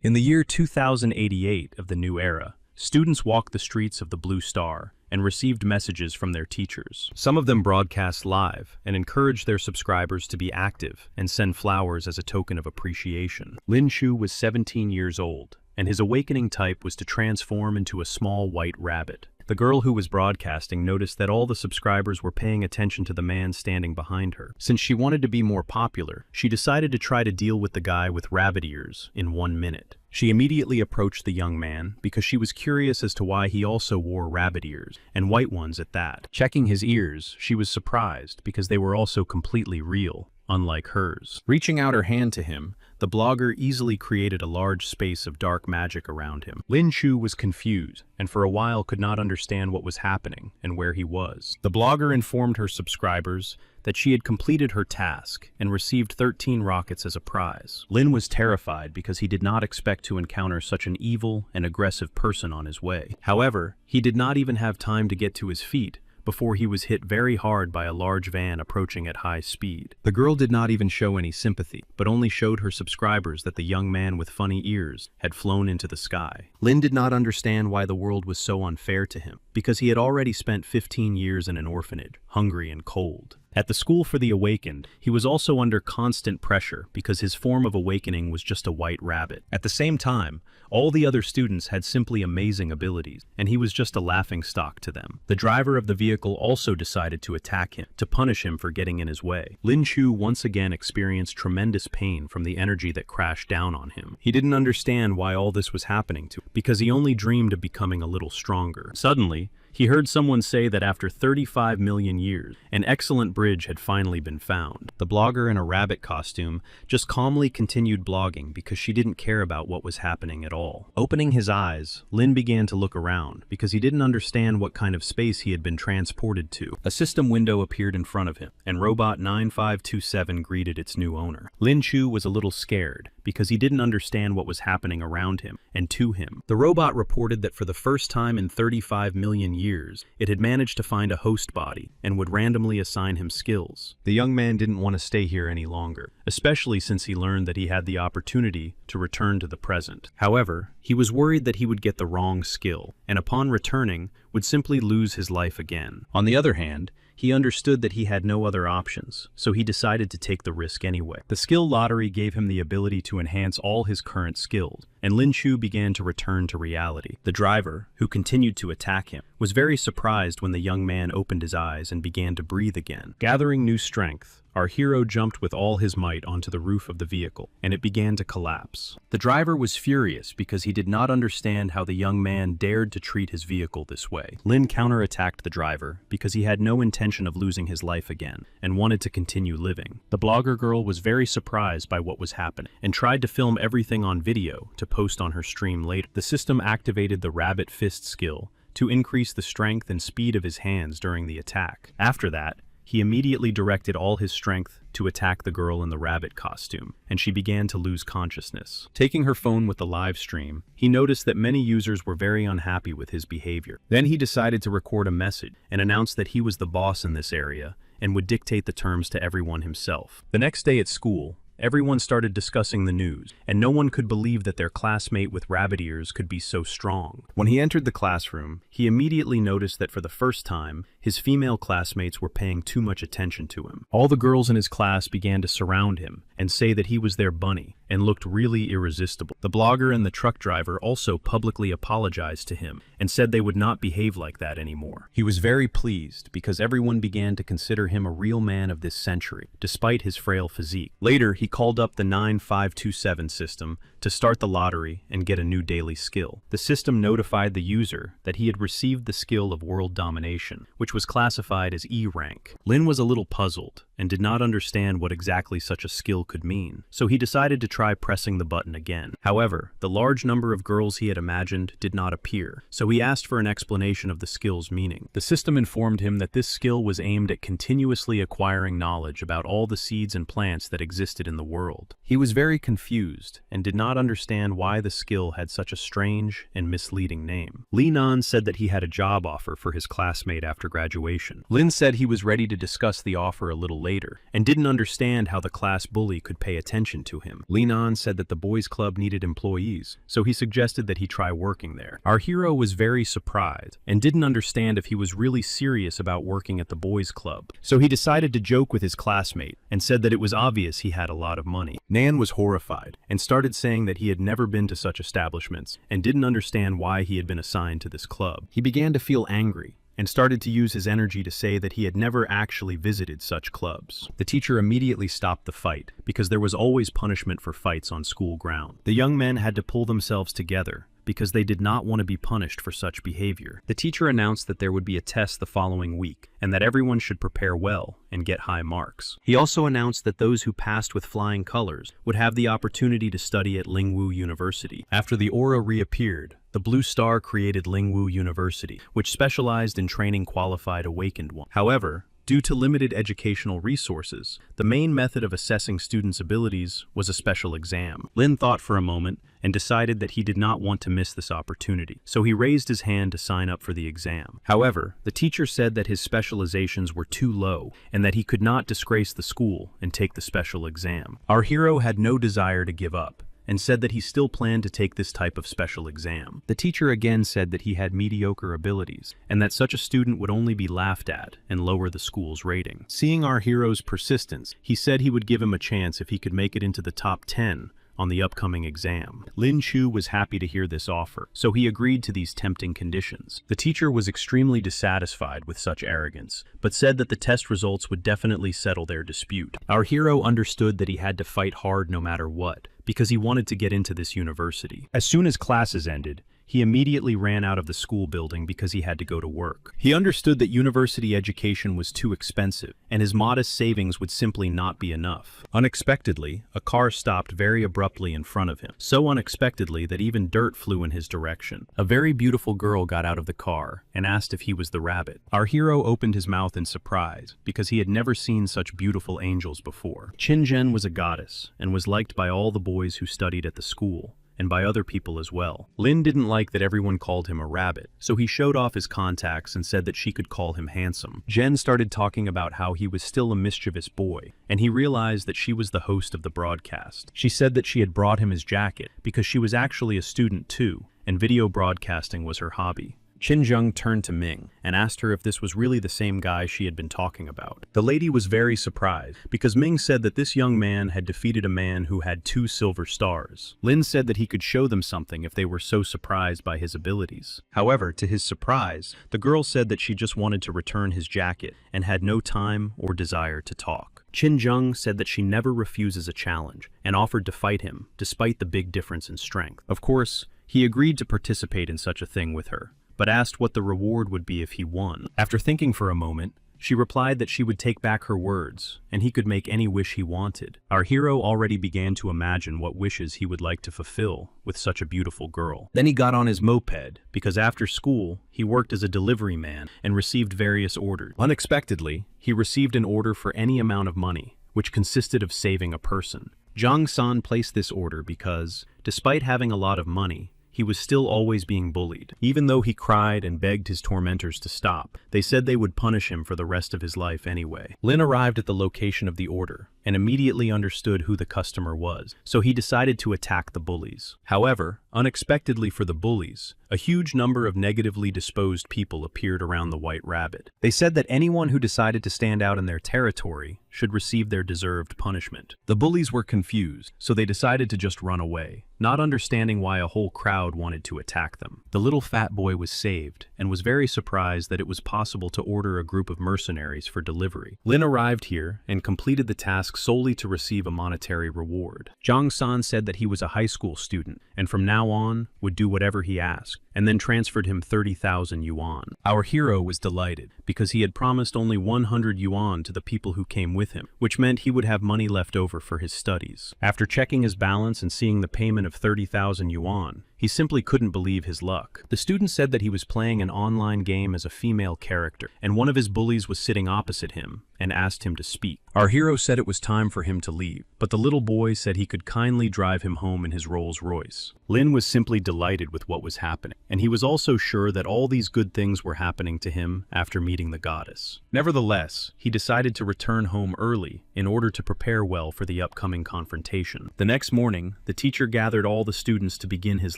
In the year 2088 of the new era, students walked the streets of the Blue Star and received messages from their teachers. Some of them broadcast live and encouraged their subscribers to be active and send flowers as a token of appreciation. Lin Shu was 17 years old, and his awakening type was to transform into a small white rabbit. The girl who was broadcasting noticed that all the subscribers were paying attention to the man standing behind her. Since she wanted to be more popular, she decided to try to deal with the guy with rabbit ears in 1 minute. She immediately approached the young man because she was curious as to why he also wore rabbit ears, and white ones at that. Checking his ears, she was surprised because they were also completely real, unlike hers. Reaching out her hand to him, the blogger easily created a large space of dark magic around him. Lin Shu was confused, and for a while could not understand what was happening and where he was. The blogger informed her subscribers that she had completed her task and received 13 rockets as a prize. Lin was terrified because he did not expect to encounter such an evil and aggressive person on his way. However, he did not even have time to get to his feet before he was hit very hard by a large van approaching at high speed. The girl did not even show any sympathy, but only showed her subscribers that the young man with funny ears had flown into the sky. Lin did not understand why the world was so unfair to him, because he had already spent 15 years in an orphanage, hungry and cold. At the school for the awakened, he was also under constant pressure because his form of awakening was just a white rabbit. At the same time, all the other students had simply amazing abilities, and he was just a laughingstock to them. The driver of the vehicle also decided to attack him, to punish him for getting in his way. Lin Shu once again experienced tremendous pain from the energy that crashed down on him. He didn't understand why all this was happening to him, because he only dreamed of becoming a little stronger. Suddenly, he heard someone say that after 35 million years, an excellent bridge had finally been found. The blogger in a rabbit costume just calmly continued blogging because she didn't care about what was happening at all. Opening his eyes, Lin began to look around because he didn't understand what kind of space he had been transported to. A system window appeared in front of him, and Robot 9527 greeted its new owner. Lin Shu was a little scared because he didn't understand what was happening around him and to him. The robot reported that for the first time in 35 million years, it had managed to find a host body and would randomly assign him skills. The young man didn't want to stay here any longer, especially since he learned that he had the opportunity to return to the present. However, he was worried that he would get the wrong skill, and upon returning, would simply lose his life again. On the other hand, he understood that he had no other options, so he decided to take the risk anyway. The skill lottery gave him the ability to enhance all his current skills, and Lin Shu began to return to reality. The driver, who continued to attack him, was very surprised when the young man opened his eyes and began to breathe again. Gathering new strength, our hero jumped with all his might onto the roof of the vehicle, and it began to collapse. The driver was furious because he did not understand how the young man dared to treat his vehicle this way. Lin counterattacked the driver because he had no intention of losing his life again and wanted to continue living. The blogger girl was very surprised by what was happening and tried to film everything on video to post on her stream later. The system activated the rabbit fist skill to increase the strength and speed of his hands during the attack. After that, he immediately directed all his strength to attack the girl in the rabbit costume, and she began to lose consciousness. Taking her phone with the live stream, he noticed that many users were very unhappy with his behavior. Then he decided to record a message and announced that he was the boss in this area and would dictate the terms to everyone himself. The next day at school, everyone started discussing the news, and no one could believe that their classmate with rabbit ears could be so strong. When he entered the classroom, he immediately noticed that for the first time, his female classmates were paying too much attention to him. All the girls in his class began to surround him and say that he was their bunny and looked really irresistible. The blogger and the truck driver also publicly apologized to him and said they would not behave like that anymore. He was very pleased because everyone began to consider him a real man of this century, despite his frail physique. Later, he called up the 9527 system to start the lottery and get a new daily skill. The system notified the user that he had received the skill of world domination, which was classified as E rank. Lin was a little puzzled and did not understand what exactly such a skill could mean, so he decided to try pressing the button again. However, the large number of girls he had imagined did not appear, so he asked for an explanation of the skill's meaning. The system informed him that this skill was aimed at continuously acquiring knowledge about all the seeds and plants that existed in the world. He was very confused and did not understand why the skill had such a strange and misleading name. Li Nan said that he had a job offer for his classmate after graduation. graduation. Lin said he was ready to discuss the offer a little later, and didn't understand how the class bully could pay attention to him. Linan said that the boys' club needed employees, so he suggested that he try working there. Our hero was very surprised, and didn't understand if he was really serious about working at the boys' club. So he decided to joke with his classmate, and said that it was obvious he had a lot of money. Nan was horrified, and started saying that he had never been to such establishments, and didn't understand why he had been assigned to this club. He began to feel angry, and started to use his energy to say that he had never actually visited such clubs. The teacher immediately stopped the fight, because there was always punishment for fights on school ground. The young men had to pull themselves together, because they did not want to be punished for such behavior. The teacher announced that there would be a test the following week, and that everyone should prepare well and get high marks. He also announced that those who passed with flying colors would have the opportunity to study at Lingwu University. After the aura reappeared, the Blue Star created Lingwu University, which specialized in training qualified awakened ones. However, due to limited educational resources, the main method of assessing students' abilities was a special exam. Lin thought for a moment and decided that he did not want to miss this opportunity, so he raised his hand to sign up for the exam. However, the teacher said that his specializations were too low and that he could not disgrace the school and take the special exam. Our hero had no desire to give up, and said that he still planned to take this type of special exam. The teacher again said that he had mediocre abilities, and that such a student would only be laughed at and lower the school's rating. Seeing our hero's persistence, he said he would give him a chance if he could make it into the top 10 on the upcoming exam. Lin Chu was happy to hear this offer, so he agreed to these tempting conditions. The teacher was extremely dissatisfied with such arrogance, but said that the test results would definitely settle their dispute. Our hero understood that he had to fight hard no matter what, because he wanted to get into this university. As soon as classes ended, he immediately ran out of the school building because he had to go to work. He understood that university education was too expensive, and his modest savings would simply not be enough. Unexpectedly, a car stopped very abruptly in front of him, so unexpectedly that even dirt flew in his direction. A very beautiful girl got out of the car and asked if he was the rabbit. Our hero opened his mouth in surprise, because he had never seen such beautiful angels before. Qinzhen was a goddess, and was liked by all the boys who studied at the school, and by other people as well. Lin didn't like that everyone called him a rabbit, so he showed off his contacts and said that she could call him handsome. Jen started talking about how he was still a mischievous boy, and he realized that she was the host of the broadcast. She said that she had brought him his jacket because she was actually a student too, and video broadcasting was her hobby. Qinzheng turned to Ming and asked her if this was really the same guy she had been talking about. The lady was very surprised because Ming said that this young man had defeated a man who had 2 silver stars. Lin said that he could show them something if they were so surprised by his abilities. However, to his surprise, the girl said that she just wanted to return his jacket and had no time or desire to talk. Qinzheng said that she never refuses a challenge and offered to fight him despite the big difference in strength. Of course, he agreed to participate in such a thing with her, but asked what the reward would be if he won. After thinking for a moment, she replied that she would take back her words, and he could make any wish he wanted. Our hero already began to imagine what wishes he would like to fulfill with such a beautiful girl. Then he got on his moped, because after school, he worked as a delivery man and received various orders. Unexpectedly, he received an order for any amount of money, which consisted of saving a person. Zhang San placed this order because, despite having a lot of money, he was still always being bullied. Even though he cried and begged his tormentors to stop, they said they would punish him for the rest of his life anyway. Lin arrived at the location of the order and immediately understood who the customer was, so he decided to attack the bullies. However, unexpectedly for the bullies, a huge number of negatively disposed people appeared around the White Rabbit. They said that anyone who decided to stand out in their territory should receive their deserved punishment. The bullies were confused, so they decided to just run away, not understanding why a whole crowd wanted to attack them. The little fat boy was saved and was very surprised that it was possible to order a group of mercenaries for delivery. Lin arrived here and completed the task solely to receive a monetary reward. Zhang San said that he was a high school student and from now on would do whatever he asked, and then transferred him 30,000 yuan. Our hero was delighted because he had promised only 100 yuan to the people who came with him, which meant he would have money left over for his studies. After checking his balance and seeing the payment of 30,000 yuan, He simply couldn't believe his luck. The student said that he was playing an online game as a female character, and one of his bullies was sitting opposite him and asked him to speak. Our hero said it was time for him to leave, but the little boy said he could kindly drive him home in his Rolls Royce. Lin was simply delighted with what was happening, and he was also sure that all these good things were happening to him after meeting the goddess. Nevertheless, he decided to return home early in order to prepare well for the upcoming confrontation. The next morning, the teacher gathered all the students to begin his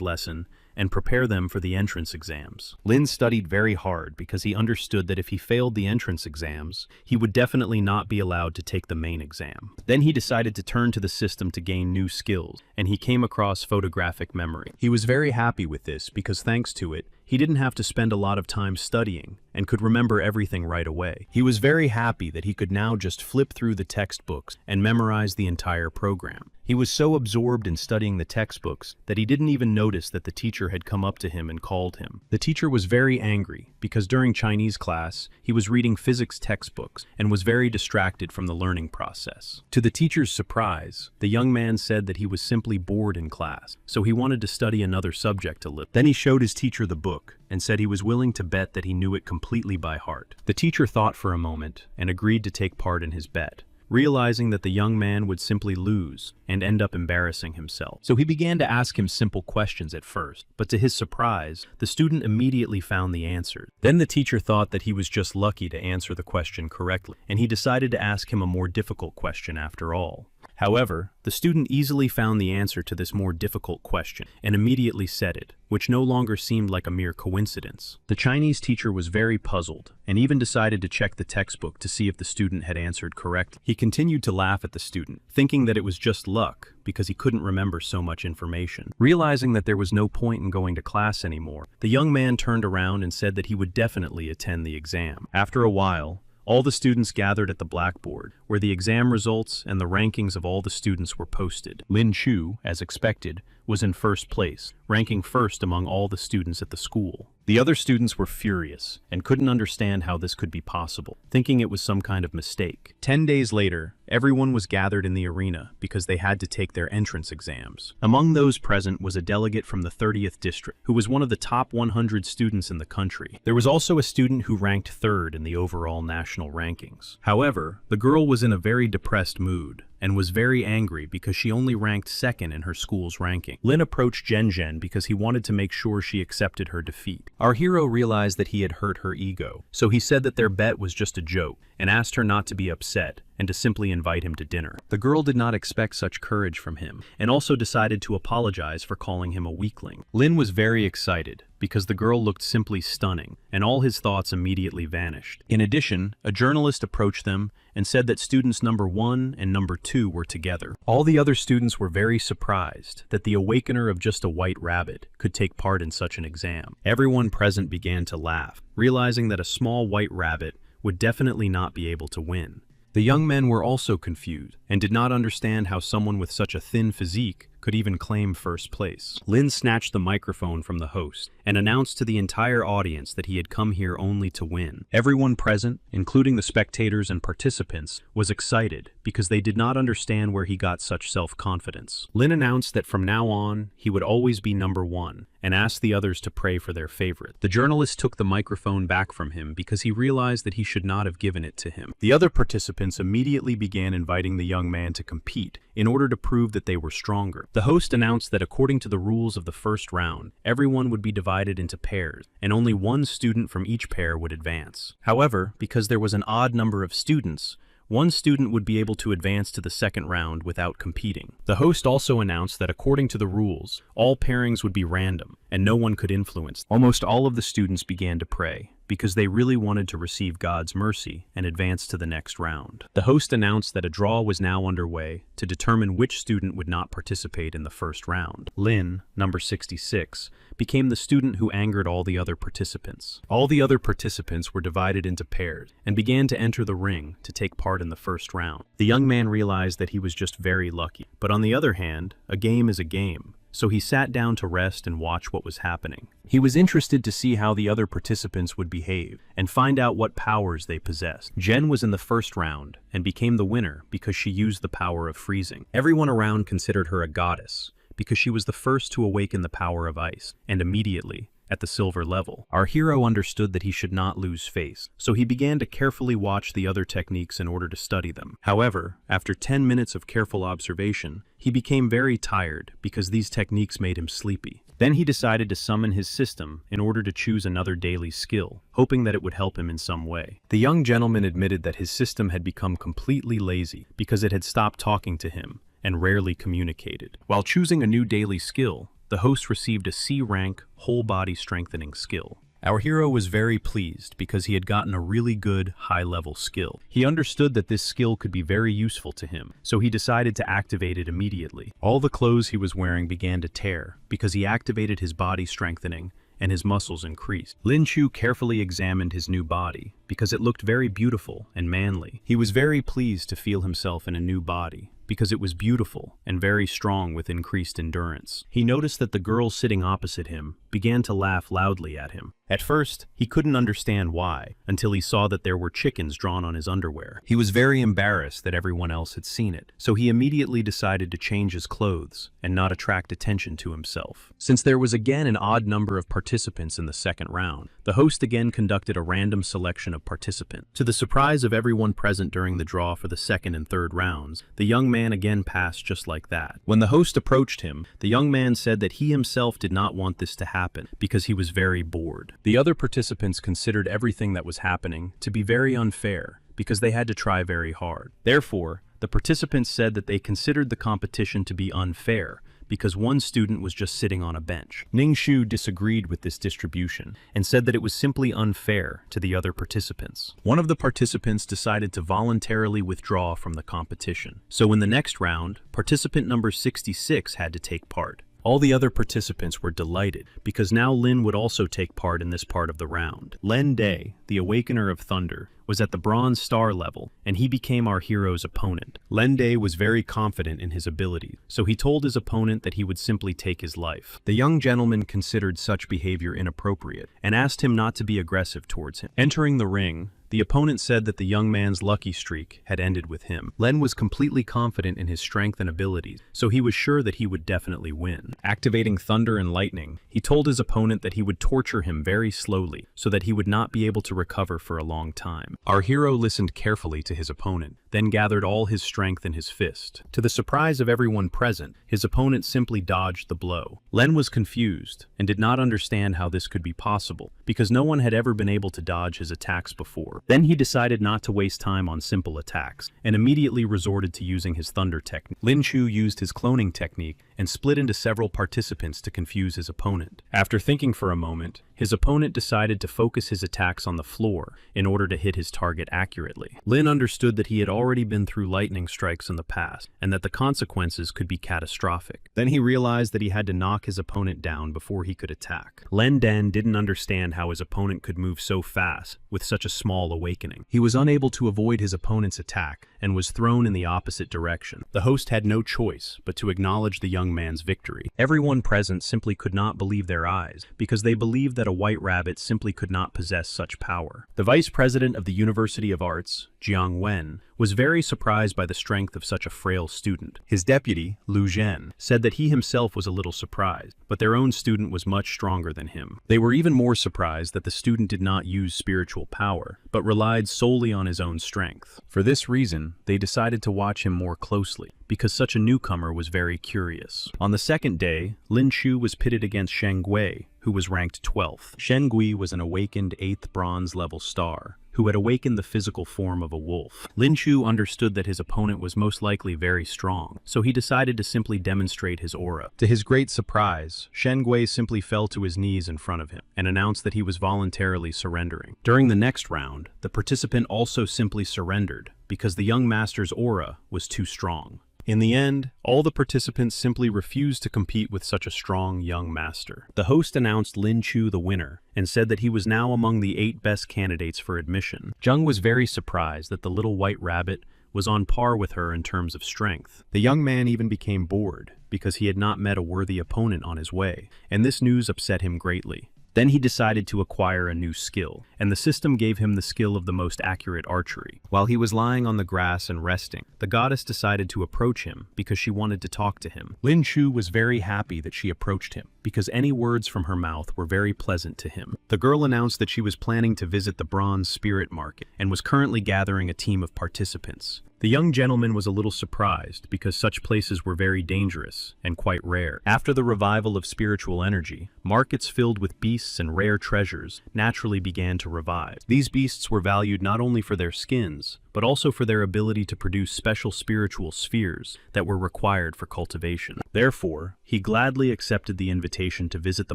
lesson and prepare them for the entrance exams. Lin studied very hard because he understood that if he failed the entrance exams, he would definitely not be allowed to take the main exam. Then he decided to turn to the system to gain new skills, and he came across photographic memory. He was very happy with this because thanks to it, he didn't have to spend a lot of time studying and could remember everything right away. He was very happy that he could now just flip through the textbooks and memorize the entire program. He was so absorbed in studying the textbooks that he didn't even notice that the teacher had come up to him and called him. The teacher was very angry because during Chinese class, he was reading physics textbooks and was very distracted from the learning process. To the teacher's surprise, the young man said that he was simply bored in class, so he wanted to study another subject a little. Then he showed his teacher the book and said he was willing to bet that he knew it completely by heart. The teacher thought for a moment and agreed to take part in his bet, realizing that the young man would simply lose and end up embarrassing himself. So he began to ask him simple questions at first, but to his surprise, the student immediately found the answer. Then the teacher thought that he was just lucky to answer the question correctly, and he decided to ask him a more difficult question after all. However, the student easily found the answer to this more difficult question and immediately said it, which no longer seemed like a mere coincidence. The Chinese teacher was very puzzled and even decided to check the textbook to see if the student had answered correctly. He continued to laugh at the student, thinking that it was just luck because he couldn't remember so much information. Realizing that there was no point in going to class anymore, the young man turned around and said that he would definitely attend the exam. After a while, all the students gathered at the blackboard, where the exam results and the rankings of all the students were posted. Lin Chu, as expected, was in first place, ranking first among all the students at the school. The other students were furious and couldn't understand how this could be possible, thinking it was some kind of mistake. 10 days later, everyone was gathered in the arena because they had to take their entrance exams. Among those present was a delegate from the 30th district, who was one of the top 100 students in the country. There was also a student who ranked third in the overall national rankings. However, the girl was in a very depressed mood and was very angry because she only ranked second in her school's ranking. Lin approached Zhen because he wanted to make sure she accepted her defeat. Our hero realized that he had hurt her ego, so he said that their bet was just a joke and asked her not to be upset and to simply invite him to dinner. The girl did not expect such courage from him and also decided to apologize for calling him a weakling. Lin was very excited because the girl looked simply stunning and all his thoughts immediately vanished. In addition, a journalist approached them and said that students number 1 and number 2 were together. All the other students were very surprised that the Awakener of just a white rabbit could take part in such an exam. Everyone present began to laugh, realizing that a small white rabbit would definitely not be able to win. The young men were also confused and did not understand how someone with such a thin physique could even claim first place. Lin snatched the microphone from the host and announced to the entire audience that he had come here only to win. Everyone present, including the spectators and participants, was excited because they did not understand where he got such self-confidence. Lin announced that from now on, he would always be number 1 and asked the others to pray for their favorite. The journalist took the microphone back from him because he realized that he should not have given it to him. The other participants immediately began inviting the young man to compete in order to prove that they were stronger. The host announced that according to the rules of the first round, everyone would be divided into pairs, and only one student from each pair would advance. However, because there was an odd number of students, one student would be able to advance to the second round without competing. The host also announced that according to the rules, all pairings would be random, and no one could influence. Almost all of the students began to pray, because they really wanted to receive God's mercy and advance to the next round. The host announced that a draw was now underway to determine which student would not participate in the first round. Lin, number 66, became the student who angered all the other participants. All the other participants were divided into pairs and began to enter the ring to take part in the first round. The young man realized that he was just very lucky, but on the other hand, a game is a game. So he sat down to rest and watch what was happening. He was interested to see how the other participants would behave and find out what powers they possessed. Jen was in the first round and became the winner because she used the power of freezing. Everyone around considered her a goddess because she was the first to awaken the power of ice, and immediately, at the silver level, our hero understood that he should not lose face, so he began to carefully watch the other techniques in order to study them. However, after 10 minutes of careful observation, he became very tired because these techniques made him sleepy. Then he decided to summon his system in order to choose another daily skill, hoping that it would help him in some way. The young gentleman admitted that his system had become completely lazy because it had stopped talking to him and rarely communicated. While choosing a new daily skill, the host received a C-rank, whole-body strengthening skill. Our hero was very pleased because he had gotten a really good, high-level skill. He understood that this skill could be very useful to him, so he decided to activate it immediately. All the clothes he was wearing began to tear because he activated his body strengthening and his muscles increased. Lin Chu carefully examined his new body because it looked very beautiful and manly. He was very pleased to feel himself in a new body because it was beautiful and very strong with increased endurance. He noticed that the girl sitting opposite him began to laugh loudly at him. At first, he couldn't understand why, until he saw that there were chickens drawn on his underwear. He was very embarrassed that everyone else had seen it, so he immediately decided to change his clothes and not attract attention to himself. Since there was again an odd number of participants in the second round, the host again conducted a random selection of participants. To the surprise of everyone present during the draw for the second and third rounds, the young man again passed just like that. When the host approached him, the young man said that he himself did not want this to happen because he was very bored. The other participants considered everything that was happening to be very unfair because they had to try very hard. Therefore, the participants said that they considered the competition to be unfair because one student was just sitting on a bench. Ning Shu disagreed with this distribution and said that it was simply unfair to the other participants. One of the participants decided to voluntarily withdraw from the competition. So in the next round, participant number 66 had to take part. All the other participants were delighted, because now Lin would also take part in this part of the round. Len Day, the Awakener of Thunder, was at the Bronze Star level, and he became our hero's opponent. Len Day was very confident in his abilities, so he told his opponent that he would simply take his life. The young gentleman considered such behavior inappropriate, and asked him not to be aggressive towards him. Entering the ring, the opponent said that the young man's lucky streak had ended with him. Len was completely confident in his strength and abilities, so he was sure that he would definitely win. Activating Thunder and Lightning, he told his opponent that he would torture him very slowly so that he would not be able to recover for a long time. Our hero listened carefully to his opponent, then gathered all his strength in his fist. To the surprise of everyone present, his opponent simply dodged the blow. Len was confused and did not understand how this could be possible, because no one had ever been able to dodge his attacks before. Then he decided not to waste time on simple attacks, and immediately resorted to using his thunder technique. Lin Chu used his cloning technique and split into several participants to confuse his opponent. After thinking for a moment, his opponent decided to focus his attacks on the floor in order to hit his target accurately. Lin understood that he had already been through lightning strikes in the past, and that the consequences could be catastrophic. Then he realized that he had to knock his opponent down before he could attack. Len Dan didn't understand how his opponent could move so fast with such a small awakening. He was unable to avoid his opponent's attack and was thrown in the opposite direction. The host had no choice but to acknowledge the young man's victory. Everyone present simply could not believe their eyes because they believed that a white rabbit simply could not possess such power. The vice president of the University of Arts, Jiang Wen, was very surprised by the strength of such a frail student. His deputy, Lu Zhen, said that he himself was a little surprised, but their own student was much stronger than him. They were even more surprised that the student did not use spiritual power, but relied solely on his own strength. For this reason, they decided to watch him more closely, because such a newcomer was very curious. On the second day, Lin Chu was pitted against Sheng Gui, who was ranked 12th. Sheng Gui was an awakened 8th bronze level star, who had awakened the physical form of a wolf. Lin Chu understood that his opponent was most likely very strong, so he decided to simply demonstrate his aura. To his great surprise, Sheng Gui simply fell to his knees in front of him and announced that he was voluntarily surrendering. During the next round, the participant also simply surrendered because the young master's aura was too strong. In the end, all the participants simply refused to compete with such a strong young master. The host announced Lin Chu the winner and said that he was now among the 8 best candidates for admission. Zheng was very surprised that the little white rabbit was on par with her in terms of strength. The young man even became bored because he had not met a worthy opponent on his way, and this news upset him greatly. Then he decided to acquire a new skill, and the system gave him the skill of the most accurate archery. While he was lying on the grass and resting, the goddess decided to approach him because she wanted to talk to him. Lin Chu was very happy that she approached him, because any words from her mouth were very pleasant to him. The girl announced that she was planning to visit the Bronze Spirit Market, and was currently gathering a team of participants. The young gentleman was a little surprised because such places were very dangerous and quite rare. After the revival of spiritual energy, markets filled with beasts and rare treasures naturally began to revive. These beasts were valued not only for their skins, but also for their ability to produce special spiritual spheres that were required for cultivation. Therefore, he gladly accepted the invitation to visit the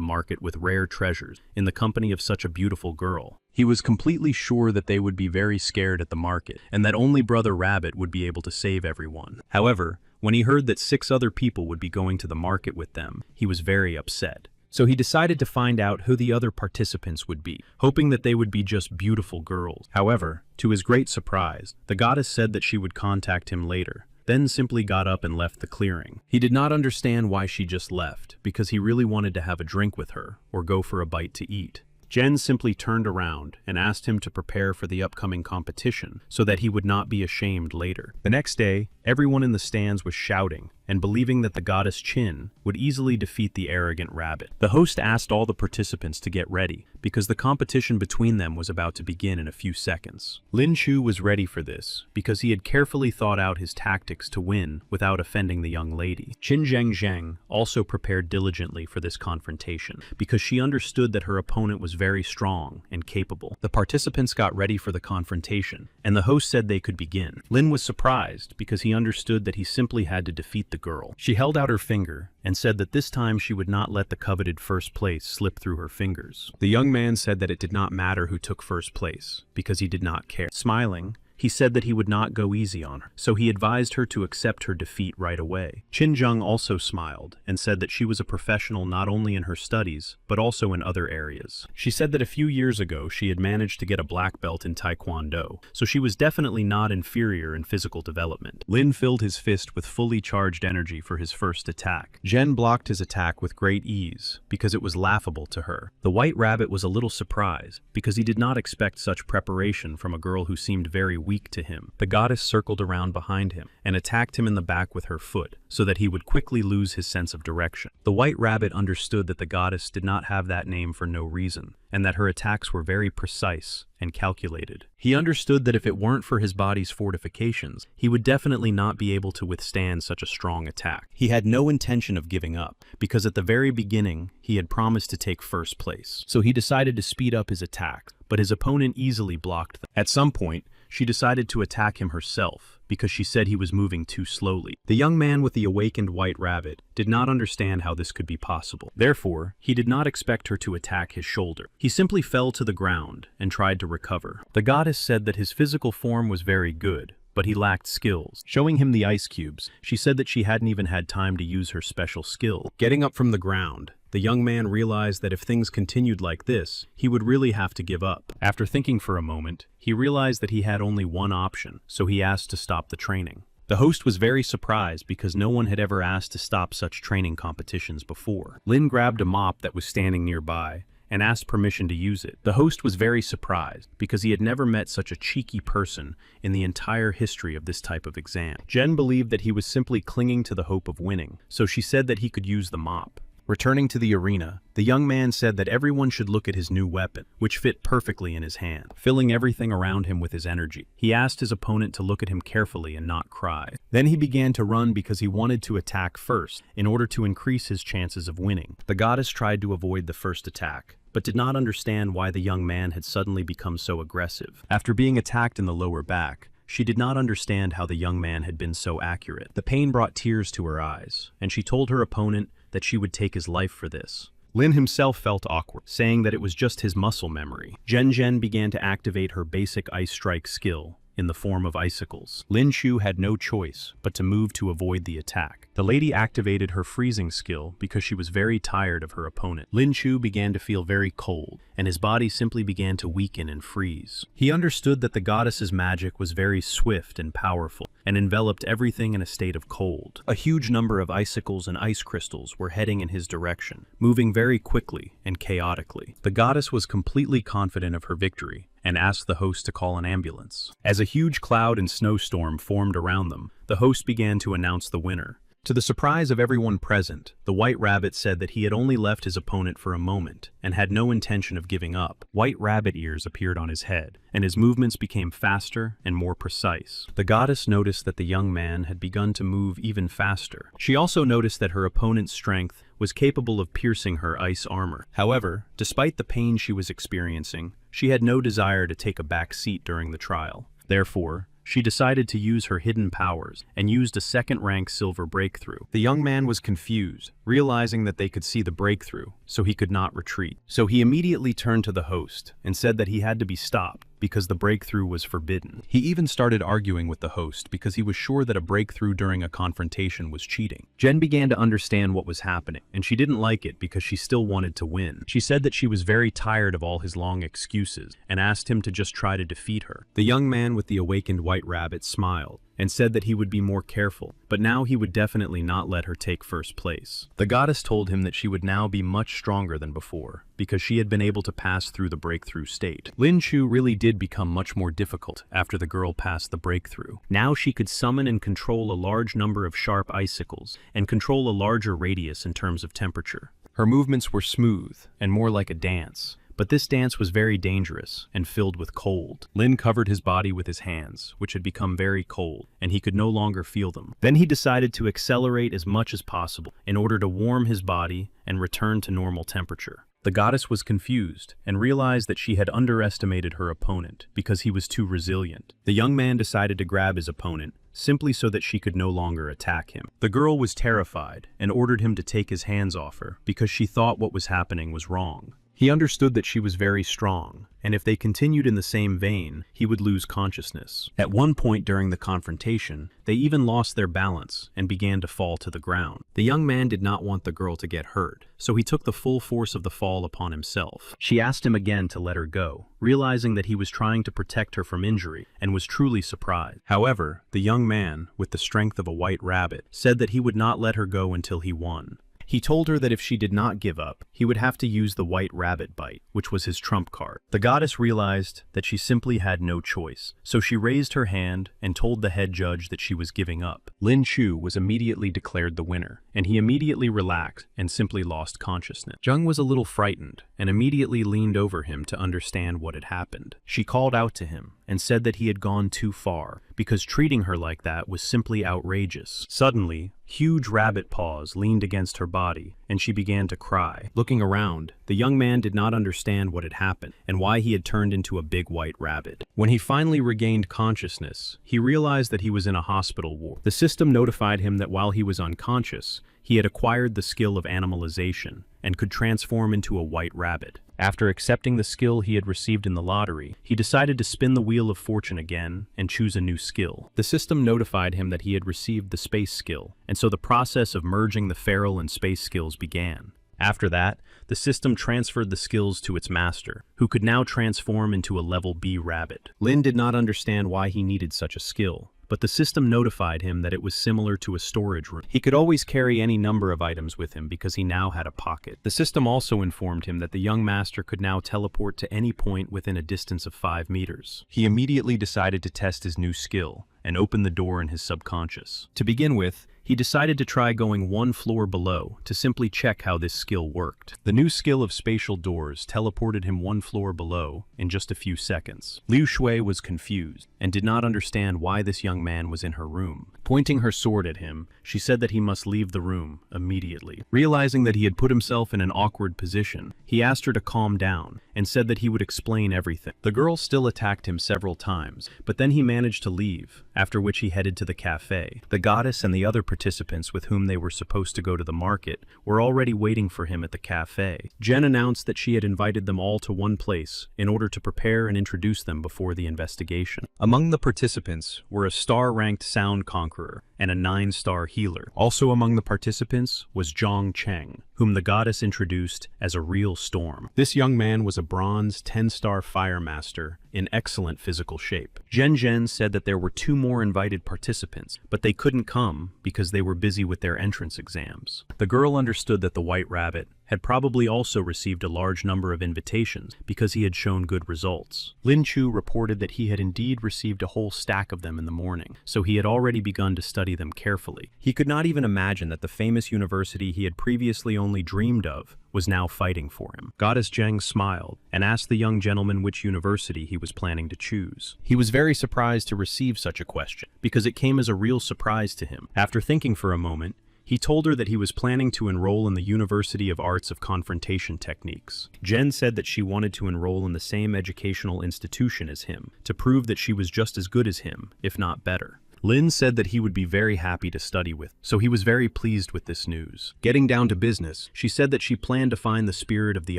market with rare treasures in the company of such a beautiful girl. He was completely sure that they would be very scared at the market, and that only Brother Rabbit would be able to save everyone. However, when he heard that 6 other people would be going to the market with them, he was very upset. So he decided to find out who the other participants would be, hoping that they would be just beautiful girls. However, to his great surprise, the goddess said that she would contact him later, then simply got up and left the clearing. He did not understand why she just left, because he really wanted to have a drink with her, or go for a bite to eat. Jen simply turned around and asked him to prepare for the upcoming competition so that he would not be ashamed later. The next day, everyone in the stands was shouting and believing that the goddess Chin would easily defeat the arrogant rabbit. The host asked all the participants to get ready because the competition between them was about to begin in a few seconds. Lin Chu was ready for this because he had carefully thought out his tactics to win without offending the young lady. Qin Zheng also prepared diligently for this confrontation because she understood that her opponent was very strong and capable. The participants got ready for the confrontation, and the host said they could begin. Lin was surprised because he understood that he simply had to defeat the girl. She held out her finger and said that this time she would not let the coveted first place slip through her fingers. The young man said that it did not matter who took first place because he did not care. Smiling, he said that he would not go easy on her, so he advised her to accept her defeat right away. Qin Zheng also smiled and said that she was a professional not only in her studies, but also in other areas. She said that a few years ago she had managed to get a black belt in Taekwondo, so she was definitely not inferior in physical development. Lin filled his fist with fully charged energy for his first attack. Zhen blocked his attack with great ease because it was laughable to her. The white rabbit was a little surprised because he did not expect such preparation from a girl who seemed very weak to him. The goddess circled around behind him and attacked him in the back with her foot so that he would quickly lose his sense of direction. The white rabbit understood that the goddess did not have that name for no reason, and that her attacks were very precise and calculated. He understood that if it weren't for his body's fortifications, he would definitely not be able to withstand such a strong attack. He had no intention of giving up, because at the very beginning, he had promised to take first place. So he decided to speed up his attacks, but his opponent easily blocked them. At some point, she decided to attack him herself, because she said he was moving too slowly. The young man with the awakened white rabbit did not understand how this could be possible. Therefore, he did not expect her to attack his shoulder. He simply fell to the ground and tried to recover. The goddess said that his physical form was very good, but he lacked skills. Showing him the ice cubes, she said that she hadn't even had time to use her special skill. Getting up from the ground, the young man realized that if things continued like this, he would really have to give up. After thinking for a moment, he realized that he had only one option, so he asked to stop the training. The host was very surprised because no one had ever asked to stop such training competitions before. Lin grabbed a mop that was standing nearby and asked permission to use it. The host was very surprised because he had never met such a cheeky person in the entire history of this type of exam. Jen believed that he was simply clinging to the hope of winning, so she said that he could use the mop. Returning to the arena, the young man said that everyone should look at his new weapon, which fit perfectly in his hand, filling everything around him with his energy. He asked his opponent to look at him carefully and not cry. Then he began to run because he wanted to attack first, in order to increase his chances of winning. The goddess tried to avoid the first attack, but did not understand why the young man had suddenly become so aggressive. After being attacked in the lower back, she did not understand how the young man had been so accurate. The pain brought tears to her eyes, and she told her opponent that she would take his life for this. Lin himself felt awkward, saying that it was just his muscle memory. Zhen began to activate her basic ice strike skill in the form of icicles. Lin Shu had no choice but to move to avoid the attack. The lady activated her freezing skill because she was very tired of her opponent. Lin Shu began to feel very cold, and his body simply began to weaken and freeze. He understood that the goddess's magic was very swift and powerful, and enveloped everything in a state of cold. A huge number of icicles and ice crystals were heading in his direction, moving very quickly and chaotically. The goddess was completely confident of her victory, and asked the host to call an ambulance. As a huge cloud and snowstorm formed around them, the host began to announce the winner. To the surprise of everyone present, the White Rabbit said that he had only left his opponent for a moment and had no intention of giving up. White rabbit ears appeared on his head, and his movements became faster and more precise. The goddess noticed that the young man had begun to move even faster. She also noticed that her opponent's strength was capable of piercing her ice armor. However, despite the pain she was experiencing, she had no desire to take a back seat during the trial. Therefore, she decided to use her hidden powers and used a second-rank silver breakthrough. The young man was confused, realizing that they could see the breakthrough, so he could not retreat. So he immediately turned to the host and said that he had to be stopped because the breakthrough was forbidden. He even started arguing with the host because he was sure that a breakthrough during a confrontation was cheating. Jen began to understand what was happening, and she didn't like it because she still wanted to win. She said that she was very tired of all his long excuses and asked him to just try to defeat her. The young man with the awakened White Rabbit smiled and said that he would be more careful, but now he would definitely not let her take first place. The goddess told him that she would now be much stronger than before, because she had been able to pass through the breakthrough state. Lin Shu really did become much more difficult after the girl passed the breakthrough. Now she could summon and control a large number of sharp icicles, and control a larger radius in terms of temperature. Her movements were smooth, and more like a dance. But this dance was very dangerous and filled with cold. Lin covered his body with his hands, which had become very cold, and he could no longer feel them. Then he decided to accelerate as much as possible in order to warm his body and return to normal temperature. The goddess was confused and realized that she had underestimated her opponent because he was too resilient. The young man decided to grab his opponent, simply so that she could no longer attack him. The girl was terrified and ordered him to take his hands off her because she thought what was happening was wrong. He understood that she was very strong, and if they continued in the same vein, he would lose consciousness. At one point during the confrontation, they even lost their balance and began to fall to the ground. The young man did not want the girl to get hurt, so he took the full force of the fall upon himself. She asked him again to let her go, realizing that he was trying to protect her from injury, and was truly surprised. However, the young man, with the strength of a white rabbit, said that he would not let her go until he won. He told her that if she did not give up, he would have to use the White Rabbit Bite, which was his trump card. The goddess realized that she simply had no choice, so she raised her hand and told the head judge that she was giving up. Lin Shu was immediately declared the winner, and he immediately relaxed and simply lost consciousness. Zheng was a little frightened and immediately leaned over him to understand what had happened. She called out to him and said that he had gone too far, because treating her like that was simply outrageous. Suddenly, huge rabbit paws leaned against her body, and she began to cry. Looking around, the young man did not understand what had happened and why he had turned into a big white rabbit. When he finally regained consciousness, he realized that he was in a hospital ward. The system notified him that while he was unconscious, he had acquired the skill of animalization and could transform into a white rabbit. After accepting the skill he had received in the lottery, he decided to spin the wheel of fortune again and choose a new skill. The system notified him that he had received the space skill, and so the process of merging the feral and space skills began. After that, the system transferred the skills to its master, who could now transform into a level B rabbit. Lin did not understand why he needed such a skill, but the system notified him that it was similar to a storage room. He could always carry any number of items with him because he now had a pocket. The system also informed him that the young master could now teleport to any point within a distance of 5 meters. He immediately decided to test his new skill and open the door in his subconscious. To begin with, he decided to try going 1 floor below to simply check how this skill worked. The new skill of spatial doors teleported him 1 floor below in just a few seconds. Liu Shui was confused and did not understand why this young man was in her room. Pointing her sword at him, she said that he must leave the room immediately. Realizing that he had put himself in an awkward position, he asked her to calm down and said that he would explain everything. The girl still attacked him several times, but then he managed to leave, after which he headed to the cafe. The goddess and the other participants with whom they were supposed to go to the market were already waiting for him at the cafe. Jen announced that she had invited them all to one place in order to prepare and introduce them before the investigation. Among the participants were a star-ranked sound conqueror and a 9-star healer. Also among the participants was Zhang Cheng, whom the goddess introduced as a real storm. This young man was a bronze 10-star fire master in excellent physical shape. Zhen said that there were 2 more invited participants, but they couldn't come because they were busy with their entrance exams. The girl understood that the White Rabbit had probably also received a large number of invitations because he had shown good results. Lin Chu reported that he had indeed received a whole stack of them in the morning, so he had already begun to study them carefully. He could not even imagine that the famous university he had previously only dreamed of was now fighting for him. Goddess Zheng smiled and asked the young gentleman which university he was planning to choose. He was very surprised to receive such a question, because it came as a real surprise to him. After thinking for a moment, he told her that he was planning to enroll in the University of Arts of Confrontation Techniques. Jen said that she wanted to enroll in the same educational institution as him, to prove that she was just as good as him, if not better. Lin said that he would be very happy to study with, so he was very pleased with this news. Getting down to business, she said that she planned to find the spirit of the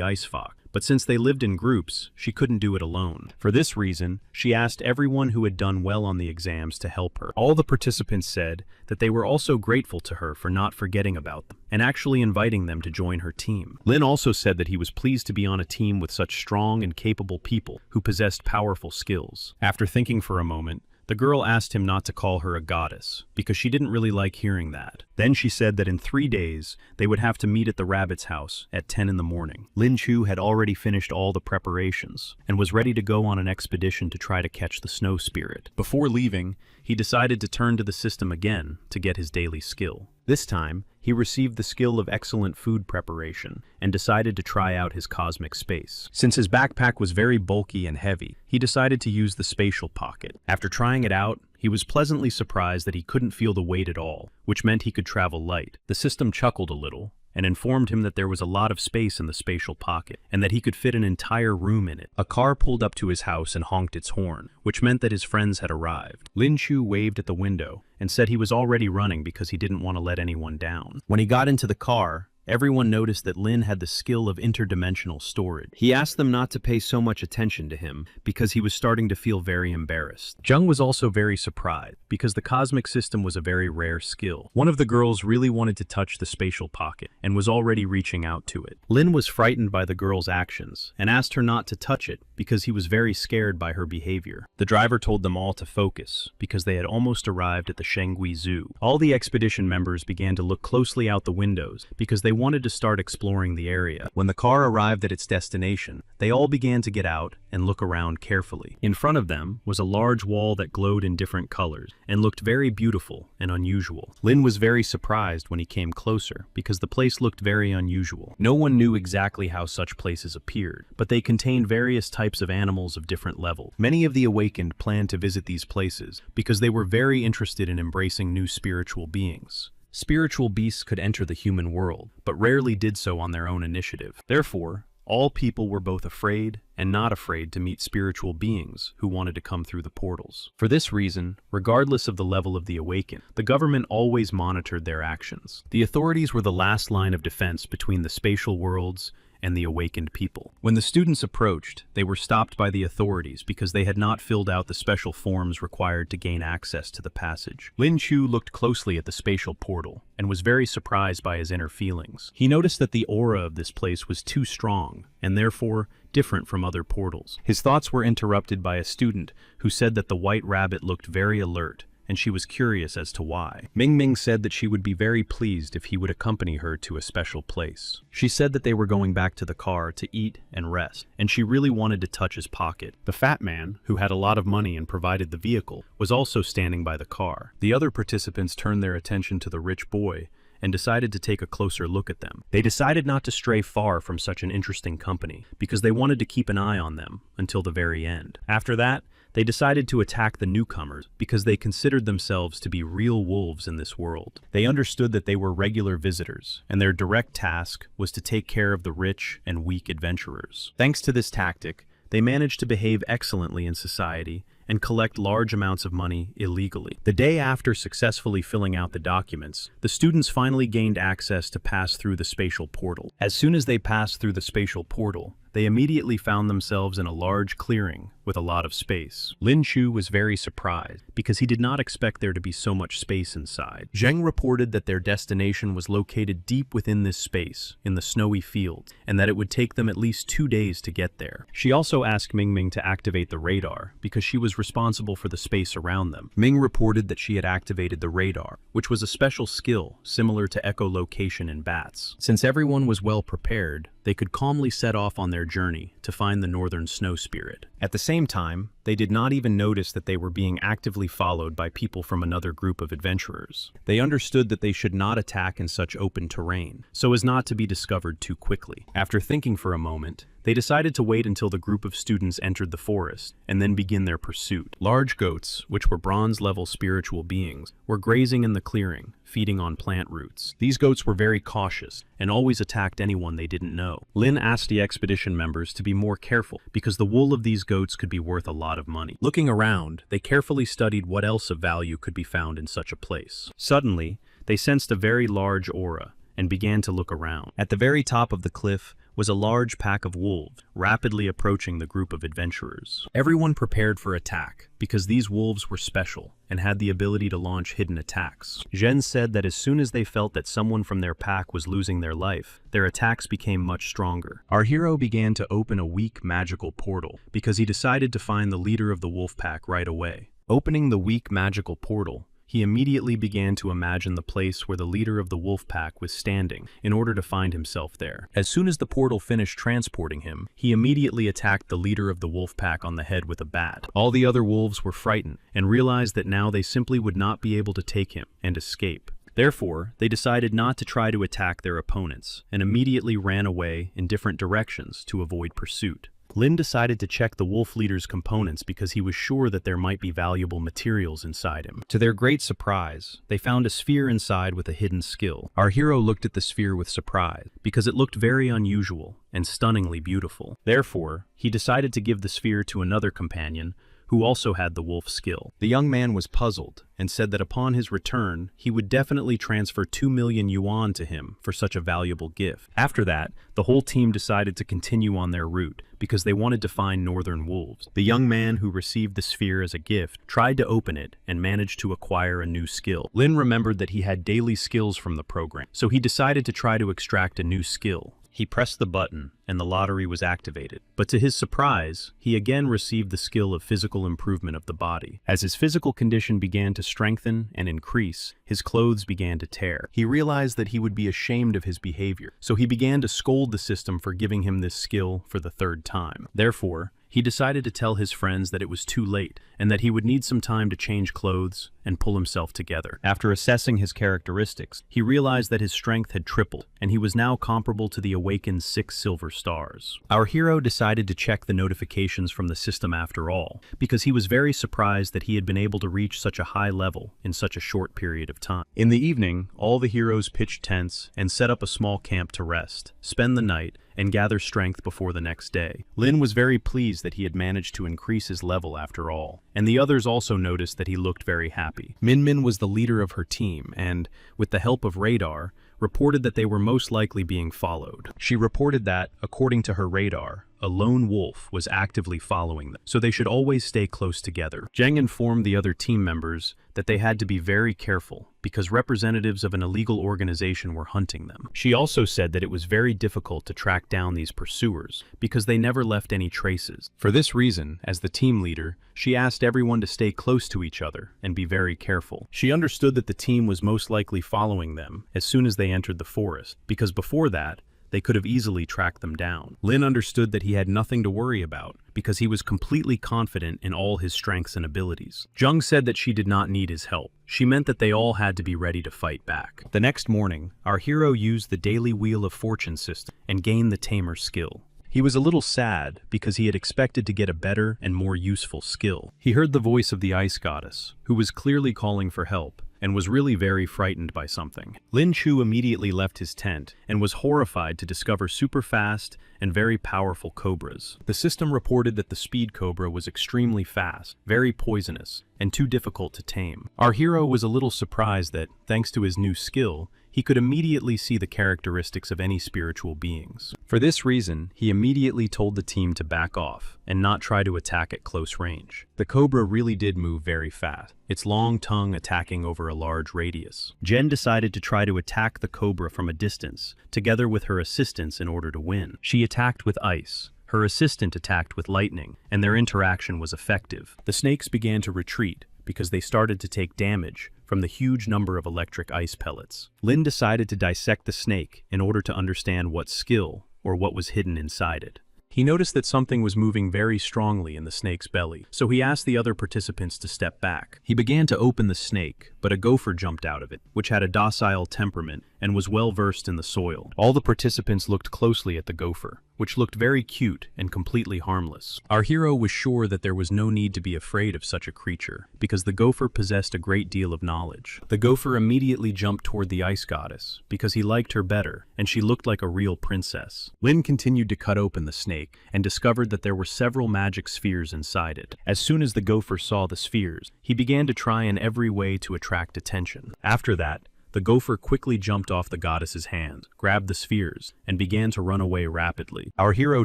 ice fox, but since they lived in groups, she couldn't do it alone. For this reason, she asked everyone who had done well on the exams to help her. All the participants said that they were also grateful to her for not forgetting about them, and actually inviting them to join her team. Lin also said that he was pleased to be on a team with such strong and capable people who possessed powerful skills. After thinking for a moment, the girl asked him not to call her a goddess, because she didn't really like hearing that. Then she said that in 3 days, they would have to meet at the rabbit's house at 10 in the morning. Lin Chu had already finished all the preparations, and was ready to go on an expedition to try to catch the snow spirit. Before leaving, he decided to turn to the system again to get his daily skill. This time, he received the skill of excellent food preparation and decided to try out his cosmic space. Since his backpack was very bulky and heavy, he decided to use the spatial pocket. After trying it out, he was pleasantly surprised that he couldn't feel the weight at all, which meant he could travel light. The system chuckled a little and informed him that there was a lot of space in the spatial pocket, and that he could fit an entire room in it. A car pulled up to his house and honked its horn, which meant that his friends had arrived. Lin Chu waved at the window and said he was already running because he didn't want to let anyone down. When he got into the car, everyone noticed that Lin had the skill of interdimensional storage. He asked them not to pay so much attention to him because he was starting to feel very embarrassed. Zheng was also very surprised because the cosmic system was a very rare skill. One of the girls really wanted to touch the spatial pocket and was already reaching out to it. Lin was frightened by the girl's actions and asked her not to touch it because he was very scared by her behavior. The driver told them all to focus because they had almost arrived at the Shengui Zoo. All the expedition members began to look closely out the windows because they wanted to start exploring the area. When the car arrived at its destination, they all began to get out and look around carefully. In front of them was a large wall that glowed in different colors and looked very beautiful and unusual. Lin was very surprised when he came closer because the place looked very unusual. No one knew exactly how such places appeared, but they contained various types of animals of different levels. Many of the awakened planned to visit these places because they were very interested in embracing new spiritual beings. Spiritual beasts could enter the human world, but rarely did so on their own initiative. Therefore, all people were both afraid and not afraid to meet spiritual beings who wanted to come through the portals. For this reason, regardless of the level of the awakened, the government always monitored their actions. The authorities were the last line of defense between the spatial worlds and the awakened people. When the students approached, they were stopped by the authorities because they had not filled out the special forms required to gain access to the passage. Lin Chu looked closely at the spatial portal and was very surprised by his inner feelings. He noticed that the aura of this place was too strong and therefore different from other portals. His thoughts were interrupted by a student who said that the White Rabbit looked very alert, and she was curious as to why. Ming said that she would be very pleased if he would accompany her to a special place. She said that they were going back to the car to eat and rest, and she really wanted to touch his pocket. The fat man, who had a lot of money and provided the vehicle, was also standing by the car. The other participants turned their attention to the rich boy and decided to take a closer look at them. They decided not to stray far from such an interesting company because they wanted to keep an eye on them until the very end. After that, they decided to attack the newcomers because they considered themselves to be real wolves in this world. They understood that they were regular visitors, and their direct task was to take care of the rich and weak adventurers. Thanks to this tactic, they managed to behave excellently in society and collect large amounts of money illegally. The day after successfully filling out the documents, the students finally gained access to pass through the spatial portal. As soon as they passed through the spatial portal, they immediately found themselves in a large clearing with a lot of space. Lin Chu was very surprised because he did not expect there to be so much space inside. Zheng reported that their destination was located deep within this space, in the snowy fields, and that it would take them at least 2 days to get there. She also asked Ming to activate the radar because she was responsible for the space around them. Ming reported that she had activated the radar, which was a special skill similar to echolocation in bats. Since everyone was well prepared, they could calmly set off on their journey to find the northern snow spirit. At the same time, they did not even notice that they were being actively followed by people from another group of adventurers. They understood that they should not attack in such open terrain, so as not to be discovered too quickly. After thinking for a moment, they decided to wait until the group of students entered the forest and then begin their pursuit. Large goats, which were bronze-level spiritual beings, were grazing in the clearing, feeding on plant roots. These goats were very cautious and always attacked anyone they didn't know. Lin asked the expedition members to be more careful because the wool of these goats could be worth a lot of money. Looking around, they carefully studied what else of value could be found in such a place. Suddenly, they sensed a very large aura and began to look around. At the very top of the cliff was a large pack of wolves, rapidly approaching the group of adventurers. Everyone prepared for attack, because these wolves were special and had the ability to launch hidden attacks. Zhen said that as soon as they felt that someone from their pack was losing their life, their attacks became much stronger. Our hero began to open a weak magical portal, because he decided to find the leader of the wolf pack right away. Opening the weak magical portal, he immediately began to imagine the place where the leader of the wolf pack was standing in order to find himself there. As soon as the portal finished transporting him, he immediately attacked the leader of the wolf pack on the head with a bat. All the other wolves were frightened and realized that now they simply would not be able to take him and escape. Therefore, they decided not to try to attack their opponents and immediately ran away in different directions to avoid pursuit. Lin decided to check the wolf leader's components because he was sure that there might be valuable materials inside him. To their great surprise, they found a sphere inside with a hidden skill. Our hero looked at the sphere with surprise because it looked very unusual and stunningly beautiful. Therefore, he decided to give the sphere to another companion who also had the wolf skill. The young man was puzzled and said that upon his return, he would definitely transfer 2 million yuan to him for such a valuable gift. After that, the whole team decided to continue on their route because they wanted to find northern wolves. The young man who received the sphere as a gift tried to open it and managed to acquire a new skill. Lin remembered that he had daily skills from the program, so he decided to try to extract a new skill. He pressed the button, and the lottery was activated. But to his surprise, he again received the skill of physical improvement of the body. As his physical condition began to strengthen and increase, his clothes began to tear. He realized that he would be ashamed of his behavior, so he began to scold the system for giving him this skill for the 3rd time. Therefore, he decided to tell his friends that it was too late and that he would need some time to change clothes and pull himself together. After assessing his characteristics, he realized that his strength had tripled and he was now comparable to the Awakened 6 silver stars. Our hero decided to check the notifications from the system after all, because he was very surprised that he had been able to reach such a high level in such a short period of time. In the evening, all the heroes pitched tents and set up a small camp to rest, spend the night, and gather strength before the next day. Lin was very pleased that he had managed to increase his level after all, and the others also noticed that he looked very happy. Min was the leader of her team and, with the help of radar, reported that they were most likely being followed. She reported that, according to her radar, a lone wolf was actively following them, so they should always stay close together. Zheng informed the other team members that they had to be very careful because representatives of an illegal organization were hunting them. She also said that it was very difficult to track down these pursuers because they never left any traces. For this reason, as the team leader, she asked everyone to stay close to each other and be very careful. She understood that the team was most likely following them as soon as they entered the forest, because before that, they could have easily tracked them down. Lin understood that he had nothing to worry about because he was completely confident in all his strengths and abilities. Zheng said that she did not need his help. She meant that they all had to be ready to fight back. The next morning, our hero used the daily Wheel of Fortune system and gained the Tamer skill. He was a little sad because he had expected to get a better and more useful skill. He heard the voice of the ice goddess, who was clearly calling for help, and was really very frightened by something. Lin Chu immediately left his tent and was horrified to discover super fast and very powerful cobras. The system reported that the speed cobra was extremely fast, very poisonous, and too difficult to tame. Our hero was a little surprised that, thanks to his new skill, he could immediately see the characteristics of any spiritual beings. For this reason, he immediately told the team to back off and not try to attack at close range. The cobra really did move very fast, its long tongue attacking over a large radius. Jen decided to try to attack the cobra from a distance, together with her assistants in order to win. She attacked with ice. Her assistant attacked with lightning, and their interaction was effective. The snakes began to retreat because they started to take damage from the huge number of electric ice pellets. Lin decided to dissect the snake in order to understand what skill or what was hidden inside it. He noticed that something was moving very strongly in the snake's belly, so he asked the other participants to step back. He began to open the snake, but a gopher jumped out of it, which had a docile temperament and was well versed in the soil. All the participants looked closely at the gopher, which looked very cute and completely harmless. Our hero was sure that there was no need to be afraid of such a creature, because the gopher possessed a great deal of knowledge. The gopher immediately jumped toward the ice goddess, because he liked her better, and she looked like a real princess. Lin continued to cut open the snake, and discovered that there were several magic spheres inside it. As soon as the gopher saw the spheres, he began to try in every way to attract attention. After that, the gopher quickly jumped off the goddess's hand, grabbed the spheres, and began to run away rapidly. Our hero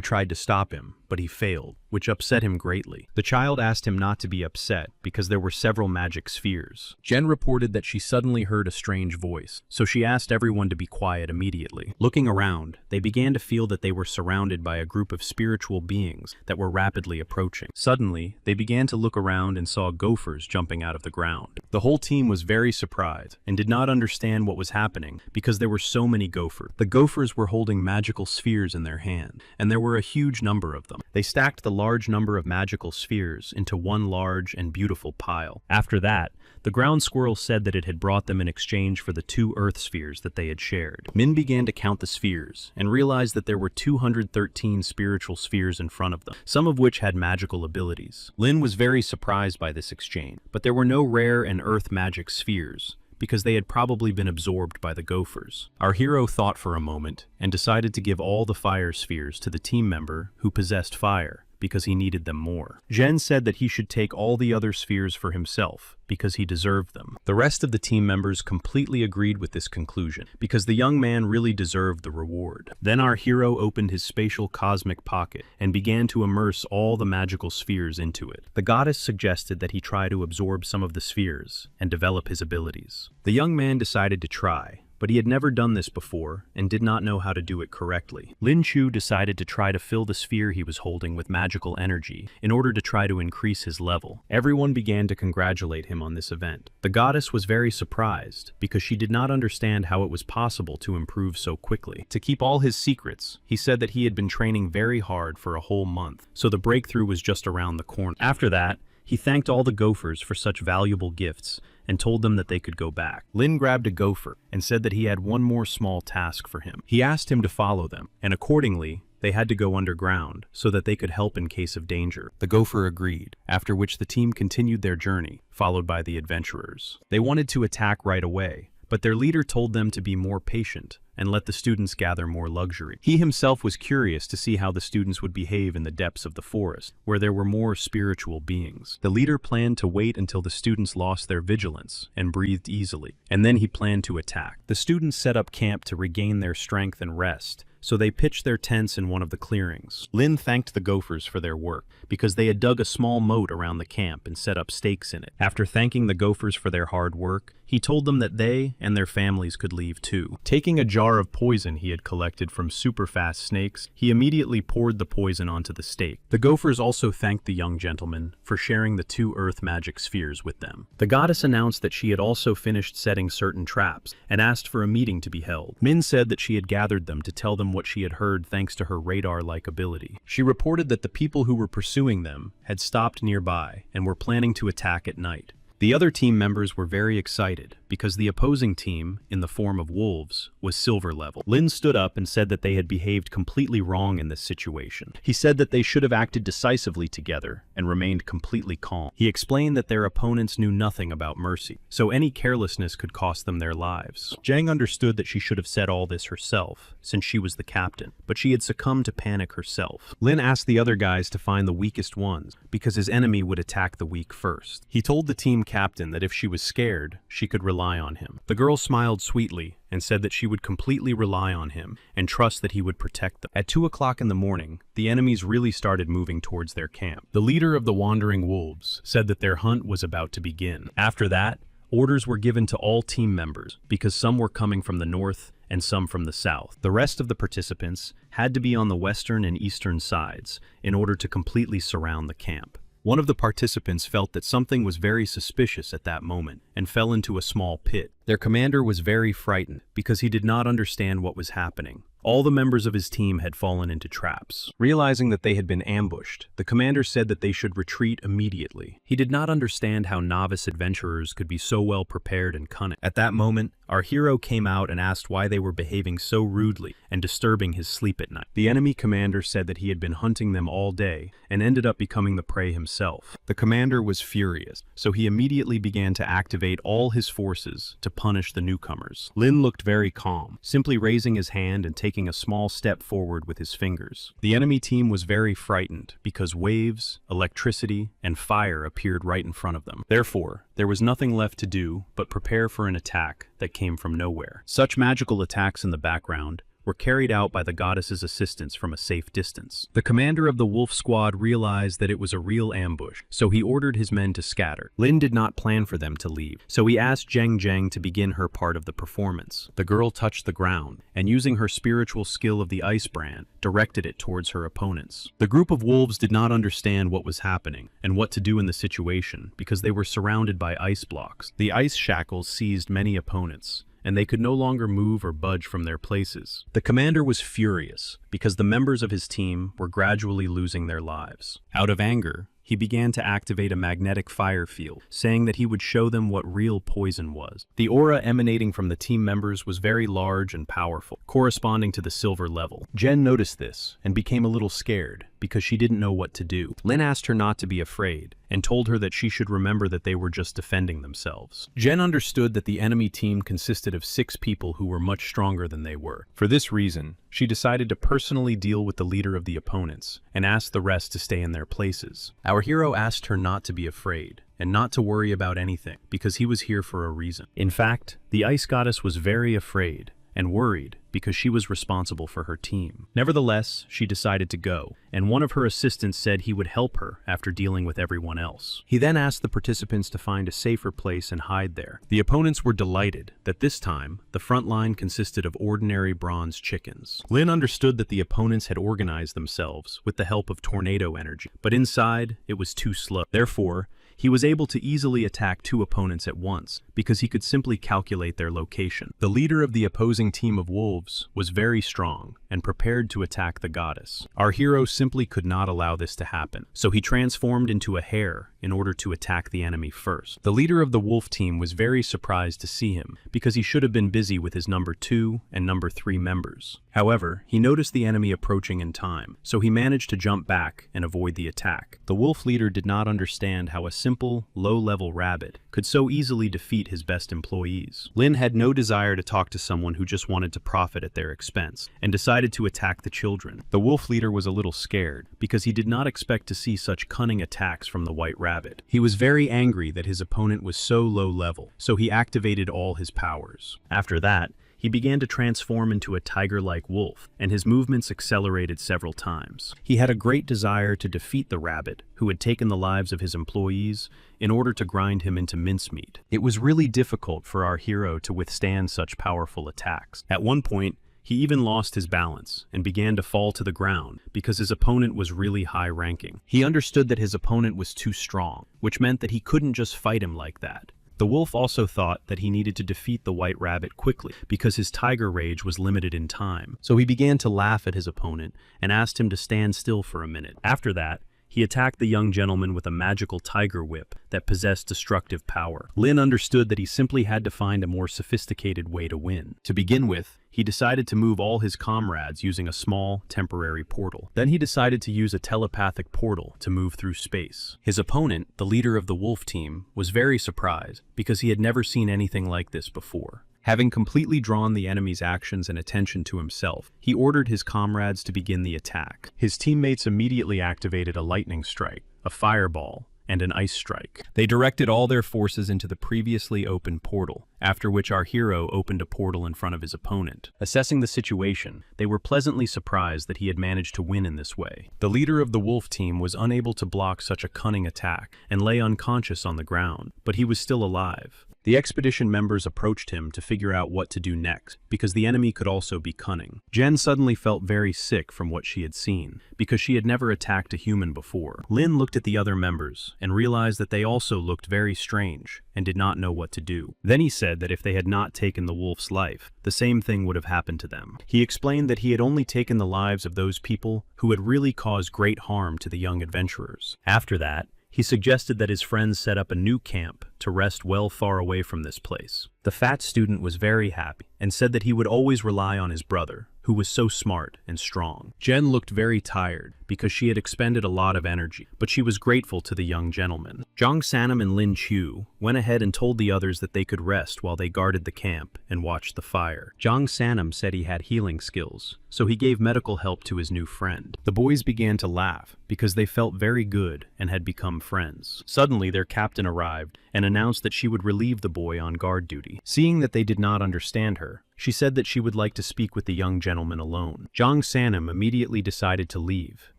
tried to stop him, but he failed, which upset him greatly. The child asked him not to be upset because there were several magic spheres. Jen reported that she suddenly heard a strange voice, so she asked everyone to be quiet immediately. Looking around, they began to feel that they were surrounded by a group of spiritual beings that were rapidly approaching. Suddenly, they began to look around and saw gophers jumping out of the ground. The whole team was very surprised and did not understand what was happening because there were so many gophers. The gophers were holding magical spheres in their hand, and there were a huge number of them. They stacked the large number of magical spheres into one large and beautiful pile. After that, the ground squirrel said that it had brought them in exchange for the 2 earth spheres that they had shared. Min began to count the spheres and realized that there were 213 spiritual spheres in front of them, some of which had magical abilities. Lin was very surprised by this exchange, but there were no rare and earth magic spheres, because they had probably been absorbed by the gophers. Our hero thought for a moment and decided to give all the fire spheres to the team member who possessed fire, because he needed them more. Jen said that he should take all the other spheres for himself, because he deserved them. The rest of the team members completely agreed with this conclusion, because the young man really deserved the reward. Then our hero opened his spatial cosmic pocket and began to immerse all the magical spheres into it. The goddess suggested that he try to absorb some of the spheres and develop his abilities. The young man decided to try, but he had never done this before and did not know how to do it correctly. Lin Chu decided to try to fill the sphere he was holding with magical energy in order to try to increase his level. Everyone began to congratulate him on this event. The goddess was very surprised because she did not understand how it was possible to improve so quickly. To keep all his secrets, he said that he had been training very hard for a whole month, so the breakthrough was just around the corner. After that, he thanked all the gophers for such valuable gifts and told them that they could go back. Lin grabbed a gopher and said that he had one more small task for him. He asked him to follow them, and accordingly, they had to go underground so that they could help in case of danger. The gopher agreed, after which the team continued their journey, followed by the adventurers. They wanted to attack right away, but their leader told them to be more patient and let the students gather more luxury. He himself was curious to see how the students would behave in the depths of the forest, where there were more spiritual beings. The leader planned to wait until the students lost their vigilance and breathed easily, and then he planned to attack. The students set up camp to regain their strength and rest, so they pitched their tents in one of the clearings. Lin thanked the gophers for their work, because they had dug a small moat around the camp and set up stakes in it. After thanking the gophers for their hard work, he told them that they and their families could leave too. Taking a jar of poison he had collected from super-fast snakes, he immediately poured the poison onto the stake. The gophers also thanked the young gentleman for sharing the 2 earth magic spheres with them. The goddess announced that she had also finished setting certain traps and asked for a meeting to be held. Min said that she had gathered them to tell them what she had heard thanks to her radar-like ability. She reported that the people who were pursuing them had stopped nearby and were planning to attack at night, The other team members were very excited because the opposing team, in the form of wolves, was silver level. Lin stood up and said that they had behaved completely wrong in this situation. He said that they should have acted decisively together and remained completely calm. He explained that their opponents knew nothing about mercy, so any carelessness could cost them their lives. Jang understood that she should have said all this herself, since she was the captain, but she had succumbed to panic herself. Lin asked the other guys to find the weakest ones, because his enemy would attack the weak first. He told the team captain that if she was scared, she could rely on him. The girl smiled sweetly and said that she would completely rely on him and trust that he would protect them. At 2 o'clock in the morning, the enemies really started moving towards their camp. The leader of the wandering wolves said that their hunt was about to begin. After that, orders were given to all team members because some were coming from the north and some from the south. The rest of the participants had to be on the western and eastern sides in order to completely surround the camp. One of the participants felt that something was very suspicious at that moment and fell into a small pit. Their commander was very frightened because he did not understand what was happening. All the members of his team had fallen into traps. Realizing that they had been ambushed, the commander said that they should retreat immediately. He did not understand how novice adventurers could be so well prepared and cunning. At that moment, our hero came out and asked why they were behaving so rudely and disturbing his sleep at night. The enemy commander said that he had been hunting them all day and ended up becoming the prey himself. The commander was furious, so he immediately began to activate all his forces to punish the newcomers. Lin looked very calm, simply raising his hand and taking a small step forward with his fingers. The enemy team was very frightened because waves, electricity, and fire appeared right in front of them. Therefore, there was nothing left to do but prepare for an attack that came from nowhere. Such magical attacks in the background were carried out by the goddess's assistants from a safe distance. The commander of the wolf squad realized that it was a real ambush, so he ordered his men to scatter. Lin did not plan for them to leave, so he asked Zhang to begin her part of the performance. The girl touched the ground, and using her spiritual skill of the ice brand, directed it towards her opponents. The group of wolves did not understand what was happening and what to do in the situation because they were surrounded by ice blocks. The ice shackles seized many opponents, and they could no longer move or budge from their places. The commander was furious because the members of his team were gradually losing their lives. Out of anger, he began to activate a magnetic fire field, saying that he would show them what real poison was. The aura emanating from the team members was very large and powerful, corresponding to the silver level. Jen noticed this and became a little scared because she didn't know what to do. Lin asked her not to be afraid and told her that she should remember that they were just defending themselves. Jen understood that the enemy team consisted of 6 people who were much stronger than they were. For this reason, she decided to personally deal with the leader of the opponents and asked the rest to stay in their places. Our hero asked her not to be afraid and not to worry about anything because he was here for a reason. In fact, the ice goddess was very afraid and worried because she was responsible for her team. Nevertheless, she decided to go, and one of her assistants said he would help her after dealing with everyone else. He then asked the participants to find a safer place and hide there. The opponents were delighted that this time, the front line consisted of ordinary bronze chickens. Lin understood that the opponents had organized themselves with the help of tornado energy, but inside, it was too slow. Therefore, he was able to easily attack 2 opponents at once because he could simply calculate their location. The leader of the opposing team of wolves was very strong and prepared to attack the goddess. Our hero simply could not allow this to happen, so he transformed into a hare in order to attack the enemy first. The leader of the wolf team was very surprised to see him because he should have been busy with his number 2 and number 3 members. However, he noticed the enemy approaching in time, so he managed to jump back and avoid the attack. The wolf leader did not understand how a simple, low-level rabbit could so easily defeat his best employees. Lin had no desire to talk to someone who just wanted to profit at their expense, and decided to attack the children. The wolf leader was a little scared, because he did not expect to see such cunning attacks from the white rabbit. He was very angry that his opponent was so low level, so he activated all his powers. After that, he began to transform into a tiger-like wolf, and his movements accelerated several times. He had a great desire to defeat the rabbit, who had taken the lives of his employees, in order to grind him into mincemeat. It was really difficult for our hero to withstand such powerful attacks. At one point, he even lost his balance and began to fall to the ground because his opponent was really high-ranking. He understood that his opponent was too strong, which meant that he couldn't just fight him like that. The wolf also thought that he needed to defeat the white rabbit quickly because his tiger rage was limited in time. So he began to laugh at his opponent and asked him to stand still for a minute. After that, he attacked the young gentleman with a magical tiger whip that possessed destructive power. Lin understood that he simply had to find a more sophisticated way to win. To begin with, he decided to move all his comrades using a small, temporary portal. Then he decided to use a telepathic portal to move through space. His opponent, the leader of the wolf team, was very surprised because he had never seen anything like this before. Having completely drawn the enemy's actions and attention to himself, he ordered his comrades to begin the attack. His teammates immediately activated a lightning strike, a fireball, and an ice strike. They directed all their forces into the previously opened portal, after which our hero opened a portal in front of his opponent. Assessing the situation, they were pleasantly surprised that he had managed to win in this way. The leader of the wolf team was unable to block such a cunning attack and lay unconscious on the ground, but he was still alive. The expedition members approached him to figure out what to do next, because the enemy could also be cunning. Jen suddenly felt very sick from what she had seen, because she had never attacked a human before. Lin looked at the other members and realized that they also looked very strange and did not know what to do. Then he said that if they had not taken the wolf's life, the same thing would have happened to them. He explained that he had only taken the lives of those people who had really caused great harm to the young adventurers. After that, he suggested that his friends set up a new camp to rest well far away from this place. The fat student was very happy and said that he would always rely on his brother, who was so smart and strong. Jen looked very tired because she had expended a lot of energy, but she was grateful to the young gentleman. Zhang Sanam and Lin Chu went ahead and told the others that they could rest while they guarded the camp and watched the fire. Zhang Sanam said he had healing skills, so he gave medical help to his new friend. The boys began to laugh because they felt very good and had become friends. Suddenly, their captain arrived and announced that she would relieve the boy on guard duty. Seeing that they did not understand her, she said that she would like to speak with the young gentleman alone. Zhang Sanam immediately decided to leave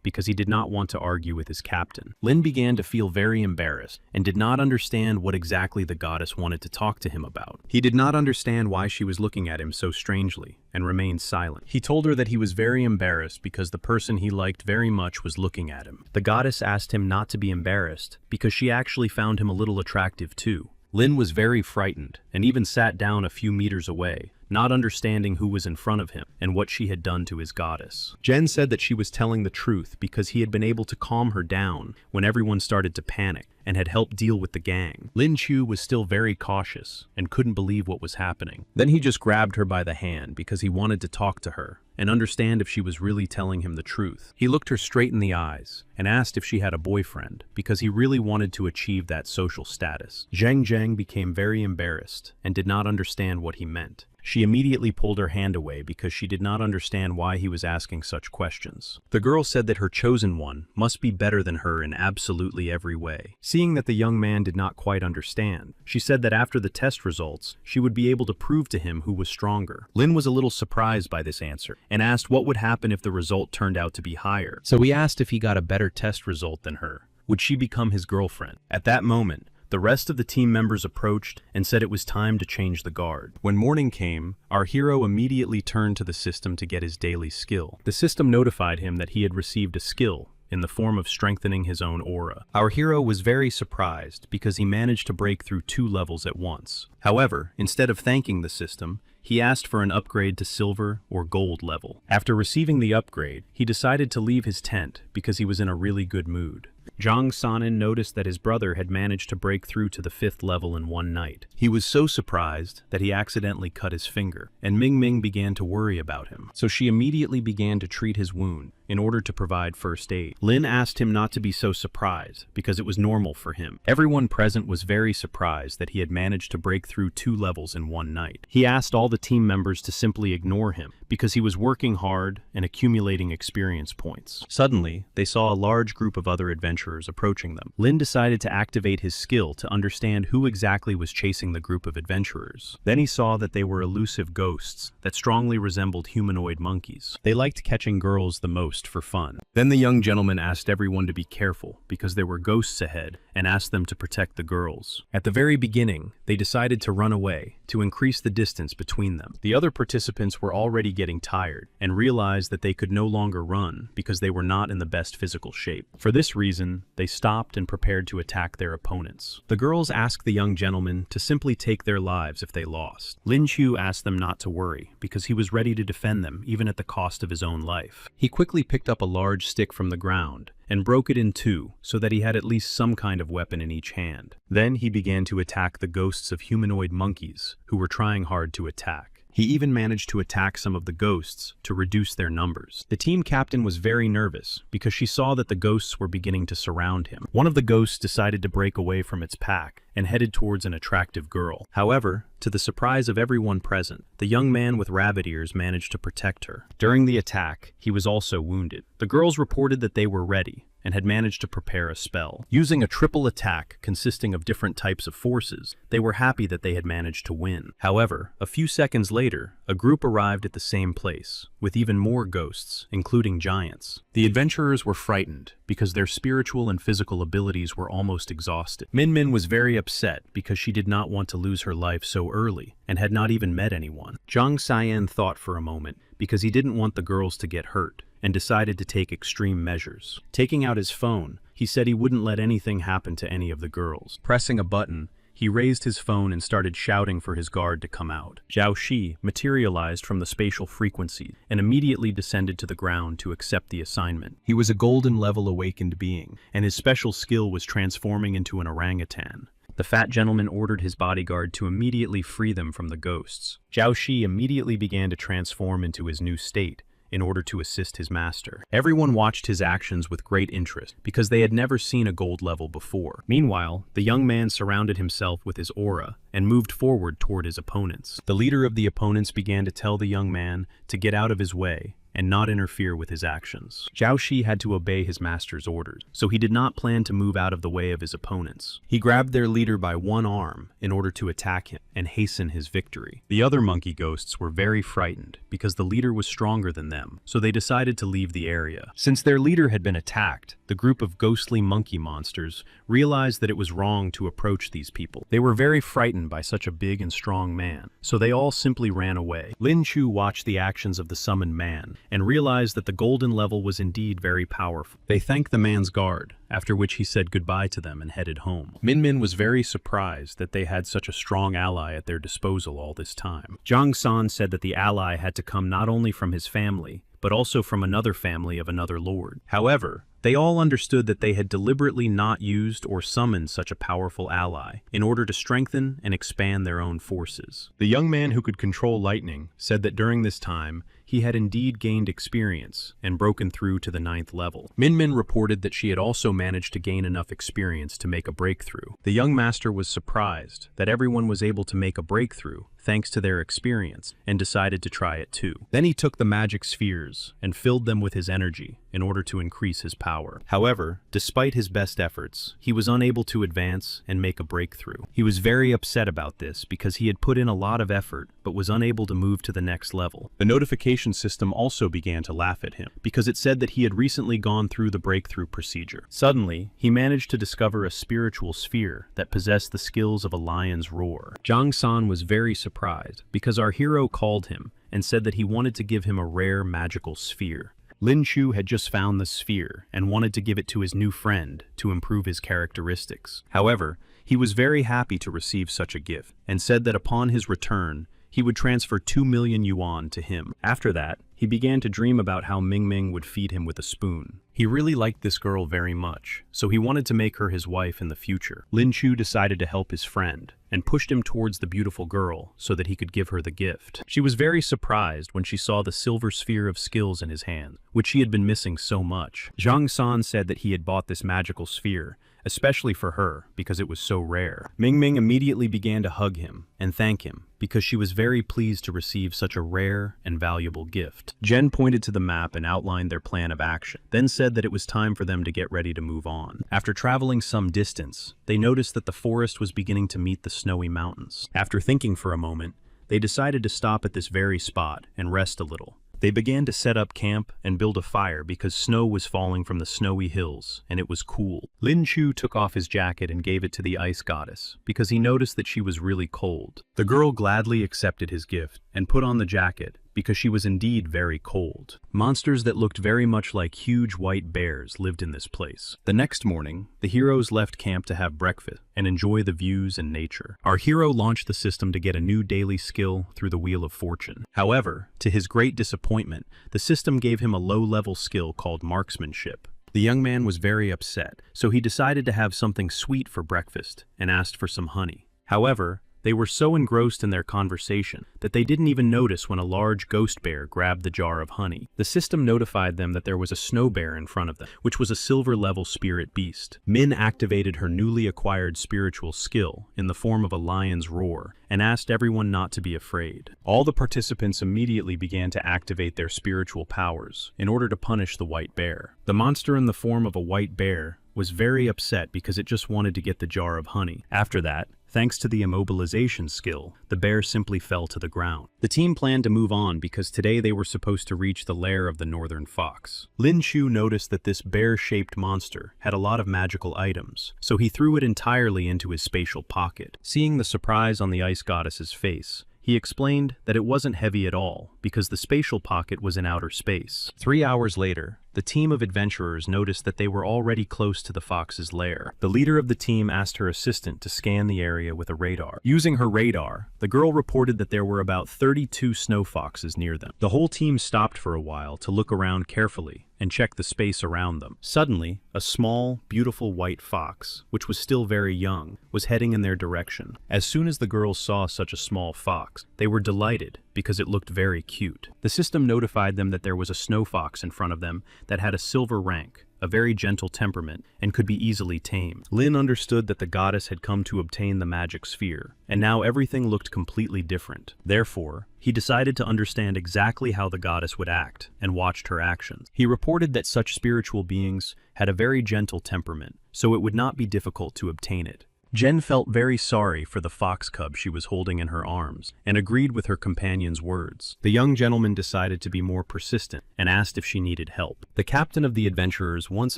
because he did not want to argue with his captain. Lin began to feel very embarrassed and did not understand what exactly the goddess wanted to talk to him about. He did not understand why she was looking at him so strangely and remained silent. He told her that he was very embarrassed because the person he liked very much was looking at him. The goddess asked him not to be embarrassed because she actually found him a little attractive too. Lin was very frightened and even sat down a few meters away, not understanding who was in front of him and what she had done to his goddess. Jen said that she was telling the truth because he had been able to calm her down when everyone started to panic and had helped deal with the gang. Lin Chu was still very cautious and couldn't believe what was happening. Then he just grabbed her by the hand because he wanted to talk to her and understand if she was really telling him the truth. He looked her straight in the eyes and asked if she had a boyfriend because he really wanted to achieve that social status. Zheng Zheng became very embarrassed and did not understand what he meant. She immediately pulled her hand away because she did not understand why he was asking such questions. The girl said that her chosen one must be better than her in absolutely every way. Seeing that the young man did not quite understand, she said that after the test results, she would be able to prove to him who was stronger. Lin was a little surprised by this answer and asked what would happen if the result turned out to be higher. So he asked if he got a better test result than her, would she become his girlfriend? At that moment, the rest of the team members approached and said it was time to change the guard. When morning came, our hero immediately turned to the system to get his daily skill. The system notified him that he had received a skill in the form of strengthening his own aura. Our hero was very surprised because he managed to break through 2 levels at once. However, instead of thanking the system, he asked for an upgrade to silver or gold level. After receiving the upgrade, he decided to leave his tent because he was in a really good mood. Zhang Sanin noticed that his brother had managed to break through to the 5th level in one night. He was so surprised that he accidentally cut his finger, and Ming Ming began to worry about him. So she immediately began to treat his wound in order to provide first aid. Lin asked him not to be so surprised because it was normal for him. Everyone present was very surprised that he had managed to break through 2 levels in one night. He asked all the team members to simply ignore him because he was working hard and accumulating experience points. Suddenly, they saw a large group of other adventurers approaching them. Lin decided to activate his skill to understand who exactly was chasing the group of adventurers. Then he saw that they were elusive ghosts that strongly resembled humanoid monkeys. They liked catching girls the most for fun. Then the young gentleman asked everyone to be careful because there were ghosts ahead and asked them to protect the girls. At the very beginning, they decided to run away to increase the distance between them. The other participants were already getting tired and realized that they could no longer run because they were not in the best physical shape. For this reason, they stopped and prepared to attack their opponents. The girls asked the young gentleman to simply take their lives if they lost. Lin Chu asked them not to worry because he was ready to defend them even at the cost of his own life. He quickly picked up a large stick from the ground and broke it in two so that he had at least some kind of weapon in each hand. Then he began to attack the ghosts of humanoid monkeys who were trying hard to attack. He even managed to attack some of the ghosts to reduce their numbers. The team captain was very nervous because she saw that the ghosts were beginning to surround him. One of the ghosts decided to break away from its pack and headed towards an attractive girl. However, to the surprise of everyone present, the young man with rabbit ears managed to protect her. During the attack, he was also wounded. The girls reported that they were ready and had managed to prepare a spell. Using a triple attack consisting of different types of forces, they were happy that they had managed to win. However, a few seconds later, a group arrived at the same place, with even more ghosts, including giants. The adventurers were frightened because their spiritual and physical abilities were almost exhausted. Min Min was very upset because she did not want to lose her life so early and had not even met anyone. Zhang Xian thought for a moment because he didn't want the girls to get hurt, and decided to take extreme measures. Taking out his phone, he said he wouldn't let anything happen to any of the girls. Pressing a button, he raised his phone and started shouting for his guard to come out. Zhao Shi materialized from the spatial frequency and immediately descended to the ground to accept the assignment. He was a golden level awakened being, and his special skill was transforming into an orangutan. The fat gentleman ordered his bodyguard to immediately free them from the ghosts. Zhao Shi immediately began to transform into his new state in order to assist his master. Everyone watched his actions with great interest because they had never seen a gold level before. Meanwhile, the young man surrounded himself with his aura and moved forward toward his opponents. The leader of the opponents began to tell the young man to get out of his way and not interfere with his actions. Zhao Shi had to obey his master's orders, so he did not plan to move out of the way of his opponents. He grabbed their leader by one arm in order to attack him and hasten his victory. The other monkey ghosts were very frightened because the leader was stronger than them, so they decided to leave the area. Since their leader had been attacked, the group of ghostly monkey monsters realized that it was wrong to approach these people. They were very frightened by such a big and strong man, so they all simply ran away. Lin Chu watched the actions of the summoned man and realized that the golden level was indeed very powerful. They thanked the man's guard, after which he said goodbye to them and headed home. Min Min was very surprised that they had such a strong ally at their disposal all this time. Zhang San said that the ally had to come not only from his family, but also from another family of another lord. However, they all understood that they had deliberately not used or summoned such a powerful ally in order to strengthen and expand their own forces. The young man who could control lightning said that during this time, he had indeed gained experience and broken through to the 9th level. Min Min reported that she had also managed to gain enough experience to make a breakthrough. The young master was surprised that everyone was able to make a breakthrough thanks to their experience and decided to try it too. Then he took the magic spheres and filled them with his energy in order to increase his power. However, despite his best efforts, he was unable to advance and make a breakthrough. He was very upset about this because he had put in a lot of effort but was unable to move to the next level. The notification system also began to laugh at him because it said that he had recently gone through the breakthrough procedure. Suddenly, he managed to discover a spiritual sphere that possessed the skills of a lion's roar. Zhang San was very surprised because our hero called him and said that he wanted to give him a rare magical sphere. Lin Chu had just found the sphere and wanted to give it to his new friend to improve his characteristics. However, he was very happy to receive such a gift and said that upon his return, he would transfer 2 million yuan to him. After that, he began to dream about how Ming Ming would feed him with a spoon. He really liked this girl very much, so he wanted to make her his wife in the future. Lin Chu decided to help his friend and pushed him towards the beautiful girl so that he could give her the gift. She was very surprised when she saw the silver sphere of skills in his hand, which she had been missing so much. Zhang San said that he had bought this magical sphere, especially for her because it was so rare. Ming Ming immediately began to hug him and thank him because she was very pleased to receive such a rare and valuable gift. Jen pointed to the map and outlined their plan of action, then said that it was time for them to get ready to move on. After traveling some distance, they noticed that the forest was beginning to meet the snowy mountains. After thinking for a moment, they decided to stop at this very spot and rest a little. They began to set up camp and build a fire because snow was falling from the snowy hills and it was cool. Lin Chu took off his jacket and gave it to the ice goddess because he noticed that she was really cold. The girl gladly accepted his gift and put on the jacket because she was indeed very cold. Monsters that looked very much like huge white bears lived in this place. The next morning, the heroes left camp to have breakfast and enjoy the views and nature. Our hero launched the system to get a new daily skill through the Wheel of Fortune. However, to his great disappointment, the system gave him a low-level skill called marksmanship. The young man was very upset, so he decided to have something sweet for breakfast and asked for some honey. However, they were so engrossed in their conversation that they didn't even notice when a large ghost bear grabbed the jar of honey. The system notified them that there was a snow bear in front of them, which was a silver-level spirit beast. Min activated her newly acquired spiritual skill in the form of a lion's roar and asked everyone not to be afraid. All the participants immediately began to activate their spiritual powers in order to punish the white bear. The monster in the form of a white bear was very upset because it just wanted to get the jar of honey. After that, thanks to the immobilization skill, the bear simply fell to the ground. The team planned to move on because today they were supposed to reach the lair of the northern fox. Lin Chu noticed that this bear-shaped monster had a lot of magical items, so he threw it entirely into his spatial pocket. Seeing the surprise on the ice goddess's face, he explained that it wasn't heavy at all because the spatial pocket was in outer space. 3 hours later, the team of adventurers noticed that they were already close to the fox's lair. The leader of the team asked her assistant to scan the area with a radar. Using her radar, the girl reported that there were about 32 snow foxes near them. The whole team stopped for a while to look around carefully and check the space around them. Suddenly, a small, beautiful white fox, which was still very young, was heading in their direction. As soon as the girls saw such a small fox, they were delighted because it looked very cute. The system notified them that there was a snow fox in front of them that had a silver rank, a very gentle temperament, and could be easily tamed. Lin understood that the goddess had come to obtain the magic sphere, and now everything looked completely different. Therefore, he decided to understand exactly how the goddess would act, and watched her actions. He reported that such spiritual beings had a very gentle temperament, so it would not be difficult to obtain it. Jen felt very sorry for the fox cub she was holding in her arms, and agreed with her companion's words. The young gentleman decided to be more persistent, and asked if she needed help. The captain of the adventurers once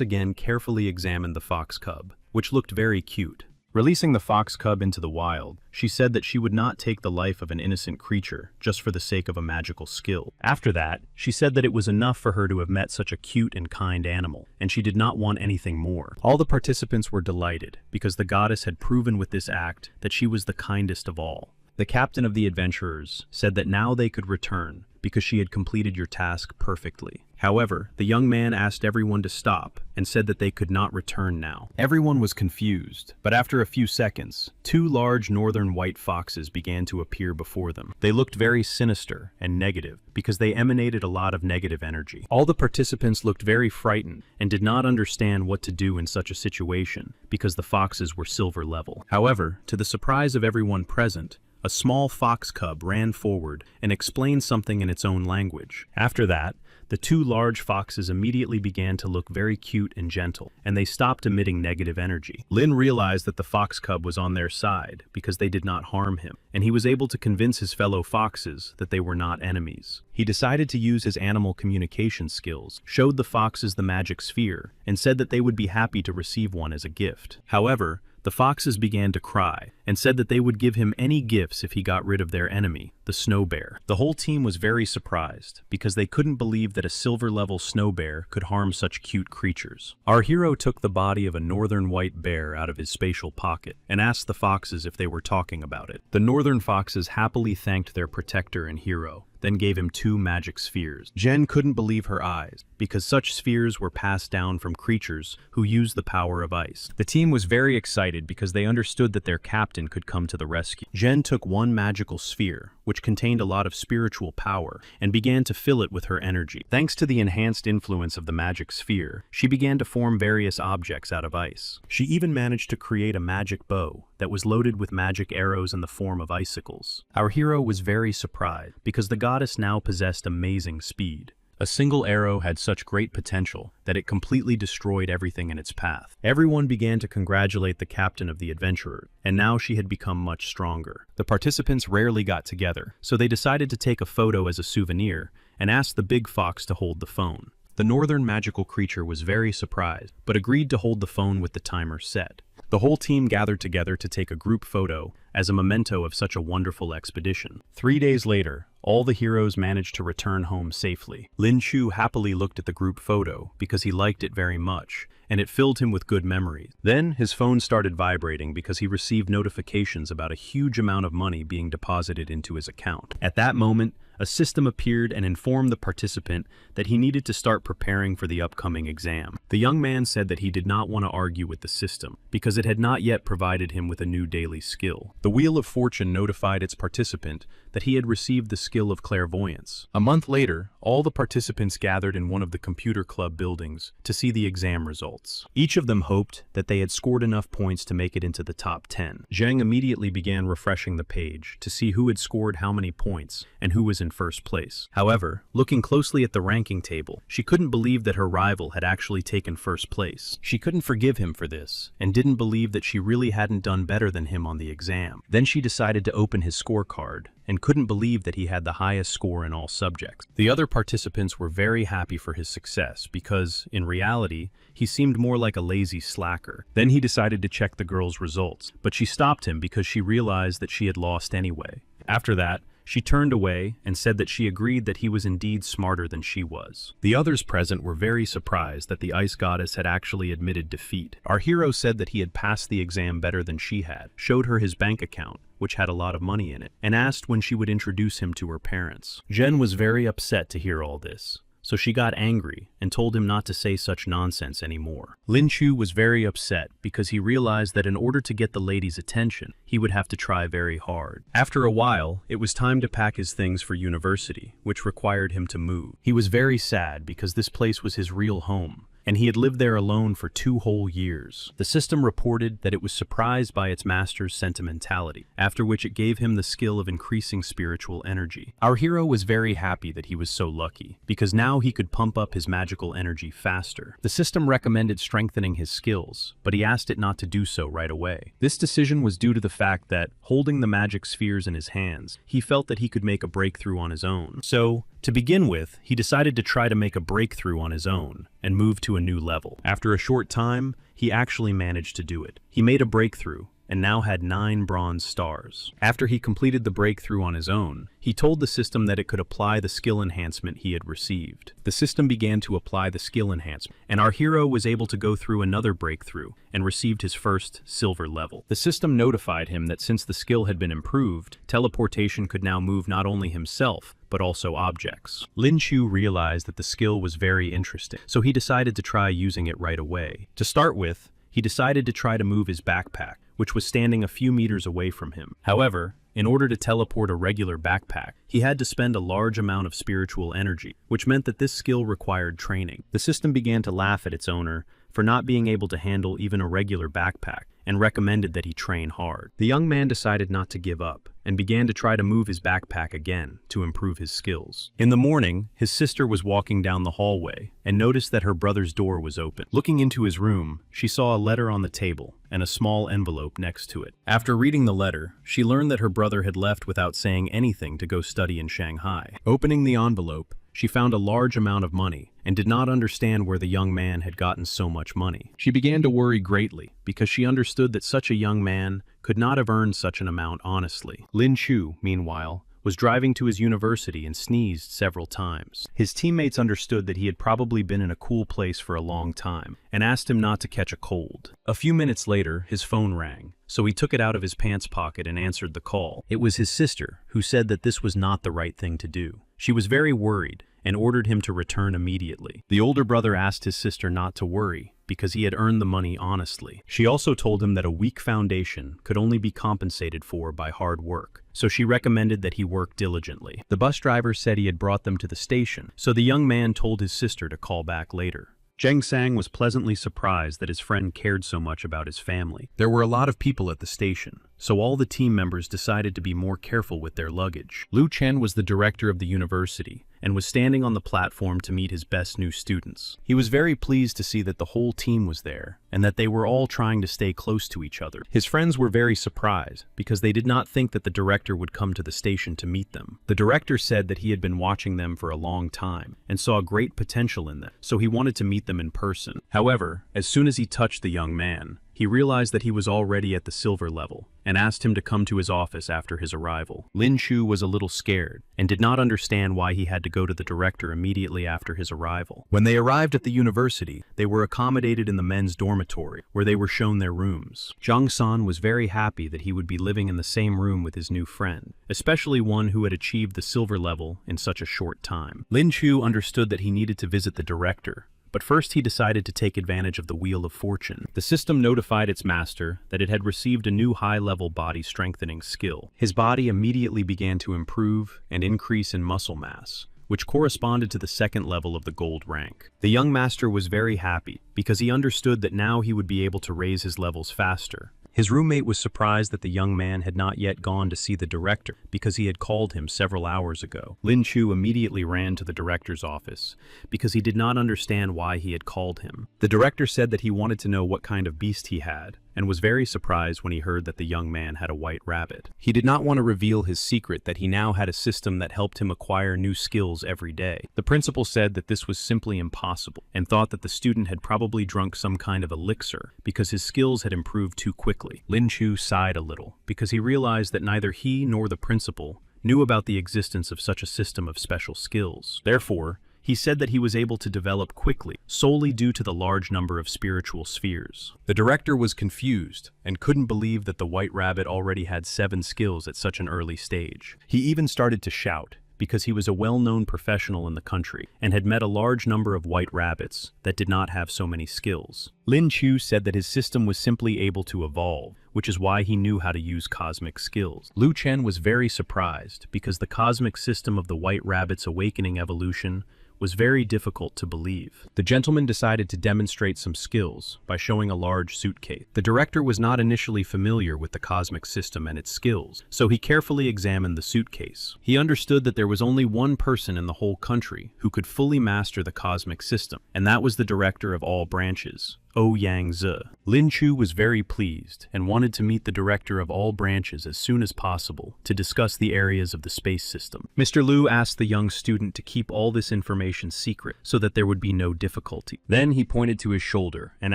again carefully examined the fox cub, which looked very cute. Releasing the fox cub into the wild, she said that she would not take the life of an innocent creature just for the sake of a magical skill. After that, she said that it was enough for her to have met such a cute and kind animal, and she did not want anything more. All the participants were delighted because the goddess had proven with this act that she was the kindest of all. The captain of the adventurers said that now they could return because she had completed your task perfectly. However, the young man asked everyone to stop and said that they could not return now. Everyone was confused, but after a few seconds, 2 large northern white foxes began to appear before them. They looked very sinister and negative because they emanated a lot of negative energy. All the participants looked very frightened and did not understand what to do in such a situation because the foxes were silver level. However, to the surprise of everyone present, a small fox cub ran forward and explained something in its own language. After that, the 2 large foxes immediately began to look very cute and gentle, and they stopped emitting negative energy. Lin realized that the fox cub was on their side because they did not harm him, and he was able to convince his fellow foxes that they were not enemies. He decided to use his animal communication skills, showed the foxes the magic sphere, and said that they would be happy to receive one as a gift. However, the foxes began to cry and said that they would give him any gifts if he got rid of their enemy, the snow bear. The whole team was very surprised because they couldn't believe that a silver-level snow bear could harm such cute creatures. Our hero took the body of a northern white bear out of his spatial pocket and asked the foxes if they were talking about it. The northern foxes happily thanked their protector and hero, then gave him 2 magic spheres. Jen couldn't believe her eyes, because such spheres were passed down from creatures who used the power of ice. The team was very excited because they understood that their captain could come to the rescue. Jen took 1 magical sphere, which contained a lot of spiritual power, and began to fill it with her energy. Thanks to the enhanced influence of the magic sphere, she began to form various objects out of ice. She even managed to create a magic bow that was loaded with magic arrows in the form of icicles. Our hero was very surprised because the goddess now possessed amazing speed. A single arrow had such great potential that it completely destroyed everything in its path. Everyone began to congratulate the captain of the adventurer, and now she had become much stronger. The participants rarely got together, so they decided to take a photo as a souvenir and asked the big fox to hold the phone. The northern magical creature was very surprised, but agreed to hold the phone with the timer set. The whole team gathered together to take a group photo as a memento of such a wonderful expedition. 3 days later, all the heroes managed to return home safely. Lin Chu happily looked at the group photo because he liked it very much, and it filled him with good memories. Then his phone started vibrating because he received notifications about a huge amount of money being deposited into his account. At that moment, a system appeared and informed the participant that he needed to start preparing for the upcoming exam. The young man said that he did not want to argue with the system, because it had not yet provided him with a new daily skill. The Wheel of Fortune notified its participant that he had received the skill of clairvoyance. A month later, all the participants gathered in one of the computer club buildings to see the exam results. Each of them hoped that they had scored enough points to make it into the top 10. Zheng immediately began refreshing the page to see who had scored how many points and who was in first place. However, looking closely at the ranking table, she couldn't believe that her rival had actually taken first place. She couldn't forgive him for this, and didn't believe that she really hadn't done better than him on the exam. Then she decided to open his scorecard, and couldn't believe that he had the highest score in all subjects. The other participants were very happy for his success because, in reality, he seemed more like a lazy slacker. Then he decided to check the girl's results, but she stopped him because she realized that she had lost anyway. After that, she turned away and said that she agreed that he was indeed smarter than she was. The others present were very surprised that the ice goddess had actually admitted defeat. Our hero said that he had passed the exam better than she had, showed her his bank account, which had a lot of money in it, and asked when she would introduce him to her parents. Jen was very upset to hear all this, so she got angry and told him not to say such nonsense anymore. Lin Chu was very upset because he realized that in order to get the lady's attention, he would have to try very hard. After a while, it was time to pack his things for university, which required him to move. He was very sad because this place was his real home, and he had lived there alone for 2 whole years. The system reported that it was surprised by its master's sentimentality, after which it gave him the skill of increasing spiritual energy. Our hero was very happy that he was so lucky, because now he could pump up his magical energy faster. The system recommended strengthening his skills, but he asked it not to do so right away. This decision was due to the fact that, holding the magic spheres in his hands, he felt that he could make a breakthrough on his own. So, to begin with, he decided to try to make a breakthrough on his own and move to a new level. After a short time, he actually managed to do it. He made a breakthrough and now had 9 bronze stars. After he completed the breakthrough on his own, he told the system that it could apply the skill enhancement he had received. The system began to apply the skill enhancement, and our hero was able to go through another breakthrough and received his first silver level. The system notified him that since the skill had been improved, teleportation could now move not only himself, but also objects. Lin Chu realized that the skill was very interesting, so he decided to try using it right away. To start with, he decided to try to move his backpack, which was standing a few meters away from him. However, in order to teleport a regular backpack, he had to spend a large amount of spiritual energy, which meant that this skill required training. The system began to laugh at its owner for not being able to handle even a regular backpack, and recommended that he train hard. The young man decided not to give up, and began to try to move his backpack again to improve his skills. In the morning, his sister was walking down the hallway, and noticed that her brother's door was open. Looking into his room, she saw a letter on the table, and a small envelope next to it. After reading the letter, she learned that her brother had left without saying anything to go study in Shanghai. Opening the envelope, she found a large amount of money, and did not understand where the young man had gotten so much money. She began to worry greatly, because she understood that such a young man could not have earned such an amount honestly. Lin Chu, meanwhile, was driving to his university and sneezed several times. His teammates understood that he had probably been in a cool place for a long time, and asked him not to catch a cold. A few minutes later, his phone rang, so he took it out of his pants pocket and answered the call. It was his sister, who said that this was not the right thing to do. She was very worried, and ordered him to return immediately. The older brother asked his sister not to worry, because he had earned the money honestly. She also told him that a weak foundation could only be compensated for by hard work, so she recommended that he work diligently. The bus driver said he had brought them to the station, so the young man told his sister to call back later. Zheng Sang was pleasantly surprised that his friend cared so much about his family. There were a lot of people at the station, so all the team members decided to be more careful with their luggage. Lu Chen was the director of the university, and was standing on the platform to meet his best new students. He was very pleased to see that the whole team was there, and that they were all trying to stay close to each other. His friends were very surprised, because they did not think that the director would come to the station to meet them. The director said that he had been watching them for a long time, and saw great potential in them, so he wanted to meet them in person. However, as soon as he touched the young man, he he realized that he was already at the silver level and asked him to come to his office after his arrival. Lin Chu was a little scared and did not understand why he had to go to the director immediately after his arrival. When they arrived at the university, they were accommodated in the men's dormitory, where they were shown their rooms. Zhang San was very happy that he would be living in the same room with his new friend, especially one who had achieved the silver level in such a short time. Lin Chu understood that he needed to visit the director, but first he decided to take advantage of the Wheel of Fortune. The system notified its master that it had received a new high-level body strengthening skill. His body immediately began to improve and increase in muscle mass, which corresponded to the second level of the gold rank. The young master was very happy because he understood that now he would be able to raise his levels faster. His roommate was surprised that the young man had not yet gone to see the director because he had called him several hours ago. Lin Chu immediately ran to the director's office because he did not understand why he had called him. The director said that he wanted to know what kind of beast he had, and was very surprised when he heard that the young man had a white rabbit. He did not want to reveal his secret that he now had a system that helped him acquire new skills every day. The principal said that this was simply impossible and thought that the student had probably drunk some kind of elixir because his skills had improved too quickly. Lin Chu sighed a little because he realized that neither he nor the principal knew about the existence of such a system of special skills. Therefore, he said that he was able to develop quickly, solely due to the large number of spiritual spheres. The director was confused and couldn't believe that the white rabbit already had 7 skills at such an early stage. He even started to shout, because he was a well-known professional in the country and had met a large number of white rabbits that did not have so many skills. Lin Chu said that his system was simply able to evolve, which is why he knew how to use cosmic skills. Lu Chen was very surprised because the cosmic system of the white rabbit's awakening evolution was very difficult to believe. The gentleman decided to demonstrate some skills by showing a large suitcase. The director was not initially familiar with the cosmic system and its skills, so he carefully examined the suitcase. He understood that there was only one person in the whole country who could fully master the cosmic system, and that was the director of all branches, Ouyang Zi. Lin Chu was very pleased and wanted to meet the director of all branches as soon as possible to discuss the areas of the space system. Mr. Liu asked the young student to keep all this information secret so that there would be no difficulty. Then he pointed to his shoulder and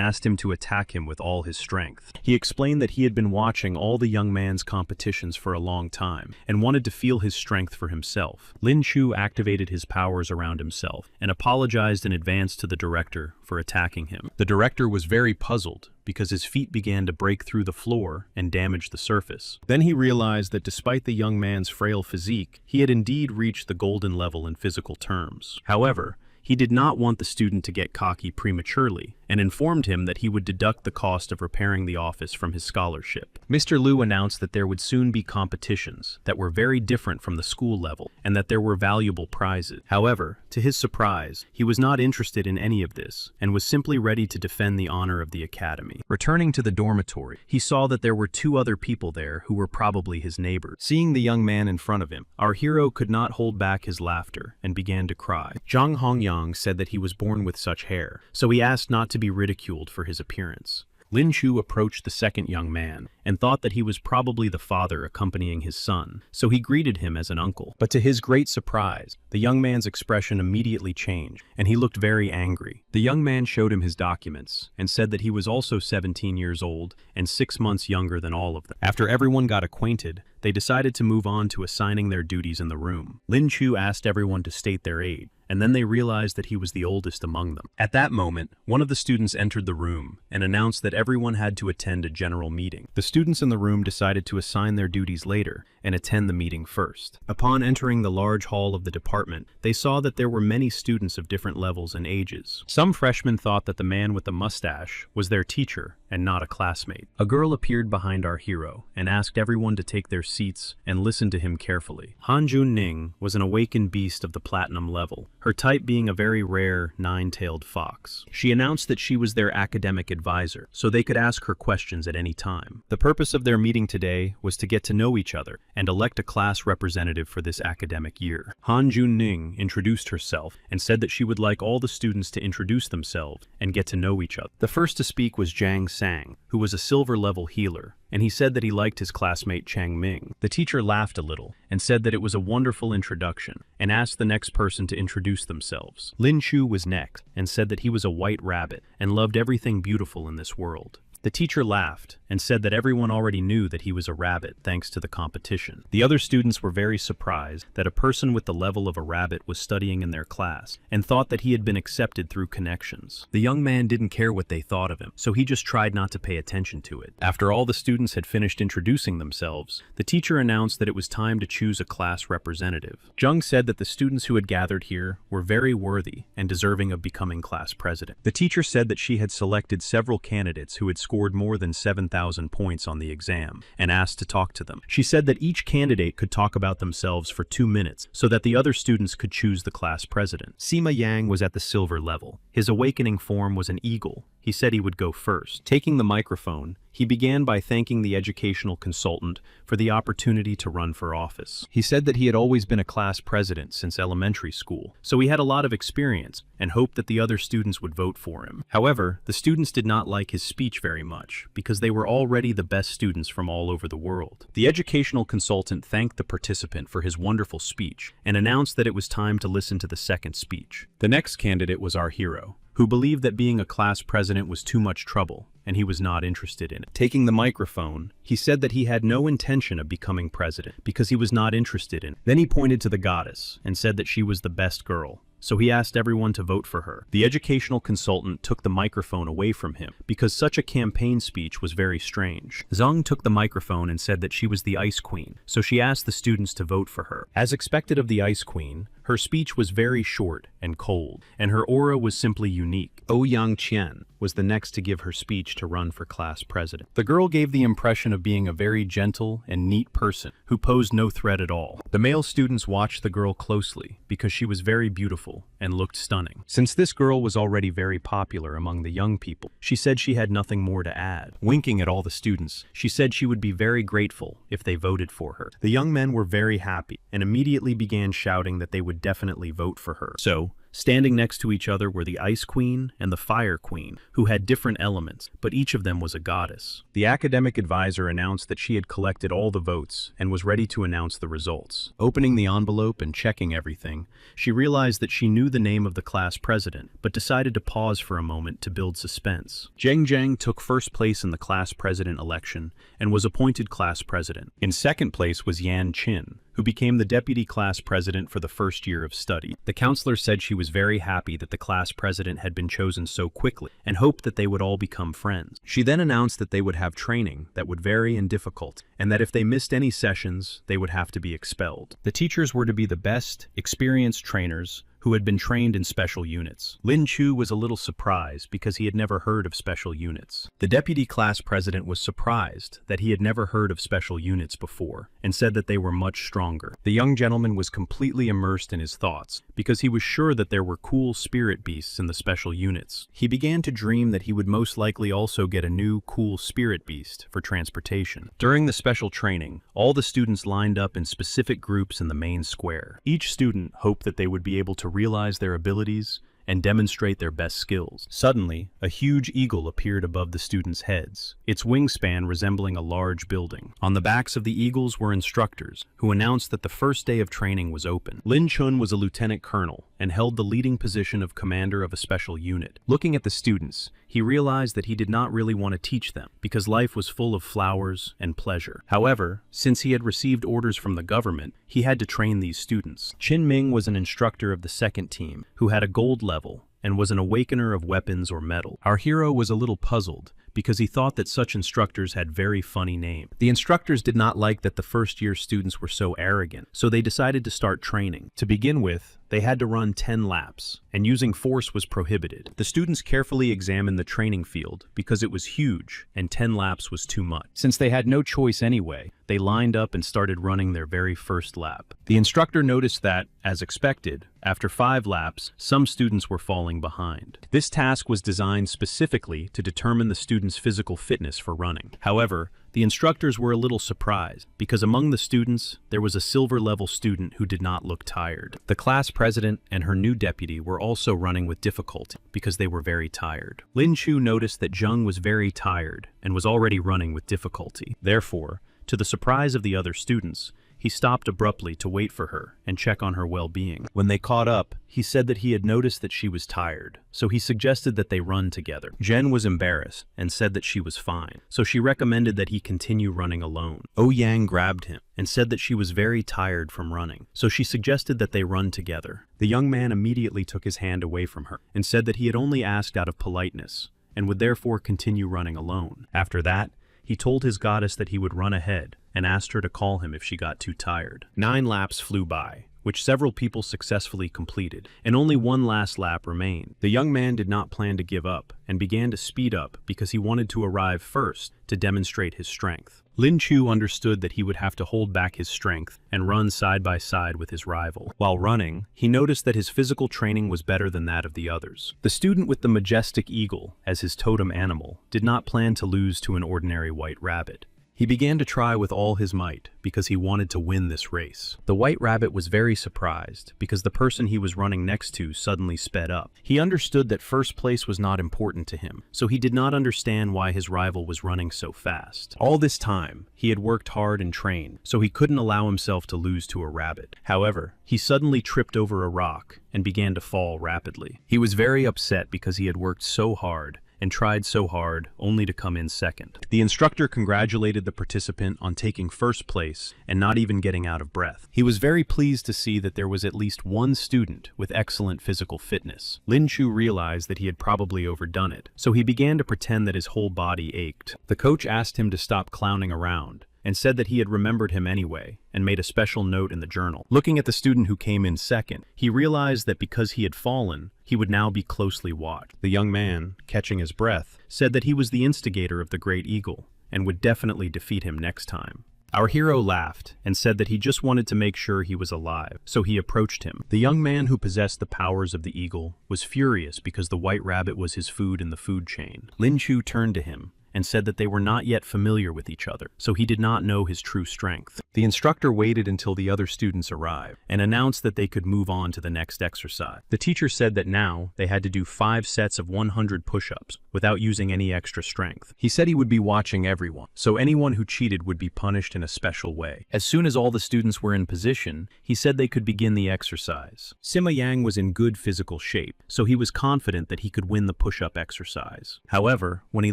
asked him to attack him with all his strength. He explained that he had been watching all the young man's competitions for a long time and wanted to feel his strength for himself. Lin Chu activated his powers around himself and apologized in advance to the director for attacking him. The director was very puzzled because his feet began to break through the floor and damage the surface. Then he realized that despite the young man's frail physique, he had indeed reached the golden level in physical terms. However, he did not want the student to get cocky prematurely and informed him that he would deduct the cost of repairing the office from his scholarship. Mr. Liu announced that there would soon be competitions that were very different from the school level and that there were valuable prizes. However, to his surprise, he was not interested in any of this and was simply ready to defend the honor of the academy. Returning to the dormitory, he saw that there were 2 other people there who were probably his neighbors. Seeing the young man in front of him, our hero could not hold back his laughter and began to cry. Zhang Hongyang said that he was born with such hair, so he asked not to be ridiculed for his appearance. Lin Chu approached the second young man and thought that he was probably the father accompanying his son, so he greeted him as an uncle. But to his great surprise, the young man's expression immediately changed, and he looked very angry. The young man showed him his documents and said that he was also 17 years old and 6 months younger than all of them. After everyone got acquainted, they decided to move on to assigning their duties in the room. Lin Chu asked everyone to state their age, and then they realized that he was the oldest among them. At that moment, one of the students entered the room and announced that everyone had to attend a general meeting. The students in the room decided to assign their duties later and attend the meeting first. Upon entering the large hall of the department, they saw that there were many students of different levels and ages. Some freshmen thought that the man with the mustache was their teacher and not a classmate. A girl appeared behind our hero and asked everyone to take their seats and listen to him carefully. Han Jun Ning was an awakened beast of the platinum level, her type being a very rare 9-tailed fox. She announced that she was their academic advisor, so they could ask her questions at any time. The purpose of their meeting today was to get to know each other and elect a class representative for this academic year. Han Jun Ning introduced herself and said that she would like all the students to introduce themselves and get to know each other. The first to speak was Zhang Sang, who was a silver-level healer, and he said that he liked his classmate Chang Ming. The teacher laughed a little and said that it was a wonderful introduction and asked the next person to introduce themselves. Lin Chu was next and said that he was a white rabbit and loved everything beautiful in this world. The teacher laughed and said that everyone already knew that he was a rabbit thanks to the competition. The other students were very surprised that a person with the level of a rabbit was studying in their class and thought that he had been accepted through connections. The young man didn't care what they thought of him, so he just tried not to pay attention to it. After all the students had finished introducing themselves, the teacher announced that it was time to choose a class representative. Jung said that the students who had gathered here were very worthy and deserving of becoming class president. The teacher said that she had selected several candidates who had scored more than 7,000 points on the exam and asked to talk to them. She said that each candidate could talk about themselves for 2 minutes so that the other students could choose the class president. Sima Yang was at the silver level. His awakening form was an eagle. He said he would go first. Taking the microphone, he began by thanking the educational consultant for the opportunity to run for office. He said that he had always been a class president since elementary school, so he had a lot of experience and hoped that the other students would vote for him. However, the students did not like his speech very much because they were already the best students from all over the world. The educational consultant thanked the participant for his wonderful speech and announced that it was time to listen to the second speech. The next candidate was our hero, who believed that being a class president was too much trouble, and he was not interested in it. Taking the microphone, he said that he had no intention of becoming president because he was not interested in it. Then he pointed to the goddess and said that she was the best girl, so he asked everyone to vote for her. The educational consultant took the microphone away from him because such a campaign speech was very strange. Zhang took the microphone and said that she was the Ice Queen, so she asked the students to vote for her. As expected of the Ice Queen, her speech was very short and cold, and her aura was simply unique. Ouyang Qian was the next to give her speech to run for class president. The girl gave the impression of being a very gentle and neat person who posed no threat at all. The male students watched the girl closely because she was very beautiful and looked stunning. Since this girl was already very popular among the young people, she said she had nothing more to add. Winking at all the students, she said she would be very grateful if they voted for her. The young men were very happy and immediately began shouting that they would definitely vote for her. So, standing next to each other were the Ice Queen and the Fire Queen, who had different elements, but each of them was a goddess. The academic advisor announced that she had collected all the votes and was ready to announce the results. Opening the envelope and checking everything, she realized that she knew the name of the class president, but decided to pause for a moment to build suspense. Zheng Zheng took first place in the class president election and was appointed class president. In second place was Yan Qin, who became the deputy class president for the first year of study. The counselor said she was very happy that the class president had been chosen so quickly and hoped that they would all become friends. She then announced that they would have training that would vary in difficulty and that if they missed any sessions, they would have to be expelled. The teachers were to be the best, experienced trainers who had been trained in special units. Lin Chu was a little surprised because he had never heard of special units. The deputy class president was surprised that he had never heard of special units before and said that they were much stronger. The young gentleman was completely immersed in his thoughts because he was sure that there were cool spirit beasts in the special units. He began to dream that he would most likely also get a new cool spirit beast for transportation. During the special training, all the students lined up in specific groups in the main square. Each student hoped that they would be able to realize their abilities and demonstrate their best skills. Suddenly, a huge eagle appeared above the students' heads, its wingspan resembling a large building. On the backs of the eagles were instructors, who announced that the first day of training was open. Lin Chun was a lieutenant colonel and held the leading position of commander of a special unit. Looking at the students, he realized that he did not really want to teach them because life was full of flowers and pleasure. However, since he had received orders from the government, he had to train these students. Qin Ming was an instructor of the second team, who had a gold level and was an awakener of weapons or metal. Our hero was a little puzzled because he thought that such instructors had very funny names. The instructors did not like that the first-year students were so arrogant, so they decided to start training. To begin with, they had to run 10 laps, and using force was prohibited. The students carefully examined the training field because it was huge, and 10 laps was too much. Since they had no choice anyway, they lined up and started running their very first lap. The instructor noticed that, as expected, after 5 laps, some students were falling behind. This task was designed specifically to determine the students' physical fitness for running. However, the instructors were a little surprised because among the students, there was a silver-level student who did not look tired. The class president and her new deputy were also running with difficulty because they were very tired. Lin Chu noticed that Zheng was very tired and was already running with difficulty. Therefore, to the surprise of the other students, he he stopped abruptly to wait for her and check on her well-being. When they caught up, he said that he had noticed that she was tired, so he suggested that they run together. Jen was embarrassed and said that she was fine, so she recommended that he continue running alone. Yang grabbed him and said that she was very tired from running, so she suggested that they run together. The young man immediately took his hand away from her and said that he had only asked out of politeness and would therefore continue running alone. After that, he told his goddess that he would run ahead and asked her to call him if she got too tired. 9 laps flew by, which several people successfully completed, and only one last lap remained. The young man did not plan to give up and began to speed up because he wanted to arrive first to demonstrate his strength. Lin Chu understood that he would have to hold back his strength and run side by side with his rival. While running, he noticed that his physical training was better than that of the others. The student with the majestic eagle as his totem animal did not plan to lose to an ordinary white rabbit. He began to try with all his might because he wanted to win this race. The white rabbit was very surprised because the person he was running next to suddenly sped up. He understood that first place was not important to him, so he did not understand why his rival was running so fast. All this time, he had worked hard and trained, so he couldn't allow himself to lose to a rabbit. However, he suddenly tripped over a rock and began to fall rapidly. He was very upset because he had worked so hard and tried so hard only to come in second. The instructor congratulated the participant on taking first place and not even getting out of breath. He was very pleased to see that there was at least one student with excellent physical fitness. Lin Chu realized that he had probably overdone it, so he began to pretend that his whole body ached. The coach asked him to stop clowning around and said that he had remembered him anyway and made a special note in the journal. Looking at the student who came in second, he realized that because he had fallen, he would now be closely watched. The young man, catching his breath, said that he was the instigator of the Great Eagle and would definitely defeat him next time. Our hero laughed and said that he just wanted to make sure he was alive, so he approached him. The young man who possessed the powers of the eagle was furious because the white rabbit was his food in the food chain. Lin Chu turned to him and said that they were not yet familiar with each other, so he did not know his true strength. The instructor waited until the other students arrived and announced that they could move on to the next exercise. The teacher said that now they had to do 5 sets of 100 push-ups without using any extra strength. He said he would be watching everyone, so anyone who cheated would be punished in a special way. As soon as all the students were in position, he said they could begin the exercise. Sima Yang was in good physical shape, so he was confident that he could win the push-up exercise. However, when he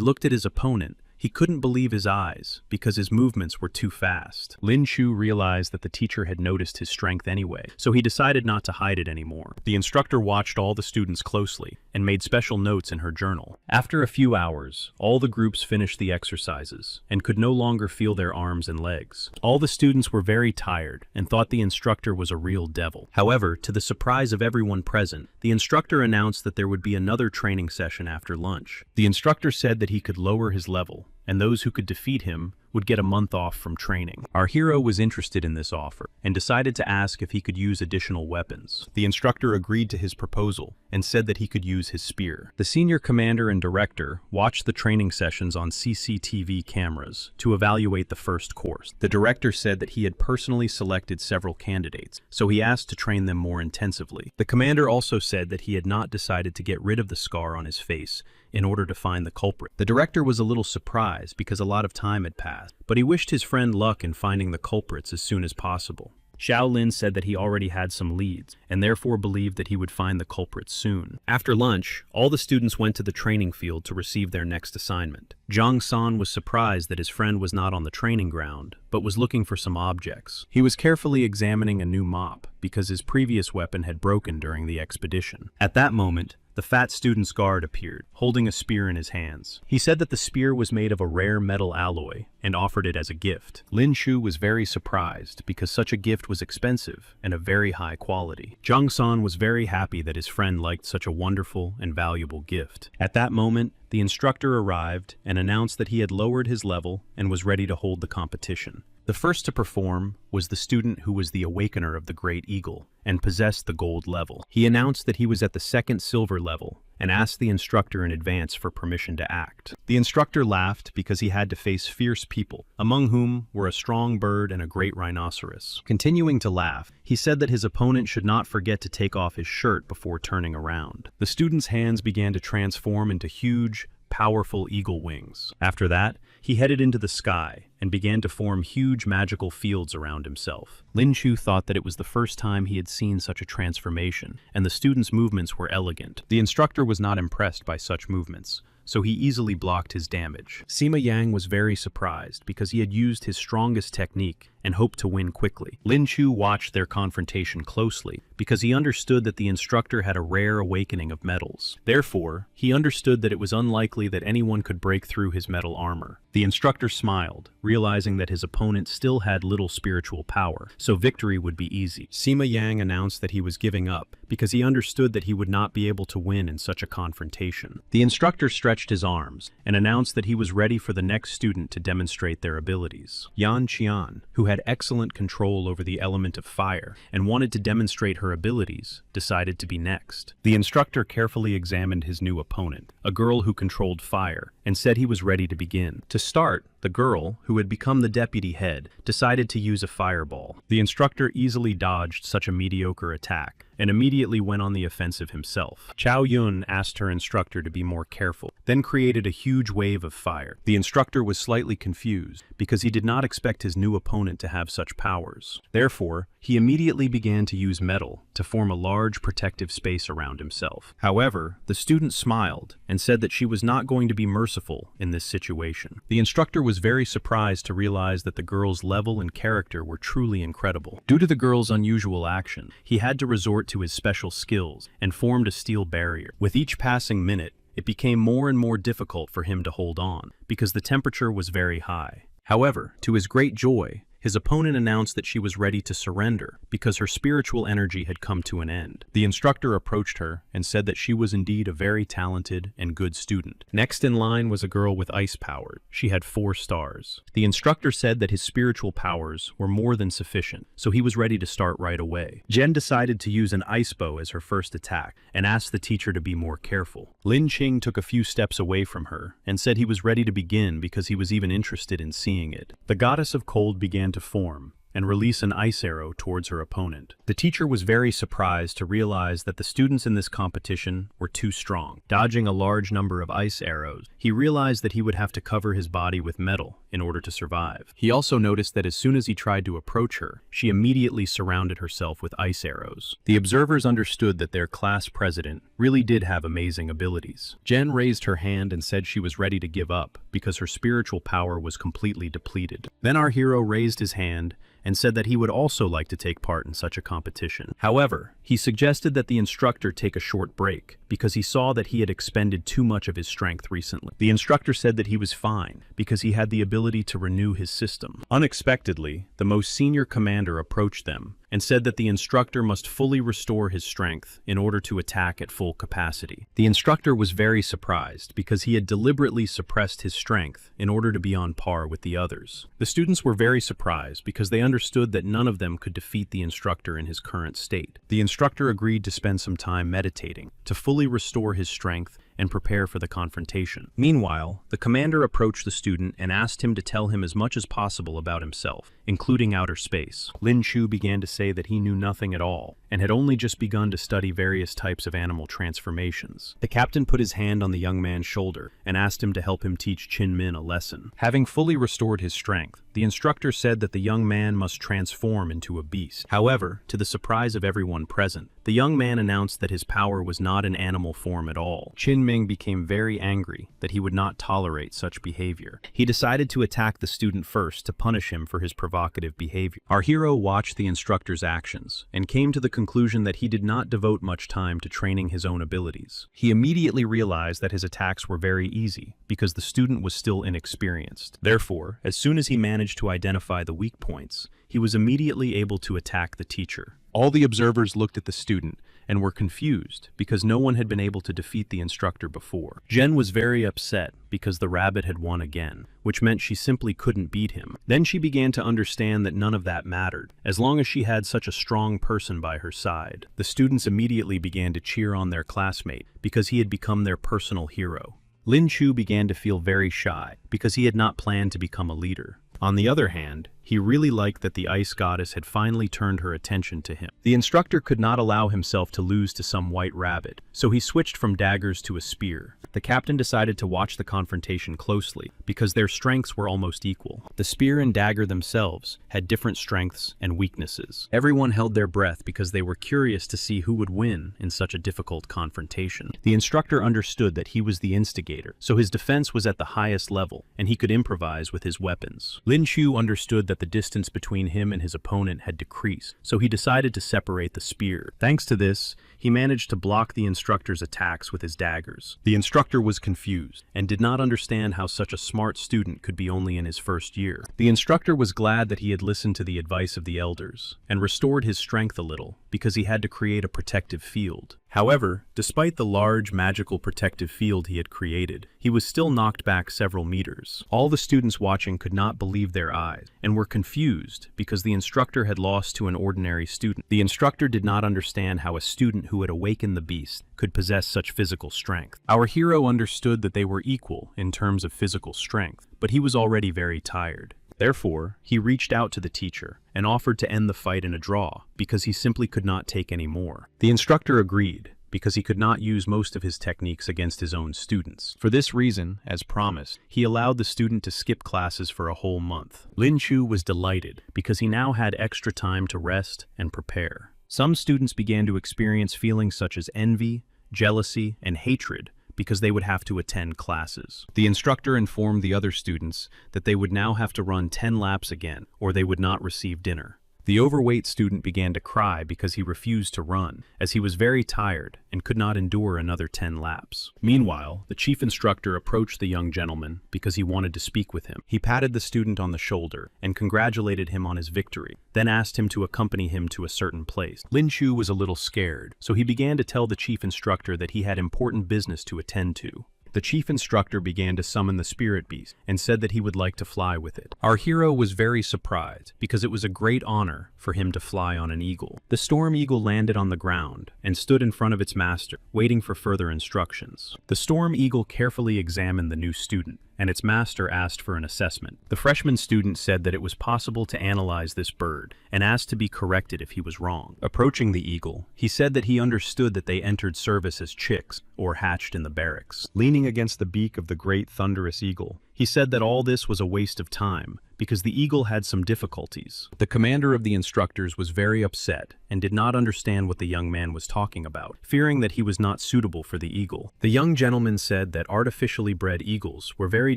looked at his opponent, he couldn't believe his eyes because his movements were too fast. Lin Chu realized that the teacher had noticed his strength anyway, so he decided not to hide it anymore. The instructor watched all the students closely and made special notes in her journal. After a few hours, all the groups finished the exercises and could no longer feel their arms and legs. All the students were very tired and thought the instructor was a real devil. However, to the surprise of everyone present, the instructor announced that there would be another training session after lunch. The instructor said that he could lower his level, and those who could defeat him would get a month off from training. Our hero was interested in this offer and decided to ask if he could use additional weapons. The instructor agreed to his proposal and said that he could use his spear. The senior commander and director watched the training sessions on CCTV cameras to evaluate the first course. The director said that he had personally selected several candidates, so he asked to train them more intensively. The commander also said that he had not decided to get rid of the scar on his face in order to find the culprit. The director was a little surprised because a lot of time had passed, but he wished his friend luck in finding the culprits as soon as possible. Xiao Lin said that he already had some leads, and therefore believed that he would find the culprits soon. After lunch, all the students went to the training field to receive their next assignment. Zhang San was surprised that his friend was not on the training ground, but was looking for some objects. He was carefully examining a new mop, because his previous weapon had broken during the expedition. At that moment, the fat student's guard appeared, holding a spear in his hands. He said that the spear was made of a rare metal alloy and offered it as a gift. Lin Chu was very surprised because such a gift was expensive and of very high quality. Zhang San was very happy that his friend liked such a wonderful and valuable gift. At that moment, the instructor arrived and announced that he had lowered his level and was ready to hold the competition. The first to perform was the student who was the Awakener of the Great Eagle and possessed the gold level. He announced that he was at the second silver level and asked the instructor in advance for permission to act. The instructor laughed because he had to face fierce people, among whom were a strong bird and a great rhinoceros. Continuing to laugh, he said that his opponent should not forget to take off his shirt before turning around. The student's hands began to transform into huge, powerful eagle wings. After that, he headed into the sky and began to form huge magical fields around himself. Lin Chu thought that it was the first time he had seen such a transformation, and the students' movements were elegant. The instructor was not impressed by such movements, so he easily blocked his damage. Sima Yang was very surprised because he had used his strongest technique and hoped to win quickly. Lin Chu watched their confrontation closely because he understood that the instructor had a rare awakening of metals. Therefore, he understood that it was unlikely that anyone could break through his metal armor. The instructor smiled, realizing that his opponent still had little spiritual power, so victory would be easy. Sima Yang announced that he was giving up because he understood that he would not be able to win in such a confrontation. The instructor stretched his arms and announced that he was ready for the next student to demonstrate their abilities. Yan Qian, who had excellent control over the element of fire and wanted to demonstrate her abilities, decided to be next. The instructor carefully examined his new opponent, a girl who controlled fire, and said he was ready to begin. To start, the girl, who had become the deputy head, decided to use a fireball. The instructor easily dodged such a mediocre attack and immediately went on the offensive himself. Chao Yun asked her instructor to be more careful, then created a huge wave of fire. The instructor was slightly confused because he did not expect his new opponent to have such powers. Therefore, he immediately began to use metal to form a large protective space around himself. However, the student smiled and said that she was not going to be merciful in this situation. The instructor was very surprised to realize that the girl's level and character were truly incredible. Due to the girl's unusual action, he had to resort to his special skills and formed a steel barrier. With each passing minute, it became more and more difficult for him to hold on because the temperature was very high. However, to his great joy, his opponent announced that she was ready to surrender because her spiritual energy had come to an end. The instructor approached her and said that she was indeed a very talented and good student. Next in line was a girl with ice powers. She had 4 stars. The instructor said that his spiritual powers were more than sufficient, so he was ready to start right away. Jen decided to use an ice bow as her first attack and asked the teacher to be more careful. Lin Qing took a few steps away from her and said he was ready to begin because he was even interested in seeing it. The goddess of cold began to form and release an ice arrow towards her opponent. The teacher was very surprised to realize that the students in this competition were too strong. Dodging a large number of ice arrows, he realized that he would have to cover his body with metal in order to survive. He also noticed that as soon as he tried to approach her, she immediately surrounded herself with ice arrows. The observers understood that their class president really did have amazing abilities. Jen raised her hand and said she was ready to give up because her spiritual power was completely depleted. Then our hero raised his hand and said that he would also like to take part in such a competition. However, he suggested that the instructor take a short break because he saw that he had expended too much of his strength recently. The instructor said that he was fine because he had the ability to renew his system. Unexpectedly, the most senior commander approached them and said that the instructor must fully restore his strength in order to attack at full capacity. The instructor was very surprised because he had deliberately suppressed his strength in order to be on par with the others. The students were very surprised because they understood that none of them could defeat the instructor in his current state. The instructor agreed to spend some time meditating to fully restore his strength and prepare for the confrontation. Meanwhile, the commander approached the student and asked him to tell him as much as possible about himself, including outer space. Lin Chu began to say that he knew nothing at all and had only just begun to study various types of animal transformations. The captain put his hand on the young man's shoulder and asked him to help him teach Qin Min a lesson. Having fully restored his strength, the instructor said that the young man must transform into a beast. However, to the surprise of everyone present, the young man announced that his power was not an animal form at all. Qin Ming became very angry that he would not tolerate such behavior. He decided to attack the student first to punish him for his provocative behavior. Our hero watched the instructor's actions and came to the conclusion that he did not devote much time to training his own abilities. He immediately realized that his attacks were very easy because the student was still inexperienced. Therefore, as soon as he managed to identify the weak points, he was immediately able to attack the teacher. All the observers looked at the student and were confused because no one had been able to defeat the instructor before. Jen was very upset because the rabbit had won again, which meant she simply couldn't beat him. Then she began to understand that none of that mattered, as long as she had such a strong person by her side. The students immediately began to cheer on their classmate because he had become their personal hero. Lin Chu began to feel very shy because he had not planned to become a leader. On the other hand, He really liked that the ice goddess had finally turned her attention to him. The instructor could not allow himself to lose to some white rabbit, so he switched from daggers to a spear. The captain decided to watch the confrontation closely, because their strengths were almost equal. The spear and dagger themselves had different strengths and weaknesses. Everyone held their breath because they were curious to see who would win in such a difficult confrontation. The instructor understood that he was the instigator, so his defense was at the highest level, and he could improvise with his weapons. Lin Chu understood that the distance between him and his opponent had decreased, so he decided to separate the spear. Thanks to this, he managed to block the instructor's attacks with his daggers. The instructor was confused and did not understand how such a smart student could be only in his first year. The instructor was glad that he had listened to the advice of the elders and restored his strength a little because he had to create a protective field. However, despite the large magical protective field he had created, he was still knocked back several meters. All the students watching could not believe their eyes and were confused because the instructor had lost to an ordinary student. The instructor did not understand how a student who had awakened the beast could possess such physical strength. Our hero understood that they were equal in terms of physical strength, but he was already very tired. Therefore, he reached out to the teacher and offered to end the fight in a draw because he simply could not take any more. The instructor agreed because he could not use most of his techniques against his own students. For this reason, as promised, he allowed the student to skip classes for a whole month. Lin Chu was delighted because he now had extra time to rest and prepare. Some students began to experience feelings such as envy, jealousy, and hatred because they would have to attend classes. The instructor informed the other students that they would now have to run 10 laps again, or they would not receive dinner. The overweight student began to cry because he refused to run, as he was very tired and could not endure another 10 laps. Meanwhile, the chief instructor approached the young gentleman because he wanted to speak with him. He patted the student on the shoulder and congratulated him on his victory, then asked him to accompany him to a certain place. Lin Chu was a little scared, so he began to tell the chief instructor that he had important business to attend to. The chief instructor began to summon the spirit beast and said that he would like to fly with it. Our hero was very surprised because it was a great honor for him to fly on an eagle. The storm eagle landed on the ground and stood in front of its master, waiting for further instructions. The storm eagle carefully examined the new student, and its master asked for an assessment. The freshman student said that it was possible to analyze this bird and asked to be corrected if he was wrong. Approaching the eagle, he said that he understood that they entered service as chicks or hatched in the barracks. Leaning against the beak of the great thunderous eagle, he said that all this was a waste of time because the eagle had some difficulties. The commander of the instructors was very upset and did not understand what the young man was talking about, fearing that he was not suitable for the eagle. The young gentleman said that artificially bred eagles were very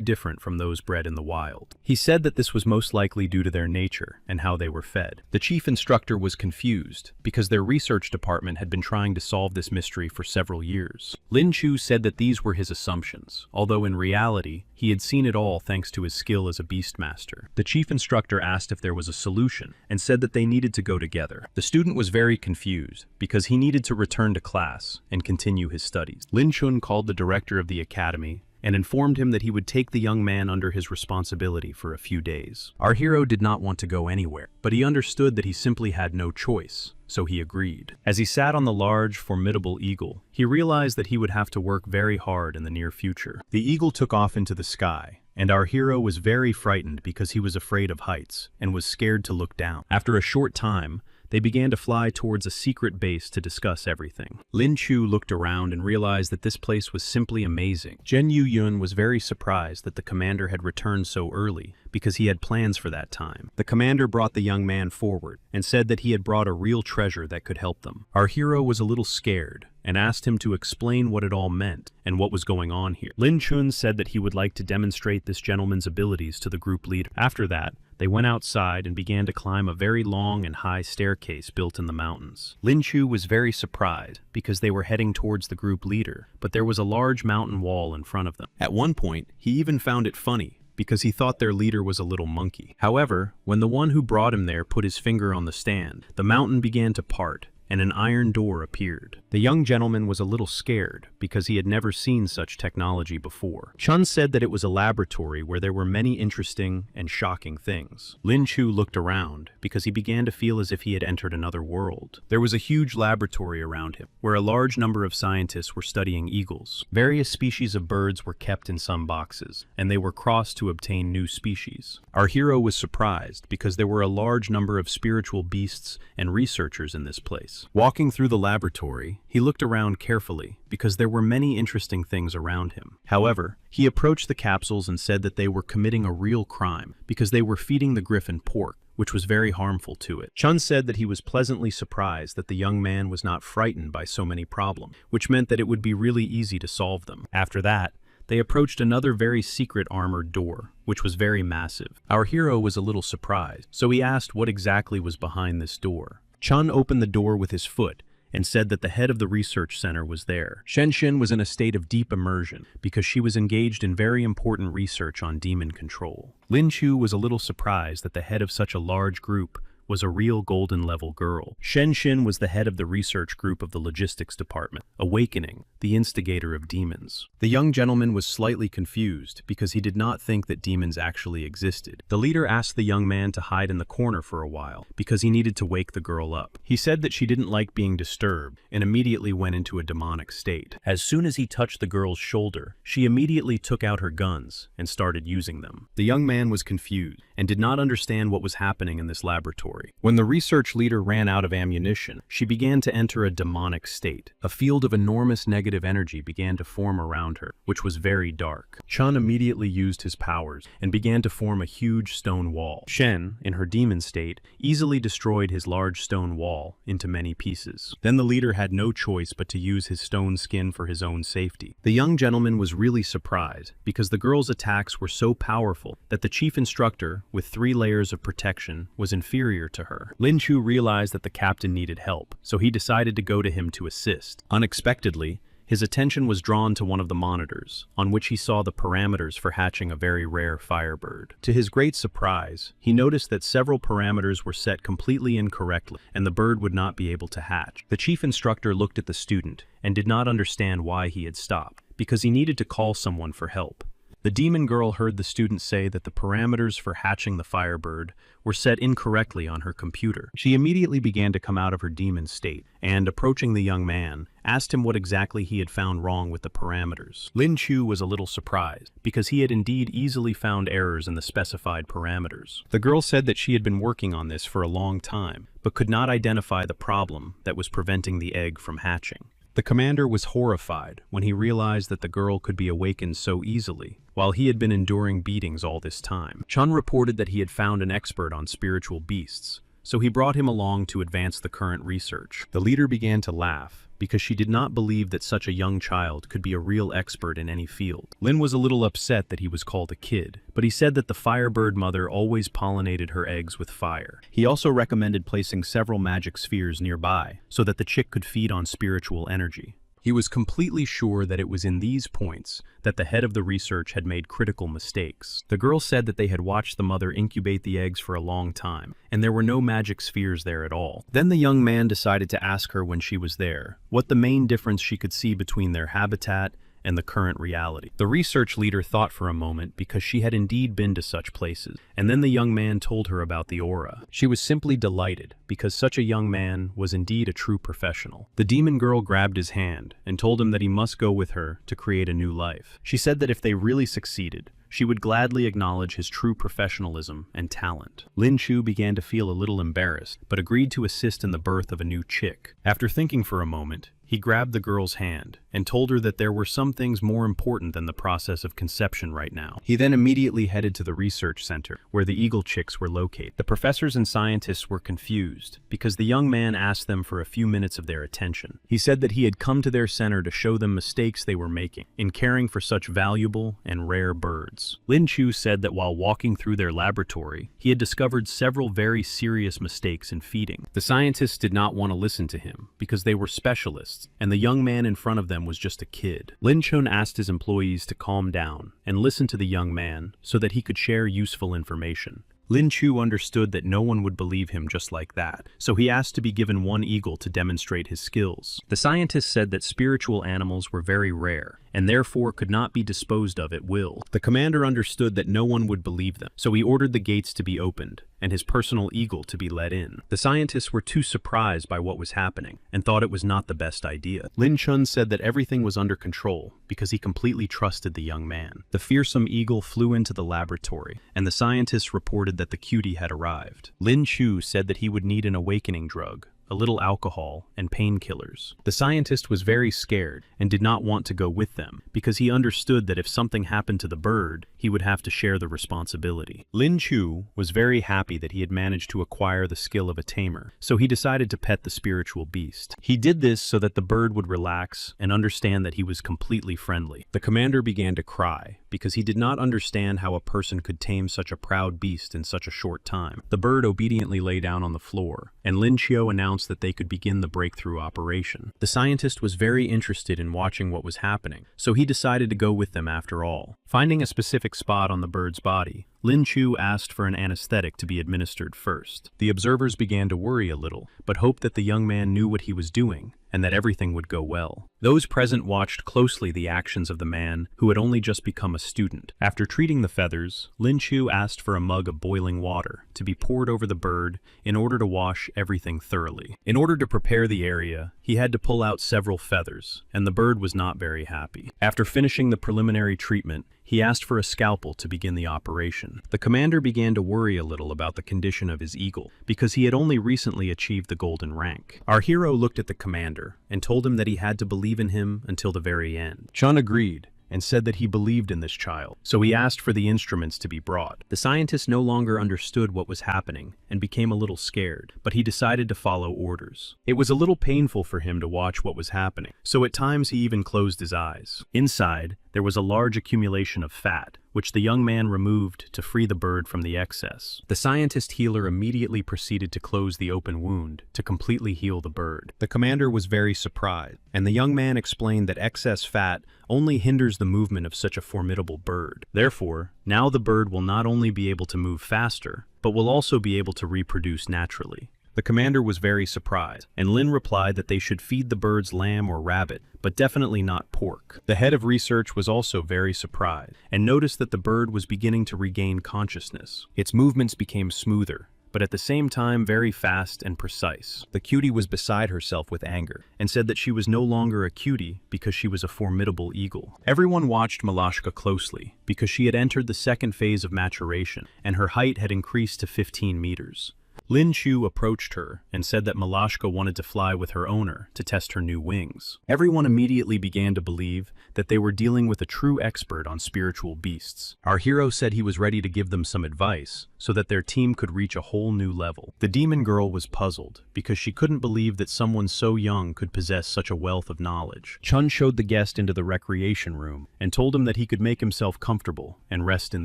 different from those bred in the wild. He said that this was most likely due to their nature and how they were fed. The chief instructor was confused because their research department had been trying to solve this mystery for several years. Lin Chu said that these were his assumptions, although in reality, he had seen it all thanks to his skill as a beastmaster. The chief instructor asked if there was a solution and said that they needed to go together. The student was very confused because he needed to return to class and continue his studies. Lin Chun called the director of the academy and informed him that he would take the young man under his responsibility for a few days. Our hero did not want to go anywhere, but he understood that he simply had no choice, so he agreed. As he sat on the large, formidable eagle, he realized that he would have to work very hard in the near future. The eagle took off into the sky, and our hero was very frightened because he was afraid of heights and was scared to look down. After a short time, they began to fly towards a secret base to discuss everything. Lin Chu looked around and realized that this place was simply amazing. Zhen Yuyun was very surprised that the commander had returned so early because he had plans for that time. The commander brought the young man forward and said that he had brought a real treasure that could help them. Our hero was a little scared and asked him to explain what it all meant and what was going on here. Lin Chun said that he would like to demonstrate this gentleman's abilities to the group leader. After that, they went outside and began to climb a very long and high staircase built in the mountains. Lin Chu was very surprised because they were heading towards the group leader, but there was a large mountain wall in front of them. At one point, he even found it funny because he thought their leader was a little monkey. However, when the one who brought him there put his finger on the stand, the mountain began to part, and an iron door appeared. The young gentleman was a little scared because he had never seen such technology before. Chun said that it was a laboratory where there were many interesting and shocking things. Lin Chu looked around because he began to feel as if he had entered another world. There was a huge laboratory around him where a large number of scientists were studying eagles. Various species of birds were kept in some boxes, and they were crossed to obtain new species. Our hero was surprised because there were a large number of spiritual beasts and researchers in this place. Walking through the laboratory, he looked around carefully because there were many interesting things around him. However, he approached the capsules and said that they were committing a real crime because they were feeding the griffin pork, which was very harmful to it. Chun said that he was pleasantly surprised that the young man was not frightened by so many problems, which meant that it would be really easy to solve them. After that, they approached another very secret armored door, which was very massive. Our hero was a little surprised, so he asked what exactly was behind this door. Chun opened the door with his foot and said that the head of the research center was there. Shenshin was in a state of deep immersion because she was engaged in very important research on demon control. Lin Chu was a little surprised that the head of such a large group was a real golden-level girl. Shenshin was the head of the research group of the logistics department, Awakening, the instigator of demons. The young gentleman was slightly confused because he did not think that demons actually existed. The leader asked the young man to hide in the corner for a while because he needed to wake the girl up. He said that she didn't like being disturbed and immediately went into a demonic state. As soon as he touched the girl's shoulder, she immediately took out her guns and started using them. The young man was confused and did not understand what was happening in this laboratory. When the research leader ran out of ammunition, she began to enter a demonic state. A field of enormous negative energy began to form around her, which was very dark. Chun immediately used his powers and began to form a huge stone wall. Shen, in her demon state, easily destroyed his large stone wall into many pieces. Then the leader had no choice but to use his stone skin for his own safety. The young gentleman was really surprised because the girl's attacks were so powerful that the chief instructor, with 3 layers of protection, was inferior to her. Lin Chu realized that the captain needed help, so he decided to go to him to assist. Unexpectedly, his attention was drawn to one of the monitors, on which he saw the parameters for hatching a very rare firebird. To his great surprise, he noticed that several parameters were set completely incorrectly, and the bird would not be able to hatch. The chief instructor looked at the student and did not understand why he had stopped, because he needed to call someone for help. The demon girl heard the student say that the parameters for hatching the firebird were set incorrectly on her computer. She immediately began to come out of her demon state and, approaching the young man, asked him what exactly he had found wrong with the parameters. Lin Chu was a little surprised because he had indeed easily found errors in the specified parameters. The girl said that she had been working on this for a long time, but could not identify the problem that was preventing the egg from hatching. The commander was horrified when he realized that the girl could be awakened so easily, while he had been enduring beatings all this time. Chun reported that he had found an expert on spiritual beasts, so he brought him along to advance the current research. The leader began to laugh because she did not believe that such a young child could be a real expert in any field. Lin was a little upset that he was called a kid, but he said that the firebird mother always pollinated her eggs with fire. He also recommended placing several magic spheres nearby so that the chick could feed on spiritual energy. He was completely sure that it was in these points that the head of the research had made critical mistakes. The girl said that they had watched the mother incubate the eggs for a long time, and there were no magic spheres there at all. Then the young man decided to ask her when she was there what the main difference she could see between their habitat and the current reality. The research leader thought for a moment because she had indeed been to such places, and then the young man told her about the aura. She was simply delighted because such a young man was indeed a true professional. The demon girl grabbed his hand and told him that he must go with her to create a new life. She said that if they really succeeded, she would gladly acknowledge his true professionalism and talent. Lin Chu began to feel a little embarrassed, but agreed to assist in the birth of a new chick. After thinking for a moment, he grabbed the girl's hand and told her that there were some things more important than the process of conception right now. He then immediately headed to the research center, where the eagle chicks were located. The professors and scientists were confused because the young man asked them for a few minutes of their attention. He said that he had come to their center to show them mistakes they were making in caring for such valuable and rare birds. Lin Chu said that while walking through their laboratory, he had discovered several very serious mistakes in feeding. The scientists did not want to listen to him because they were specialists, and the young man in front of them was just a kid. Lin Chun asked his employees to calm down and listen to the young man so that he could share useful information. Lin Chu understood that no one would believe him just like that, so he asked to be given one eagle to demonstrate his skills. The scientist said that spiritual animals were very rare, and therefore could not be disposed of at will. The commander understood that no one would believe them, so he ordered the gates to be opened, and his personal eagle to be let in. The scientists were too surprised by what was happening, and thought it was not the best idea. Lin Chun said that everything was under control, because he completely trusted the young man. The fearsome eagle flew into the laboratory, and the scientists reported that the cutie had arrived. Lin Chu said that he would need an awakening drug, a little alcohol, and painkillers. The scientist was very scared and did not want to go with them because he understood that if something happened to the bird, he would have to share the responsibility. Lin Chu was very happy that he had managed to acquire the skill of a tamer, so he decided to pet the spiritual beast. He did this so that the bird would relax and understand that he was completely friendly. The commander began to cry because he did not understand how a person could tame such a proud beast in such a short time. The bird obediently lay down on the floor, and Lin Chiu announced that they could begin the breakthrough operation. The scientist was very interested in watching what was happening, so he decided to go with them after all. Finding a specific spot on the bird's body, Lin Chu asked for an anesthetic to be administered first. The observers began to worry a little, but hoped that the young man knew what he was doing, and that everything would go well. Those present watched closely the actions of the man who had only just become a student. After treating the feathers, Lin Chu asked for a mug of boiling water to be poured over the bird in order to wash everything thoroughly. In order to prepare the area, he had to pull out several feathers, and the bird was not very happy. After finishing the preliminary treatment, he asked for a scalpel to begin the operation. The commander began to worry a little about the condition of his eagle, because he had only recently achieved the golden rank. Our hero looked at the commander and told him that he had to believe in him until the very end. Chun agreed and said that he believed in this child, so he asked for the instruments to be brought. The scientist no longer understood what was happening and became a little scared, but he decided to follow orders. It was a little painful for him to watch what was happening, so at times he even closed his eyes. Inside, there was a large accumulation of fat, which the young man removed to free the bird from the excess. The scientist healer immediately proceeded to close the open wound to completely heal the bird. The commander was very surprised, and the young man explained that excess fat only hinders the movement of such a formidable bird. Therefore, now the bird will not only be able to move faster, but will also be able to reproduce naturally. The commander was very surprised, and Lin replied that they should feed the birds lamb or rabbit, but definitely not pork. The head of research was also very surprised, and noticed that the bird was beginning to regain consciousness. Its movements became smoother, but at the same time very fast and precise. The cutie was beside herself with anger, and said that she was no longer a cutie because she was a formidable eagle. Everyone watched Malashka closely, because she had entered the second phase of maturation, and her height had increased to 15 meters. Lin Chu approached her and said that Malashka wanted to fly with her owner to test her new wings. Everyone immediately began to believe that they were dealing with a true expert on spiritual beasts. Our hero said he was ready to give them some advice so that their team could reach a whole new level. The demon girl was puzzled because she couldn't believe that someone so young could possess such a wealth of knowledge. Chun showed the guest into the recreation room and told him that he could make himself comfortable and rest in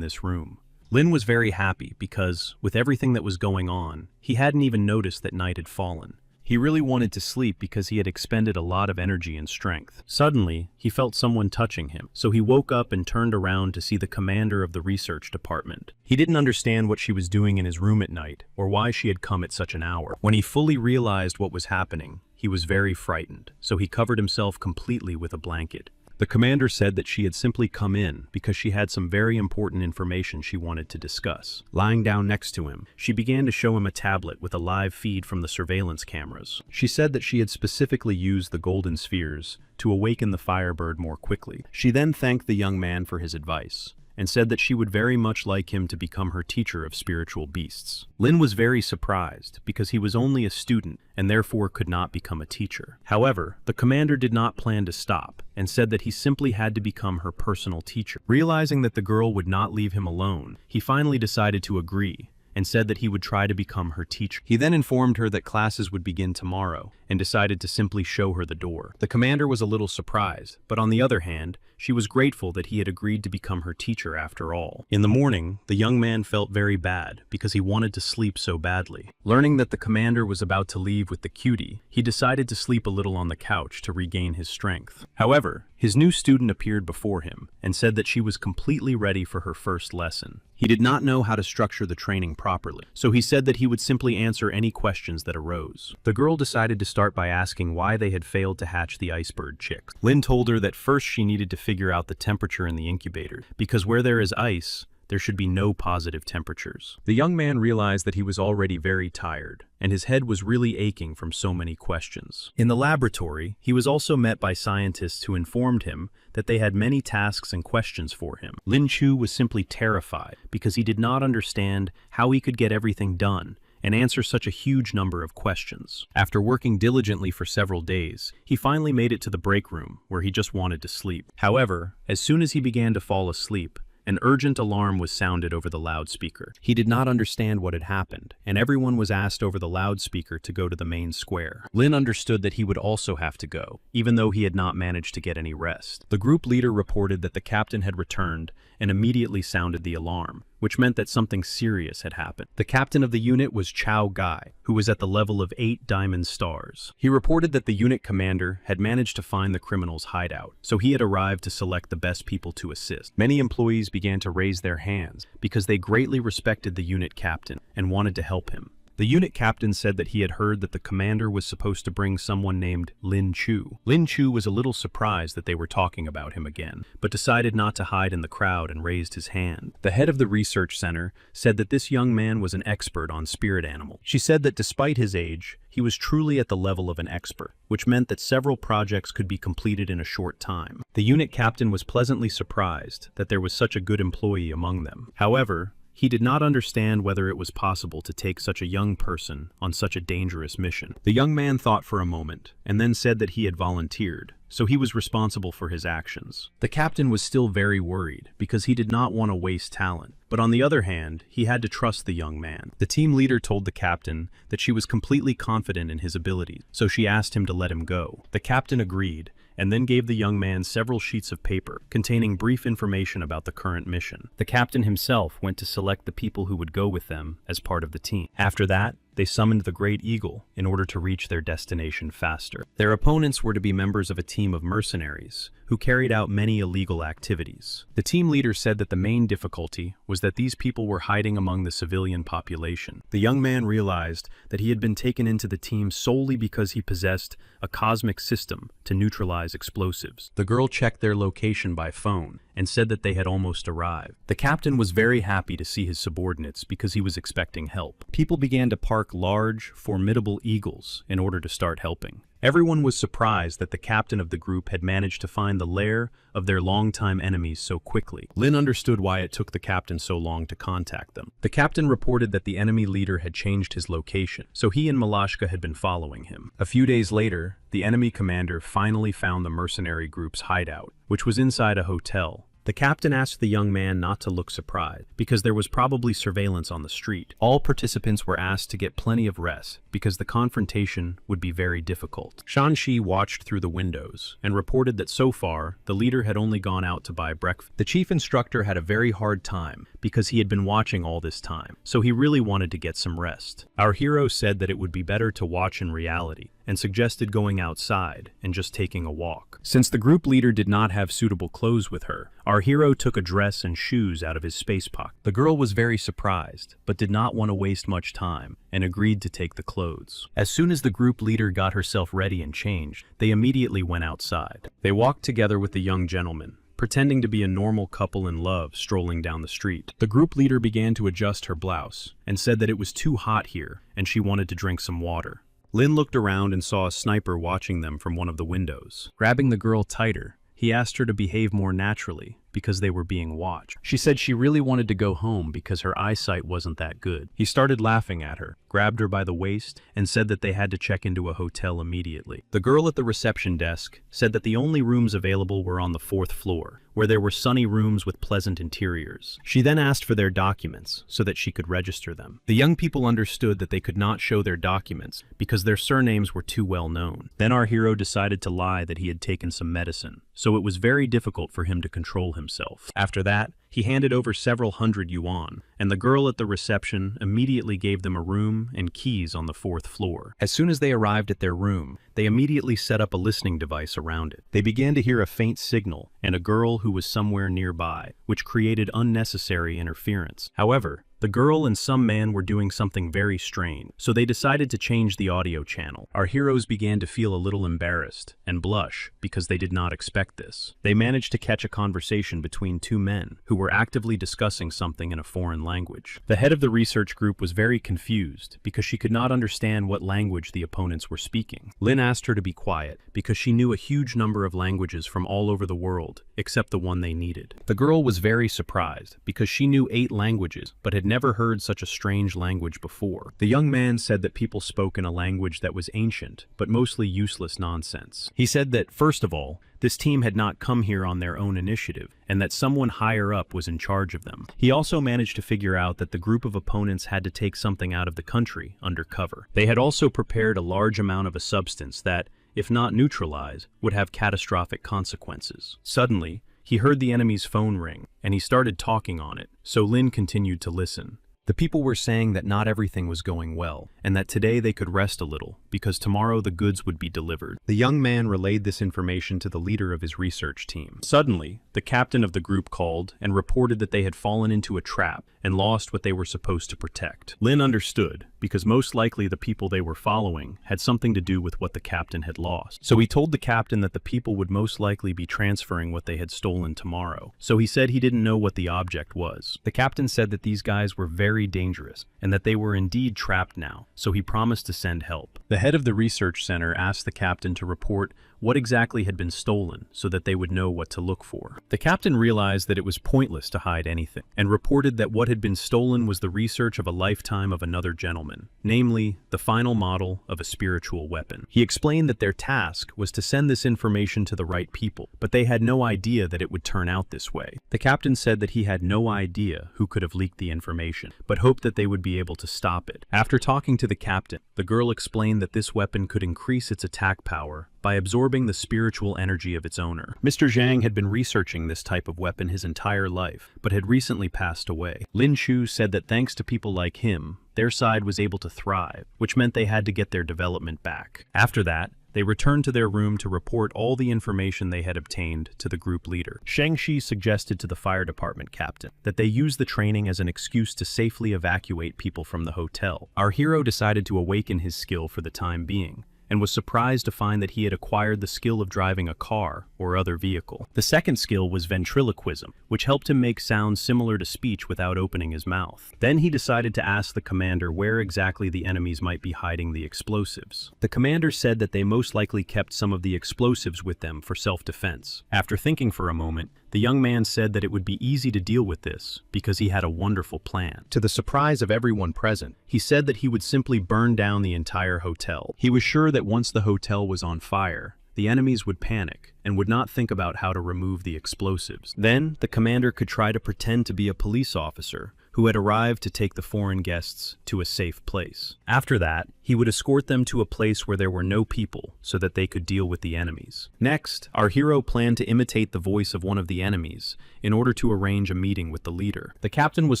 this room. Lin was very happy because, with everything that was going on, he hadn't even noticed that night had fallen. He really wanted to sleep because he had expended a lot of energy and strength. Suddenly, he felt someone touching him, so he woke up and turned around to see the commander of the research department. He didn't understand what she was doing in his room at night, or why she had come at such an hour. When he fully realized what was happening, he was very frightened, so he covered himself completely with a blanket. The commander said that she had simply come in because she had some very important information she wanted to discuss. Lying down next to him, she began to show him a tablet with a live feed from the surveillance cameras. She said that she had specifically used the golden spheres to awaken the firebird more quickly. She then thanked the young man for his advice, and said that she would very much like him to become her teacher of spiritual beasts. Lin was very surprised because he was only a student and therefore could not become a teacher. However, the commander did not plan to stop and said that he simply had to become her personal teacher. Realizing that the girl would not leave him alone, he finally decided to agree and said that he would try to become her teacher. He then informed her that classes would begin tomorrow and decided to simply show her the door. The commander was a little surprised, but on the other hand, She was grateful that he had agreed to become her teacher after all. In the morning, the young man felt very bad because he wanted to sleep so badly. Learning that the commander was about to leave with the cutie, he decided to sleep a little on the couch to regain his strength. However, his new student appeared before him and said that she was completely ready for her first lesson. He did not know how to structure the training properly, so he said that he would simply answer any questions that arose. The girl decided to start by asking why they had failed to hatch the icebird chicks. Lin told her that first she needed to figure out the temperature in the incubator, because where there is ice, there should be no positive temperatures. The young man realized that he was already very tired, and his head was really aching from so many questions. In the laboratory, he was also met by scientists who informed him that they had many tasks and questions for him. Lin Chu was simply terrified because he did not understand how he could get everything done and answer such a huge number of questions. After working diligently for several days, he finally made it to the break room where he just wanted to sleep. However, as soon as he began to fall asleep, an urgent alarm was sounded over the loudspeaker. He did not understand what had happened, and everyone was asked over the loudspeaker to go to the main square. Lin understood that he would also have to go, even though he had not managed to get any rest. The group leader reported that the captain had returned and immediately sounded the alarm, which meant that something serious had happened. The captain of the unit was Chao Gai, who was at the level of 8 diamond stars. He reported that the unit commander had managed to find the criminal's hideout, so he had arrived to select the best people to assist. Many employees began to raise their hands because they greatly respected the unit captain and wanted to help him. The unit captain said that he had heard that the commander was supposed to bring someone named Lin Chu. Lin Chu was a little surprised that they were talking about him again, but decided not to hide in the crowd and raised his hand. The head of the research center said that this young man was an expert on spirit animals. She said that despite his age, he was truly at the level of an expert, which meant that several projects could be completed in a short time. The unit captain was pleasantly surprised that there was such a good employee among them. However, he did not understand whether it was possible to take such a young person on such a dangerous mission. The young man thought for a moment, and then said that he had volunteered, so he was responsible for his actions. The captain was still very worried, because he did not want to waste talent. But on the other hand, he had to trust the young man. The team leader told the captain that she was completely confident in his abilities, so she asked him to let him go. The captain agreed, and then gave the young man several sheets of paper containing brief information about the current mission. The captain himself went to select the people who would go with them as part of the team. After that, they summoned the Great Eagle in order to reach their destination faster. Their opponents were to be members of a team of mercenaries who carried out many illegal activities. The team leader said that the main difficulty was that these people were hiding among the civilian population. The young man realized that he had been taken into the team solely because he possessed a cosmic system to neutralize explosives. The girl checked their location by phone and said that they had almost arrived. The captain was very happy to see his subordinates because he was expecting help. People began to park large, formidable eagles in order to start helping. Everyone was surprised that the captain of the group had managed to find the lair of their longtime enemies so quickly. Lin understood why it took the captain so long to contact them. The captain reported that the enemy leader had changed his location, so he and Malashka had been following him. A few days later, the enemy commander finally found the mercenary group's hideout, which was inside a hotel. The captain asked the young man not to look surprised, because there was probably surveillance on the street. All participants were asked to get plenty of rest, because the confrontation would be very difficult. Shanxi watched through the windows, and reported that so far, the leader had only gone out to buy breakfast. The chief instructor had a very hard time, because he had been watching all this time, so he really wanted to get some rest. Our hero said that it would be better to watch in reality, and suggested going outside and just taking a walk. Since the group leader did not have suitable clothes with her, our hero took a dress and shoes out of his space pocket. The girl was very surprised, but did not want to waste much time, and agreed to take the clothes. As soon as the group leader got herself ready and changed, they immediately went outside. They walked together with the young gentleman, pretending to be a normal couple in love strolling down the street. The group leader began to adjust her blouse, and said that it was too hot here, and she wanted to drink some water. Lin looked around and saw a sniper watching them from one of the windows. Grabbing the girl tighter, he asked her to behave more naturally, because they were being watched. She said she really wanted to go home because her eyesight wasn't that good. He started laughing at her, grabbed her by the waist, and said that they had to check into a hotel immediately. The girl at the reception desk said that the only rooms available were on the 4th floor, where there were sunny rooms with pleasant interiors. She then asked for their documents so that she could register them. The young people understood that they could not show their documents because their surnames were too well known. Then our hero decided to lie that he had taken some medicine, so it was very difficult for him to control himself. After that, he handed over several hundred yuan, and the girl at the reception immediately gave them a room and keys on the 4th floor. As soon as they arrived at their room, they immediately set up a listening device around it. They began to hear a faint signal and a girl who was somewhere nearby, which created unnecessary interference. However, the girl and some man were doing something very strange, so they decided to change the audio channel. Our heroes began to feel a little embarrassed and blush because they did not expect this. They managed to catch a conversation between two men who were actively discussing something in a foreign language. The head of the research group was very confused because she could not understand what language the opponents were speaking. Lin asked her to be quiet because she knew a huge number of languages from all over the world except the one they needed. The girl was very surprised because she knew 8 languages but had never heard such a strange language before. The young man said that people spoke in a language that was ancient, but mostly useless nonsense. He said that, first of all, this team had not come here on their own initiative, and that someone higher up was in charge of them. He also managed to figure out that the group of opponents had to take something out of the country under cover. They had also prepared a large amount of a substance that, if not neutralized, would have catastrophic consequences. Suddenly, he heard the enemy's phone ring, and he started talking on it, so Lin continued to listen. The people were saying that not everything was going well, and that today they could rest a little, because tomorrow the goods would be delivered. The young man relayed this information to the leader of his research team. Suddenly, the captain of the group called and reported that they had fallen into a trap and lost what they were supposed to protect. Lin understood, because most likely the people they were following had something to do with what the captain had lost. So he told the captain that the people would most likely be transferring what they had stolen tomorrow. So he said he didn't know what the object was. The captain said that these guys were very dangerous and that they were indeed trapped now, so he promised to send help. The head of the research center asked the captain to report what exactly had been stolen so that they would know what to look for. The captain realized that it was pointless to hide anything and reported that what had been stolen was the research of a lifetime of another gentleman, namely, the final model of a spiritual weapon. He explained that their task was to send this information to the right people, but they had no idea that it would turn out this way. The captain said that he had no idea who could have leaked the information, but hoped that they would be able to stop it. After talking to the captain, the girl explained that this weapon could increase its attack power by absorbing the spiritual energy of its owner. Mr. Zhang had been researching this type of weapon his entire life, but had recently passed away. Lin Chu said that thanks to people like him, their side was able to thrive, which meant they had to get their development back. After that, they returned to their room to report all the information they had obtained to the group leader. Shang-Chi suggested to the fire department captain that they use the training as an excuse to safely evacuate people from the hotel. Our hero decided to awaken his skill for the time being, and was surprised to find that he had acquired the skill of driving a car or other vehicle. The second skill was ventriloquism, which helped him make sounds similar to speech without opening his mouth. Then he decided to ask the commander where exactly the enemies might be hiding the explosives. The commander said that they most likely kept some of the explosives with them for self-defense. After thinking for a moment, the young man said that it would be easy to deal with this because he had a wonderful plan. To the surprise of everyone present, he said that he would simply burn down the entire hotel. He was sure that once the hotel was on fire, the enemies would panic and would not think about how to remove the explosives. Then, the commander could try to pretend to be a police officer who had arrived to take the foreign guests to a safe place. After that, he would escort them to a place where there were no people so that they could deal with the enemies. Next, our hero planned to imitate the voice of one of the enemies in order to arrange a meeting with the leader. The captain was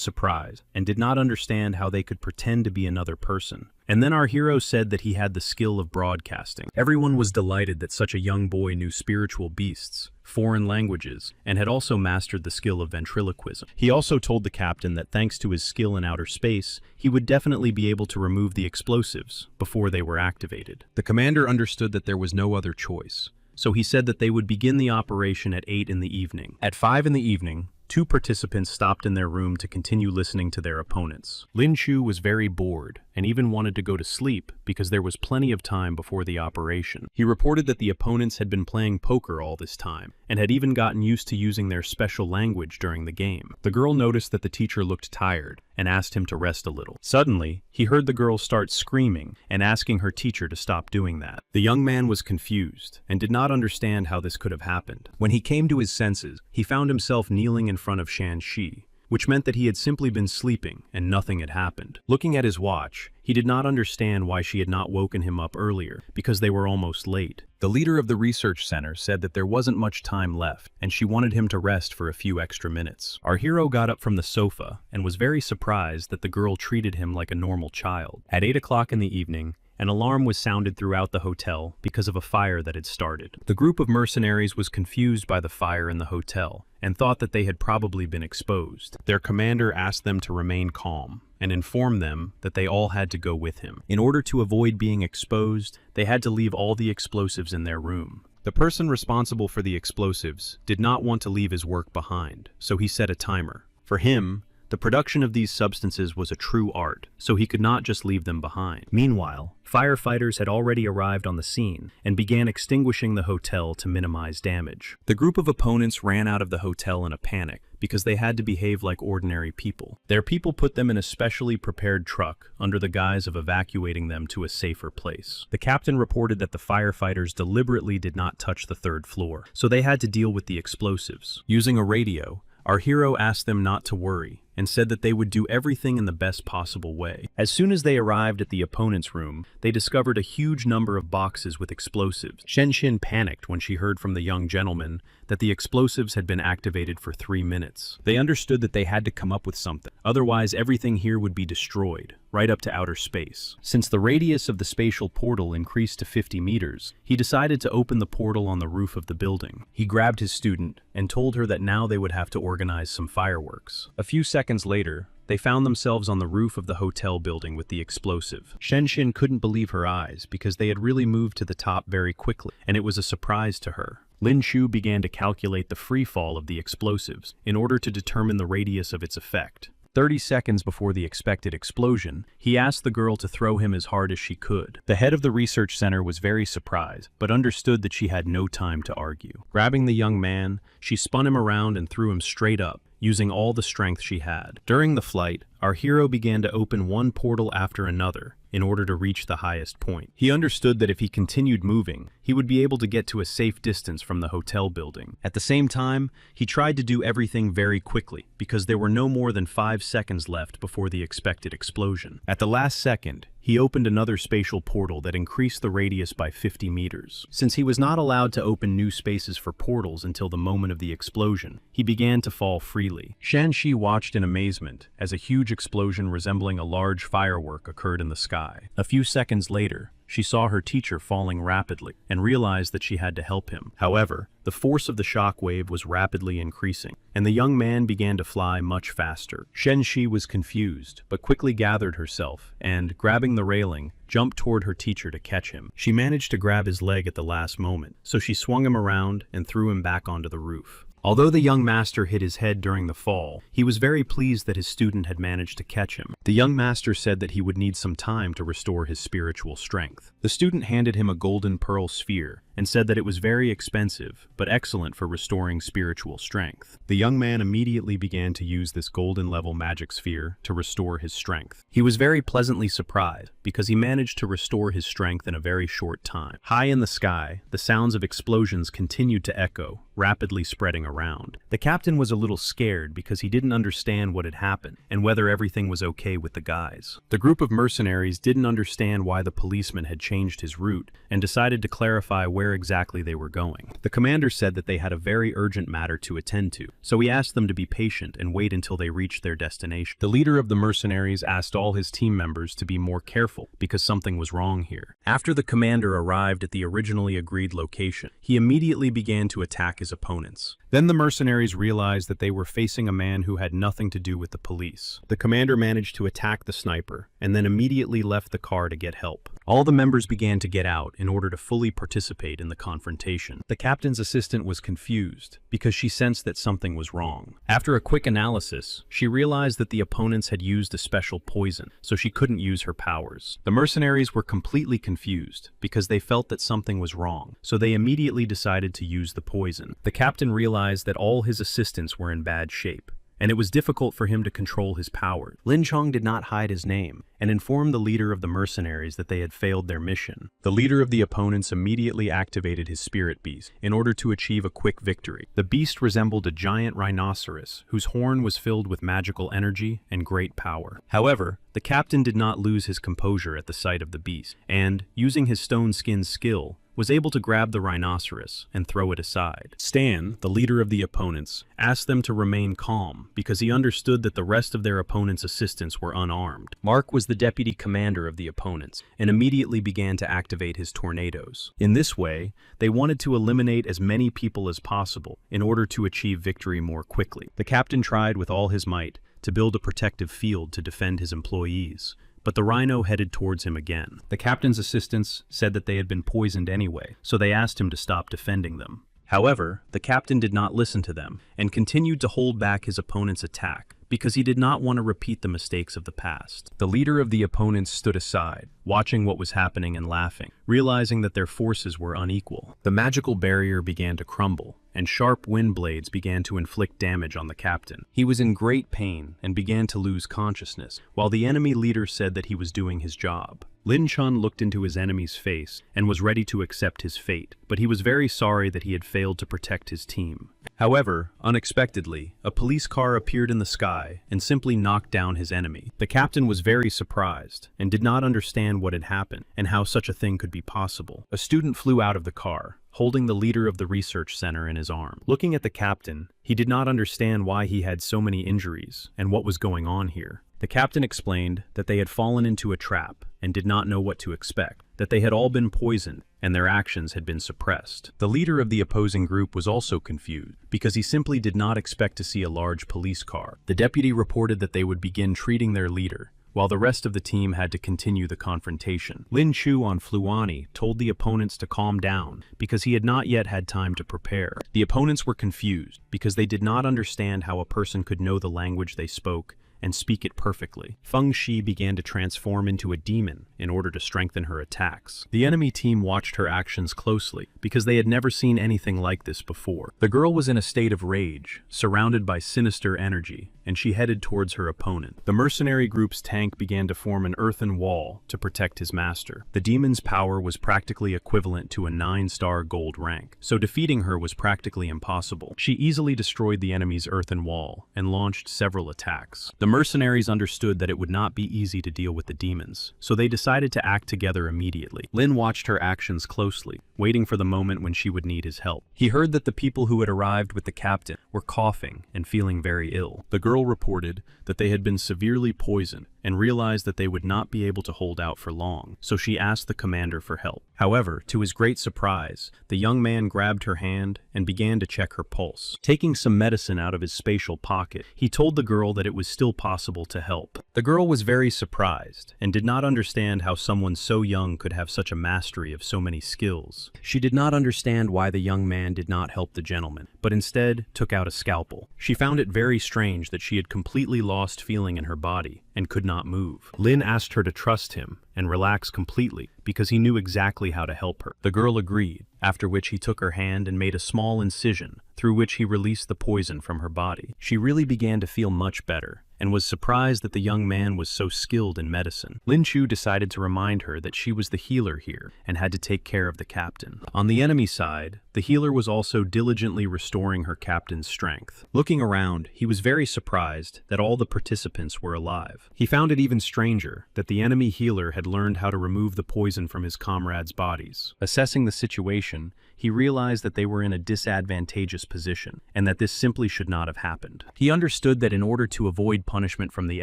surprised and did not understand how they could pretend to be another person. And then our hero said that he had the skill of broadcasting. Everyone was delighted that such a young boy knew spiritual beasts, foreign languages, and had also mastered the skill of ventriloquism. He also told the captain that thanks to his skill in outer space, he would definitely be able to remove the explosives before they were activated. The commander understood that there was no other choice, so he said that they would begin the operation at 8 in the evening. At 5 in the evening, Two participants stopped in their room to continue listening to their opponents. Lin Shu was very bored and even wanted to go to sleep because there was plenty of time before the operation. He reported that the opponents had been playing poker all this time and had even gotten used to using their special language during the game. The girl noticed that the teacher looked tired and asked him to rest a little. Suddenly, he heard the girl start screaming and asking her teacher to stop doing that. The young man was confused and did not understand how this could have happened. When he came to his senses, he found himself kneeling in front of Shan-Shi, which meant that he had simply been sleeping and nothing had happened. Looking at his watch, he did not understand why she had not woken him up earlier, because they were almost late. The leader of the research center said that there wasn't much time left, and she wanted him to rest for a few extra minutes. Our hero got up from the sofa and was very surprised that the girl treated him like a normal child. At 8 o'clock in the evening, an alarm was sounded throughout the hotel because of a fire that had started. The group of mercenaries was confused by the fire in the hotel and thought that they had probably been exposed. Their commander asked them to remain calm and informed them that they all had to go with him. In order to avoid being exposed, they had to leave all the explosives in their room. The person responsible for the explosives did not want to leave his work behind, so he set a timer. For him, the production of these substances was a true art, so he could not just leave them behind. Meanwhile, firefighters had already arrived on the scene and began extinguishing the hotel to minimize damage. The group of opponents ran out of the hotel in a panic because they had to behave like ordinary people. Their people put them in a specially prepared truck under the guise of evacuating them to a safer place. The captain reported that the firefighters deliberately did not touch the third floor, so they had to deal with the explosives. Using a radio, our hero asked them not to worry and said that they would do everything in the best possible way. As soon as they arrived at the opponent's room, they discovered a huge number of boxes with explosives. Shen-Shin panicked when she heard from the young gentleman that the explosives had been activated for 3 minutes. They understood that they had to come up with something, otherwise everything here would be destroyed, right up to outer space. Since the radius of the spatial portal increased to 50 meters, he decided to open the portal on the roof of the building. He grabbed his student and told her that now they would have to organize some fireworks. A few seconds later, they found themselves on the roof of the hotel building with the explosive. Shen-Shin couldn't believe her eyes because they had really moved to the top very quickly, and it was a surprise to her. Lin Shu began to calculate the free fall of the explosives in order to determine the radius of its effect. 30 seconds before the expected explosion, he asked the girl to throw him as hard as she could. The head of the research center was very surprised, but understood that she had no time to argue. Grabbing the young man, she spun him around and threw him straight up, using all the strength she had. During the flight, our hero began to open one portal after another in order to reach the highest point. He understood that if he continued moving, he would be able to get to a safe distance from the hotel building. At the same time, he tried to do everything very quickly because there were no more than 5 seconds left before the expected explosion. At the last second, he opened another spatial portal that increased the radius by 50 meters. Since he was not allowed to open new spaces for portals until the moment of the explosion, he began to fall freely. Shan-Shi watched in amazement as a huge explosion resembling a large firework occurred in the sky. A few seconds later, she saw her teacher falling rapidly and realized that she had to help him. However, the force of the shock wave was rapidly increasing, and the young man began to fly much faster. Shen-Shi was confused, but quickly gathered herself and, grabbing the railing, jumped toward her teacher to catch him. She managed to grab his leg at the last moment, so she swung him around and threw him back onto the roof. Although the young master hit his head during the fall, he was very pleased that his student had managed to catch him. The young master said that he would need some time to restore his spiritual strength. The student handed him a golden pearl sphere and said that it was very expensive, but excellent for restoring spiritual strength. The young man immediately began to use this golden-level magic sphere to restore his strength. He was very pleasantly surprised because he managed to restore his strength in a very short time. High in the sky, the sounds of explosions continued to echo, rapidly spreading around. The captain was a little scared because he didn't understand what had happened and whether everything was okay with the guys. The group of mercenaries didn't understand why the policeman had changed his route and decided to clarify where exactly they were going. The commander said that they had a very urgent matter to attend to, so he asked them to be patient and wait until they reached their destination. The leader of the mercenaries asked all his team members to be more careful because something was wrong here. After the commander arrived at the originally agreed location, he immediately began to attack his opponents. Then the mercenaries realized that they were facing a man who had nothing to do with the police. The commander managed to attack the sniper and then immediately left the car to get help. All the members began to get out in order to fully participate in the confrontation. The captain's assistant was confused because she sensed that something was wrong. After a quick analysis, she realized that the opponents had used a special poison, so she couldn't use her powers. The mercenaries were completely confused because they felt that something was wrong, so they immediately decided to use the poison. The captain realized that all his assistants were in bad shape, and it was difficult for him to control his power. Lin Chong did not hide his name and informed the leader of the mercenaries that they had failed their mission. The leader of the opponents immediately activated his spirit beast in order to achieve a quick victory. The beast resembled a giant rhinoceros whose horn was filled with magical energy and great power. However, the captain did not lose his composure at the sight of the beast, and, using his stone skin skill, was able to grab the rhinoceros and throw it aside. Stan, the leader of the opponents, asked them to remain calm because he understood that the rest of their opponents' assistants were unarmed. Mark was the deputy commander of the opponents and immediately began to activate his tornadoes. In this way, they wanted to eliminate as many people as possible in order to achieve victory more quickly. The captain tried with all his might to build a protective field to defend his employees, but the rhino headed towards him again. The captain's assistants said that they had been poisoned anyway, so they asked him to stop defending them. However, the captain did not listen to them and continued to hold back his opponent's attack because he did not want to repeat the mistakes of the past. The leader of the opponents stood aside, watching what was happening and laughing, realizing that their forces were unequal. The magical barrier began to crumble, and sharp wind blades began to inflict damage on the captain. He was in great pain and began to lose consciousness, while the enemy leader said that he was doing his job. Lin Chun looked into his enemy's face and was ready to accept his fate, but he was very sorry that he had failed to protect his team. However, unexpectedly, a police car appeared in the sky and simply knocked down his enemy. The captain was very surprised and did not understand what had happened and how such a thing could be possible. A student flew out of the car, holding the leader of the research center in his arm. Looking at the captain, he did not understand why he had so many injuries and what was going on here. The captain explained that they had fallen into a trap and did not know what to expect, that they had all been poisoned and their actions had been suppressed. The leader of the opposing group was also confused because he simply did not expect to see a large police car. The deputy reported that they would begin treating their leader, while the rest of the team had to continue the confrontation. Lin Chu on Fluani told the opponents to calm down because he had not yet had time to prepare. The opponents were confused because they did not understand how a person could know the language they spoke and speak it perfectly. Feng Shi began to transform into a demon in order to strengthen her attacks. The enemy team watched her actions closely because they had never seen anything like this before. The girl was in a state of rage, surrounded by sinister energy, and she headed towards her opponent. The mercenary group's tank began to form an earthen wall to protect his master. The demon's power was practically equivalent to a 9-star gold rank, so defeating her was practically impossible. She easily destroyed the enemy's earthen wall and launched several attacks. The mercenaries understood that it would not be easy to deal with the demons, so they decided to act together immediately. Lin watched her actions closely, waiting for the moment when she would need his help. He heard that the people who had arrived with the captain were coughing and feeling very ill. The girl reported that they had been severely poisoned and realized that they would not be able to hold out for long, so she asked the commander for help. However, to his great surprise, the young man grabbed her hand and began to check her pulse. Taking some medicine out of his spatial pocket, he told the girl that it was still possible to help. The girl was very surprised and did not understand how someone so young could have such a mastery of so many skills. She did not understand why the young man did not help the gentleman, but instead took out a scalpel. She found it very strange that she had completely lost feeling in her body and could not move. Lin asked her to trust him and relax completely because he knew exactly how to help her. The girl agreed, after which he took her hand and made a small incision through which he released the poison from her body. She really began to feel much better and was surprised that the young man was so skilled in medicine. Lin Chu decided to remind her that she was the healer here and had to take care of the captain. On the enemy side, the healer was also diligently restoring her captain's strength. Looking around, he was very surprised that all the participants were alive. He found it even stranger that the enemy healer had learned how to remove the poison from his comrades' bodies. Assessing the situation, situation, he realized that they were in a disadvantageous position, and that this simply should not have happened. He understood that in order to avoid punishment from the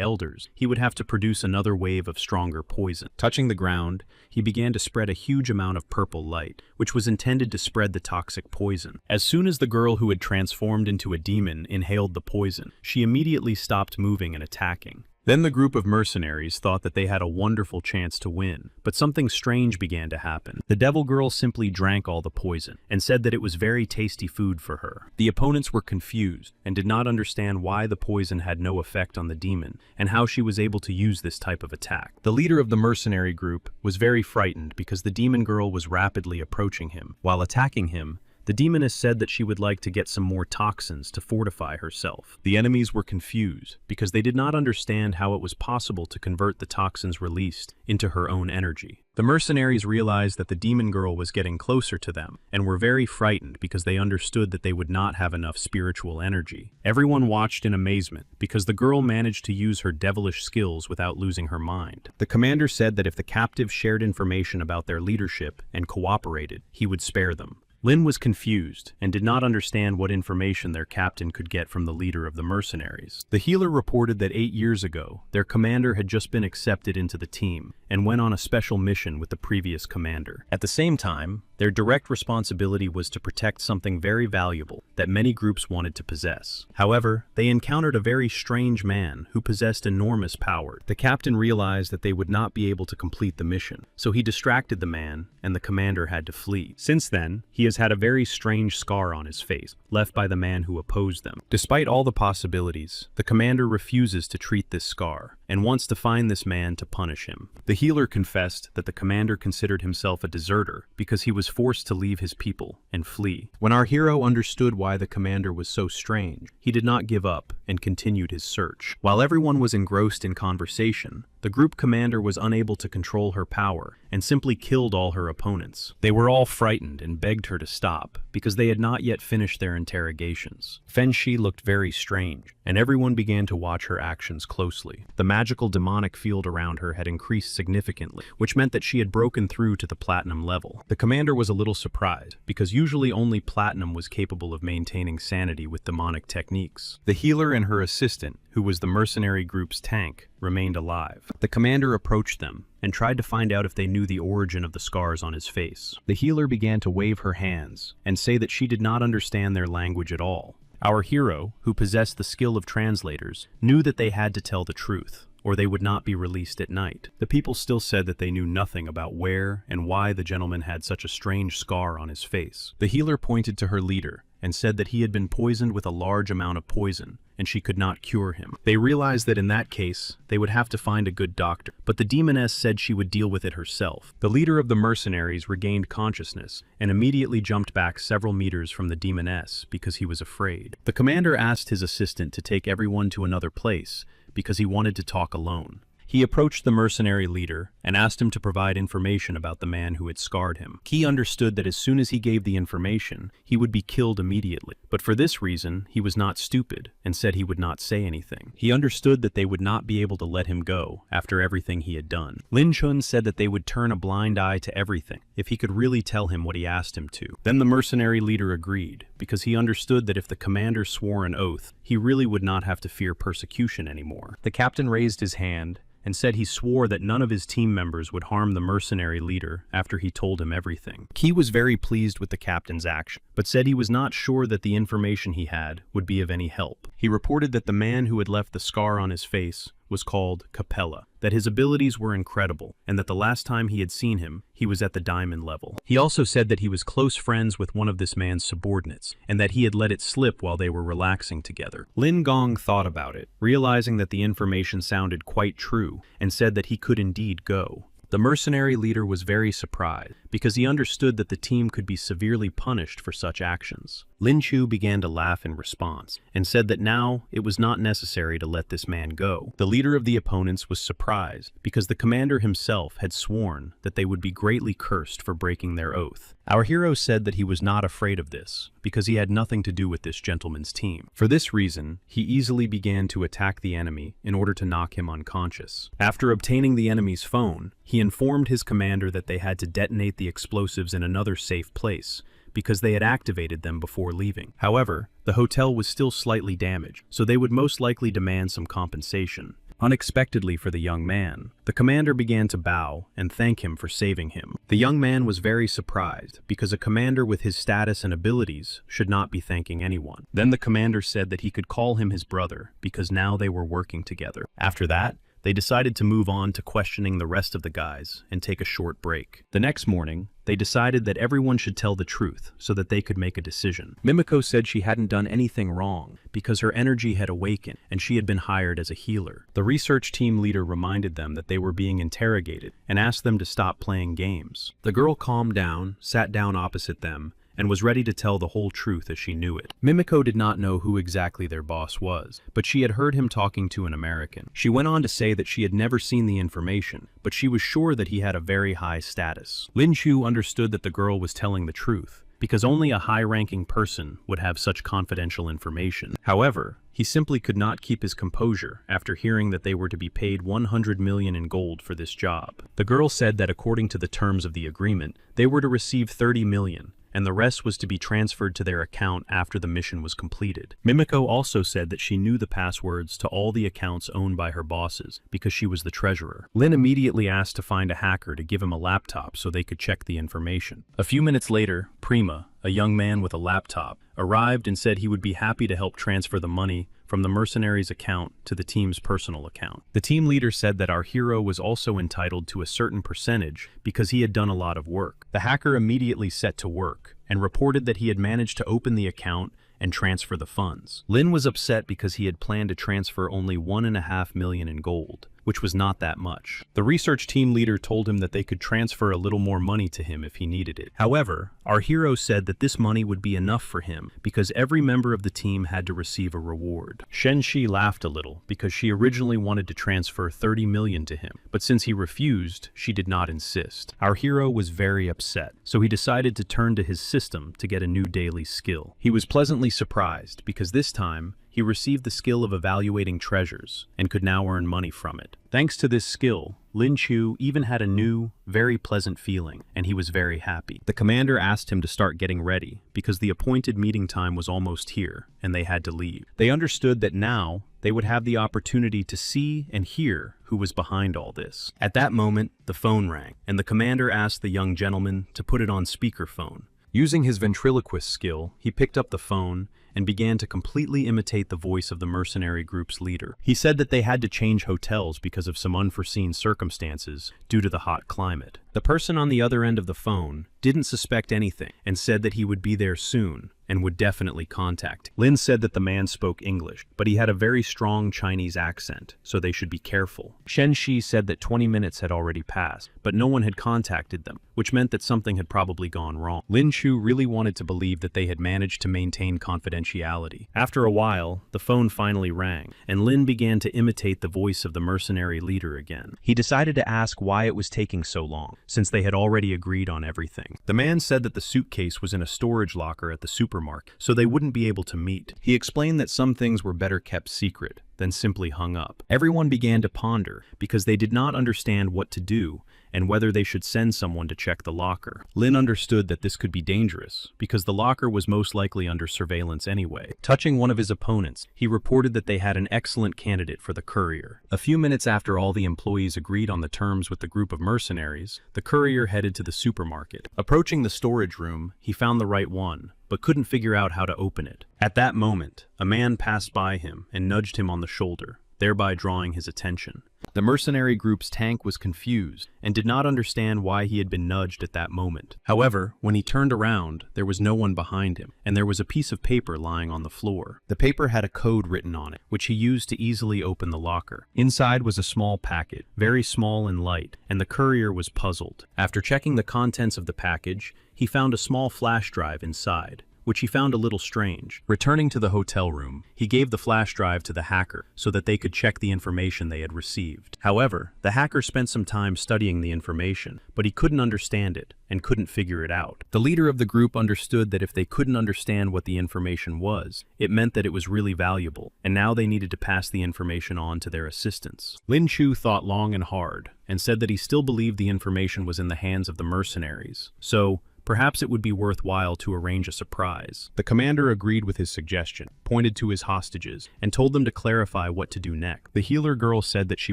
elders, he would have to produce another wave of stronger poison. Touching the ground, he began to spread a huge amount of purple light, which was intended to spread the toxic poison. As soon as the girl who had transformed into a demon inhaled the poison, she immediately stopped moving and attacking. Then the group of mercenaries thought that they had a wonderful chance to win, but something strange began to happen. The devil girl simply drank all the poison, and said that it was very tasty food for her. The opponents were confused, and did not understand why the poison had no effect on the demon, and how she was able to use this type of attack. The leader of the mercenary group was very frightened because the demon girl was rapidly approaching him. While attacking him, the demoness said that she would like to get some more toxins to fortify herself. The enemies were confused because they did not understand how it was possible to convert the toxins released into her own energy. The mercenaries realized that the demon girl was getting closer to them and were very frightened because they understood that they would not have enough spiritual energy. Everyone watched in amazement because the girl managed to use her devilish skills without losing her mind. The commander said that if the captives shared information about their leadership and cooperated, he would spare them. Lin was confused and did not understand what information their captain could get from the leader of the mercenaries. The healer reported that 8 years ago, their commander had just been accepted into the team and went on a special mission with the previous commander. At the same time, their direct responsibility was to protect something very valuable that many groups wanted to possess. However, they encountered a very strange man who possessed enormous power. The captain realized that they would not be able to complete the mission, so he distracted the man and the commander had to flee. Since then, he has had a very strange scar on his face, left by the man who opposed them. Despite all the possibilities, the commander refuses to treat this scar and wants to find this man to punish him. The healer confessed that the commander considered himself a deserter because he was forced to leave his people and flee. When our hero understood why the commander was so strange, he did not give up and continued his search. While everyone was engrossed in conversation, the group commander was unable to control her power and simply killed all her opponents. They were all frightened and begged her to stop because they had not yet finished their interrogations. Fenshi looked very strange, and everyone began to watch her actions closely. The magical demonic field around her had increased significantly, which meant that she had broken through to the platinum level. The commander was a little surprised because usually only platinum was capable of maintaining sanity with demonic techniques. The healer and her assistant, who was the mercenary group's tank, remained alive. The commander approached them and tried to find out if they knew the origin of the scars on his face. The healer began to wave her hands and say that she did not understand their language at all. Our hero, who possessed the skill of translators, knew that they had to tell the truth, or they would not be released at night. The people still said that they knew nothing about where and why the gentleman had such a strange scar on his face. The healer pointed to her leader and said that he had been poisoned with a large amount of poison, and she could not cure him. They realized that in that case, they would have to find a good doctor, but the demoness said she would deal with it herself. The leader of the mercenaries regained consciousness and immediately jumped back several meters from the demoness because he was afraid. The commander asked his assistant to take everyone to another place because he wanted to talk alone. He approached the mercenary leader and asked him to provide information about the man who had scarred him. He understood that as soon as he gave the information, he would be killed immediately. But for this reason, he was not stupid and said he would not say anything. He understood that they would not be able to let him go after everything he had done. Lin Chun said that they would turn a blind eye to everything if he could really tell him what he asked him to. Then the mercenary leader agreed because he understood that if the commander swore an oath, he really would not have to fear persecution anymore. The captain raised his hand and said he swore that none of his team members would harm the mercenary leader after he told him everything. Key was very pleased with the captain's action, but said he was not sure that the information he had would be of any help. He reported that the man who had left the scar on his face was called Capella, that his abilities were incredible, and that the last time he had seen him, he was at the diamond level. He also said that he was close friends with one of this man's subordinates, and that he had let it slip while they were relaxing together. Lin Gong thought about it, realizing that the information sounded quite true, and said that he could indeed go. The mercenary leader was very surprised because he understood that the team could be severely punished for such actions. Lin Chu began to laugh in response and said that now it was not necessary to let this man go. The leader of the opponents was surprised because the commander himself had sworn that they would be greatly cursed for breaking their oath. Our hero said that he was not afraid of this because he had nothing to do with this gentleman's team. For this reason, he easily began to attack the enemy in order to knock him unconscious. After obtaining the enemy's phone, he informed his commander that they had to detonate the the explosives in another safe place, because they had activated them before leaving. However, the hotel was still slightly damaged, so they would most likely demand some compensation. Unexpectedly for the young man, the commander began to bow and thank him for saving him. The young man was very surprised, because a commander with his status and abilities should not be thanking anyone. Then the commander said that he could call him his brother, because now they were working together. After that, they decided to move on to questioning the rest of the guys and take a short break. The next morning, they decided that everyone should tell the truth so that they could make a decision. Mimiko said she hadn't done anything wrong because her energy had awakened and she had been hired as a healer. The research team leader reminded them that they were being interrogated and asked them to stop playing games. The girl calmed down, sat down opposite them, and was ready to tell the whole truth as she knew it. Mimiko did not know who exactly their boss was, but she had heard him talking to an American. She went on to say that she had never seen the information, but she was sure that he had a very high status. Lin Chu understood that the girl was telling the truth, because only a high-ranking person would have such confidential information. However, he simply could not keep his composure after hearing that they were to be paid 100 million in gold for this job. The girl said that according to the terms of the agreement, they were to receive 30 million, and the rest was to be transferred to their account after the mission was completed. Mimiko also said that she knew the passwords to all the accounts owned by her bosses because she was the treasurer. Lin immediately asked to find a hacker to give him a laptop so they could check the information. A few minutes later, Prima, a young man with a laptop, arrived and said he would be happy to help transfer the money from the mercenary's account to the team's personal account. The team leader said that our hero was also entitled to a certain percentage because he had done a lot of work. The hacker immediately set to work and reported that he had managed to open the account and transfer the funds. Lin was upset because he had planned to transfer only 1.5 million in gold, which was not that much. The research team leader told him that they could transfer a little more money to him if he needed it. However, our hero said that this money would be enough for him because every member of the team had to receive a reward. Shen Shi laughed a little because she originally wanted to transfer 30 million to him, but since he refused, she did not insist. Our hero was very upset, so he decided to turn to his system to get a new daily skill. He was pleasantly surprised because this time, he received the skill of evaluating treasures and could now earn money from it. Thanks to this skill, Lin Chu even had a new, very pleasant feeling, and he was very happy. The commander asked him to start getting ready because the appointed meeting time was almost here, and they had to leave. They understood that now they would have the opportunity to see and hear who was behind all this. At that moment, the phone rang, and the commander asked the young gentleman to put it on speakerphone. Using his ventriloquist skill, he picked up the phone and began to completely imitate the voice of the mercenary group's leader. He said that they had to change hotels because of some unforeseen circumstances due to the hot climate. The person on the other end of the phone didn't suspect anything and said that he would be there soon and would definitely contact. Lin said that the man spoke English, but he had a very strong Chinese accent, so they should be careful. Shen Shi said that 20 minutes had already passed, but no one had contacted them, which meant that something had probably gone wrong. Lin Chu really wanted to believe that they had managed to maintain confidentiality. After a while, the phone finally rang, and Lin began to imitate the voice of the mercenary leader again. He decided to ask why it was taking so long, since they had already agreed on everything. The man said that the suitcase was in a storage locker at the supermarket, so they wouldn't be able to meet. He explained that some things were better kept secret, then simply hung up. Everyone began to ponder because they did not understand what to do and whether they should send someone to check the locker. Lin understood that this could be dangerous because the locker was most likely under surveillance anyway. Touching one of his opponents, he reported that they had an excellent candidate for the courier. A few minutes after all the employees agreed on the terms with the group of mercenaries, the courier headed to the supermarket. Approaching the storage room, he found the right one, but couldn't figure out how to open it. At that moment, a man passed by him and nudged him on the shoulder, thereby drawing his attention. The mercenary group's tank was confused and did not understand why he had been nudged at that moment. However, when he turned around, there was no one behind him, and there was a piece of paper lying on the floor. The paper had a code written on it, which he used to easily open the locker. Inside was a small packet, very small and light, and the courier was puzzled. After checking the contents of the package, he found a small flash drive inside, which he found a little strange. Returning to the hotel room, he gave the flash drive to the hacker so that they could check the information they had received. However, the hacker spent some time studying the information, but he couldn't understand it and couldn't figure it out. The leader of the group understood that if they couldn't understand what the information was, it meant that it was really valuable, and now they needed to pass the information on to their assistants. Lin Chu thought long and hard, and said that he still believed the information was in the hands of the mercenaries. So, perhaps it would be worthwhile to arrange a surprise. The commander agreed with his suggestion, pointed to his hostages, and told them to clarify what to do next. The healer girl said that she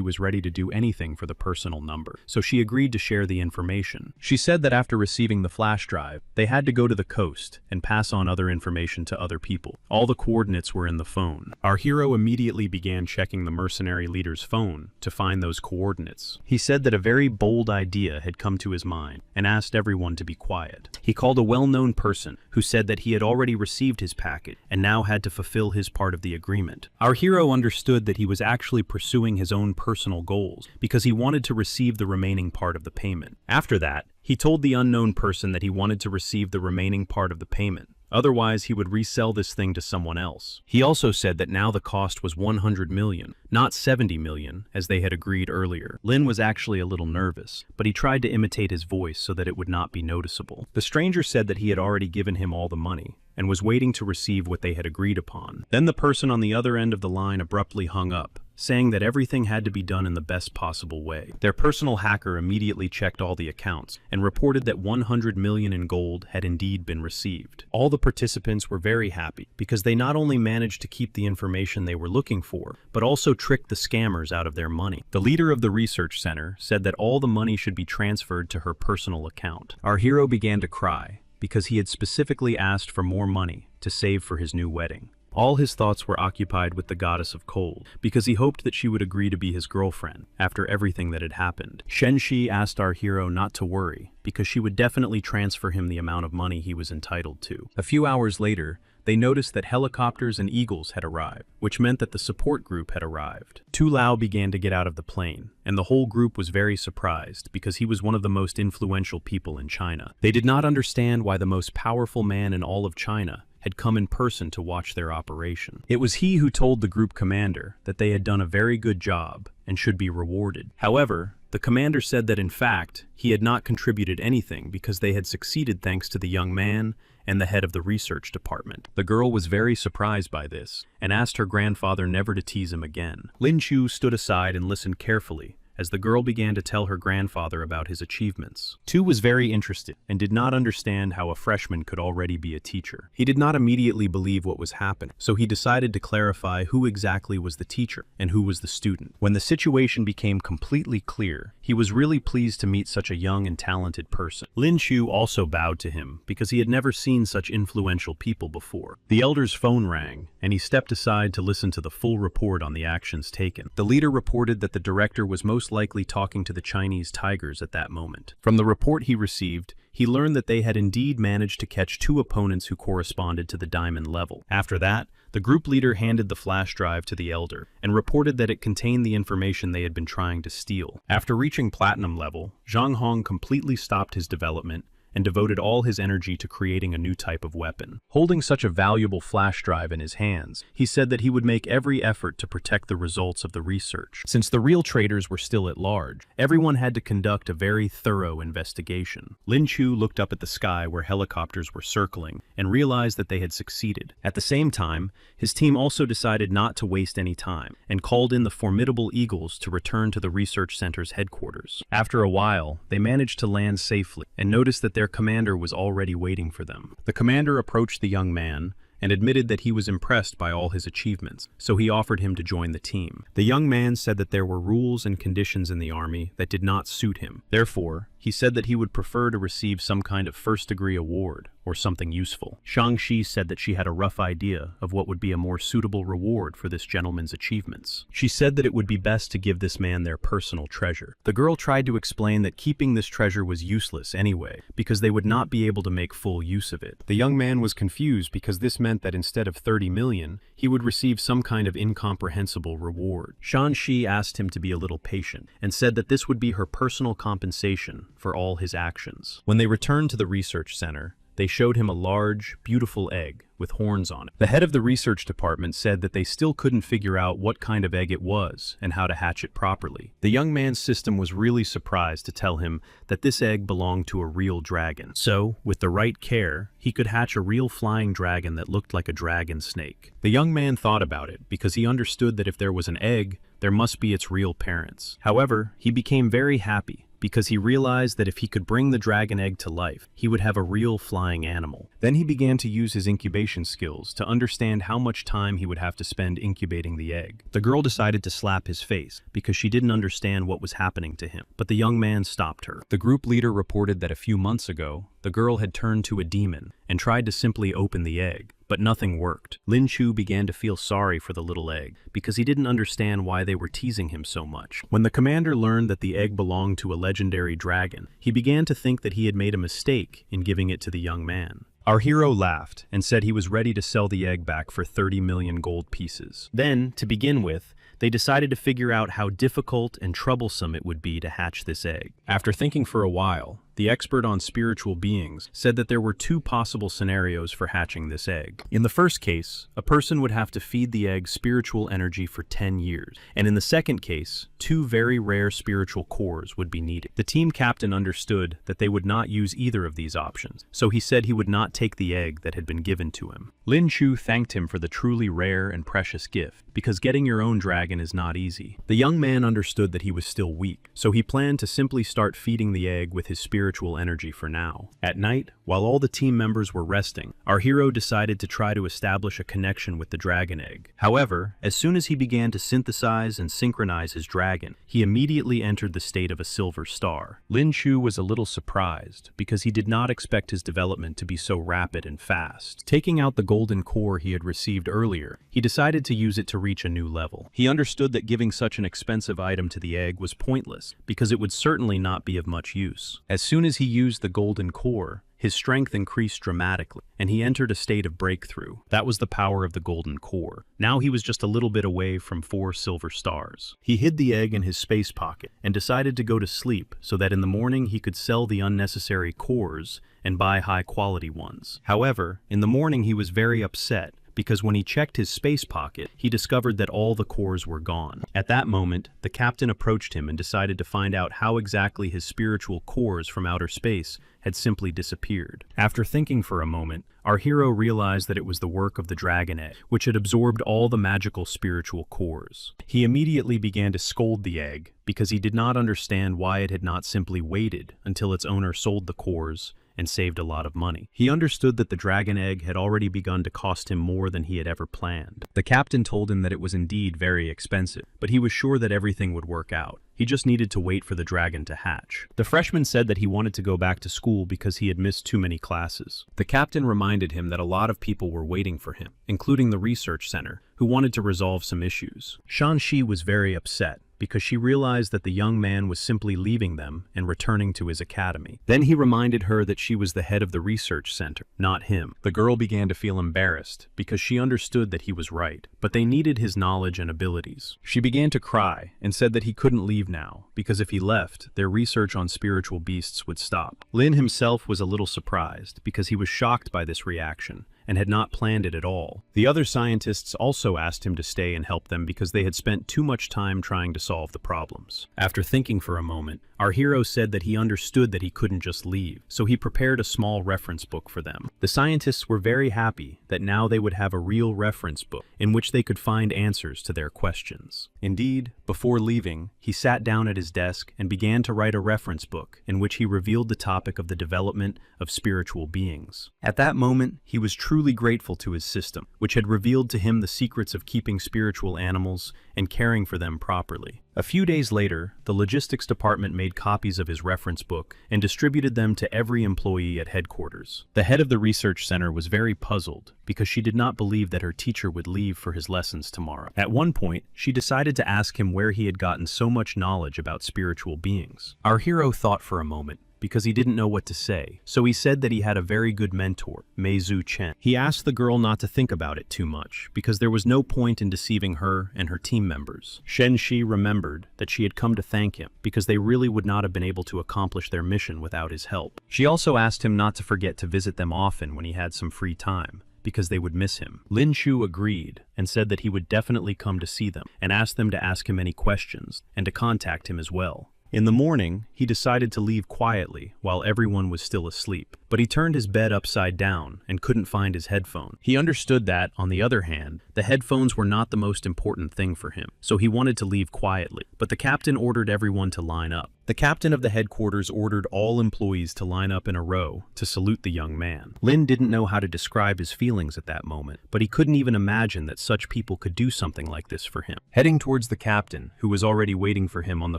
was ready to do anything for the personal number, so she agreed to share the information. She said that after receiving the flash drive, they had to go to the coast and pass on other information to other people. All the coordinates were in the phone. Our hero immediately began checking the mercenary leader's phone to find those coordinates. He said that a very bold idea had come to his mind and asked everyone to be quiet. He called a well-known person who said that he had already received his package and now had to fulfill his part of the agreement. Our hero understood that he was actually pursuing his own personal goals because he wanted to receive the remaining part of the payment. After that, he told the unknown person that he wanted to receive the remaining part of the payment. Otherwise, he would resell this thing to someone else. He also said that now the cost was 100 million, not 70 million, as they had agreed earlier. Lin was actually a little nervous, but he tried to imitate his voice so that it would not be noticeable. The stranger said that he had already given him all the money, and was waiting to receive what they had agreed upon. Then the person on the other end of the line abruptly hung up, saying that everything had to be done in the best possible way. Their personal hacker immediately checked all the accounts and reported that 100 million in gold had indeed been received. All the participants were very happy because they not only managed to keep the information they were looking for, but also tricked the scammers out of their money. The leader of the research center said that all the money should be transferred to her personal account. Our hero began to cry because he had specifically asked for more money to save for his new wedding. All his thoughts were occupied with the goddess of cold, because he hoped that she would agree to be his girlfriend after everything that had happened. Shen Shi asked our hero not to worry, because she would definitely transfer him the amount of money he was entitled to. A few hours later, they noticed that helicopters and eagles had arrived, which meant that the support group had arrived. Tu Lao began to get out of the plane, and the whole group was very surprised because he was one of the most influential people in China. They did not understand why the most powerful man in all of China had come in person to watch their operation. It was he who told the group commander that they had done a very good job and should be rewarded. However, the commander said that in fact, he had not contributed anything because they had succeeded thanks to the young man and the head of the research department. The girl was very surprised by this and asked her grandfather never to tease him again. Lin Chu stood aside and listened carefully as the girl began to tell her grandfather about his achievements. Tu was very interested and did not understand how a freshman could already be a teacher. He did not immediately believe what was happening, so he decided to clarify who exactly was the teacher and who was the student. When the situation became completely clear, he was really pleased to meet such a young and talented person. Lin Chu also bowed to him because he had never seen such influential people before. The elder's phone rang, and he stepped aside to listen to the full report on the actions taken. The leader reported that the director was most likely talking to the Chinese tigers at that moment. From the report he received, he learned that they had indeed managed to catch 2 opponents who corresponded to the diamond level. After that, the group leader handed the flash drive to the elder and reported that it contained the information they had been trying to steal. After reaching platinum level, Zhang Hong completely stopped his development and devoted all his energy to creating a new type of weapon. Holding such a valuable flash drive in his hands, he said that he would make every effort to protect the results of the research. Since the real traitors were still at large, everyone had to conduct a very thorough investigation. Lin Chu looked up at the sky where helicopters were circling and realized that they had succeeded. At the same time, his team also decided not to waste any time and called in the formidable eagles to return to the research center's headquarters. After a while, they managed to land safely and noticed that their commander was already waiting for them. The commander approached the young man and admitted that he was impressed by all his achievements, so he offered him to join the team. The young man said that there were rules and conditions in the army that did not suit him. Therefore, he said that he would prefer to receive some kind of first-degree award or something useful. Shang-Chi said that she had a rough idea of what would be a more suitable reward for this gentleman's achievements. She said that it would be best to give this man their personal treasure. The girl tried to explain that keeping this treasure was useless anyway, because they would not be able to make full use of it. The young man was confused because this meant that instead of 30 million, he would receive some kind of incomprehensible reward. Shang-Chi asked him to be a little patient and said that this would be her personal compensation for all his actions. When they returned to the research center, they showed him a large, beautiful egg with horns on it. The head of the research department said that they still couldn't figure out what kind of egg it was and how to hatch it properly. The young man's system was really surprised to tell him that this egg belonged to a real dragon. So, with the right care, he could hatch a real flying dragon that looked like a dragon snake. The young man thought about it because he understood that if there was an egg, there must be its real parents. However, he became very happy because he realized that if he could bring the dragon egg to life, he would have a real flying animal. Then he began to use his incubation skills to understand how much time he would have to spend incubating the egg. The girl decided to slap his face because she didn't understand what was happening to him, but the young man stopped her. The group leader reported that a few months ago, the girl had turned to a demon and tried to simply open the egg, but nothing worked. Lin Chu began to feel sorry for the little egg because he didn't understand why they were teasing him so much. When the commander learned that the egg belonged to a legendary dragon, he began to think that he had made a mistake in giving it to the young man. Our hero laughed and said he was ready to sell the egg back for 30 million gold pieces. Then, to begin with, they decided to figure out how difficult and troublesome it would be to hatch this egg. After thinking for a while, the expert on spiritual beings said that there were two possible scenarios for hatching this egg. In the first case, a person would have to feed the egg spiritual energy for 10 years, and in the second case, two very rare spiritual cores would be needed. The team captain understood that they would not use either of these options, so he said he would not take the egg that had been given to him. Lin Chu thanked him for the truly rare and precious gift, because getting your own dragon is not easy. The young man understood that he was still weak, so he planned to simply start feeding the egg with his spiritual energy for now. At night, while all the team members were resting, our hero decided to try to establish a connection with the dragon egg. However, as soon as he began to synthesize and synchronize his dragon, he immediately entered the state of a silver star. Lin Chu was a little surprised because he did not expect his development to be so rapid and fast. Taking out the golden core he had received earlier, he decided to use it to reach a new level. He understood that giving such an expensive item to the egg was pointless because it would certainly not be of much use. As soon as he used the golden core, his strength increased dramatically, and he entered a state of breakthrough. That was the power of the golden core. Now he was just a little bit away from 4 silver stars. He hid the egg in his space pocket and decided to go to sleep so that in the morning he could sell the unnecessary cores and buy high-quality ones. However, in the morning he was very upset because when he checked his space pocket, he discovered that all the cores were gone. At that moment, the captain approached him and decided to find out how exactly his spiritual cores from outer space had simply disappeared. After thinking for a moment, our hero realized that it was the work of the dragon egg, which had absorbed all the magical spiritual cores. He immediately began to scold the egg because he did not understand why it had not simply waited until its owner sold the cores and saved a lot of money. He understood that the dragon egg had already begun to cost him more than he had ever planned. The captain told him that it was indeed very expensive, but he was sure that everything would work out. He just needed to wait for the dragon to hatch. The freshman said that he wanted to go back to school because he had missed too many classes. The captain reminded him that a lot of people were waiting for him, including the research center, who wanted to resolve some issues. Shanxi was very upset because she realized that the young man was simply leaving them and returning to his academy. Then he reminded her that she was the head of the research center, not him. The girl began to feel embarrassed because she understood that he was right, but they needed his knowledge and abilities. She began to cry and said that he couldn't leave now because if he left, their research on spiritual beasts would stop. Lin himself was a little surprised because he was shocked by this reaction and had not planned it at all. The other scientists also asked him to stay and help them because they had spent too much time trying to solve the problems. After thinking for a moment, our hero said that he understood that he couldn't just leave, so he prepared a small reference book for them. The scientists were very happy that now they would have a real reference book in which they could find answers to their questions. Indeed, before leaving, he sat down at his desk and began to write a reference book in which he revealed the topic of the development of spiritual beings. At that moment, he was truly grateful to his system, which had revealed to him the secrets of keeping spiritual animals and caring for them properly. A few days later, the logistics department made copies of his reference book and distributed them to every employee at headquarters. The head of the research center was very puzzled because she did not believe that her teacher would leave for his lessons tomorrow. At one point, she decided to ask him where he had gotten so much knowledge about spiritual beings. Our hero thought for a moment because he didn't know what to say, so he said that he had a very good mentor, Meizu Chen. He asked the girl not to think about it too much, because there was no point in deceiving her and her team members. Shen Shi remembered that she had come to thank him, because they really would not have been able to accomplish their mission without his help. She also asked him not to forget to visit them often when he had some free time, because they would miss him. Lin Shu agreed and said that he would definitely come to see them and asked them to ask him any questions and to contact him as well. In the morning, he decided to leave quietly while everyone was still asleep, but he turned his bed upside down and couldn't find his headphone. He understood that, on the other hand, the headphones were not the most important thing for him, so he wanted to leave quietly. But the captain ordered everyone to line up. The captain of the headquarters ordered all employees to line up in a row to salute the young man. Lin didn't know how to describe his feelings at that moment, but he couldn't even imagine that such people could do something like this for him. Heading towards the captain, who was already waiting for him on the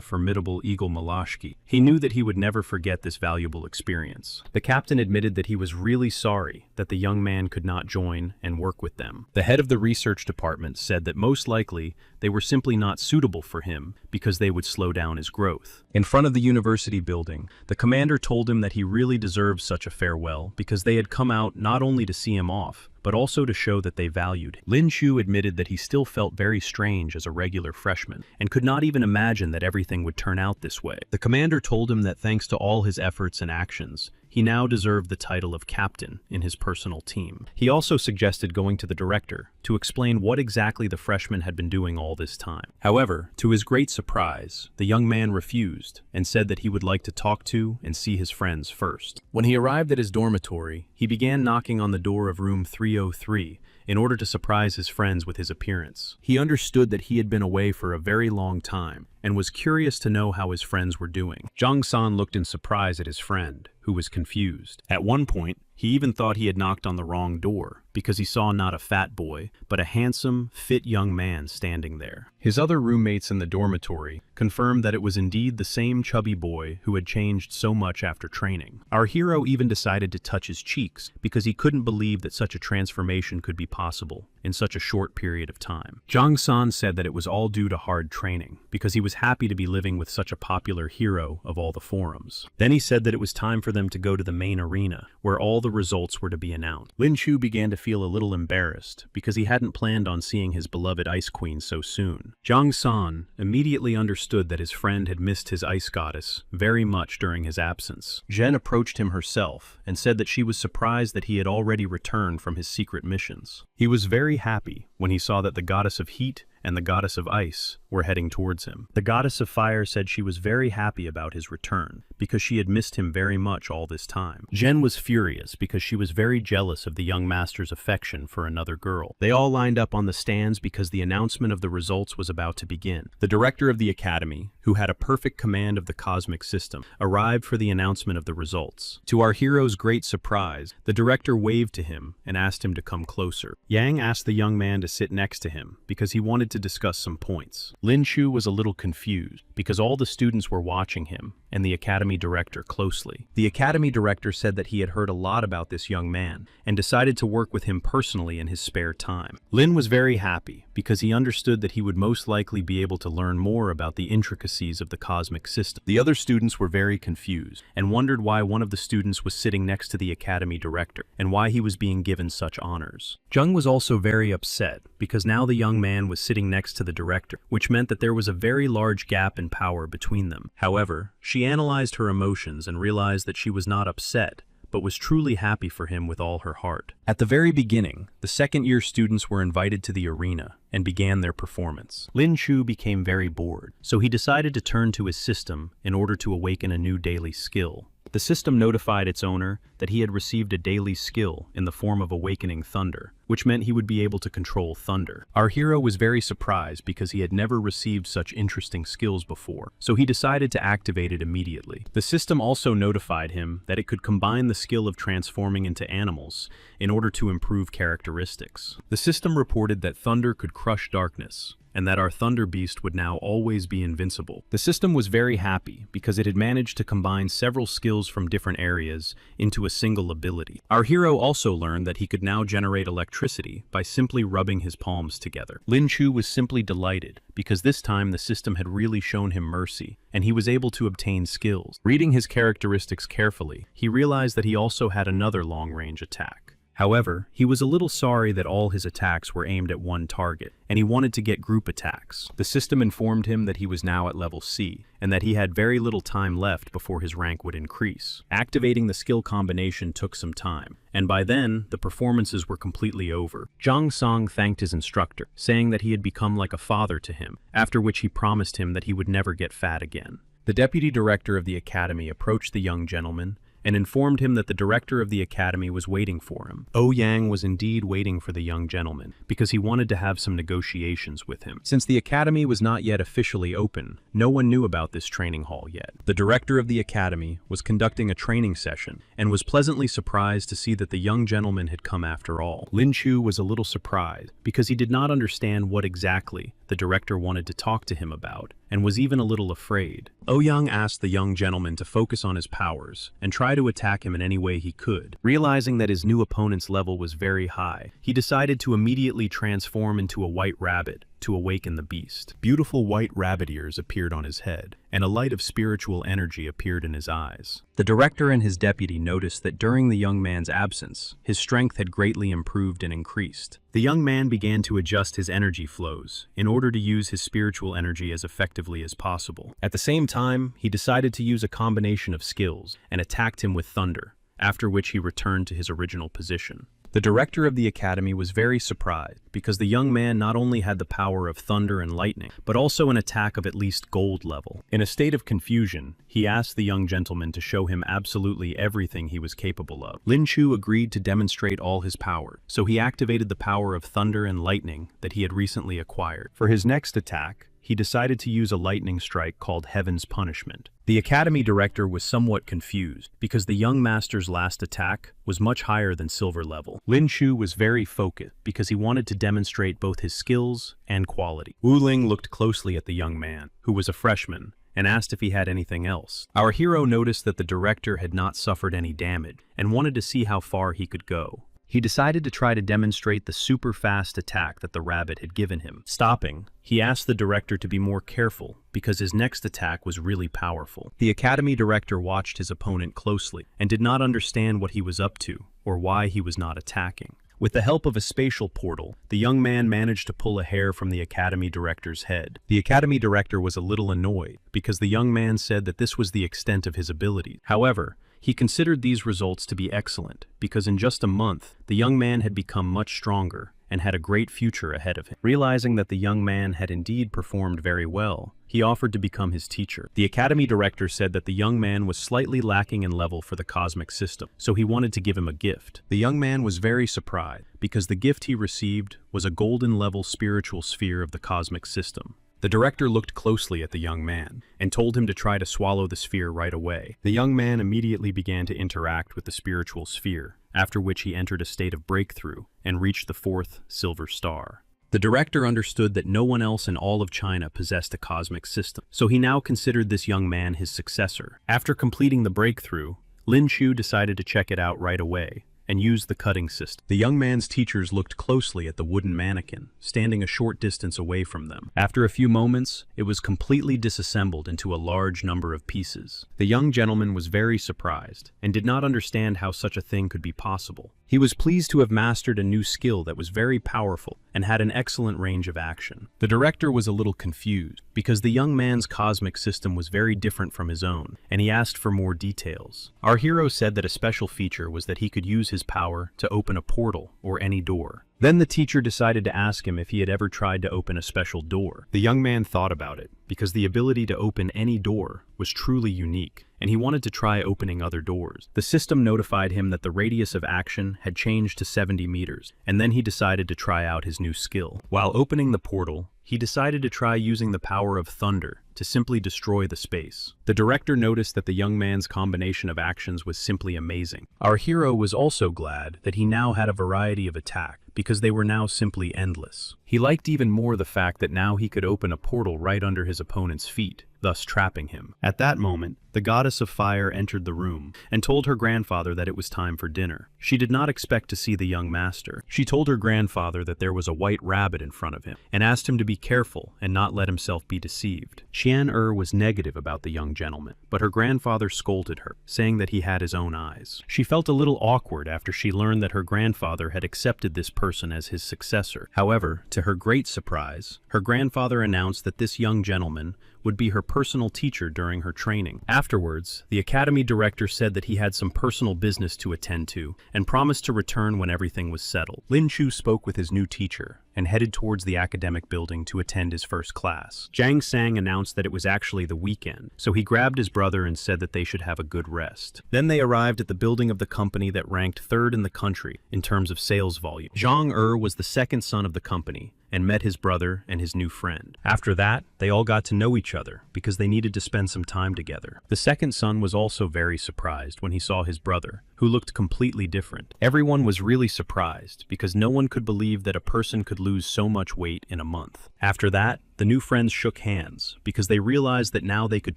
formidable Eagle Malashki, he knew that he would never forget this valuable experience. The captain admitted that he was really sorry that the young man could not join and work with them. The head of the research department said that most likely they were simply not suitable for him because they would slow down his growth. In front of the university building, the commander told him that he really deserved such a farewell because they had come out not only to see him off, but also to show that they valued him. Lin Shu admitted that he still felt very strange as a regular freshman and could not even imagine that everything would turn out this way. The commander told him that thanks to all his efforts and actions, he now deserved the title of captain in his personal team. He also suggested going to the director to explain what exactly the freshman had been doing all this time. However, to his great surprise, the young man refused and said that he would like to talk to and see his friends first. When he arrived at his dormitory, he began knocking on the door of room 303 in order to surprise his friends with his appearance. He understood that he had been away for a very long time and was curious to know how his friends were doing. Zhang San looked in surprise at his friend, who was confused. At one point, he even thought he had knocked on the wrong door because he saw not a fat boy, but a handsome, fit young man standing there. His other roommates in the dormitory confirmed that it was indeed the same chubby boy who had changed so much after training. Our hero even decided to touch his cheeks because he couldn't believe that such a transformation could be possible in such a short period of time. Zhang San said that it was all due to hard training because he was happy to be living with such a popular hero of all the forums. Then he said that it was time for them to go to the main arena, where all the results were to be announced. Lin Shu began to feel a little embarrassed because he hadn't planned on seeing his beloved Ice Queen so soon. Zhang San immediately understood that his friend had missed his ice goddess very much during his absence. Zhen approached him herself and said that she was surprised that he had already returned from his secret missions. He was very happy when he saw that the goddess of heat and the goddess of ice were heading towards him. The goddess of fire said she was very happy about his return because she had missed him very much all this time. Zhen was furious because she was very jealous of the young master's affection for another girl. They all lined up on the stands because the announcement of the results was about to begin. The director of the academy, who had a perfect command of the cosmic system, arrived for the announcement of the results. To our hero's great surprise, the director waved to him and asked him to come closer. Yang asked the young man to sit next to him because he wanted to discuss some points. Lin Shu was a little confused because all the students were watching him and the academy director closely. The academy director said that he had heard a lot about this young man and decided to work with him personally in his spare time. Lin was very happy because he understood that he would most likely be able to learn more about the intricacies of the cosmic system. The other students were very confused and wondered why one of the students was sitting next to the academy director and why he was being given such honors. Zheng was also very upset because now the young man was sitting next to the director, which meant that there was a very large gap in power between them. However, she analyzed her emotions and realized that she was not upset, but was truly happy for him with all her heart. At the very beginning, the second-year students were invited to the arena and began their performance. Lin Shu became very bored, so he decided to turn to his system in order to awaken a new daily skill. The system notified its owner that he had received a daily skill in the form of awakening thunder, which meant he would be able to control thunder. Our hero was very surprised because he had never received such interesting skills before, so he decided to activate it immediately. The system also notified him that it could combine the skill of transforming into animals in order to improve characteristics. The system reported that thunder could crush darkness, and that our Thunder Beast would now always be invincible. The system was very happy because it had managed to combine several skills from different areas into a single ability. Our hero also learned that he could now generate electricity by simply rubbing his palms together. Lin Chu was simply delighted because this time the system had really shown him mercy, and he was able to obtain skills. Reading his characteristics carefully, he realized that he also had another long-range attack. However, he was a little sorry that all his attacks were aimed at one target, and he wanted to get group attacks. The system informed him that he was now at level C, and that he had very little time left before his rank would increase. Activating the skill combination took some time, and by then, the performances were completely over. Zhang Song thanked his instructor, saying that he had become like a father to him, after which he promised him that he would never get fat again. The deputy director of the academy approached the young gentleman and informed him that the director of the academy was waiting for him. Yang was indeed waiting for the young gentleman because he wanted to have some negotiations with him. Since the academy was not yet officially open, no one knew about this training hall yet. The director of the academy was conducting a training session and was pleasantly surprised to see that the young gentleman had come after all. Lin Chu was a little surprised because he did not understand what exactly the director wanted to talk to him about, and was even a little afraid. Yang asked the young gentleman to focus on his powers and try to attack him in any way he could. Realizing that his new opponent's level was very high, he decided to immediately transform into a white rabbit to awaken the beast. Beautiful white rabbit ears appeared on his head, and a light of spiritual energy appeared in his eyes. The director and his deputy noticed that during the young man's absence, his strength had greatly improved and increased. The young man began to adjust his energy flows in order to use his spiritual energy as effectively as possible. At the same time, he decided to use a combination of skills and attacked him with thunder, after which he returned to his original position. The director of the academy was very surprised because the young man not only had the power of thunder and lightning, but also an attack of at least gold level. In a state of confusion, he asked the young gentleman to show him absolutely everything he was capable of. Lin Chu agreed to demonstrate all his power, so he activated the power of thunder and lightning that he had recently acquired. For his next attack, he decided to use a lightning strike called Heaven's Punishment. The academy director was somewhat confused because the young master's last attack was much higher than silver level. Lin Chu was very focused because he wanted to demonstrate both his skills and quality. Wu Ling looked closely at the young man, who was a freshman, and asked if he had anything else. Our hero noticed that the director had not suffered any damage and wanted to see how far he could go. He decided to try to demonstrate the super fast attack that the rabbit had given him. Stopping, he asked the director to be more careful because his next attack was really powerful. The academy director watched his opponent closely and did not understand what he was up to or why he was not attacking. With the help of a spatial portal, the young man managed to pull a hair from the academy director's head. The academy director was a little annoyed because the young man said that this was the extent of his ability. However, he considered these results to be excellent because in just a month, the young man had become much stronger and had a great future ahead of him. Realizing that the young man had indeed performed very well, he offered to become his teacher. The academy director said that the young man was slightly lacking in level for the cosmic system, so he wanted to give him a gift. The young man was very surprised because the gift he received was a golden level spiritual sphere of the cosmic system. The director looked closely at the young man and told him to try to swallow the sphere right away. The young man immediately began to interact with the spiritual sphere, after which he entered a state of breakthrough and reached the 4th silver star. The director understood that no one else in all of China possessed a cosmic system, so he now considered this young man his successor. After completing the breakthrough, Lin Chu decided to check it out right away and used the cutting system. The young man's teachers looked closely at the wooden mannequin, standing a short distance away from them. After a few moments, it was completely disassembled into a large number of pieces. The young gentleman was very surprised and did not understand how such a thing could be possible. He was pleased to have mastered a new skill that was very powerful and had an excellent range of action. The director was a little confused because the young man's cosmic system was very different from his own, and he asked for more details. Our hero said that a special feature was that he could use his power to open a portal or any door. Then the teacher decided to ask him if he had ever tried to open a special door. The young man thought about it because the ability to open any door was truly unique, and he wanted to try opening other doors. The system notified him that the radius of action had changed to 70 meters, and then he decided to try out his new skill. While opening the portal, he decided to try using the power of thunder to simply destroy the space. The director noticed that the young man's combination of actions was simply amazing. Our hero was also glad that he now had a variety of attack, because they were now simply endless. He liked even more the fact that now he could open a portal right under his opponent's feet, thus trapping him. At that moment, the goddess of fire entered the room and told her grandfather that it was time for dinner. She did not expect to see the young master. She told her grandfather that there was a white rabbit in front of him and asked him to be careful and not let himself be deceived. Qian-er was negative about the young gentleman, but her grandfather scolded her, saying that he had his own eyes. She felt a little awkward after she learned that her grandfather had accepted this person as his successor. However, to her great surprise, her grandfather announced that this young gentleman would be her personal teacher during her training. Afterwards, the academy director said that he had some personal business to attend to and promised to return when everything was settled. Lin Chu spoke with his new teacher and headed towards the academic building to attend his first class. Zhang Sang announced that it was actually the weekend, so he grabbed his brother and said that they should have a good rest. Then they arrived at the building of the company that ranked third in the country in terms of sales volume. Zhang-er was the second son of the company and met his brother and his new friend. After that, they all got to know each other because they needed to spend some time together. The second son was also very surprised when he saw his brother, who looked completely different. Everyone was really surprised because no one could believe that a person could lose so much weight in a month. After that, the new friends shook hands because they realized that now they could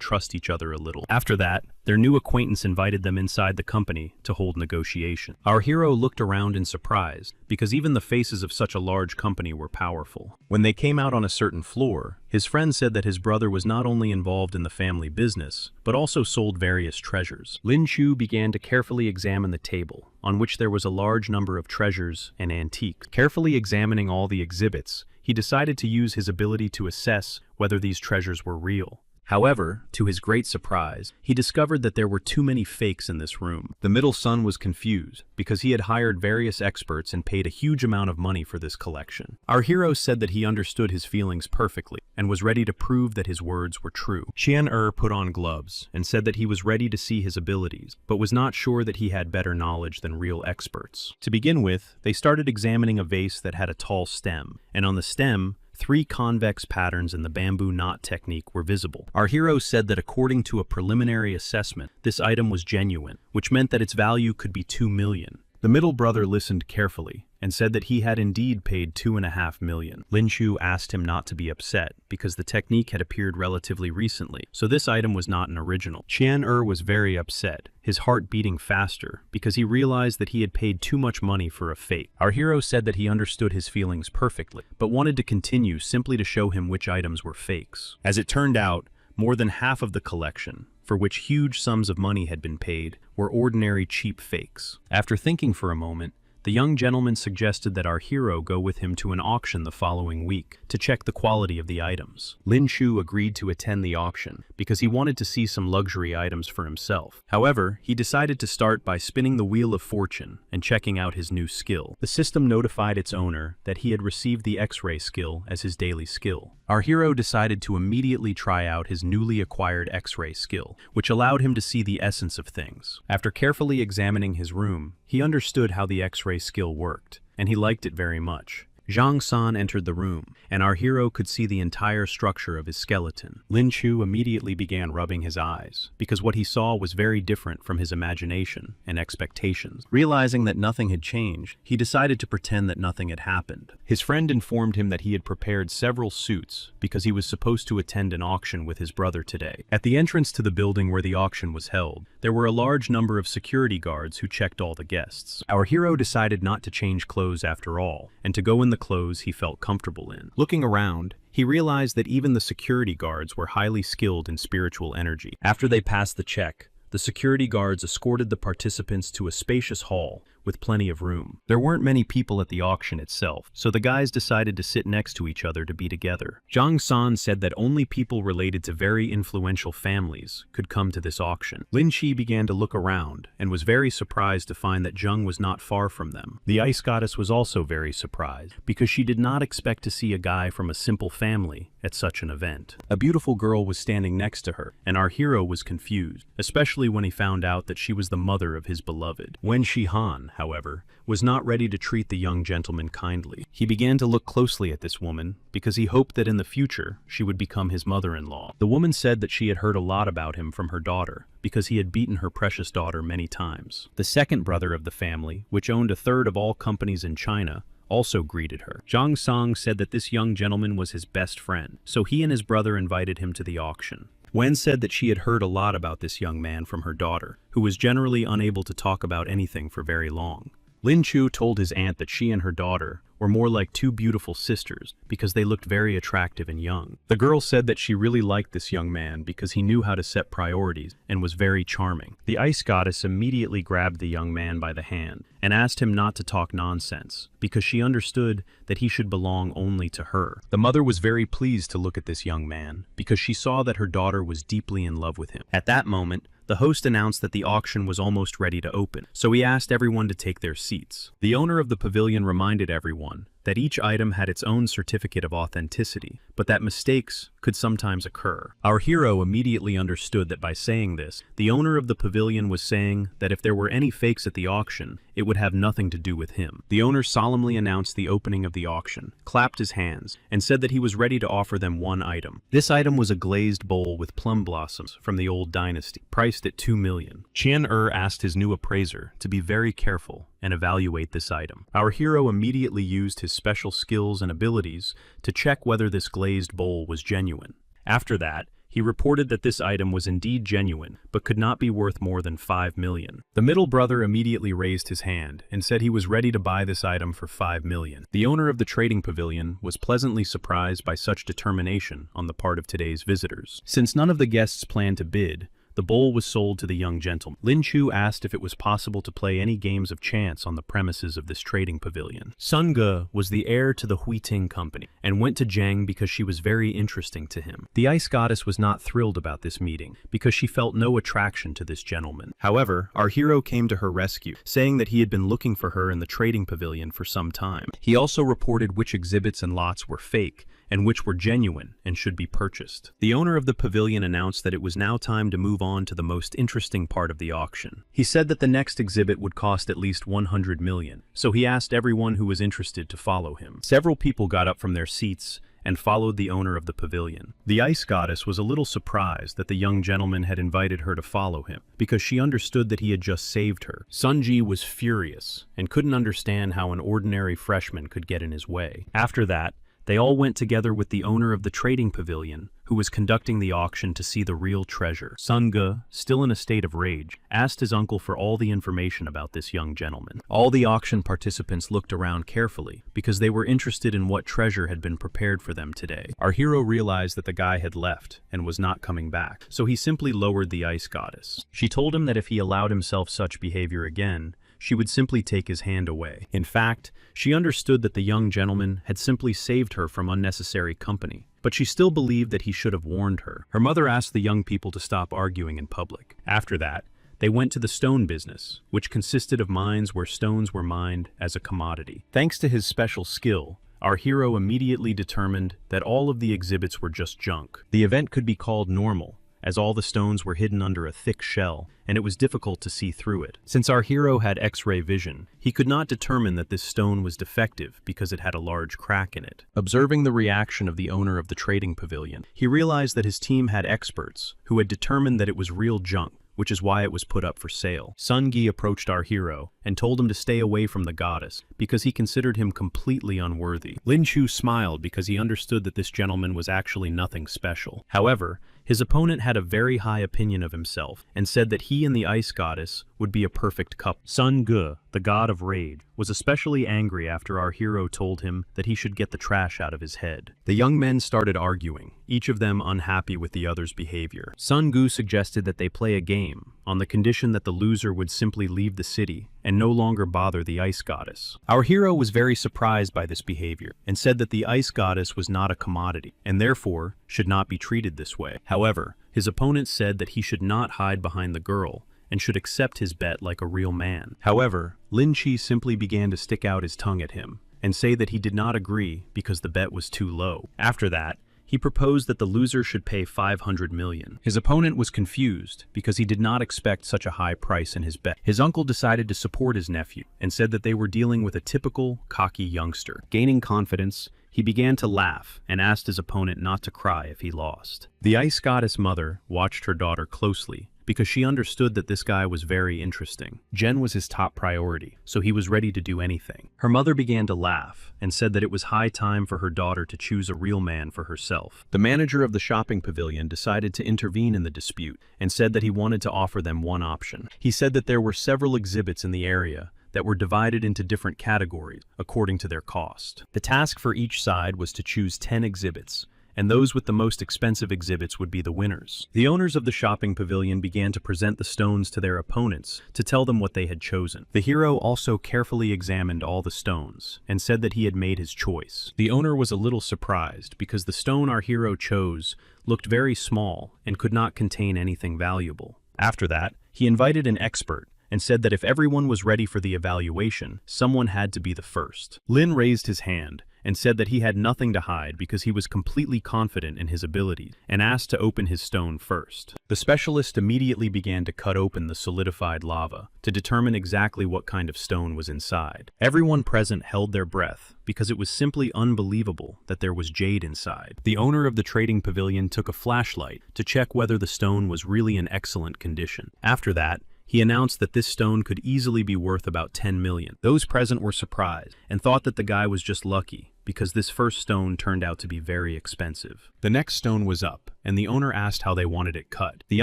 trust each other a little. After that, their new acquaintance invited them inside the company to hold negotiation. Our hero looked around in surprise because even the faces of such a large company were powerful. When they came out on a certain floor, his friend said that his brother was not only involved in the family business, but also sold various treasures. Lin Chu began to carefully examine the table, on which there was a large number of treasures and antiques. Carefully examining all the exhibits, he decided to use his ability to assess whether these treasures were real. However, to his great surprise, he discovered that there were too many fakes in this room. The middle son was confused because he had hired various experts and paid a huge amount of money for this collection. Our hero said that he understood his feelings perfectly and was ready to prove that his words were true. Qian-er put on gloves and said that he was ready to see his abilities, but was not sure that he had better knowledge than real experts. To begin with, they started examining a vase that had a tall stem, and on the stem, 3 convex patterns in the bamboo knot technique were visible. Our hero said that according to a preliminary assessment, this item was genuine, which meant that its value could be 2 million. The middle brother listened carefully and said that he had indeed paid 2.5 million. Lin Chu asked him not to be upset because the technique had appeared relatively recently, so this item was not an original. Qian-er was very upset, his heart beating faster because he realized that he had paid too much money for a fake. Our hero said that he understood his feelings perfectly, but wanted to continue simply to show him which items were fakes. As it turned out, more than half of the collection, for which huge sums of money had been paid, were ordinary cheap fakes. After thinking for a moment, the young gentleman suggested that our hero go with him to an auction the following week to check the quality of the items. Lin Chu agreed to attend the auction because he wanted to see some luxury items for himself. However, he decided to start by spinning the Wheel of Fortune and checking out his new skill. The system notified its owner that he had received the X-ray skill as his daily skill. Our hero decided to immediately try out his newly acquired X-ray skill, which allowed him to see the essence of things. After carefully examining his room, he understood how the X-ray skill worked, and he liked it very much. Zhang San entered the room, and our hero could see the entire structure of his skeleton. Lin Chu immediately began rubbing his eyes, because what he saw was very different from his imagination and expectations. Realizing that nothing had changed, he decided to pretend that nothing had happened. His friend informed him that he had prepared several suits because he was supposed to attend an auction with his brother today. At the entrance to the building where the auction was held, there were a large number of security guards who checked all the guests. Our hero decided not to change clothes after all, and to go in the clothes he felt comfortable in. Looking around, he realized that even the security guards were highly skilled in spiritual energy. After they passed the check, the security guards escorted the participants to a spacious hall with plenty of room. There weren't many people at the auction itself, so the guys decided to sit next to each other to be together. Zhang San said that only people related to very influential families could come to this auction. Lin Chi began to look around and was very surprised to find that Zheng was not far from them. The ice goddess was also very surprised because she did not expect to see a guy from a simple family at such an event. A beautiful girl was standing next to her, and our hero was confused, especially when he found out that she was the mother of his beloved. Wen Shihan, however, was not ready to treat the young gentleman kindly. He began to look closely at this woman because he hoped that in the future she would become his mother-in-law. The woman said that she had heard a lot about him from her daughter because he had beaten her precious daughter many times. The second brother of the family, which owned a third of all companies in China, also greeted her. Zhang Song said that this young gentleman was his best friend, so he and his brother invited him to the auction. Wen said that she had heard a lot about this young man from her daughter, who was generally unable to talk about anything for very long. Lin Chu told his aunt that she and her daughter were more like two beautiful sisters because they looked very attractive and young. The girl said that she really liked this young man because he knew how to set priorities and was very charming. The ice goddess immediately grabbed the young man by the hand and asked him not to talk nonsense because she understood that he should belong only to her. The mother was very pleased to look at this young man because she saw that her daughter was deeply in love with him. At that moment, the host announced that the auction was almost ready to open, so he asked everyone to take their seats. The owner of the pavilion reminded everyone that each item had its own certificate of authenticity, but that mistakes could sometimes occur. Our hero immediately understood that by saying this, the owner of the pavilion was saying that if there were any fakes at the auction, it would have nothing to do with him. The owner solemnly announced the opening of the auction, clapped his hands, and said that he was ready to offer them one item. This item was a glazed bowl with plum blossoms from the old dynasty, priced at 2 million. Qian asked his new appraiser to be very careful and evaluate this item. Our hero immediately used his special skills and abilities to check whether this glazed bowl was genuine. After that, he reported that this item was indeed genuine, but could not be worth more than 5 million. The middle brother immediately raised his hand and said he was ready to buy this item for 5 million. The owner of the trading pavilion was pleasantly surprised by such determination on the part of today's visitors. Since none of the guests planned to bid, the bowl was sold to the young gentleman. Lin Chu asked if it was possible to play any games of chance on the premises of this trading pavilion. Sun Ge was the heir to the Huiting company and went to Zhang because she was very interesting to him. The ice goddess was not thrilled about this meeting because she felt no attraction to this gentleman. However, our hero came to her rescue, saying that he had been looking for her in the trading pavilion for some time. He also reported which exhibits and lots were fake and which were genuine and should be purchased. The owner of the pavilion announced that it was now time to move on to the most interesting part of the auction. He said that the next exhibit would cost at least 100 million, so he asked everyone who was interested to follow him. Several people got up from their seats and followed the owner of the pavilion. The ice goddess was a little surprised that the young gentleman had invited her to follow him, because she understood that he had just saved her. Sunji was furious and couldn't understand how an ordinary freshman could get in his way. After that, they all went together with the owner of the trading pavilion, who was conducting the auction to see the real treasure. Sun Ge, still in a state of rage, asked his uncle for all the information about this young gentleman. All the auction participants looked around carefully, because they were interested in what treasure had been prepared for them today. Our hero realized that the guy had left and was not coming back, so he simply lowered the ice goddess. She told him that if he allowed himself such behavior again, she would simply take his hand away. In fact, she understood that the young gentleman had simply saved her from unnecessary company, but she still believed that he should have warned her. Her mother asked the young people to stop arguing in public. After that, they went to the stone business, which consisted of mines where stones were mined as a commodity. Thanks to his special skill, our hero immediately determined that all of the exhibits were just junk. The event could be called normal, as all the stones were hidden under a thick shell, and it was difficult to see through it. Since our hero had X-ray vision, he could not determine that this stone was defective because it had a large crack in it. Observing the reaction of the owner of the trading pavilion, he realized that his team had experts who had determined that it was real junk, which is why it was put up for sale. Sun Ge approached our hero and told him to stay away from the goddess because he considered him completely unworthy. Lin Chu smiled because he understood that this gentleman was actually nothing special. However, his opponent had a very high opinion of himself and said that he and the ice goddess would be a perfect couple. Sun Ge, the god of rage, was especially angry after our hero told him that he should get the trash out of his head. The young men started arguing, each of them unhappy with the other's behavior. Sun Gu suggested that they play a game, on the condition that the loser would simply leave the city and no longer bother the ice goddess. Our hero was very surprised by this behavior and said that the ice goddess was not a commodity and therefore should not be treated this way. However, his opponent said that he should not hide behind the girl and should accept his bet like a real man. However, Lin Chi simply began to stick out his tongue at him and say that he did not agree because the bet was too low. After that, he proposed that the loser should pay 500 million. His opponent was confused because he did not expect such a high price in his bet. His uncle decided to support his nephew and said that they were dealing with a typical, cocky youngster. Gaining confidence, he began to laugh and asked his opponent not to cry if he lost. The ice goddess mother watched her daughter closely because she understood that this guy was very interesting. Jen was his top priority, so he was ready to do anything. Her mother began to laugh and said that it was high time for her daughter to choose a real man for herself. The manager of the shopping pavilion decided to intervene in the dispute and said that he wanted to offer them one option. He said that there were several exhibits in the area that were divided into different categories according to their cost. The task for each side was to choose 10 exhibits, and those with the most expensive exhibits would be the winners. The owners of the shopping pavilion began to present the stones to their opponents to tell them what they had chosen. The hero also carefully examined all the stones and said that he had made his choice. The owner was a little surprised because the stone our hero chose looked very small and could not contain anything valuable. After that, he invited an expert and said that if everyone was ready for the evaluation, someone had to be the first. Lin raised his hand and said that he had nothing to hide because he was completely confident in his abilities and asked to open his stone first. The specialist immediately began to cut open the solidified lava to determine exactly what kind of stone was inside. Everyone present held their breath because it was simply unbelievable that there was jade inside. The owner of the trading pavilion took a flashlight to check whether the stone was really in excellent condition. After that, he announced that this stone could easily be worth about 10 million. Those present were surprised and thought that the guy was just lucky because this first stone turned out to be very expensive. The next stone was up, and the owner asked how they wanted it cut. The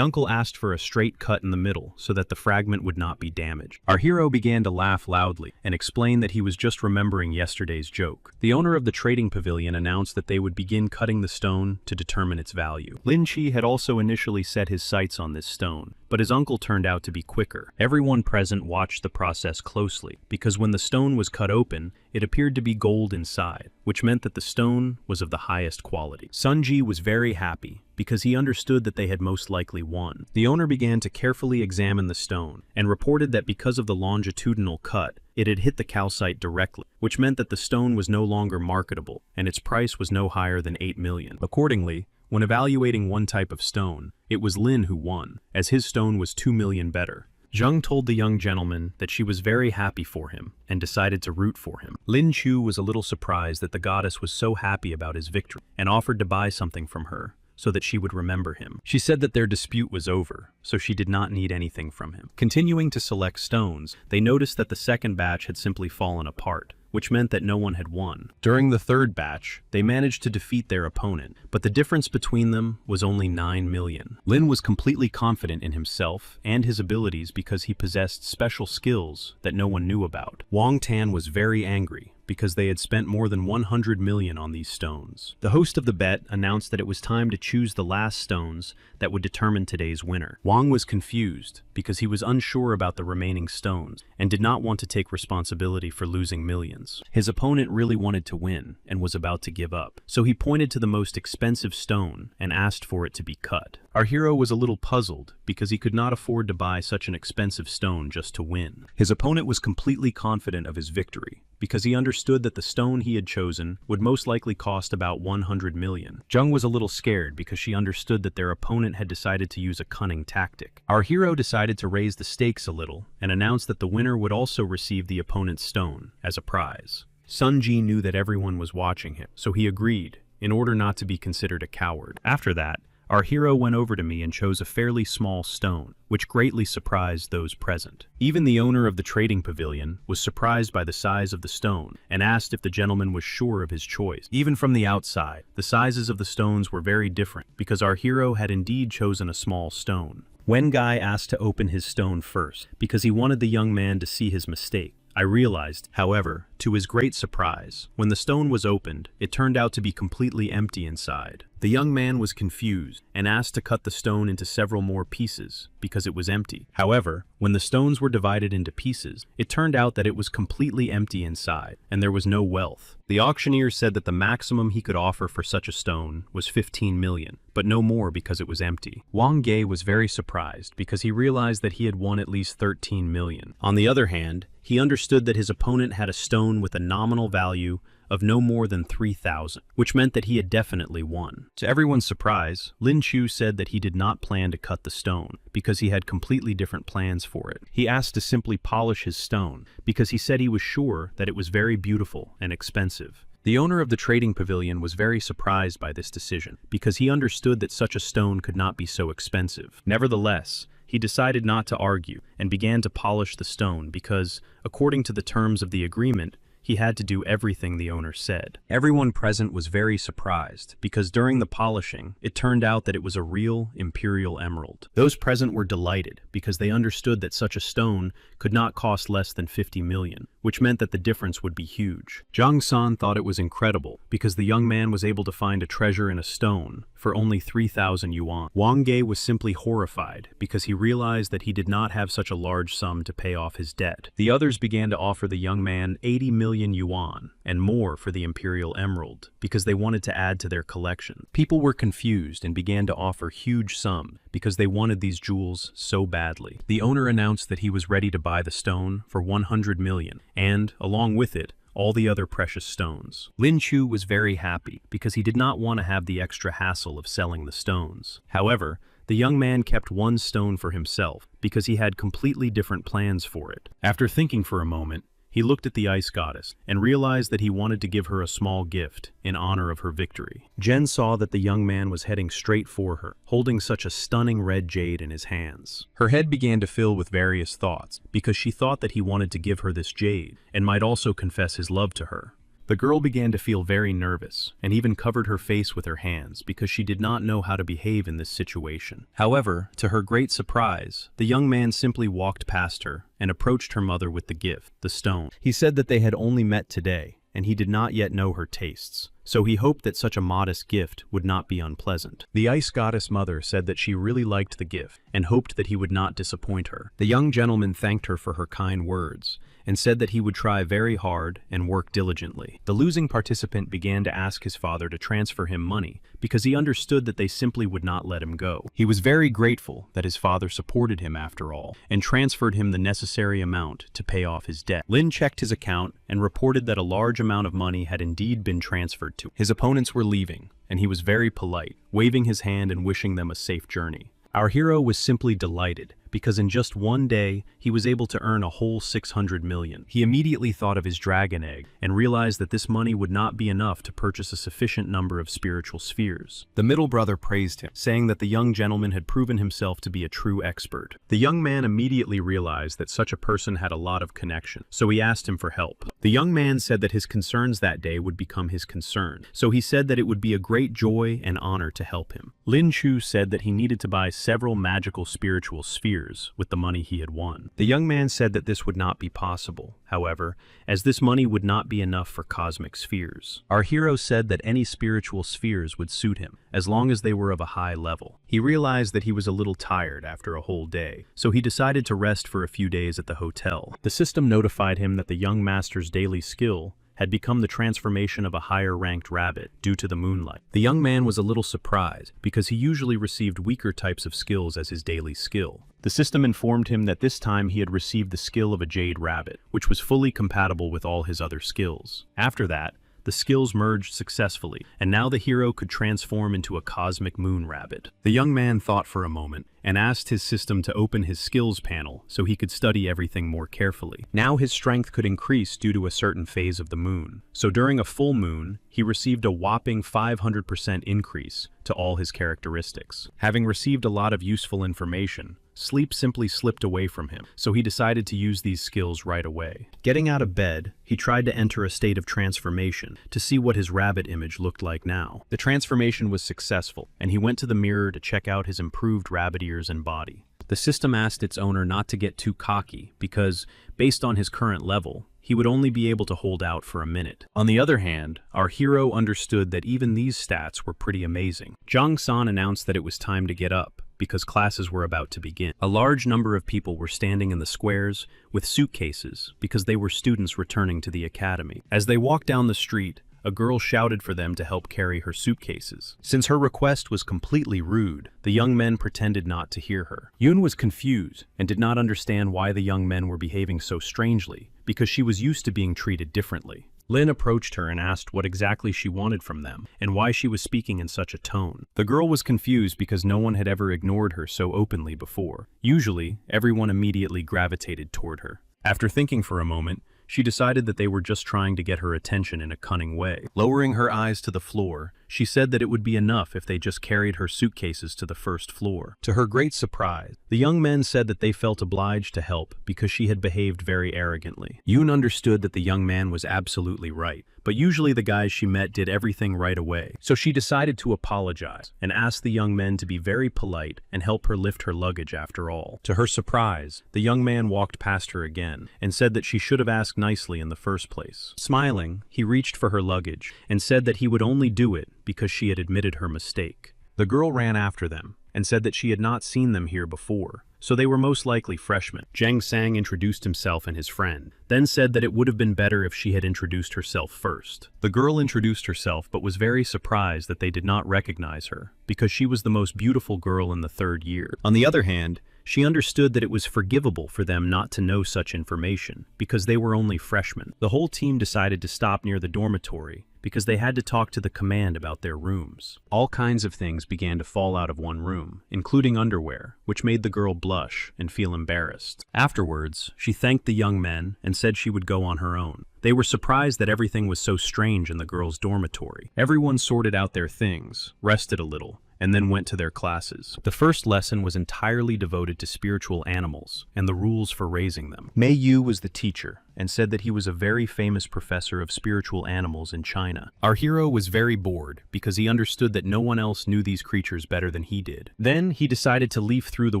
uncle asked for a straight cut in the middle so that the fragment would not be damaged. Our hero began to laugh loudly and explained that he was just remembering yesterday's joke. The owner of the trading pavilion announced that they would begin cutting the stone to determine its value. Lin Chi had also initially set his sights on this stone, but his uncle turned out to be quicker. Everyone present watched the process closely because when the stone was cut open, it appeared to be gold inside, which meant that the stone was of the highest quality. Sun Ji was very happy because he understood that they had most likely won. The owner began to carefully examine the stone and reported that because of the longitudinal cut, it had hit the calcite directly, which meant that the stone was no longer marketable and its price was no higher than 8 million. Accordingly, when evaluating one type of stone, it was Lin who won, as his stone was 2 million better. Zheng told the young gentleman that she was very happy for him and decided to root for him. Lin Chu was a little surprised that the goddess was so happy about his victory and offered to buy something from her so that she would remember him. She said that their dispute was over, so she did not need anything from him. Continuing to select stones, they noticed that the second batch had simply fallen apart, which meant that no one had won. During the third batch, they managed to defeat their opponent, but the difference between them was only 9 million. Lin was completely confident in himself and his abilities because he possessed special skills that no one knew about. Wang Tan was very angry because they had spent more than 100 million on these stones. The host of the bet announced that it was time to choose the last stones that would determine today's winner. Wang was confused because he was unsure about the remaining stones and did not want to take responsibility for losing millions. His opponent really wanted to win and was about to give up, so he pointed to the most expensive stone and asked for it to be cut. Our hero was a little puzzled because he could not afford to buy such an expensive stone just to win. His opponent was completely confident of his victory because he understood that the stone he had chosen would most likely cost about 100 million. Zheng was a little scared because she understood that their opponent had decided to use a cunning tactic. Our hero decided to raise the stakes a little and announced that the winner would also receive the opponent's stone as a prize. Sun Ji knew that everyone was watching him, so he agreed in order not to be considered a coward. After that, our hero went over to me and chose a fairly small stone, which greatly surprised those present. Even the owner of the trading pavilion was surprised by the size of the stone and asked if the gentleman was sure of his choice. Even from the outside, the sizes of the stones were very different because our hero had indeed chosen a small stone. Wen Gai asked to open his stone first because he wanted the young man to see his mistake. I realized, however, To his great surprise, when the stone was opened, it turned out to be completely empty inside. The young man was confused and asked to cut the stone into several more pieces because it was empty. However, when the stones were divided into pieces, it turned out that it was completely empty inside and there was no wealth. The auctioneer said that the maximum he could offer for such a stone was 15 million, but no more because it was empty. Wang Ge was very surprised because he realized that he had won at least 13 million. On the other hand, he understood that his opponent had a stone with a nominal value of no more than 3,000, which meant that he had definitely won. To everyone's surprise, Lin Chu said that he did not plan to cut the stone because he had completely different plans for it. He asked to simply polish his stone because he said he was sure that it was very beautiful and expensive. The owner of the trading pavilion was very surprised by this decision because he understood that such a stone could not be so expensive. Nevertheless, he decided not to argue and began to polish the stone because, according to the terms of the agreement, he had to do everything the owner said. Everyone present was very surprised because during the polishing, it turned out that it was a real imperial emerald. Those present were delighted because they understood that such a stone could not cost less than 50 million, which meant that the difference would be huge. Zhang San thought it was incredible because the young man was able to find a treasure in a stone for only 3,000 yuan. Wang Ge was simply horrified because he realized that he did not have such a large sum to pay off his debt. The others began to offer the young man 80 million yuan and more for the imperial emerald because they wanted to add to their collection. People were confused and began to offer huge sums because they wanted these jewels so badly. The owner announced that he was ready to buy the stone for 100 million and, along with it, all the other precious stones. Lin Chu was very happy because he did not want to have the extra hassle of selling the stones. However, the young man kept one stone for himself because he had completely different plans for it. After thinking for a moment, he looked at the ice goddess and realized that he wanted to give her a small gift in honor of her victory. Jen saw that the young man was heading straight for her, holding such a stunning red jade in his hands. Her head began to fill with various thoughts because she thought that he wanted to give her this jade and might also confess his love to her. The girl began to feel very nervous and even covered her face with her hands because she did not know how to behave in this situation. However, to her great surprise, the young man simply walked past her and approached her mother with the gift, the stone. He said that they had only met today and he did not yet know her tastes, so he hoped that such a modest gift would not be unpleasant. The ice goddess mother said that she really liked the gift and hoped that he would not disappoint her. The young gentleman thanked her for her kind words and said that he would try very hard and work diligently. The losing participant began to ask his father to transfer him money because he understood that they simply would not let him go. He was very grateful that his father supported him after all and transferred him the necessary amount to pay off his debt. Lin checked his account and reported that a large amount of money had indeed been transferred to him. His opponents were leaving, and he was very polite, waving his hand and wishing them a safe journey. Our hero was simply delighted because in just one day, he was able to earn a whole 600 million. He immediately thought of his dragon egg and realized that this money would not be enough to purchase a sufficient number of spiritual spheres. The middle brother praised him, saying that the young gentleman had proven himself to be a true expert. The young man immediately realized that such a person had a lot of connection, so he asked him for help. The young man said that his concerns that day would become his concern, so he said that it would be a great joy and honor to help him. Lin Chu said that he needed to buy several magical spiritual spheres with the money he had won. The young man said that this would not be possible, however, as this money would not be enough for cosmic spheres. Our hero said that any spiritual spheres would suit him, as long as they were of a high level. He realized that he was a little tired after a whole day, so he decided to rest for a few days at the hotel. The system notified him that the young master's daily skill had become the transformation of a higher-ranked rabbit due to the moonlight. The young man was a little surprised because he usually received weaker types of skills as his daily skill. The system informed him that this time he had received the skill of a jade rabbit, which was fully compatible with all his other skills. After that, the skills merged successfully, and now the hero could transform into a cosmic moon rabbit. The young man thought for a moment and asked his system to open his skills panel so he could study everything more carefully. Now his strength could increase due to a certain phase of the moon, so during a full moon, he received a whopping 500% increase to all his characteristics. Having received a lot of useful information, sleep simply slipped away from him, so he decided to use these skills right away. Getting out of bed, he tried to enter a state of transformation to see what his rabbit image looked like now. The transformation was successful, and he went to the mirror to check out his improved rabbit ears and body. The system asked its owner not to get too cocky because, based on his current level, he would only be able to hold out for a minute. On the other hand, our hero understood that even these stats were pretty amazing. Jang-san announced that it was time to get up, because classes were about to begin. A large number of people were standing in the squares with suitcases because they were students returning to the academy. As they walked down the street, a girl shouted for them to help carry her suitcases. Since her request was completely rude, the young men pretended not to hear her. Yoon was confused and did not understand why the young men were behaving so strangely, because she was used to being treated differently. Lin approached her and asked what exactly she wanted from them and why she was speaking in such a tone. The girl was confused because no one had ever ignored her so openly before. Usually, everyone immediately gravitated toward her. After thinking for a moment, she decided that they were just trying to get her attention in a cunning way. Lowering her eyes to the floor, she said that it would be enough if they just carried her suitcases to the first floor. To her great surprise, the young men said that they felt obliged to help because she had behaved very arrogantly. Yoon understood that the young man was absolutely right, but usually the guys she met did everything right away. So she decided to apologize and asked the young men to be very polite and help her lift her luggage after all. To her surprise, the young man walked past her again and said that she should have asked nicely in the first place. Smiling, he reached for her luggage and said that he would only do it because she had admitted her mistake. The girl ran after them and said that she had not seen them here before, so they were most likely freshmen. Jang Sang introduced himself and his friend, then said that it would have been better if she had introduced herself first. The girl introduced herself but was very surprised that they did not recognize her, because she was the most beautiful girl in the third year. On the other hand, she understood that it was forgivable for them not to know such information, because they were only freshmen. The whole team decided to stop near the dormitory, because they had to talk to the command about their rooms. All kinds of things began to fall out of one room, including underwear, which made the girl blush and feel embarrassed. Afterwards, she thanked the young men and said she would go on her own. They were surprised that everything was so strange in the girls' dormitory. Everyone sorted out their things, rested a little, and then went to their classes. The first lesson was entirely devoted to spiritual animals and the rules for raising them. Mei Yu was the teacher and said that he was a very famous professor of spiritual animals in China. Our hero was very bored because he understood that no one else knew these creatures better than he did. Then he decided to leaf through the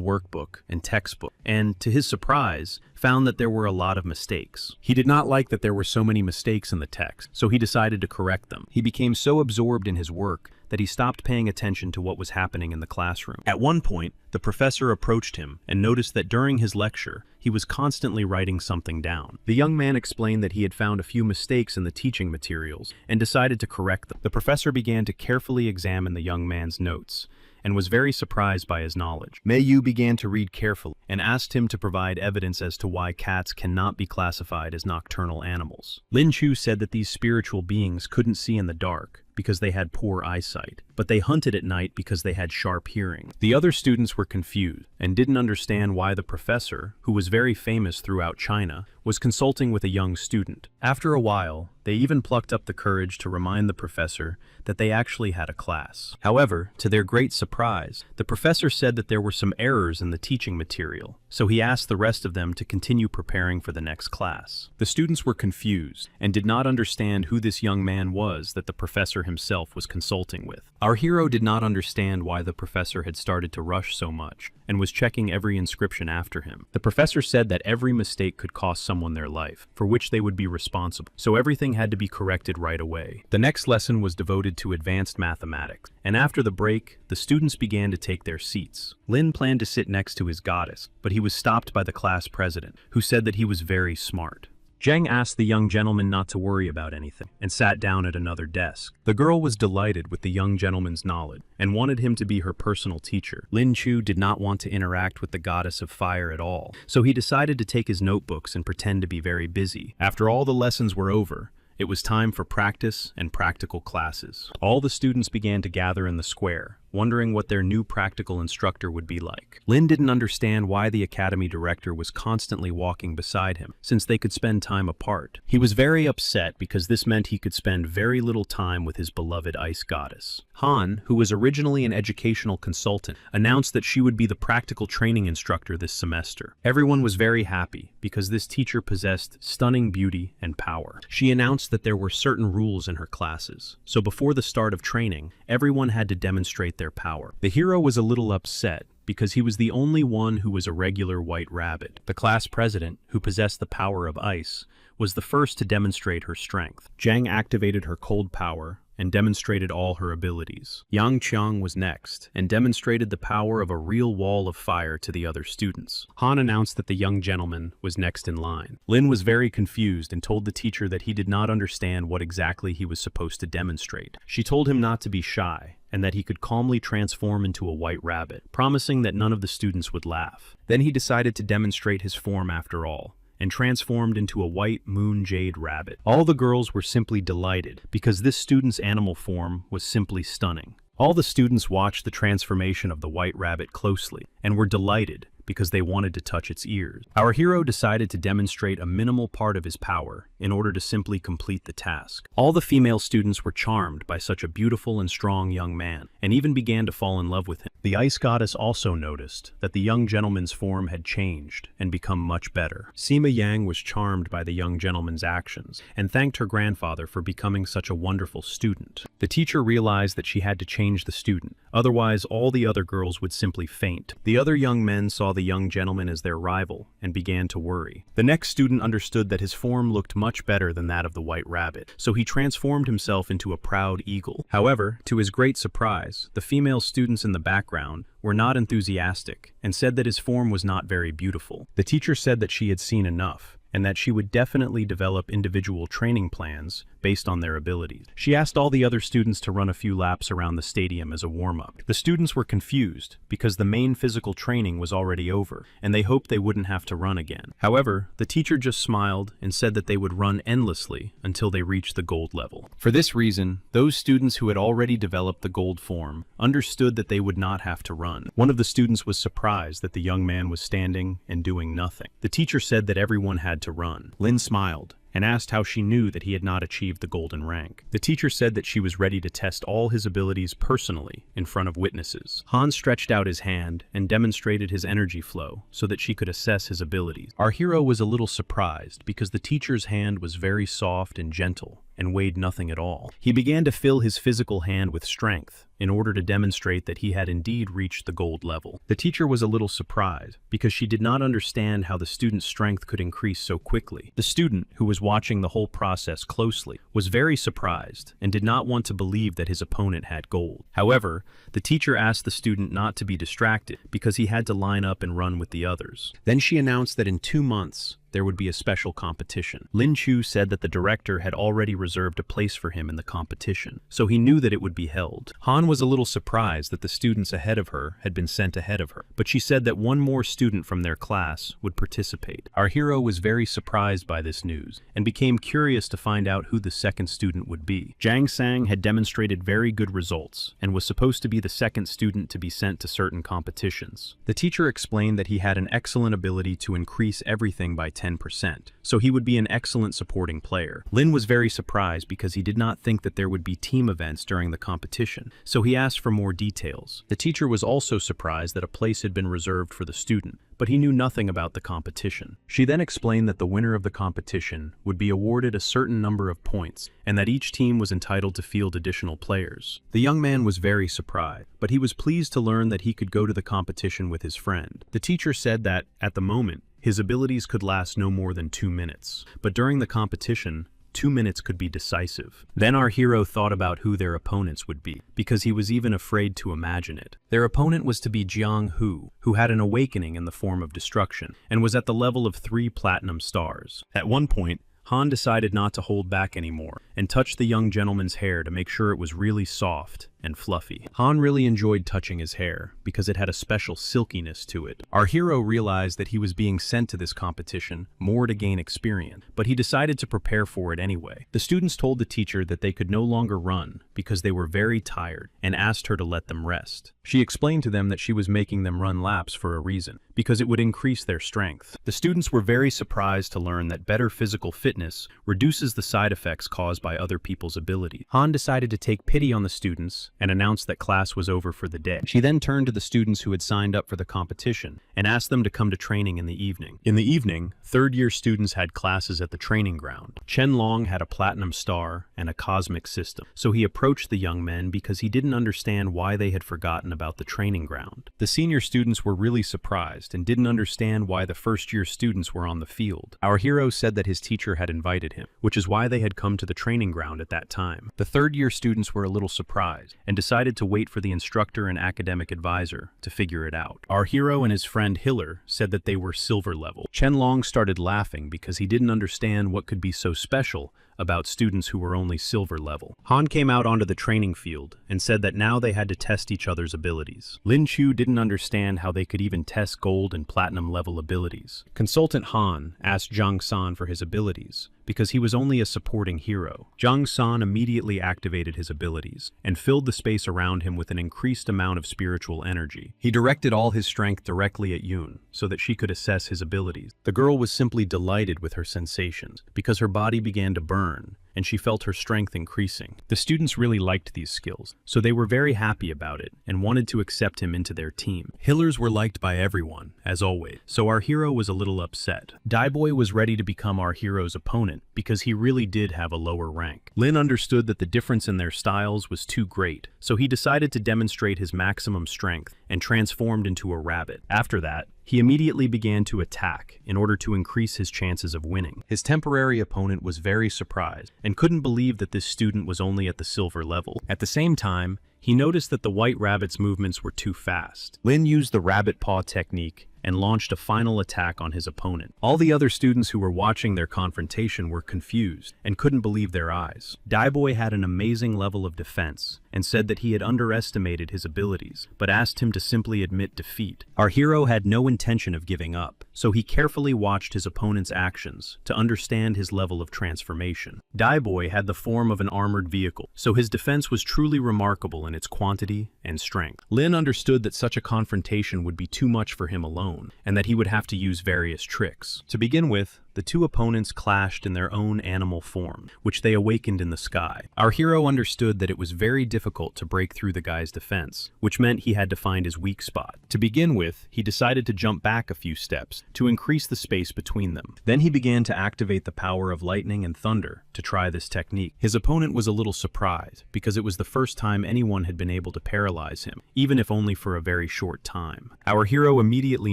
workbook and textbook, and to his surprise, found that there were a lot of mistakes. He did not like that there were so many mistakes in the text, so he decided to correct them. He became so absorbed in his work that he stopped paying attention to what was happening in the classroom. At one point, the professor approached him and noticed that during his lecture, he was constantly writing something down. The young man explained that he had found a few mistakes in the teaching materials and decided to correct them. The professor began to carefully examine the young man's notes and was very surprised by his knowledge. Mei Yu began to read carefully and asked him to provide evidence as to why cats cannot be classified as nocturnal animals. Lin Chu said that these spiritual beings couldn't see in the dark because they had poor eyesight, but they hunted at night because they had sharp hearing. The other students were confused and didn't understand why the professor, who was very famous throughout China, was consulting with a young student. After a while, they even plucked up the courage to remind the professor that they actually had a class. However, to their great surprise, the professor said that there were some errors in the teaching material, so he asked the rest of them to continue preparing for the next class. The students were confused and did not understand who this young man was that the professor himself was consulting with. Our hero did not understand why the professor had started to rush so much and was checking every inscription after him. The professor said that every mistake could cost someone their life, for which they would be responsible, so everything had to be corrected right away. The next lesson was devoted to advanced mathematics, and after the break, the students began to take their seats. Lin planned to sit next to his goddess, but he was stopped by the class president, who said that he was very smart. Zhang asked the young gentleman not to worry about anything and sat down at another desk. The girl was delighted with the young gentleman's knowledge and wanted him to be her personal teacher. Lin Chu did not want to interact with the goddess of fire at all, so he decided to take his notebooks and pretend to be very busy. After all the lessons were over, it was time for practice and practical classes. All the students began to gather in the square, wondering what their new practical instructor would be like. Lin didn't understand why the academy director was constantly walking beside him, since they could spend time apart. He was very upset because this meant he could spend very little time with his beloved ice goddess. Han, who was originally an educational consultant, announced that she would be the practical training instructor this semester. Everyone was very happy because this teacher possessed stunning beauty and power. She announced that there were certain rules in her classes, so before the start of training, everyone had to demonstrate their their power. The hero was a little upset because he was the only one who was a regular white rabbit. The class president, who possessed the power of ice, was the first to demonstrate her strength. Zhang activated her cold power and demonstrated all her abilities. Yang Qiang was next and demonstrated the power of a real wall of fire to the other students. Han announced that the young gentleman was next in line. Lin was very confused and told the teacher that he did not understand what exactly he was supposed to demonstrate. She told him not to be shy and that he could calmly transform into a white rabbit, promising that none of the students would laugh. Then he decided to demonstrate his form after all, and transformed into a white moon jade rabbit. All the girls were simply delighted because this student's animal form was simply stunning. All the students watched the transformation of the white rabbit closely and were delighted because they wanted to touch its ears. Our hero decided to demonstrate a minimal part of his power in order to simply complete the task. All the female students were charmed by such a beautiful and strong young man, and even began to fall in love with him. The ice goddess also noticed that the young gentleman's form had changed and become much better. Sima Yang was charmed by the young gentleman's actions and thanked her grandfather for becoming such a wonderful student. The teacher realized that she had to change the student, otherwise all the other girls would simply faint. The other young men saw the young gentleman as their rival and began to worry. The next student understood that his form looked much better than that of the white rabbit, so he transformed himself into a proud eagle. However, to his great surprise, the female students in the background were not enthusiastic and said that his form was not very beautiful. The teacher said that she had seen enough and that she would definitely develop individual training plans based on their abilities. She asked all the other students to run a few laps around the stadium as a warm-up. The students were confused because the main physical training was already over, and they hoped they wouldn't have to run again. However, the teacher just smiled and said that they would run endlessly until they reached the gold level. For this reason, those students who had already developed the gold form understood that they would not have to run. One of the students was surprised that the young man was standing and doing nothing. The teacher said that everyone had to run. Lin smiled and asked how she knew that he had not achieved the golden rank. The teacher said that she was ready to test all his abilities personally in front of witnesses. Han stretched out his hand and demonstrated his energy flow so that she could assess his abilities. Our hero was a little surprised because the teacher's hand was very soft and gentle and weighed nothing at all. He began to fill his physical hand with strength in order to demonstrate that he had indeed reached the gold level. The teacher was a little surprised because she did not understand how the student's strength could increase so quickly. The student, who was watching the whole process closely, was very surprised and did not want to believe that his opponent had gold. However, the teacher asked the student not to be distracted because he had to line up and run with the others. Then she announced that in 2 months, there would be a special competition. Lin Chu said that the director had already reserved a place for him in the competition, so he knew that it would be held. Han was a little surprised that the students ahead of her had been sent ahead of her, but she said that one more student from their class would participate. Our hero was very surprised by this news and became curious to find out who the second student would be. Zhang Sang had demonstrated very good results and was supposed to be the second student to be sent to certain competitions. The teacher explained that he had an excellent ability to increase everything by 10%, so he would be an excellent supporting player. Lin was very surprised because he did not think that there would be team events during the competition, so he asked for more details. The teacher was also surprised that a place had been reserved for the student, but he knew nothing about the competition. She then explained that the winner of the competition would be awarded a certain number of points, and that each team was entitled to field additional players. The young man was very surprised, but he was pleased to learn that he could go to the competition with his friend. The teacher said that, at the moment, his abilities could last no more than 2 minutes, but during the competition, 2 minutes could be decisive. Then our hero thought about who their opponents would be, because he was even afraid to imagine it. Their opponent was to be Jiang Hu, who had an awakening in the form of destruction, and was at the level of 3 platinum stars. At one point, Han decided not to hold back anymore, and touched the young gentleman's hair to make sure it was really soft and fluffy. Han really enjoyed touching his hair because it had a special silkiness to it. Our hero realized that he was being sent to this competition more to gain experience, but he decided to prepare for it anyway. The students told the teacher that they could no longer run because they were very tired and asked her to let them rest. She explained to them that she was making them run laps for a reason, because it would increase their strength. The students were very surprised to learn that better physical fitness reduces the side effects caused by other people's abilities. Han decided to take pity on the students and announced that class was over for the day. She then turned to the students who had signed up for the competition and asked them to come to training in the evening. In the evening, third-year students had classes at the training ground. Chen Long had a platinum star and a cosmic system, so he approached the young men because he didn't understand why they had forgotten about the training ground. The senior students were really surprised and didn't understand why the first-year students were on the field. Our hero said that his teacher had invited him, which is why they had come to the training ground at that time. The third-year students were a little surprised and decided to wait for the instructor and academic advisor to figure it out. Our hero and his friend Hiller said that they were silver level. Chen Long started laughing because he didn't understand what could be so special about students who were only silver level. Han came out onto the training field and said that now they had to test each other's abilities. Lin Chu didn't understand how they could even test gold and platinum level abilities. Consultant Han asked Zhang San for his abilities because he was only a supporting hero. Zhang San immediately activated his abilities and filled the space around him with an increased amount of spiritual energy. He directed all his strength directly at Yun so that she could assess his abilities. The girl was simply delighted with her sensations because her body began to burn and she felt her strength increasing. The students really liked these skills, so they were very happy about it and wanted to accept him into their team. Hillers were liked by everyone, as always, so our hero was a little upset. Daiboy was ready to become our hero's opponent because he really did have a lower rank. Lin understood that the difference in their styles was too great, so he decided to demonstrate his maximum strength and transformed into a rabbit. After that, he immediately began to attack in order to increase his chances of winning. His temporary opponent was very surprised and couldn't believe that this student was only at the silver level. At the same time, he noticed that the white rabbit's movements were too fast. Lin used the rabbit paw technique and launched a final attack on his opponent. All the other students who were watching their confrontation were confused and couldn't believe their eyes. Daiboy had an amazing level of defense and said that he had underestimated his abilities, but asked him to simply admit defeat. Our hero had no intention of giving up, so he carefully watched his opponent's actions to understand his level of transformation. Daiboy had the form of an armored vehicle, so his defense was truly remarkable in its quantity and strength. Lin understood that such a confrontation would be too much for him alone, and that he would have to use various tricks. To begin with, the two opponents clashed in their own animal form, which they awakened in the sky. Our hero understood that it was very difficult to break through the guy's defense, which meant he had to find his weak spot. To begin with, he decided to jump back a few steps to increase the space between them. Then he began to activate the power of lightning and thunder to try this technique. His opponent was a little surprised because it was the first time anyone had been able to paralyze him, even if only for a very short time. Our hero immediately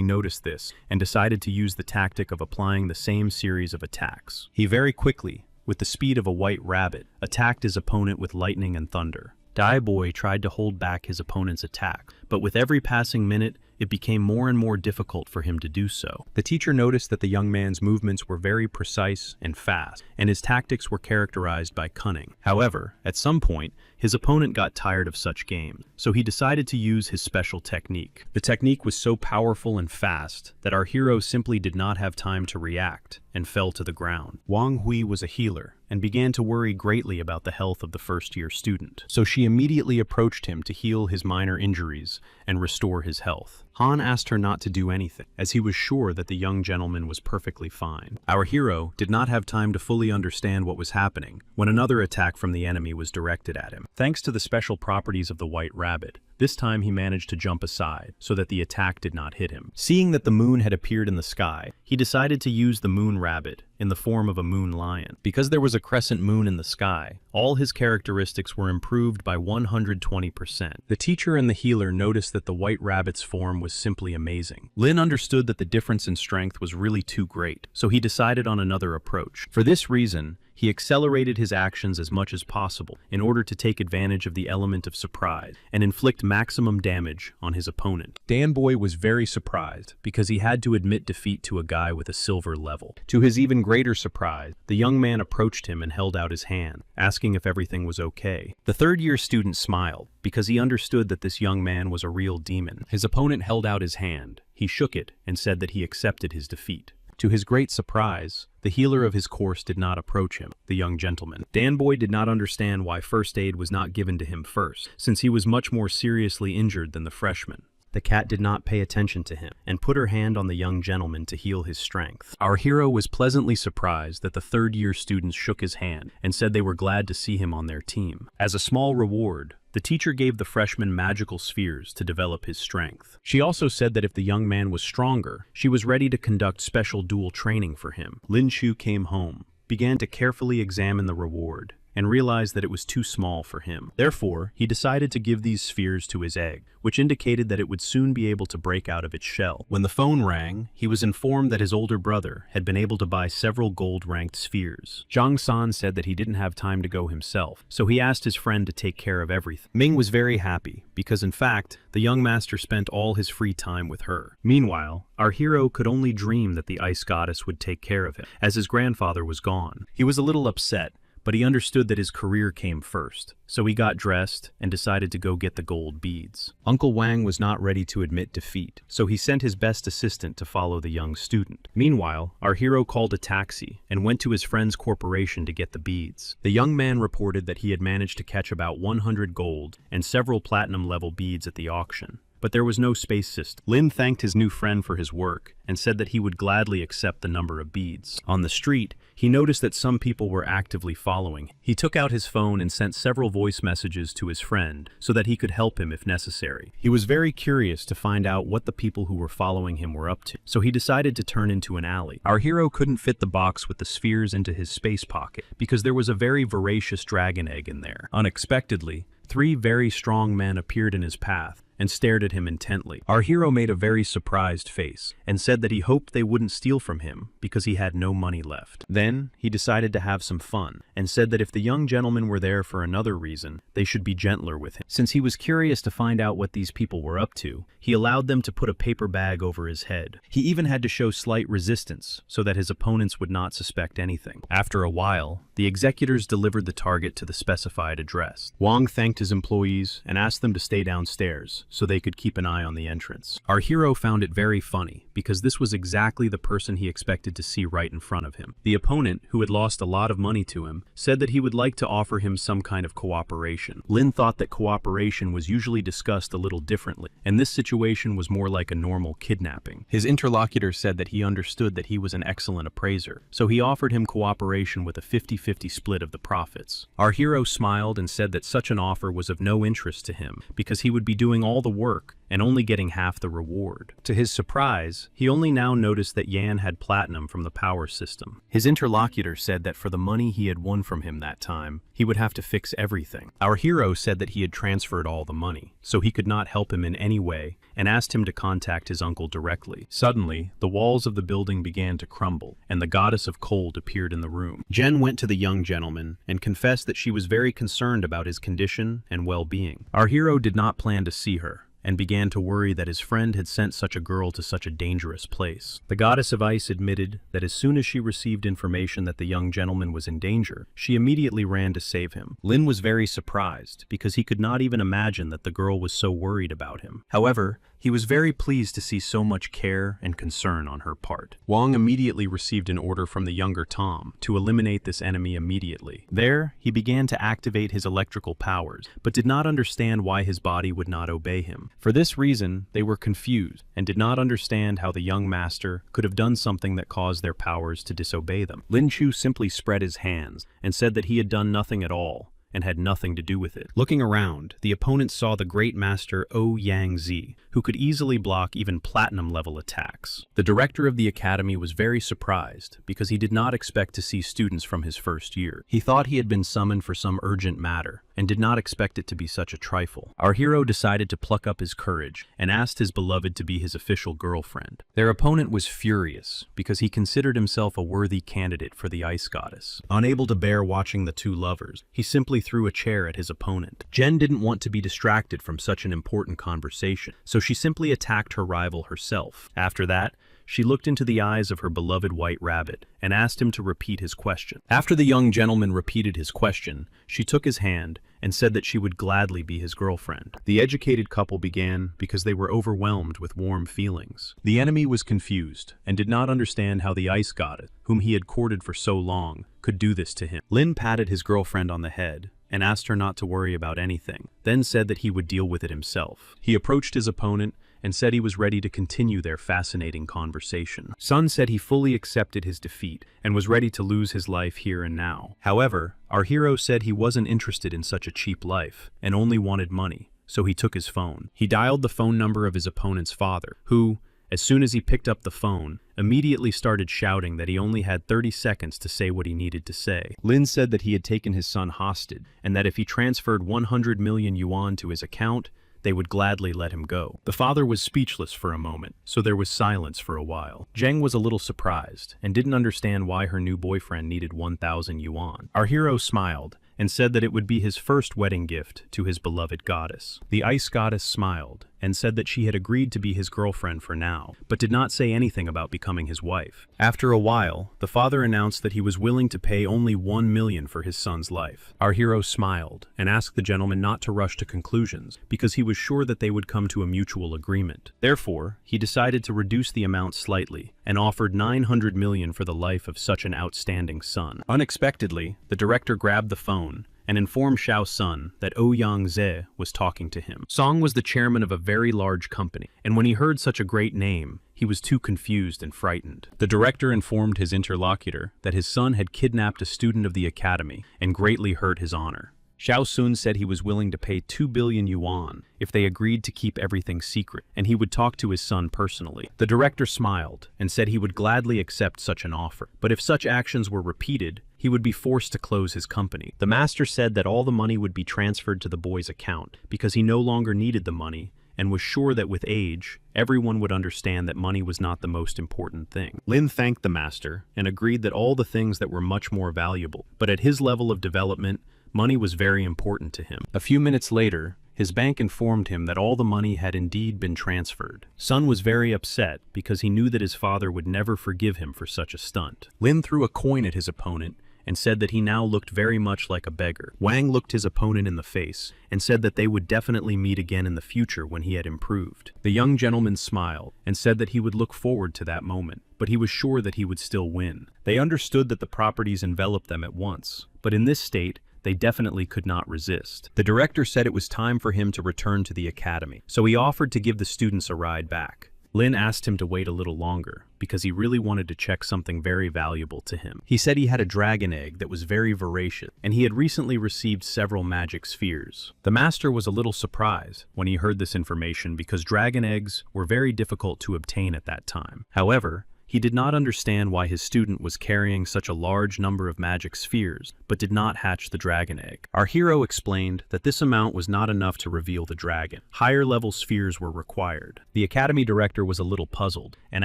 noticed this and decided to use the tactic of applying the same series of attacks. He very quickly, with the speed of a white rabbit, attacked his opponent with lightning and thunder. Daiboy tried to hold back his opponent's attack, but with every passing minute, it became more and more difficult for him to do so. The teacher noticed that the young man's movements were very precise and fast, and his tactics were characterized by cunning. However, at some point, his opponent got tired of such games, so he decided to use his special technique. The technique was so powerful and fast that our hero simply did not have time to react and fell to the ground. Wang Hui was a healer and began to worry greatly about the health of the first-year student, so she immediately approached him to heal his minor injuries and restore his health. Han asked her not to do anything, as he was sure that the young gentleman was perfectly fine. Our hero did not have time to fully understand what was happening when another attack from the enemy was directed at him. Thanks to the special properties of the white rabbit, this time he managed to jump aside so that the attack did not hit him. Seeing that the moon had appeared in the sky, he decided to use the moon rabbit in the form of a moon lion. Because there was a crescent moon in the sky, all his characteristics were improved by 120%. The teacher and the healer noticed that the white rabbit's form was simply amazing. Lin understood that the difference in strength was really too great, so he decided on another approach. For this reason, he accelerated his actions as much as possible in order to take advantage of the element of surprise and inflict maximum damage on his opponent. Danboy was very surprised because he had to admit defeat to a guy with a silver level. To his even greater surprise, the young man approached him and held out his hand, asking if everything was okay. The third-year student smiled because he understood that this young man was a real demon. His opponent held out his hand. He shook it and said that he accepted his defeat. To his great surprise, the healer of his course did not approach him, the young gentleman. Danboy did not understand why first aid was not given to him first, since he was much more seriously injured than the freshman. The cat did not pay attention to him and put her hand on the young gentleman to heal his strength. Our hero was pleasantly surprised that the third-year students shook his hand and said they were glad to see him on their team. As a small reward, The teacher gave the freshman magical spheres to develop his strength. She also said that if the young man was stronger, she was ready to conduct special duel training for him. Lin Chu came home, began to carefully examine the reward, and realized that it was too small for him. Therefore, he decided to give these spheres to his egg, which indicated that it would soon be able to break out of its shell. When the phone rang, he was informed that his older brother had been able to buy several gold-ranked spheres. Zhang San said that he didn't have time to go himself, so he asked his friend to take care of everything. Ming was very happy, because in fact, the young master spent all his free time with her. Meanwhile, our hero could only dream that the ice goddess would take care of him, as his grandfather was gone. He was a little upset, but he understood that his career came first, so he got dressed and decided to go get the gold beads. Uncle Wang was not ready to admit defeat, so he sent his best assistant to follow the young student. Meanwhile, our hero called a taxi and went to his friend's corporation to get the beads. The young man reported that he had managed to catch about 100 gold and several platinum-level beads at the auction. But there was no space system. Lin thanked his new friend for his work and said that he would gladly accept the number of beads. On the street, he noticed that some people were actively following him. He took out his phone and sent several voice messages to his friend so that he could help him if necessary. He was very curious to find out what the people who were following him were up to, so he decided to turn into an alley. Our hero couldn't fit the box with the spheres into his space pocket because there was a very voracious dragon egg in there. Unexpectedly, 3 very strong men appeared in his path and stared at him intently. Our hero made a very surprised face and said that he hoped they wouldn't steal from him because he had no money left. Then he decided to have some fun and said that if the young gentlemen were there for another reason, they should be gentler with him. Since he was curious to find out what these people were up to, he allowed them to put a paper bag over his head. He even had to show slight resistance so that his opponents would not suspect anything. After a while, the executors delivered the target to the specified address. Wang thanked his employees and asked them to stay downstairs so they could keep an eye on the entrance. Our hero found it very funny because this was exactly the person he expected to see right in front of him. The opponent, who had lost a lot of money to him, said that he would like to offer him some kind of cooperation. Lin thought that cooperation was usually discussed a little differently, and this situation was more like a normal kidnapping. His interlocutor said that he understood that he was an excellent appraiser, so he offered him cooperation with a 50-50 split of the profits. Our hero smiled and said that such an offer was of no interest to him because he would be doing all the work and only getting half the reward. To his surprise, he only now noticed that Yan had platinum from the power system. His interlocutor said that for the money he had won from him that time, he would have to fix everything. Our hero said that he had transferred all the money, so he could not help him in any way, and asked him to contact his uncle directly. Suddenly, the walls of the building began to crumble, and the goddess of cold appeared in the room. Jen went to the young gentleman and confessed that she was very concerned about his condition and well-being. Our hero did not plan to see her, and began to worry that his friend had sent such a girl to such a dangerous place. The goddess of ice admitted that as soon as she received information that the young gentleman was in danger, she immediately ran to save him. Lin was very surprised because he could not even imagine that the girl was so worried about him. However, he was very pleased to see so much care and concern on her part. Wang immediately received an order from the younger Tom to eliminate this enemy immediately. There, he began to activate his electrical powers, but did not understand why his body would not obey him. For this reason, they were confused and did not understand how the young master could have done something that caused their powers to disobey them. Lin Chu simply spread his hands and said that he had done nothing at all and had nothing to do with it. Looking around, the opponent saw the great master Yang Zi, who could easily block even platinum-level attacks. The director of the academy was very surprised because he did not expect to see students from his first year. He thought he had been summoned for some urgent matter and did not expect it to be such a trifle. Our hero decided to pluck up his courage and asked his beloved to be his official girlfriend. Their opponent was furious because he considered himself a worthy candidate for the ice goddess. Unable to bear watching the two lovers, he simply threw a chair at his opponent. Jen didn't want to be distracted from such an important conversation, so she simply attacked her rival herself. After that, she looked into the eyes of her beloved white rabbit and asked him to repeat his question. After the young gentleman repeated his question, she took his hand and said that she would gladly be his girlfriend. The educated couple began because they were overwhelmed with warm feelings. The enemy was confused and did not understand how the ice goddess, whom he had courted for so long, could do this to him. Lin patted his girlfriend on the head and asked her not to worry about anything, then said that he would deal with it himself. He approached his opponent and said he was ready to continue their fascinating conversation. Sun said he fully accepted his defeat and was ready to lose his life here and now. However, our hero said he wasn't interested in such a cheap life and only wanted money, so he took his phone. He dialed the phone number of his opponent's father, who, as soon as he picked up the phone, immediately started shouting that he only had 30 seconds to say what he needed to say. Lin said that he had taken his son hostage and that if he transferred 100 million yuan to his account, they would gladly let him go. The father was speechless for a moment, so there was silence for a while. Zheng was a little surprised and didn't understand why her new boyfriend needed 1,000 yuan. Our hero smiled and said that it would be his first wedding gift to his beloved goddess. The ice goddess smiled and said that she had agreed to be his girlfriend for now, but did not say anything about becoming his wife. After a while, the father announced that he was willing to pay only 1 million for his son's life. Our hero smiled and asked the gentleman not to rush to conclusions because he was sure that they would come to a mutual agreement. Therefore, he decided to reduce the amount slightly and offered 900 million for the life of such an outstanding son. Unexpectedly, the director grabbed the phone and informed Xiao Sun that Ouyang Ze was talking to him. Song was the chairman of a very large company, and when he heard such a great name, he was too confused and frightened. The director informed his interlocutor that his son had kidnapped a student of the academy and greatly hurt his honor. Xiao Sun said he was willing to pay 2 billion yuan if they agreed to keep everything secret, and he would talk to his son personally. The director smiled and said he would gladly accept such an offer, but if such actions were repeated, he would be forced to close his company. The master said that all the money would be transferred to the boy's account because he no longer needed the money and was sure that with age, everyone would understand that money was not the most important thing. Lin thanked the master and agreed that all the things that were much more valuable, but at his level of development, money was very important to him. A few minutes later, his bank informed him that all the money had indeed been transferred. Sun was very upset because he knew that his father would never forgive him for such a stunt. Lin threw a coin at his opponent and said that he now looked very much like a beggar. Wang looked his opponent in the face and said that they would definitely meet again in the future when he had improved. The young gentleman smiled and said that he would look forward to that moment, but he was sure that he would still win. They understood that the properties enveloped them at once, but in this state, they definitely could not resist. The director said it was time for him to return to the academy, so he offered to give the students a ride back. Lin asked him to wait a little longer because he really wanted to check something very valuable to him. He said he had a dragon egg that was very voracious, and he had recently received several magic spheres. The master was a little surprised when he heard this information because dragon eggs were very difficult to obtain at that time. However, he did not understand why his student was carrying such a large number of magic spheres, but did not hatch the dragon egg. Our hero explained that this amount was not enough to reveal the dragon. Higher level spheres were required. The academy director was a little puzzled and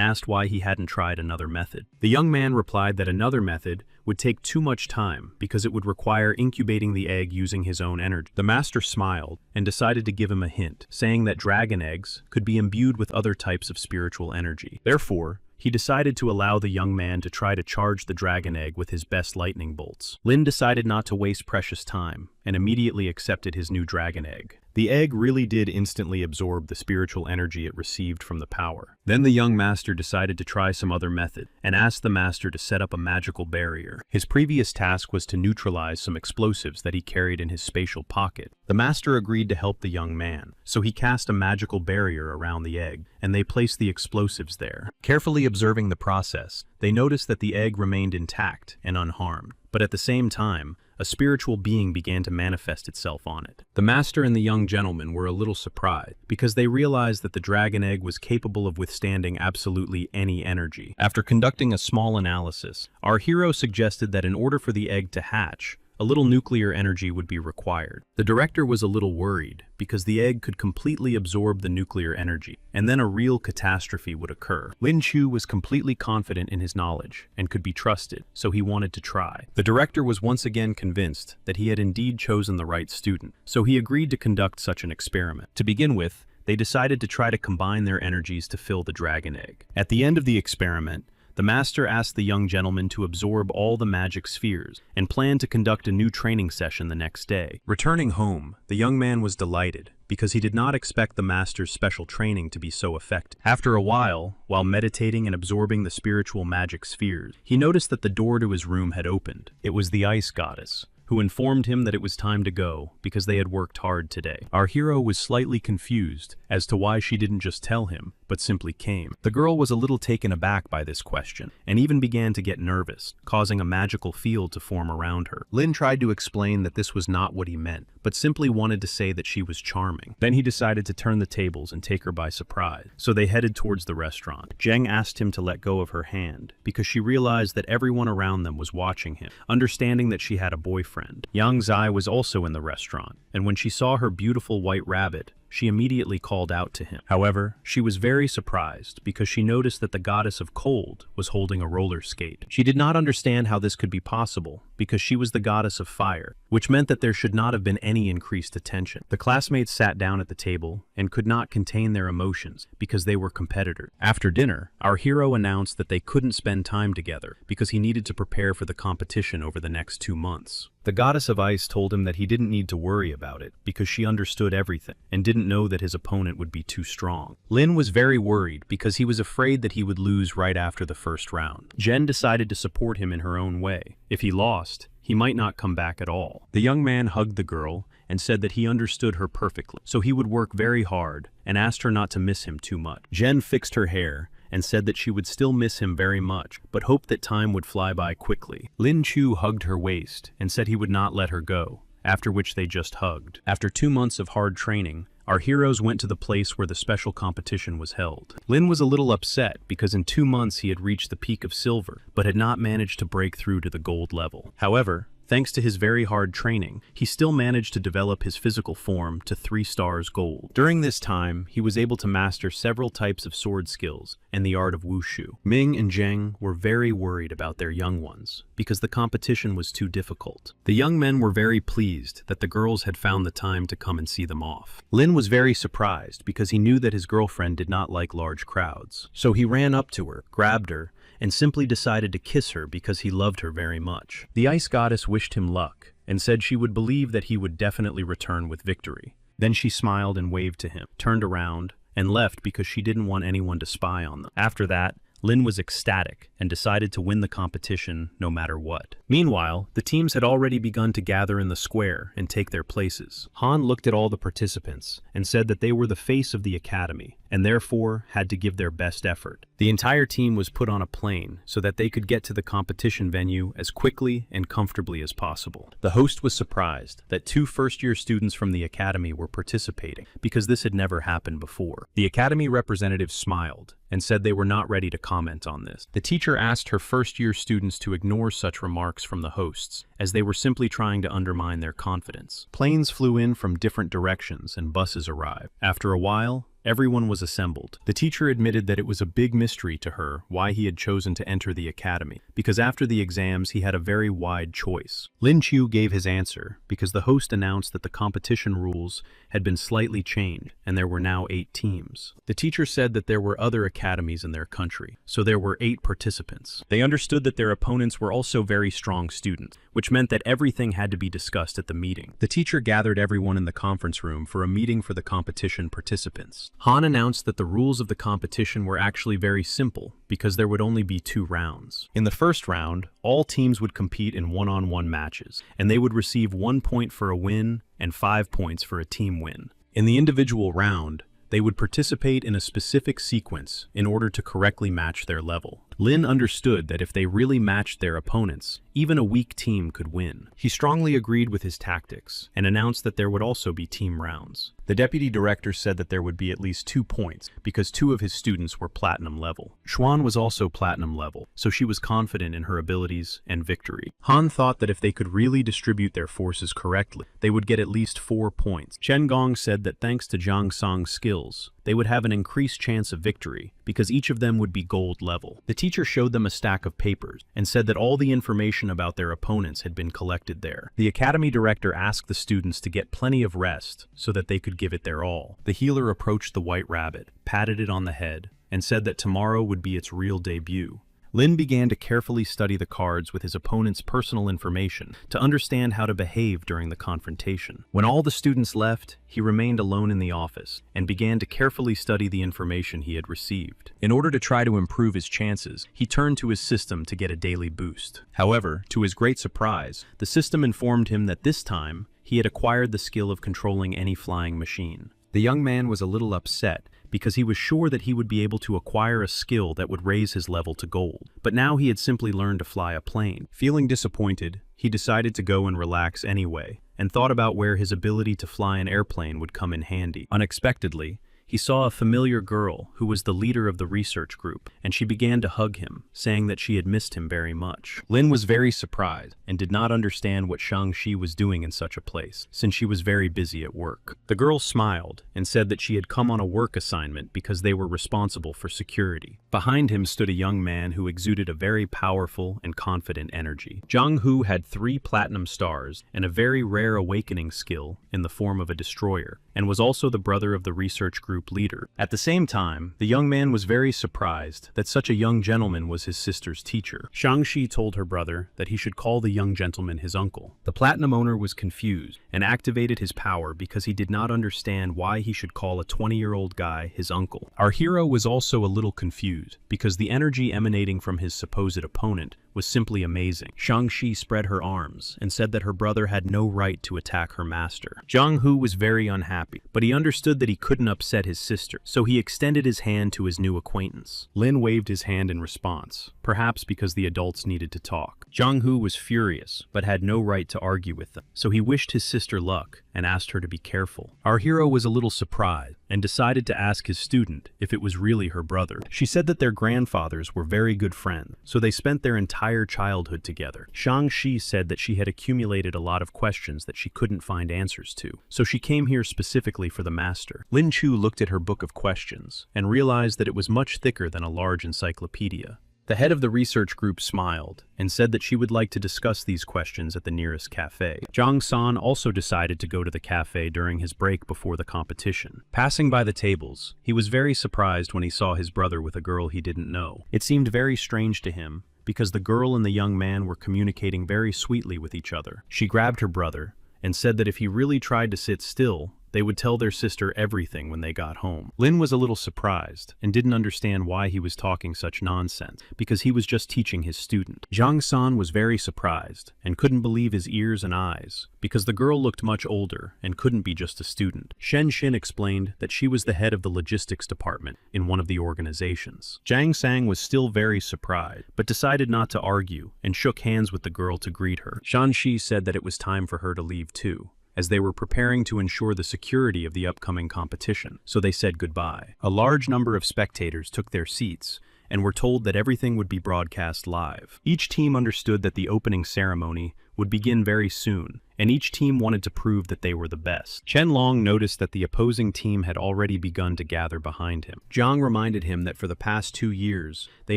asked why he hadn't tried another method. The young man replied that another method would take too much time because it would require incubating the egg using his own energy. The master smiled and decided to give him a hint, saying that dragon eggs could be imbued with other types of spiritual energy. Therefore, he decided to allow the young man to try to charge the dragon egg with his best lightning bolts. Lin decided not to waste precious time and immediately accepted his new dragon egg. The egg really did instantly absorb the spiritual energy it received from the power. Then the young master decided to try some other method and asked the master to set up a magical barrier. His previous task was to neutralize some explosives that he carried in his spatial pocket. The master agreed to help the young man, so he cast a magical barrier around the egg, and they placed the explosives there. Carefully observing the process, they noticed that the egg remained intact and unharmed, but at the same time, a spiritual being began to manifest itself on it. The master and the young gentleman were a little surprised because they realized that the dragon egg was capable of withstanding absolutely any energy. After conducting a small analysis, our hero suggested that in order for the egg to hatch, a little nuclear energy would be required. The director was a little worried because the egg could completely absorb the nuclear energy, and then a real catastrophe would occur. Lin Chu was completely confident in his knowledge and could be trusted, so he wanted to try. The director was once again convinced that he had indeed chosen the right student, so he agreed to conduct such an experiment. To begin with, they decided to try to combine their energies to fill the dragon egg. At the end of the experiment, the master asked the young gentleman to absorb all the magic spheres and planned to conduct a new training session the next day. Returning home, the young man was delighted because he did not expect the master's special training to be so effective. After a while meditating and absorbing the spiritual magic spheres, he noticed that the door to his room had opened. It was the ice goddess, who informed him that it was time to go because they had worked hard today. Our hero was slightly confused as to why she didn't just tell him, but simply came. The girl was a little taken aback by this question, and even began to get nervous, causing a magical field to form around her. Lin tried to explain that this was not what he meant, but simply wanted to say that she was charming. Then he decided to turn the tables and take her by surprise, so they headed towards the restaurant. Zheng asked him to let go of her hand, because she realized that everyone around them was watching him, understanding that she had a boyfriend. Yang Zai was also in the restaurant, and when she saw her beautiful white rabbit, she immediately called out to him. However, she was very surprised because she noticed that the goddess of cold was holding a roller skate. She did not understand how this could be possible because she was the goddess of fire, which meant that there should not have been any increased attention. The classmates sat down at the table and could not contain their emotions because they were competitors. After dinner, our hero announced that they couldn't spend time together because he needed to prepare for the competition over the next 2 months. The goddess of ice told him that he didn't need to worry about it because she understood everything and didn't know that his opponent would be too strong. Lin was very worried because he was afraid that he would lose right after the first round. Jen decided to support him in her own way. If he lost, he might not come back at all. The young man hugged the girl and said that he understood her perfectly, so he would work very hard and asked her not to miss him too much. Jen fixed her hair and said that she would still miss him very much, but hoped that time would fly by quickly. Lin Chu hugged her waist and said he would not let her go, after which they just hugged. After 2 months of hard training, our heroes went to the place where the special competition was held. Lin was a little upset because in 2 months he had reached the peak of silver, but had not managed to break through to the gold level. However, thanks to his very hard training, he still managed to develop his physical form to 3 stars gold. During this time, he was able to master several types of sword skills and the art of wushu. Ming and Zheng were very worried about their young ones because the competition was too difficult. The young men were very pleased that the girls had found the time to come and see them off. Lin was very surprised because he knew that his girlfriend did not like large crowds. So he ran up to her, grabbed her, and simply decided to kiss her because he loved her very much. The ice goddess wished him luck and said she would believe that he would definitely return with victory. Then she smiled and waved to him, turned around, and left because she didn't want anyone to spy on them. After that, Lin was ecstatic and decided to win the competition no matter what. Meanwhile, the teams had already begun to gather in the square and take their places. Han looked at all the participants and said that they were the face of the academy and therefore had to give their best effort. The entire team was put on a plane so that they could get to the competition venue as quickly and comfortably as possible. The host was surprised that 2 first-year students from the academy were participating because this had never happened before. The academy representative smiled and said they were not ready to comment on this. The teacher asked her first-year students to ignore such remarks from the hosts, as they were simply trying to undermine their confidence. Planes flew in from different directions and buses arrived. After a while, everyone was assembled. The teacher admitted that it was a big mystery to her why he had chosen to enter the academy, because after the exams he had a very wide choice. Lin Chu gave his answer because the host announced that the competition rules had been slightly changed and there were now 8 teams. The teacher said that there were other academies in their country, so there were 8 participants. They understood that their opponents were also very strong students, which meant that everything had to be discussed at the meeting. The teacher gathered everyone in the conference room for a meeting for the competition participants. Han announced that the rules of the competition were actually very simple because there would only be 2 rounds. In the first round, all teams would compete in one-on-one matches, and they would receive 1 point for a win and 5 points for a team win. In the individual round, they would participate in a specific sequence in order to correctly match their level. Lin understood that if they really matched their opponents, even a weak team could win. He strongly agreed with his tactics and announced that there would also be team rounds. The deputy director said that there would be at least 2 points because 2 of his students were platinum level. Xuan was also platinum level, so she was confident in her abilities and victory. Han thought that if they could really distribute their forces correctly, they would get at least 4 points. Chen Gong said that thanks to Zhang Song's skills, they would have an increased chance of victory because each of them would be gold level. The teacher showed them a stack of papers and said that all the information about their opponents had been collected there. The academy director asked the students to get plenty of rest so that they could give it their all. The healer approached the white rabbit, patted it on the head, and said that tomorrow would be its real debut, Lin began to carefully study the cards with his opponent's personal information to understand how to behave during the confrontation. When all the students left, he remained alone in the office and began to carefully study the information he had received. In order to try to improve his chances, he turned to his system to get a daily boost. However, to his great surprise, the system informed him that this time, he had acquired the skill of controlling any flying machine. The young man was a little upset because he was sure that he would be able to acquire a skill that would raise his level to gold. But now he had simply learned to fly a plane. Feeling disappointed, he decided to go and relax anyway, and thought about where his ability to fly an airplane would come in handy. Unexpectedly, he saw a familiar girl who was the leader of the research group, and she began to hug him, saying that she had missed him very much. Lin was very surprised and did not understand what Shang-Chi was doing in such a place, since she was very busy at work. The girl smiled and said that she had come on a work assignment because they were responsible for security. Behind him stood a young man who exuded a very powerful and confident energy. Zhang Hu had 3 platinum stars and a very rare awakening skill in the form of a destroyer, and was also the brother of the research group leader. At the same time, the young man was very surprised that such a young gentleman was his sister's teacher. Shang-Chi told her brother that he should call the young gentleman his uncle. The platinum owner was confused and activated his power because he did not understand why he should call a 20-year-old guy his uncle. Our hero was also a little confused because the energy emanating from his supposed opponent was simply amazing. Shang-Chi spread her arms and said that her brother had no right to attack her master. Zhang Hu was very unhappy, but he understood that he couldn't upset his sister, so he extended his hand to his new acquaintance. Lin waved his hand in response, perhaps because the adults needed to talk. Zhang Hu was furious, but had no right to argue with them, so he wished his sister luck and asked her to be careful. Our hero was a little surprised and decided to ask his student if it was really her brother. She said that their grandfathers were very good friends, so they spent their entire childhood together. Shang-Chi said that she had accumulated a lot of questions that she couldn't find answers to, so she came here specifically for the master. Lin Chu looked at her book of questions and realized that it was much thicker than a large encyclopedia. The head of the research group smiled and said that she would like to discuss these questions at the nearest cafe. Zhang San also decided to go to the cafe during his break before the competition. Passing by the tables, he was very surprised when he saw his brother with a girl he didn't know. It seemed very strange to him because the girl and the young man were communicating very sweetly with each other. She grabbed her brother and said that if he really tried to sit still, they would tell their sister everything when they got home. Lin was a little surprised and didn't understand why he was talking such nonsense, because he was just teaching his student. Zhang San was very surprised and couldn't believe his ears and eyes, because the girl looked much older and couldn't be just a student. Shen Xin explained that she was the head of the logistics department in one of the organizations. Zhang Sang was still very surprised, but decided not to argue and shook hands with the girl to greet her. Shang-Chi said that it was time for her to leave too, as they were preparing to ensure the security of the upcoming competition, so they said goodbye. A large number of spectators took their seats and were told that everything would be broadcast live. Each team understood that the opening ceremony would begin very soon, and each team wanted to prove that they were the best. Chen Long noticed that the opposing team had already begun to gather behind him. Jiang reminded him that for the past 2 years, they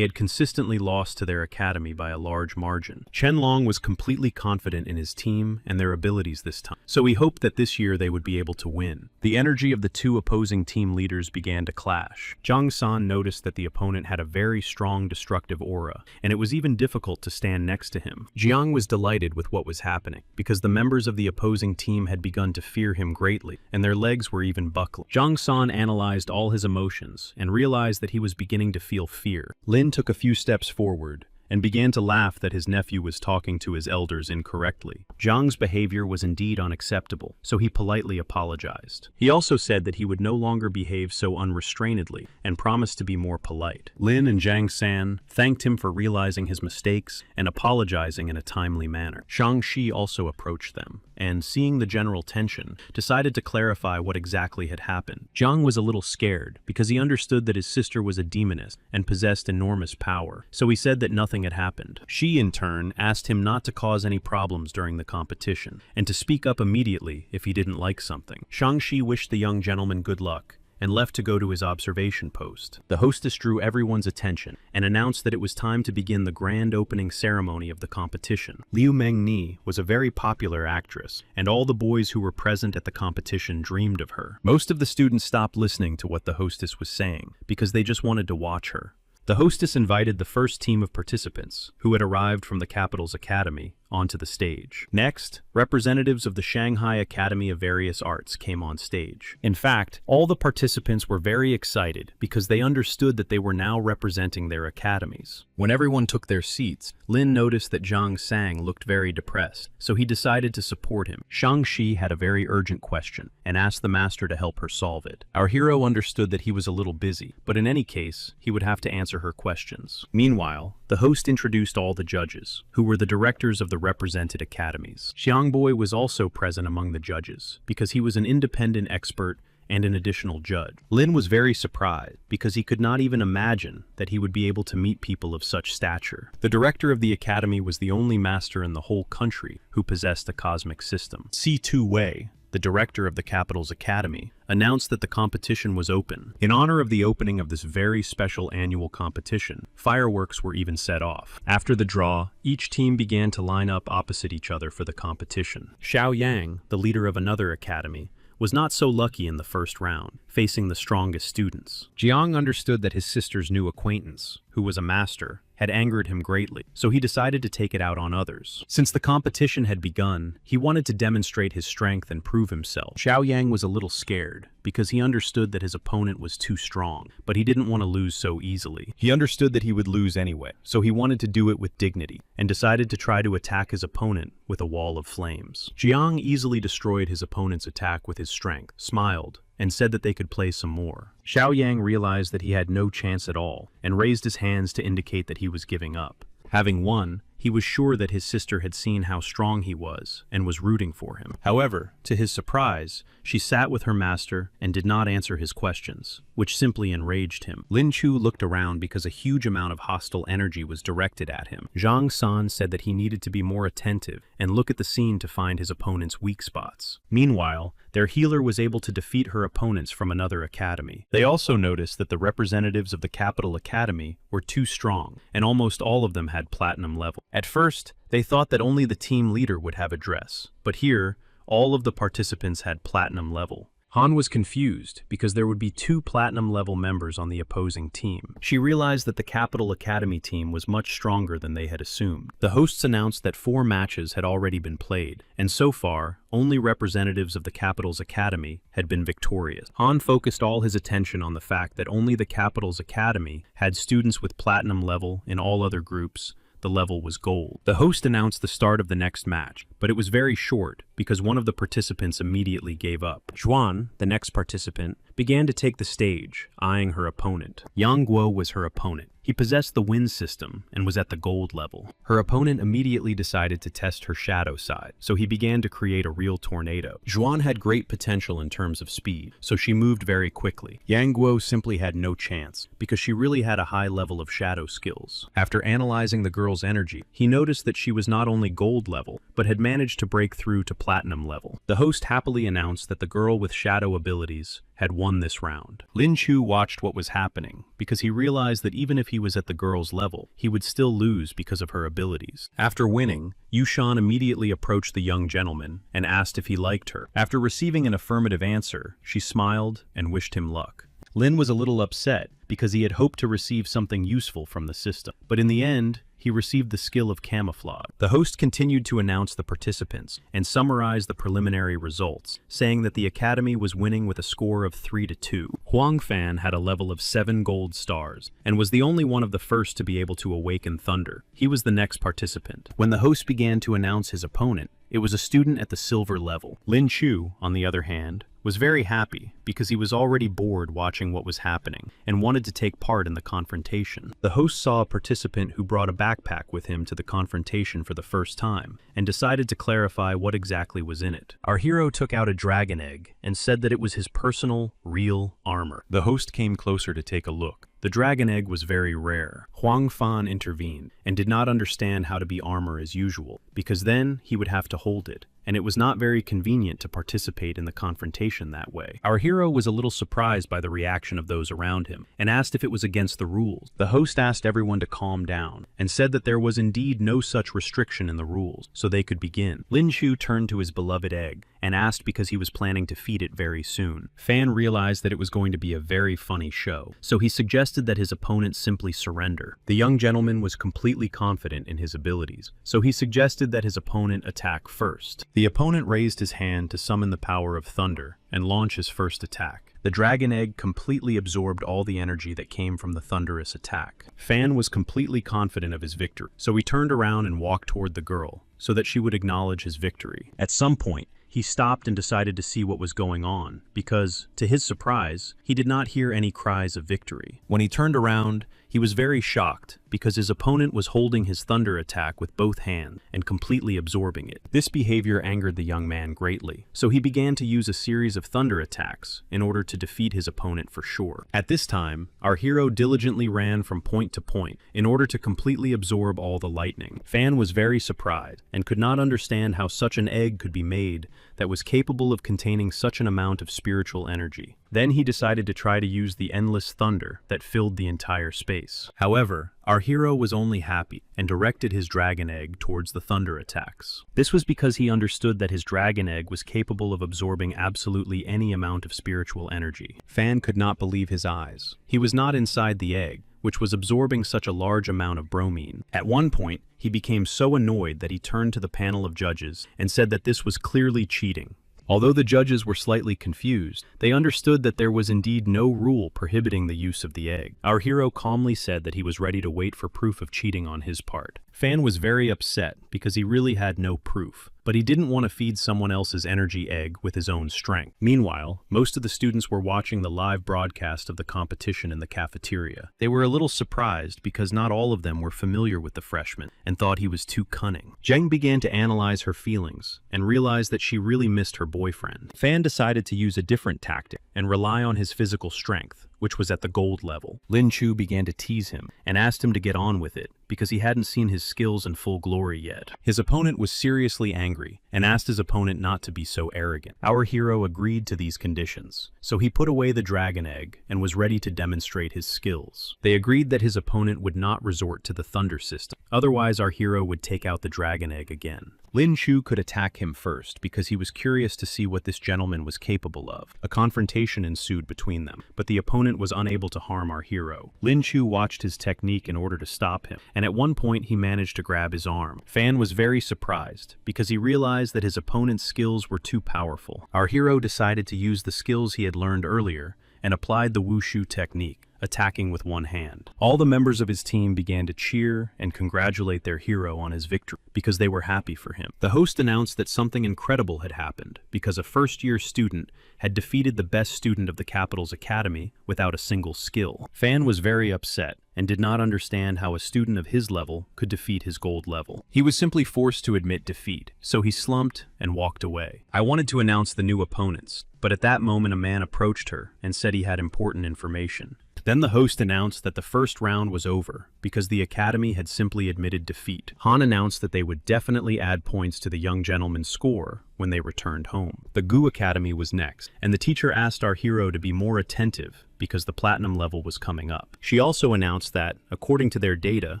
had consistently lost to their academy by a large margin. Chen Long was completely confident in his team and their abilities this time, so he hoped that this year they would be able to win. The energy of the 2 opposing team leaders began to clash. Zhang San noticed that the opponent had a very strong destructive aura, and it was even difficult to stand next to him. Jiang was delighted with what was happening, because the members of the opposing team had begun to fear him greatly, and their legs were even buckling. Zhang San analyzed all his emotions and realized that he was beginning to feel fear. Lin took a few steps forward and began to laugh that his nephew was talking to his elders incorrectly. Zhang's behavior was indeed unacceptable, so he politely apologized. He also said that he would no longer behave so unrestrainedly and promised to be more polite. Lin and Zhang San thanked him for realizing his mistakes and apologizing in a timely manner. Shang-Chi also approached them, and seeing the general tension, decided to clarify what exactly had happened. Zhang was a little scared because he understood that his sister was a demoness and possessed enormous power, so he said that nothing had happened. She, in turn, asked him not to cause any problems during the competition, and to speak up immediately if he didn't like something. Shang-Chi wished the young gentleman good luck, and left to go to his observation post. The hostess drew everyone's attention and announced that it was time to begin the grand opening ceremony of the competition. Liu Mengni was a very popular actress, and all the boys who were present at the competition dreamed of her. Most of the students stopped listening to what the hostess was saying because they just wanted to watch her. The hostess invited the first team of participants, who had arrived from the capital's academy, onto the stage. Next, representatives of the Shanghai Academy of Various Arts came on stage. In fact, all the participants were very excited because they understood that they were now representing their academies. When everyone took their seats, Lin noticed that Zhang Sang looked very depressed, so he decided to support him. Shang Shi had a very urgent question and asked the master to help her solve it. Our hero understood that he was a little busy, but in any case, he would have to answer her questions. Meanwhile, the host introduced all the judges, who were the directors of the represented academies. Xiangboi was also present among the judges, because he was an independent expert and an additional judge. Lin was very surprised, because he could not even imagine that he would be able to meet people of such stature. The director of the academy was the only master in the whole country who possessed a cosmic system. Si Wei, the director of the capital's academy, announced that the competition was open. In honor of the opening of this very special annual competition, fireworks were even set off. After the draw, each team began to line up opposite each other for the competition. Xiao Yang, the leader of another academy, was not so lucky in the first round, facing the strongest students. Jiang understood that his sister's new acquaintance, who was a master, had angered him greatly, so he decided to take it out on others. Since the competition had begun, he wanted to demonstrate his strength and prove himself. Xiao Yang was a little scared, because he understood that his opponent was too strong, but he didn't want to lose so easily. He understood that he would lose anyway, so he wanted to do it with dignity, and decided to try to attack his opponent with a wall of flames. Jiang easily destroyed his opponent's attack with his strength, smiled, and said that they could play some more. Xiao Yang realized that he had no chance at all, and raised his hands to indicate that he was giving up. Having won, he was sure that his sister had seen how strong he was, and was rooting for him. However, to his surprise, she sat with her master and did not answer his questions, which simply enraged him. Lin Chu looked around because a huge amount of hostile energy was directed at him. Zhang San said that he needed to be more attentive and look at the scene to find his opponent's weak spots. Meanwhile, their healer was able to defeat her opponents from another academy. They also noticed that the representatives of the capital academy were too strong, and almost all of them had platinum level. At first, they thought that only the team leader would have a dress, but here, all of the participants had platinum level. Han was confused because there would be 2 platinum level members on the opposing team. She realized that the Capital Academy team was much stronger than they had assumed. The hosts announced that 4 matches had already been played, and so far, only representatives of the Capital's Academy had been victorious. Han focused all his attention on the fact that only the Capital's Academy had students with platinum level. In all other groups, the level was gold. The host announced the start of the next match, but it was very short because one of the participants immediately gave up. Zhuan, the next participant, began to take the stage, eyeing her opponent. Yang Guo was her opponent. He possessed the wind system and was at the gold level. Her opponent immediately decided to test her shadow side, so he began to create a real tornado. Zhuan had great potential in terms of speed, so she moved very quickly. Yang Guo simply had no chance, because she really had a high level of shadow skills. After analyzing the girl's energy, he noticed that she was not only gold level, but had managed to break through to platinum level. The host happily announced that the girl with shadow abilities had won this round. Lin Chu watched what was happening, because he realized that even if he was at the girl's level, he would still lose because of her abilities. After winning, Yushan immediately approached the young gentleman and asked if he liked her. After receiving an affirmative answer, she smiled and wished him luck. Lin was a little upset because he had hoped to receive something useful from the system, but in the end, he received the skill of camouflage. The host continued to announce the participants and summarize the preliminary results, saying that the academy was winning with a score of 3-2. Huang Fan had a level of 7 gold stars and was the only one of the first to be able to awaken thunder. He was the next participant. When the host began to announce his opponent, it was a student at the silver level. Lin Chu, on the other hand, was very happy because he was already bored watching what was happening and wanted to take part in the confrontation. The host saw a participant who brought a backpack with him to the confrontation for the first time and decided to clarify what exactly was in it. Our hero took out a dragon egg and said that it was his personal, real armor. The host came closer to take a look. The dragon egg was very rare. Huang Fan intervened and did not understand how to be armor as usual, because then he would have to hold it, and it was not very convenient to participate in the confrontation that way. Our hero was a little surprised by the reaction of those around him, and asked if it was against the rules. The host asked everyone to calm down, and said that there was indeed no such restriction in the rules, so they could begin. Lin Chu turned to his beloved egg, and asked because he was planning to feed it very soon. Fan realized that it was going to be a very funny show, so he suggested that his opponent simply surrender. The young gentleman was completely confident in his abilities, so he suggested that his opponent attack first. The opponent raised his hand to summon the power of thunder and launch his first attack. The dragon egg completely absorbed all the energy that came from the thunderous attack. Fan was completely confident of his victory, so he turned around and walked toward the girl so that she would acknowledge his victory. At some point, he stopped and decided to see what was going on, because, to his surprise, he did not hear any cries of victory. When he turned around, he was very shocked, because his opponent was holding his thunder attack with both hands and completely absorbing it. This behavior angered the young man greatly, so he began to use a series of thunder attacks in order to defeat his opponent for sure. At this time, our hero diligently ran from point to point in order to completely absorb all the lightning. Fan was very surprised and could not understand how such an egg could be made that was capable of containing such an amount of spiritual energy. Then he decided to try to use the endless thunder that filled the entire space. However, our hero was only happy and directed his dragon egg towards the thunder attacks. This was because he understood that his dragon egg was capable of absorbing absolutely any amount of spiritual energy. Fan could not believe his eyes. He was not inside the egg, which was absorbing such a large amount of bromine. At one point, he became so annoyed that he turned to the panel of judges and said that this was clearly cheating. Although the judges were slightly confused, they understood that there was indeed no rule prohibiting the use of the egg. Our hero calmly said that he was ready to wait for proof of cheating on his part. Fan was very upset because he really had no proof, but he didn't want to feed someone else's energy egg with his own strength. Meanwhile, most of the students were watching the live broadcast of the competition in the cafeteria. They were a little surprised because not all of them were familiar with the freshman and thought he was too cunning. Zheng began to analyze her feelings and realized that she really missed her boyfriend. Fan decided to use a different tactic and rely on his physical strength, which was at the gold level. Lin Chu began to tease him and asked him to get on with it because he hadn't seen his skills in full glory yet. His opponent was seriously angry and asked his opponent not to be so arrogant. Our hero agreed to these conditions, so he put away the dragon egg and was ready to demonstrate his skills. They agreed that his opponent would not resort to the thunder system, otherwise our hero would take out the dragon egg again. Lin Chu could attack him first because he was curious to see what this gentleman was capable of. A confrontation ensued between them, but the opponent was unable to harm our hero. Lin Chu watched his technique in order to stop him, and at one point he managed to grab his arm. Fan was very surprised because he realized that his opponent's skills were too powerful. Our hero decided to use the skills he had learned earlier and applied the wushu technique, attacking with one hand. All the members of his team began to cheer and congratulate their hero on his victory because they were happy for him. The host announced that something incredible had happened because a first-year student had defeated the best student of the capital's academy without a single skill. Fan was very upset and did not understand how a student of his level could defeat his gold level. He was simply forced to admit defeat, so he slumped and walked away. I wanted to announce the new opponents, but at that moment a man approached her and said he had important information. Then the host announced that the first round was over because the academy had simply admitted defeat. Han announced that they would definitely add points to the young gentleman's score when they returned home. The Gu Academy was next, and the teacher asked our hero to be more attentive because the platinum level was coming up. She also announced that, according to their data,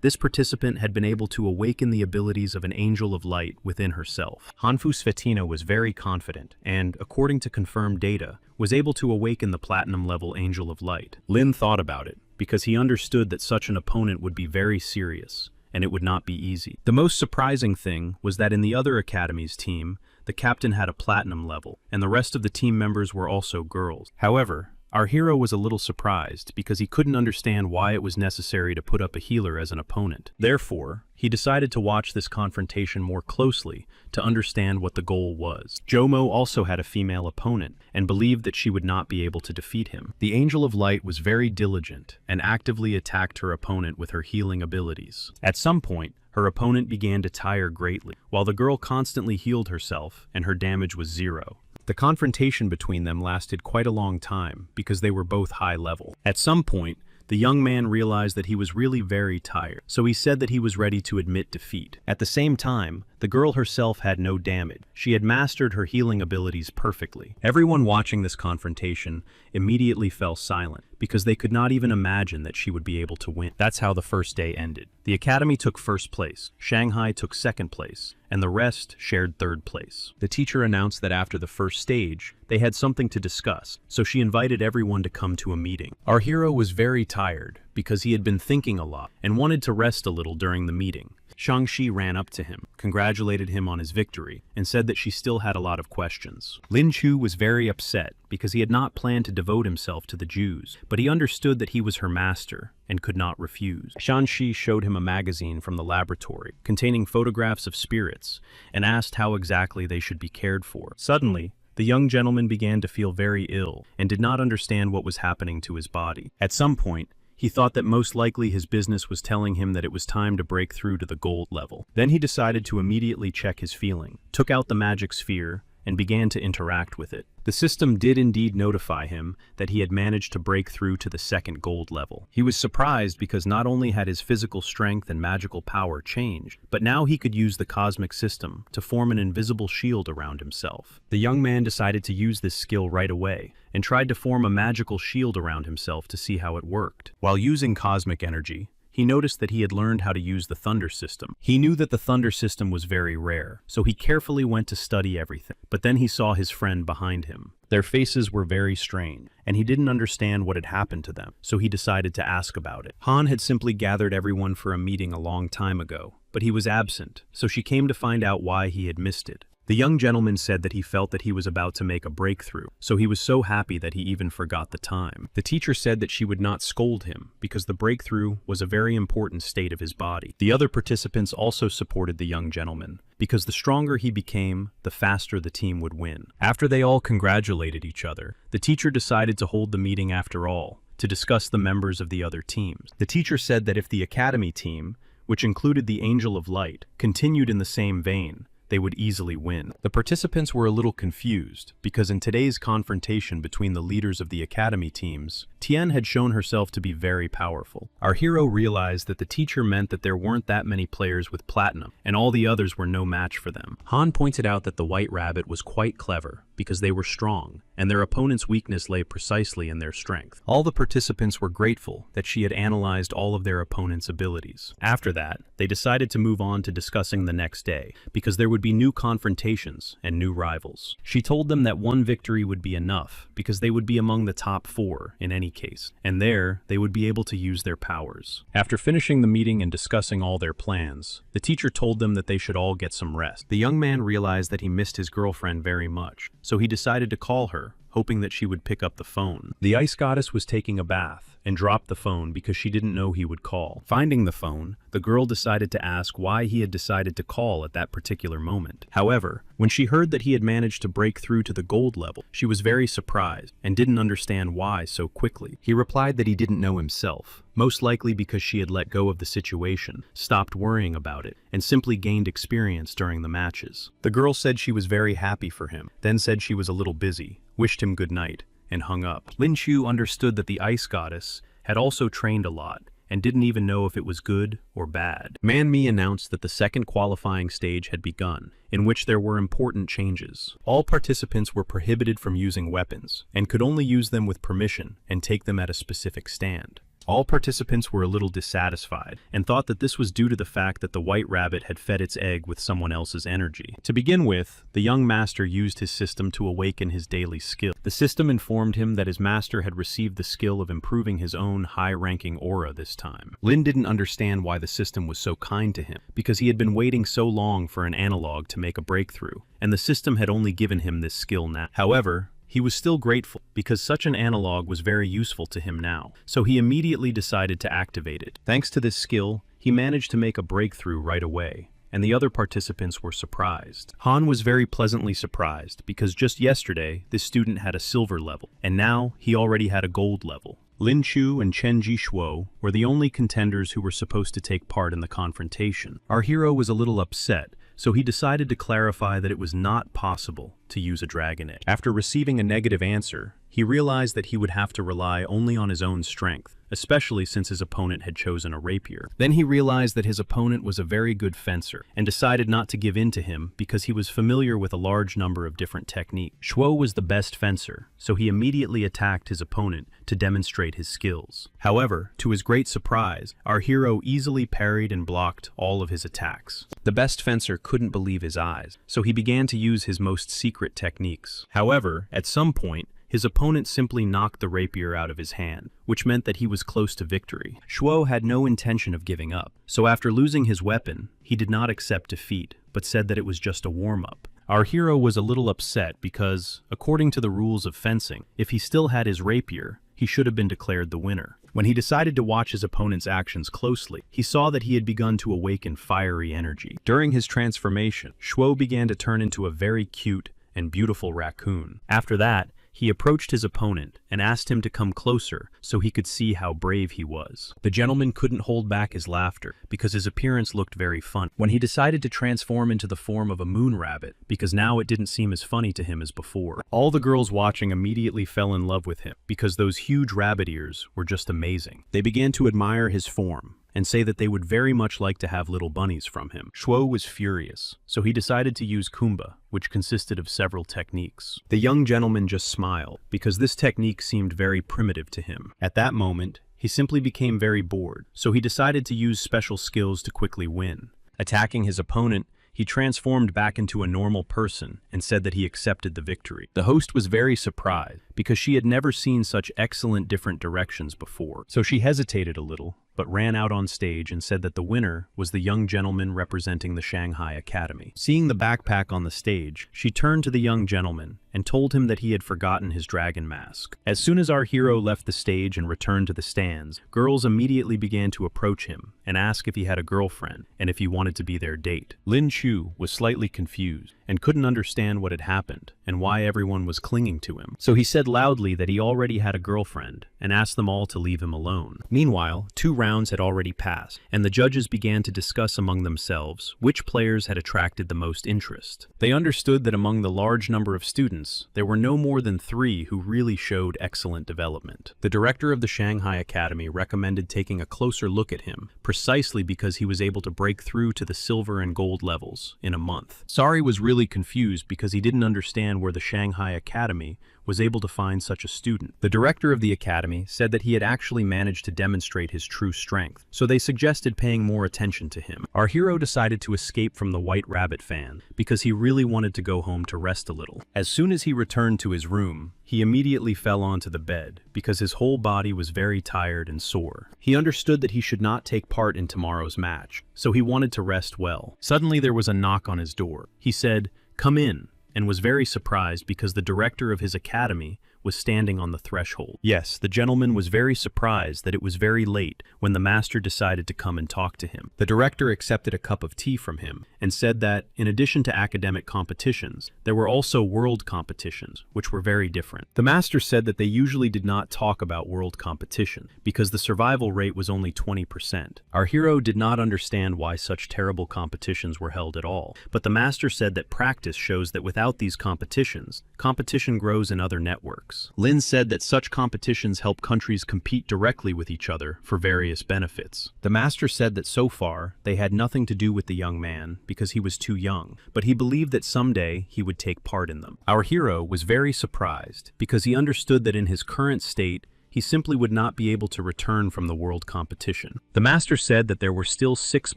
this participant had been able to awaken the abilities of an angel of light within herself. Hanfu Svetina was very confident and, according to confirmed data, was able to awaken the platinum level angel of light. Lin thought about it because he understood that such an opponent would be very serious and it would not be easy. The most surprising thing was that in the other academy's team, the captain had a platinum level and the rest of the team members were also girls. However, our hero was a little surprised because he couldn't understand why it was necessary to put up a healer as an opponent. Therefore, he decided to watch this confrontation more closely to understand what the goal was. Jomo also had a female opponent and believed that she would not be able to defeat him. The Angel of Light was very diligent and actively attacked her opponent with her healing abilities. At some point, her opponent began to tire greatly, while the girl constantly healed herself and her damage was 0. The confrontation between them lasted quite a long time because they were both high level. At some point, the young man realized that he was really very tired, so he said that he was ready to admit defeat. At the same time, The girl herself had no damage. She had mastered her healing abilities perfectly. Everyone watching this confrontation immediately fell silent because they could not even imagine that she would be able to win. That's how the first day ended. The academy took first place, Shanghai took second place, and the rest shared third place. The teacher announced that after the first stage, they had something to discuss, so she invited everyone to come to a meeting. Our hero was very tired because he had been thinking a lot and wanted to rest a little during the meeting. Shang-Chi ran up to him, congratulated him on his victory, and said that she still had a lot of questions. Lin Chu was very upset because he had not planned to devote himself to the Jews, but he understood that he was her master and could not refuse. Shang-Chi showed him a magazine from the laboratory containing photographs of spirits and asked how exactly they should be cared for. Suddenly, the young gentleman began to feel very ill and did not understand what was happening to his body. At some point, he thought that most likely his business was telling him that it was time to break through to the gold level. Then he decided to immediately check his feeling, took out the magic sphere, and began to interact with it. The system did indeed notify him that he had managed to break through to the second gold level. He was surprised because not only had his physical strength and magical power changed, but now he could use the cosmic system to form an invisible shield around himself. The young man decided to use this skill right away and tried to form a magical shield around himself to see how it worked. While using cosmic energy, he noticed that he had learned how to use the thunder system. He knew that the thunder system was very rare, so he carefully went to study everything. But then he saw his friend behind him. Their faces were very strange, and he didn't understand what had happened to them, so he decided to ask about it. Han had simply gathered everyone for a meeting a long time ago, but he was absent, so she came to find out why he had missed it. The young gentleman said that he felt that he was about to make a breakthrough, so he was so happy that he even forgot the time. The teacher said that she would not scold him because the breakthrough was a very important state of his body. The other participants also supported the young gentleman because the stronger he became, the faster the team would win. After they all congratulated each other, the teacher decided to hold the meeting after all to discuss the members of the other teams. The teacher said that if the academy team, which included the Angel of Light, continued in the same vein, they would easily win. The participants were a little confused because in today's confrontation between the leaders of the academy teams, Tian had shown herself to be very powerful. Our hero realized that the teacher meant that there weren't that many players with platinum, and all the others were no match for them. Han pointed out that the White Rabbit was quite clever because they were strong, and their opponent's weakness lay precisely in their strength. All the participants were grateful that she had analyzed all of their opponent's abilities. After that, they decided to move on to discussing the next day, because there would be new confrontations and new rivals. She told them that one victory would be enough, because they would be among the top 4 in any case, and there they would be able to use their powers. After finishing the meeting and discussing all their plans, the teacher told them that they should all get some rest. The young man realized that he missed his girlfriend very much, so he decided to call her, hoping that she would pick up the phone. The ice goddess was taking a bath and dropped the phone because she didn't know he would call. Finding the phone, the girl decided to ask why he had decided to call at that particular moment. However, when she heard that he had managed to break through to the gold level, she was very surprised and didn't understand why so quickly. He replied that he didn't know himself, most likely because she had let go of the situation, stopped worrying about it, and simply gained experience during the matches. The girl said she was very happy for him, then said she was a little busy, wished him good night, and hung up. Lin Chu understood that the ice goddess had also trained a lot and didn't even know if it was good or bad. Manmi announced that the second qualifying stage had begun, in which there were important changes. All participants were prohibited from using weapons and could only use them with permission and take them at a specific stand. All participants were a little dissatisfied and thought that this was due to the fact that the White Rabbit had fed its egg with someone else's energy. To begin with, the young master used his system to awaken his daily skill. The system informed him that his master had received the skill of improving his own high-ranking aura this time. Lin didn't understand why the system was so kind to him, because he had been waiting so long for an analog to make a breakthrough, and the system had only given him this skill now. However, he was still grateful because such an analog was very useful to him now, so he immediately decided to activate it. Thanks to this skill, he managed to make a breakthrough right away, and the other participants were surprised. Han was very pleasantly surprised because just yesterday, this student had a silver level, and now he already had a gold level. Lin Chu and Chen Jishuo were the only contenders who were supposed to take part in the confrontation. Our hero was a little upset, so he decided to clarify that it was not possible to use a dragon egg. After receiving a negative answer, he realized that he would have to rely only on his own strength, especially since his opponent had chosen a rapier. Then he realized that his opponent was a very good fencer and decided not to give in to him because he was familiar with a large number of different techniques. Shuo was the best fencer, so he immediately attacked his opponent to demonstrate his skills. However, to his great surprise, our hero easily parried and blocked all of his attacks. The best fencer couldn't believe his eyes, so he began to use his most secret techniques. However, at some point, his opponent simply knocked the rapier out of his hand, which meant that he was close to victory. Shuo had no intention of giving up, so after losing his weapon, he did not accept defeat, but said that it was just a warm-up. Our hero was a little upset because, according to the rules of fencing, if he still had his rapier, he should have been declared the winner. When he decided to watch his opponent's actions closely, he saw that he had begun to awaken fiery energy. During his transformation, Shuo began to turn into a very cute and beautiful raccoon. After that, he approached his opponent and asked him to come closer so he could see how brave he was. The gentleman couldn't hold back his laughter because his appearance looked very funny. When he decided to transform into the form of a moon rabbit, because now it didn't seem as funny to him as before. All the girls watching immediately fell in love with him because those huge rabbit ears were just amazing. They began to admire his form and say that they would very much like to have little bunnies from him. Shuo was furious, so he decided to use Kumba, which consisted of several techniques. The young gentleman just smiled, because this technique seemed very primitive to him. At that moment, he simply became very bored, so he decided to use special skills to quickly win. Attacking his opponent, he transformed back into a normal person and said that he accepted the victory. The host was very surprised because she had never seen such excellent different directions before, so she hesitated a little, but ran out on stage and said that the winner was the young gentleman representing the Shanghai Academy. Seeing the backpack on the stage, she turned to the young gentleman and told him that he had forgotten his dragon mask. As soon as our hero left the stage and returned to the stands, girls immediately began to approach him and ask if he had a girlfriend and if he wanted to be their date. Lin Chu was slightly confused and couldn't understand what had happened and why everyone was clinging to him. So he said loudly that he already had a girlfriend and asked them all to leave him alone. Meanwhile, 2 rounds had already passed, and the judges began to discuss among themselves which players had attracted the most interest. They understood that among the large number of students, there were no more than 3 who really showed excellent development. The director of the Shanghai Academy recommended taking a closer look at him, precisely because he was able to break through to the silver and gold levels in a month. Sari was really confused because he didn't understand where the Shanghai Academy was able to find such a student. The director of the academy said that he had actually managed to demonstrate his true strength, so they suggested paying more attention to him. Our hero decided to escape from the White Rabbit fan because he really wanted to go home to rest a little. As soon as he returned to his room, he immediately fell onto the bed because his whole body was very tired and sore. He understood that he should not take part in tomorrow's match, so he wanted to rest well. Suddenly there was a knock on his door. He said, "Come in," and was very surprised because the director of his academy was standing on the threshold. Yes, the gentleman was very surprised that it was very late when the master decided to come and talk to him. The director accepted a cup of tea from him and said that, in addition to academic competitions, there were also world competitions, which were very different. The master said that they usually did not talk about world competition because the survival rate was only 20%. Our hero did not understand why such terrible competitions were held at all, but the master said that practice shows that without these competitions, competition grows in other networks. Lin said that such competitions help countries compete directly with each other for various benefits. The master said that so far, they had nothing to do with the young man because he was too young, but he believed that someday he would take part in them. Our hero was very surprised because he understood that in his current state, he simply would not be able to return from the world competition. The master said that there were still 6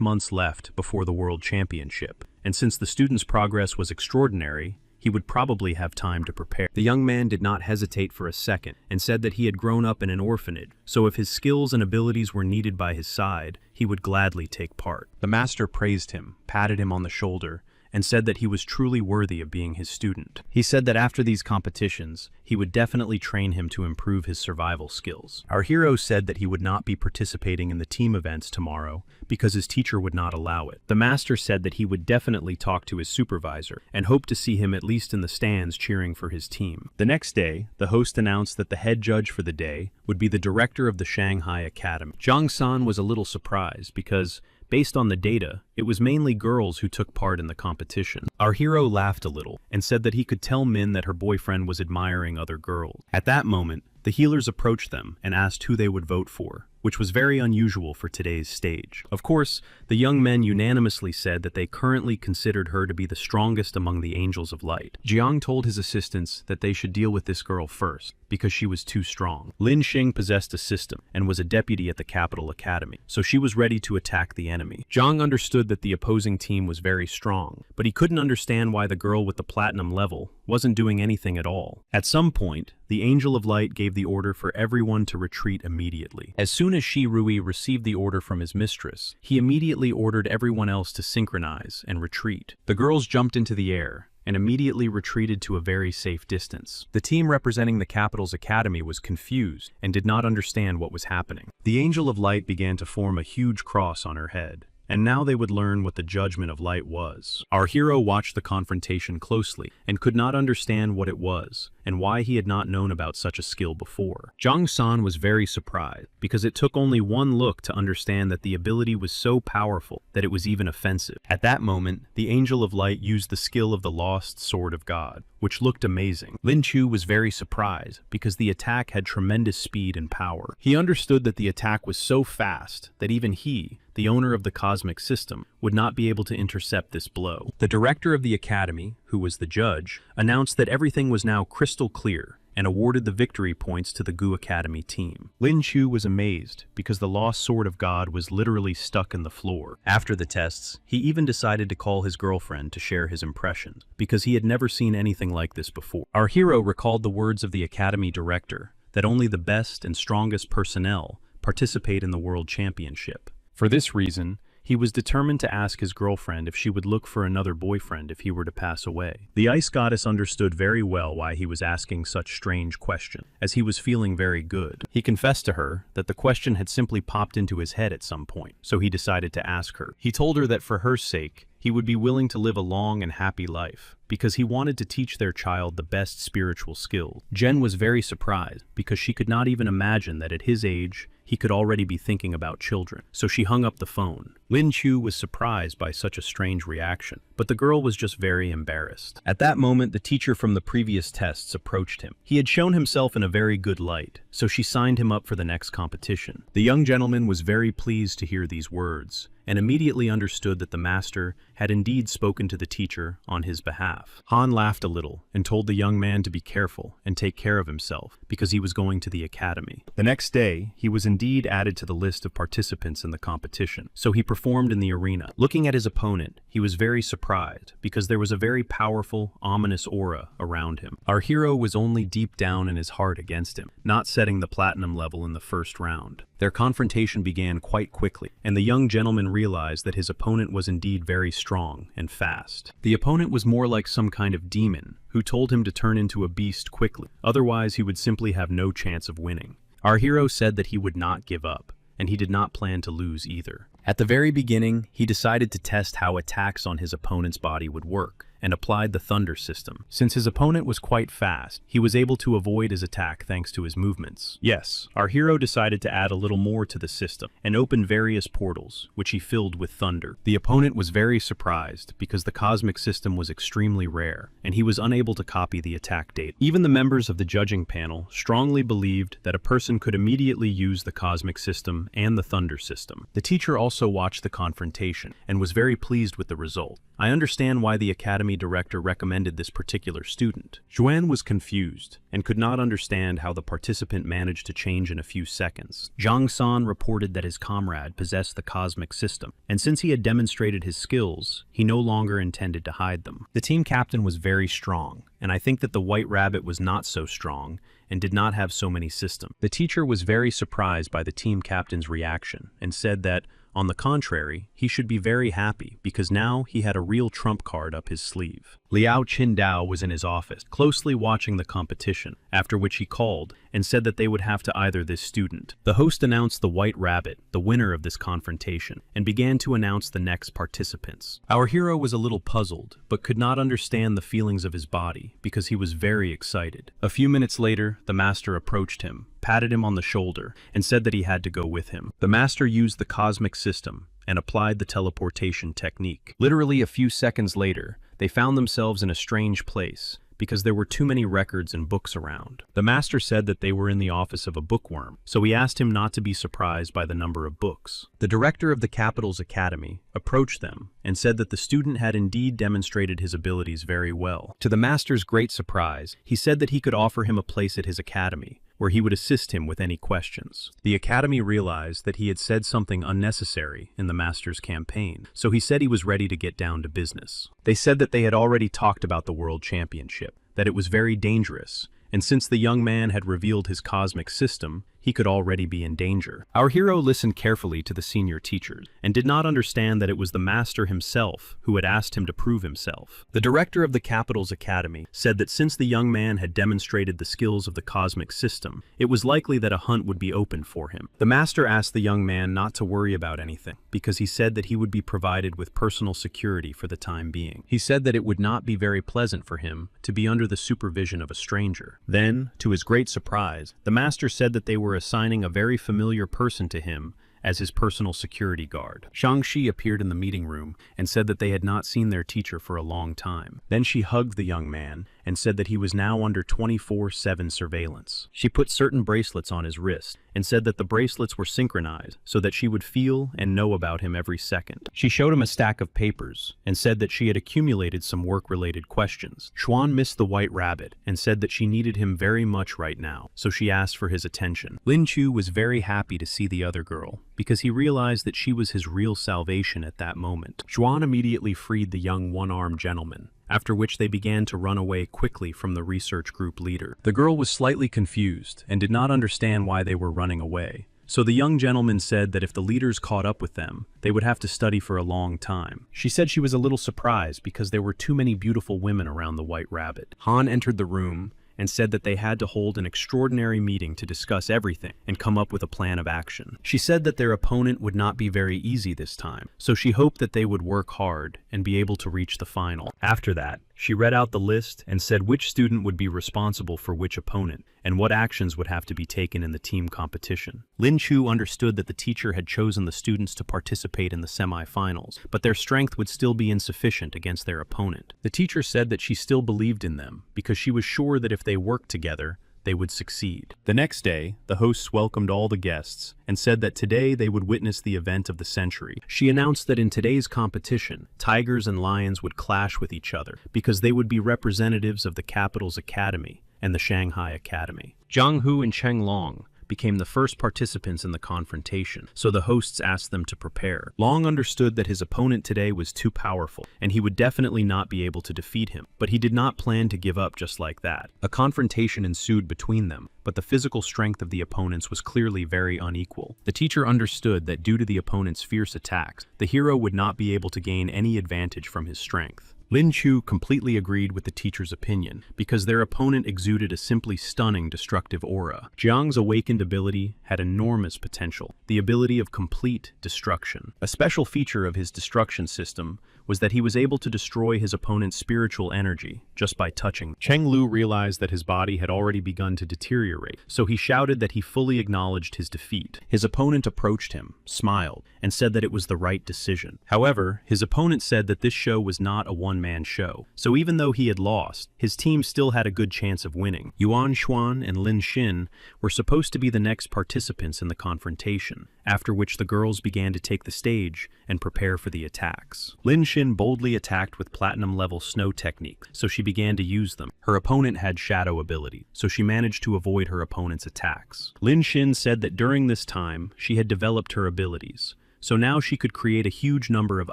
months left before the world championship, and since the student's progress was extraordinary, he would probably have time to prepare. The young man did not hesitate for a second and said that he had grown up in an orphanage, so if his skills and abilities were needed by his side, he would gladly take part. The master praised him, patted him on the shoulder, and said that he was truly worthy of being his student. He said that after these competitions, he would definitely train him to improve his survival skills. Our hero said that he would not be participating in the team events tomorrow because his teacher would not allow it. The master said that he would definitely talk to his supervisor and hoped to see him at least in the stands cheering for his team. The next day, the host announced that the head judge for the day would be the director of the Shanghai Academy. Zhang San was a little surprised because Based on the data, it was mainly girls who took part in the competition. Our hero laughed a little and said that he could tell Min that her boyfriend was admiring other girls. At that moment, the healers approached them and asked who they would vote for, which was very unusual for today's stage. Of course, the young men unanimously said that they currently considered her to be the strongest among the Angels of Light. Jiang told his assistants that they should deal with this girl first, because she was too strong. Lin Xing possessed a system and was a deputy at the capital academy, so she was ready to attack the enemy. Jiang understood that the opposing team was very strong, but he couldn't understand why the girl with the platinum level wasn't doing anything at all. At some point, the Angel of Light gave the order for everyone to retreat immediately. As soon as Shi Rui received the order from his mistress, he immediately ordered everyone else to synchronize and retreat. The girls jumped into the air and immediately retreated to a very safe distance. The team representing the capital's academy was confused and did not understand what was happening. The Angel of Light began to form a huge cross on her head, and now they would learn what the Judgment of Light was. Our hero watched the confrontation closely and could not understand what it was and why he had not known about such a skill before. Zhang San was very surprised because it took only one look to understand that the ability was so powerful that it was even offensive. At that moment, the Angel of Light used the skill of the Lost Sword of God, which looked amazing. Lin Chu was very surprised because the attack had tremendous speed and power. He understood that the attack was so fast that even he, the owner of the cosmic system, would not be able to intercept this blow. The director of the academy, who was the judge, announced that everything was now crystal clear and awarded the victory points to the Gu Academy team. Lin Chu was amazed because the Lost Sword of God was literally stuck in the floor. After the tests, he even decided to call his girlfriend to share his impressions because he had never seen anything like this before. Our hero recalled the words of the academy director that only the best and strongest personnel participate in the World Championship. For this reason, he was determined to ask his girlfriend if she would look for another boyfriend if he were to pass away. The ice goddess understood very well why he was asking such strange questions, as he was feeling very good. He confessed to her that the question had simply popped into his head at some point, so he decided to ask her. He told her that for her sake, he would be willing to live a long and happy life, because he wanted to teach their child the best spiritual skills. Jen was very surprised, because she could not even imagine that at his age, he could already be thinking about children, so she hung up the phone. Lin Chu was surprised by such a strange reaction, but the girl was just very embarrassed. At that moment, the teacher from the previous tests approached him. He had shown himself in a very good light, so she signed him up for the next competition. The young gentleman was very pleased to hear these words, and immediately understood that the master had indeed spoken to the teacher on his behalf. Han laughed a little and told the young man to be careful and take care of himself because he was going to the academy. The next day, he was indeed added to the list of participants in the competition, so he performed in the arena. Looking at his opponent, he was very surprised because there was a very powerful, ominous aura around him. Our hero was only deep down in his heart against him, not setting the platinum level in the first round. Their confrontation began quite quickly, and the young gentleman realized that his opponent was indeed very strong and fast. The opponent was more like some kind of demon, who told him to turn into a beast quickly, otherwise he would simply have no chance of winning. Our hero said that he would not give up, and he did not plan to lose either. At the very beginning, he decided to test how attacks on his opponent's body would work, and applied the thunder system. Since his opponent was quite fast, he was able to avoid his attack thanks to his movements. Yes, our hero decided to add a little more to the system, and opened various portals, which he filled with thunder. The opponent was very surprised, because the cosmic system was extremely rare, and he was unable to copy the attack data. Even the members of the judging panel strongly believed that a person could immediately use the cosmic system and the thunder system. The teacher also watched the confrontation, and was very pleased with the result. I understand why the academy director recommended this particular student. Juan was confused and could not understand how the participant managed to change in a few seconds. Zhang San reported that his comrade possessed the cosmic system, and since he had demonstrated his skills, he no longer intended to hide them. The team captain was very strong, and I think that the white rabbit was not so strong and did not have so many systems. The teacher was very surprised by the team captain's reaction and said that, on the contrary, he should be very happy because now he had a real trump card up his sleeve. Liao Qindao was in his office, closely watching the competition, after which he called and said that they would have to either this student. The host announced the White Rabbit, the winner of this confrontation, and began to announce the next participants. Our hero was a little puzzled, but could not understand the feelings of his body because he was very excited. A few minutes later, the master approached him, patted him on the shoulder, and said that he had to go with him. The master used the cosmic system and applied the teleportation technique. Literally a few seconds later, they found themselves in a strange place, because there were too many records and books around. The master said that they were in the office of a bookworm, so he asked him not to be surprised by the number of books. The director of the capital's academy approached them and said that the student had indeed demonstrated his abilities very well. To the master's great surprise, he said that he could offer him a place at his academy, where he would assist him with any questions. The academy realized that he had said something unnecessary in the master's campaign, so he said he was ready to get down to business. They said that they had already talked about the World Championship, that it was very dangerous, and since the young man had revealed his cosmic system, he could already be in danger. Our hero listened carefully to the senior teachers and did not understand that it was the master himself who had asked him to prove himself. The director of the capital's academy said that since the young man had demonstrated the skills of the cosmic system, it was likely that a hunt would be opened for him. The master asked the young man not to worry about anything, because he said that he would be provided with personal security for the time being. He said that it would not be very pleasant for him to be under the supervision of a stranger. Then, to his great surprise, the master said that they were assigning a very familiar person to him as his personal security guard. Shang-Chi appeared in the meeting room and said that they had not seen their teacher for a long time. Then she hugged the young man and said that he was now under 24/7 surveillance. She put certain bracelets on his wrist and said that the bracelets were synchronized so that she would feel and know about him every second. She showed him a stack of papers and said that she had accumulated some work-related questions. Xuan missed the white rabbit and said that she needed him very much right now, so she asked for his attention. Lin Chu was very happy to see the other girl, because he realized that she was his real salvation at that moment. Xuan immediately freed the young one-armed gentleman, after which they began to run away quickly from the research group leader. The girl was slightly confused and did not understand why they were running away. So the young gentleman said that if the leaders caught up with them, they would have to study for a long time. She said she was a little surprised because there were too many beautiful women around the White Rabbit. Han entered the room and said that they had to hold an extraordinary meeting to discuss everything and come up with a plan of action. She said that their opponent would not be very easy this time, so she hoped that they would work hard and be able to reach the final. After that, she read out the list and said which student would be responsible for which opponent and what actions would have to be taken in the team competition. Lin Chu understood that the teacher had chosen the students to participate in the semi-finals, but their strength would still be insufficient against their opponent. The teacher said that she still believed in them because she was sure that if they worked together, they would succeed. The next day, the hosts welcomed all the guests and said that today they would witness the event of the century. She announced that in today's competition, tigers and lions would clash with each other because they would be representatives of the capital's academy and the Shanghai Academy. Zhang Hu and Cheng Long became the first participants in the confrontation, so the hosts asked them to prepare. Long understood that his opponent today was too powerful, and he would definitely not be able to defeat him, but he did not plan to give up just like that. A confrontation ensued between them, but the physical strength of the opponents was clearly very unequal. The teacher understood that due to the opponent's fierce attacks, the hero would not be able to gain any advantage from his strength. Lin Chu completely agreed with the teacher's opinion, because their opponent exuded a simply stunning destructive aura. Jiang's awakened ability had enormous potential, the ability of complete destruction. A special feature of his destruction system was that he was able to destroy his opponent's spiritual energy just by touching. Cheng Lu realized that his body had already begun to deteriorate, so he shouted that he fully acknowledged his defeat. His opponent approached him, smiled, and said that it was the right decision. However, his opponent said that this show was not a one-man show, so even though he had lost, his team still had a good chance of winning. Yuan Xuan and Lin Xin were supposed to be the next participants in the confrontation, after which the girls began to take the stage and prepare for the attacks. Lin Xin boldly attacked with platinum-level snow techniques, so she began to use them. Her opponent had shadow ability, so she managed to avoid her opponent's attacks. Lin Xin said that during this time, she had developed her abilities, so now she could create a huge number of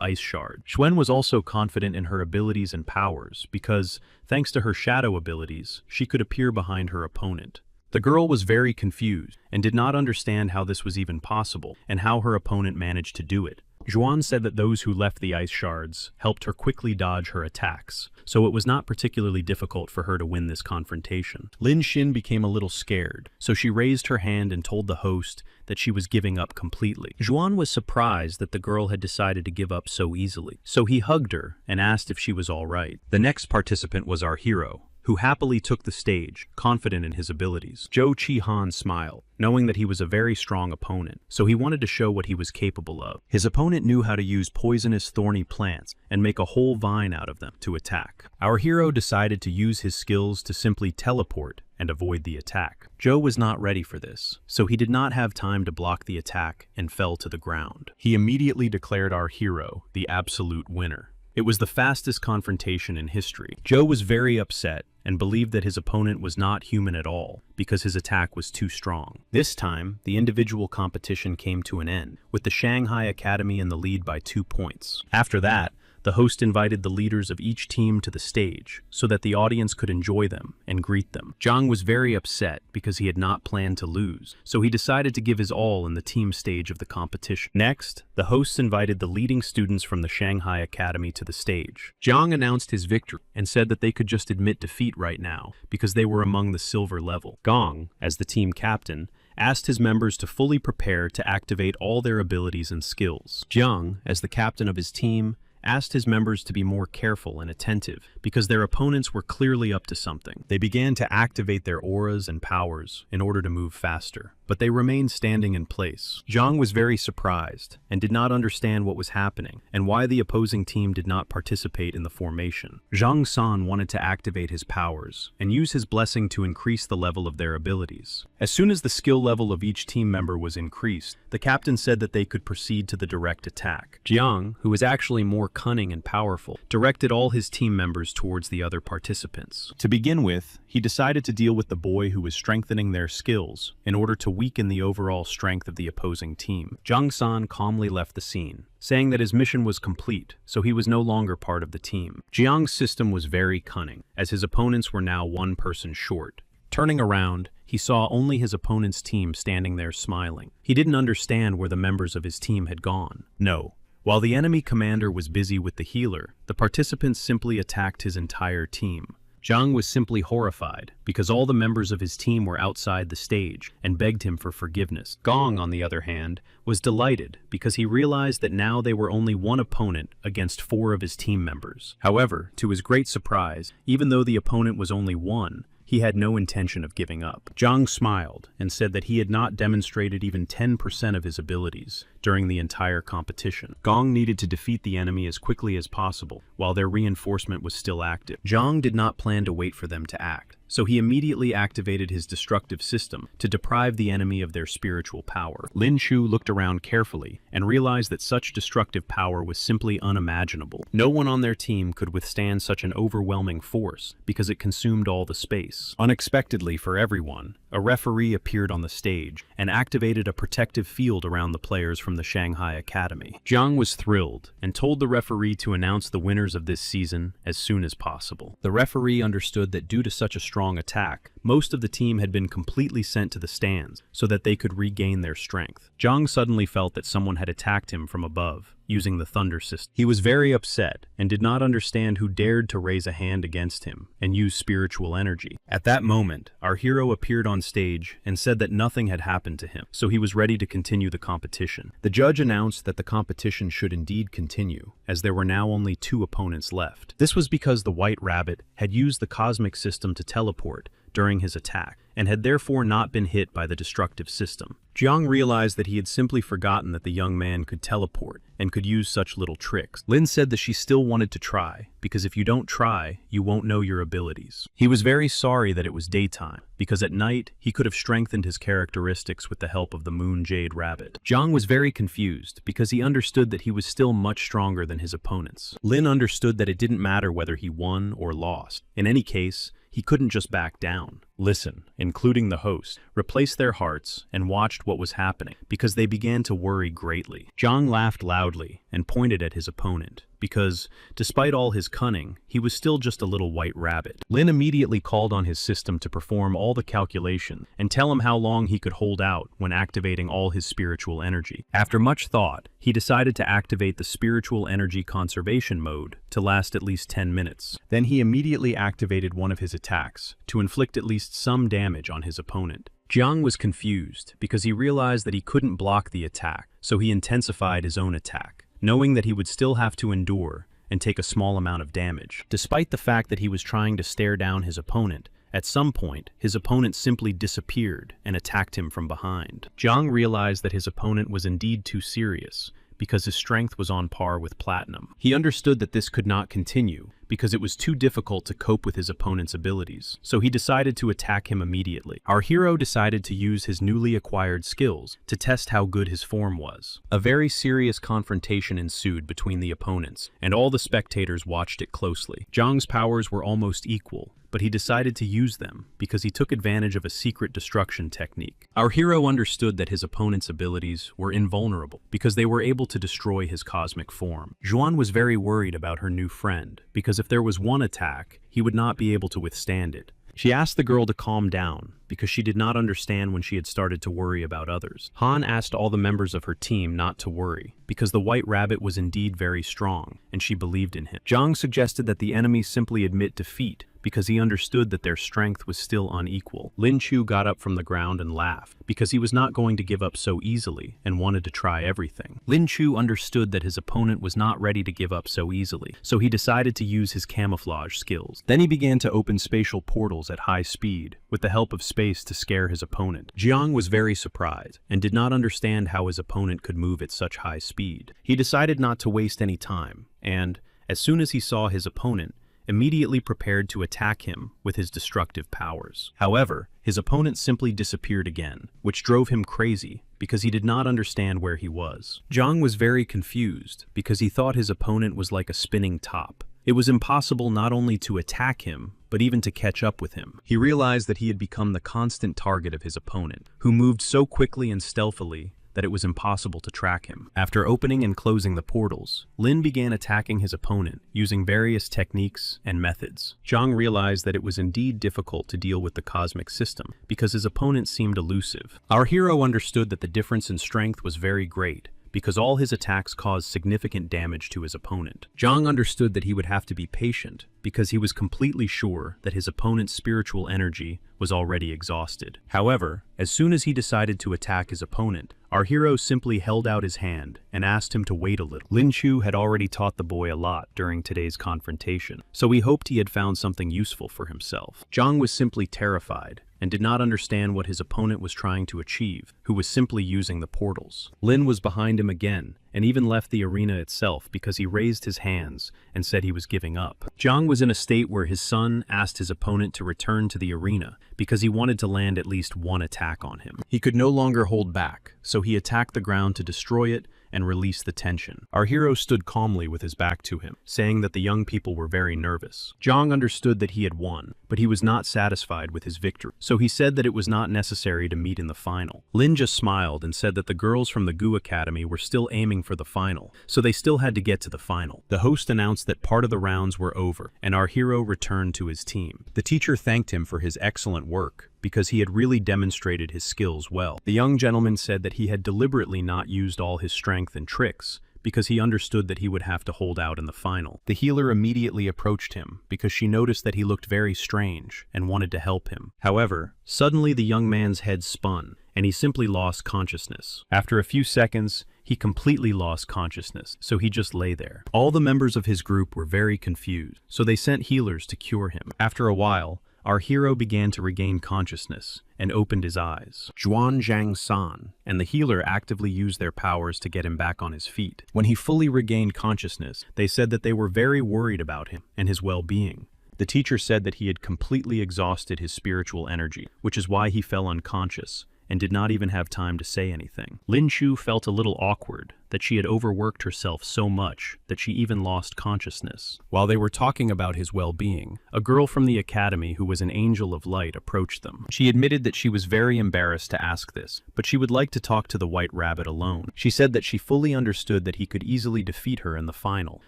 ice shards. Xuan was also confident in her abilities and powers because, thanks to her shadow abilities, she could appear behind her opponent. The girl was very confused and did not understand how this was even possible and how her opponent managed to do it. Zhuan said that those who left the ice shards helped her quickly dodge her attacks, so it was not particularly difficult for her to win this confrontation. Lin Xin became a little scared, so she raised her hand and told the host that she was giving up completely. Zhuan was surprised that the girl had decided to give up so easily, so he hugged her and asked if she was all right. The next participant was our hero, who happily took the stage, confident in his abilities. Zhou Qihan smiled, knowing that he was a very strong opponent, so he wanted to show what he was capable of. His opponent knew how to use poisonous thorny plants and make a whole vine out of them to attack. Our hero decided to use his skills to simply teleport and avoid the attack. Zhou was not ready for this, so he did not have time to block the attack and fell to the ground. He immediately declared our hero the absolute winner. It was the fastest confrontation in history. Zhou was very upset and believed that his opponent was not human at all because his attack was too strong. This time, the individual competition came to an end, with the Shanghai Academy in the lead by 2 points. After that, the host invited the leaders of each team to the stage so that the audience could enjoy them and greet them. Zhang was very upset because he had not planned to lose, so he decided to give his all in the team stage of the competition. Next, the hosts invited the leading students from the Shanghai Academy to the stage. Zhang announced his victory and said that they could just admit defeat right now because they were among the silver level. Gong, as the team captain, asked his members to fully prepare to activate all their abilities and skills. Jiang, as the captain of his team, asked his members to be more careful and attentive because their opponents were clearly up to something. They began to activate their auras and powers in order to move faster, but they remained standing in place. Zhang was very surprised and did not understand what was happening and why the opposing team did not participate in the formation. Zhang San wanted to activate his powers and use his blessing to increase the level of their abilities. As soon as the skill level of each team member was increased, the captain said that they could proceed to the direct attack. Jiang, who was actually more cunning and powerful, directed all his team members towards the other participants. To begin with, he decided to deal with the boy who was strengthening their skills in order to weaken the overall strength of the opposing team. Zhang San calmly left the scene, saying that his mission was complete, so he was no longer part of the team. Jiang's system was very cunning, as his opponents were now one person short. Turning around, he saw only his opponent's team standing there smiling. He didn't understand where the members of his team had gone. No. While the enemy commander was busy with the healer, the participants simply attacked his entire team. Zhang was simply horrified because all the members of his team were outside the stage and begged him for forgiveness. Gong, on the other hand, was delighted because he realized that now they were only one opponent against 4 of his team members. However, to his great surprise, even though the opponent was only 1, he had no intention of giving up. Zhang smiled and said that he had not demonstrated even 10% of his abilities during the entire competition. Gong needed to defeat the enemy as quickly as possible while their reinforcement was still active. Zhang did not plan to wait for them to act, so he immediately activated his destructive system to deprive the enemy of their spiritual power. Lin Shu looked around carefully and realized that such destructive power was simply unimaginable. No one on their team could withstand such an overwhelming force because it consumed all the space. Unexpectedly for everyone, a referee appeared on the stage and activated a protective field around the players from the Shanghai Academy. Jiang was thrilled and told the referee to announce the winners of this season as soon as possible. The referee understood that due to such a strong attack, most of the team had been completely sent to the stands so that they could regain their strength. Zhang suddenly felt that someone had attacked him from above, using the thunder system. He was very upset and did not understand who dared to raise a hand against him and use spiritual energy. At that moment, our hero appeared on stage and said that nothing had happened to him, so he was ready to continue the competition. The judge announced that the competition should indeed continue, as there were now only 2 opponents left. This was because the White Rabbit had used the cosmic system to teleport during his attack, and had therefore not been hit by the destructive system. Jiang realized that he had simply forgotten that the young man could teleport and could use such little tricks. Lin said that she still wanted to try, because if you don't try, you won't know your abilities. He was very sorry that it was daytime, because at night, he could have strengthened his characteristics with the help of the Moon Jade Rabbit. Jiang was very confused, because he understood that he was still much stronger than his opponents. Lin understood that it didn't matter whether he won or lost. In any case, he couldn't just back down. Listen, including the host, replaced their hearts and watched what was happening because they began to worry greatly. Zhang laughed loudly and pointed at his opponent because, despite all his cunning, he was still just a little white rabbit. Lin immediately called on his system to perform all the calculation and tell him how long he could hold out when activating all his spiritual energy. After much thought, he decided to activate the spiritual energy conservation mode to last at least 10 minutes. Then he immediately activated one of his attacks to inflict at least some damage on his opponent. Jiang was confused because he realized that he couldn't block the attack, so he intensified his own attack, knowing that he would still have to endure and take a small amount of damage. Despite the fact that he was trying to stare down his opponent, at some point, his opponent simply disappeared and attacked him from behind. Jiang realized that his opponent was indeed too serious, because his strength was on par with platinum. He understood that this could not continue, because it was too difficult to cope with his opponent's abilities, so he decided to attack him immediately. Our hero decided to use his newly acquired skills to test how good his form was. A very serious confrontation ensued between the opponents, and all the spectators watched it closely. Jiang's powers were almost equal, but he decided to use them because he took advantage of a secret destruction technique. Our hero understood that his opponent's abilities were invulnerable because they were able to destroy his cosmic form. Zhuan was very worried about her new friend because if there was one attack, he would not be able to withstand it. She asked the girl to calm down because she did not understand when she had started to worry about others. Han asked all the members of her team not to worry because the White Rabbit was indeed very strong and she believed in him. Zhang suggested that the enemy simply admit defeat because he understood that their strength was still unequal. Lin Chu got up from the ground and laughed because he was not going to give up so easily and wanted to try everything. Lin Chu understood that his opponent was not ready to give up so easily, so he decided to use his camouflage skills. Then he began to open spatial portals at high speed with the help of space to scare his opponent. Jiang was very surprised and did not understand how his opponent could move at such high speed. He decided not to waste any time, and as soon as he saw his opponent, immediately prepared to attack him with his destructive powers. However, his opponent simply disappeared again, which drove him crazy because he did not understand where he was. Zhang was very confused because he thought his opponent was like a spinning top. It was impossible not only to attack him, but even to catch up with him. He realized that he had become the constant target of his opponent, who moved so quickly and stealthily that it was impossible to track him. After opening and closing the portals, Lin began attacking his opponent using various techniques and methods. Zhang realized that it was indeed difficult to deal with the cosmic system because his opponent seemed elusive. Our hero understood that the difference in strength was very great because all his attacks caused significant damage to his opponent. Zhang understood that he would have to be patient because he was completely sure that his opponent's spiritual energy was already exhausted. However, as soon as he decided to attack his opponent, our hero simply held out his hand and asked him to wait a little. Lin Chu had already taught the boy a lot during today's confrontation, so he hoped he had found something useful for himself. Zhang was simply terrified and did not understand what his opponent was trying to achieve, who was simply using the portals. Lin was behind him again, and even left the arena itself because he raised his hands and said he was giving up. Zhang was in a state where his son asked his opponent to return to the arena because he wanted to land at least one attack on him. He could no longer hold back, so he attacked the ground to destroy it and release the tension. Our hero stood calmly with his back to him, saying that the young people were very nervous. Zhang understood that he had won, but he was not satisfied with his victory, so he said that it was not necessary to meet in the final. Lin just smiled and said that the girls from the Gu Academy were still aiming for the final, so they still had to get to the final. The host announced that part of the rounds were over, and our hero returned to his team. The teacher thanked him for his excellent work, because he had really demonstrated his skills well. The young gentleman said that he had deliberately not used all his strength and tricks, because he understood that he would have to hold out in the final. The healer immediately approached him because she noticed that he looked very strange and wanted to help him. However, suddenly the young man's head spun, and he simply lost consciousness. After a few seconds, he completely lost consciousness, so he just lay there. All the members of his group were very confused, so they sent healers to cure him. After a while, our hero began to regain consciousness and opened his eyes. Zhuan Zhang San and the healer actively used their powers to get him back on his feet. When he fully regained consciousness, they said that they were very worried about him and his well-being. The teacher said that he had completely exhausted his spiritual energy, which is why he fell unconscious and did not even have time to say anything. Lin Chu felt a little awkward that she had overworked herself so much that she even lost consciousness. While they were talking about his well-being, a girl from the academy who was an angel of light approached them. She admitted that she was very embarrassed to ask this, but she would like to talk to the White Rabbit alone. She said that she fully understood that he could easily defeat her in the final,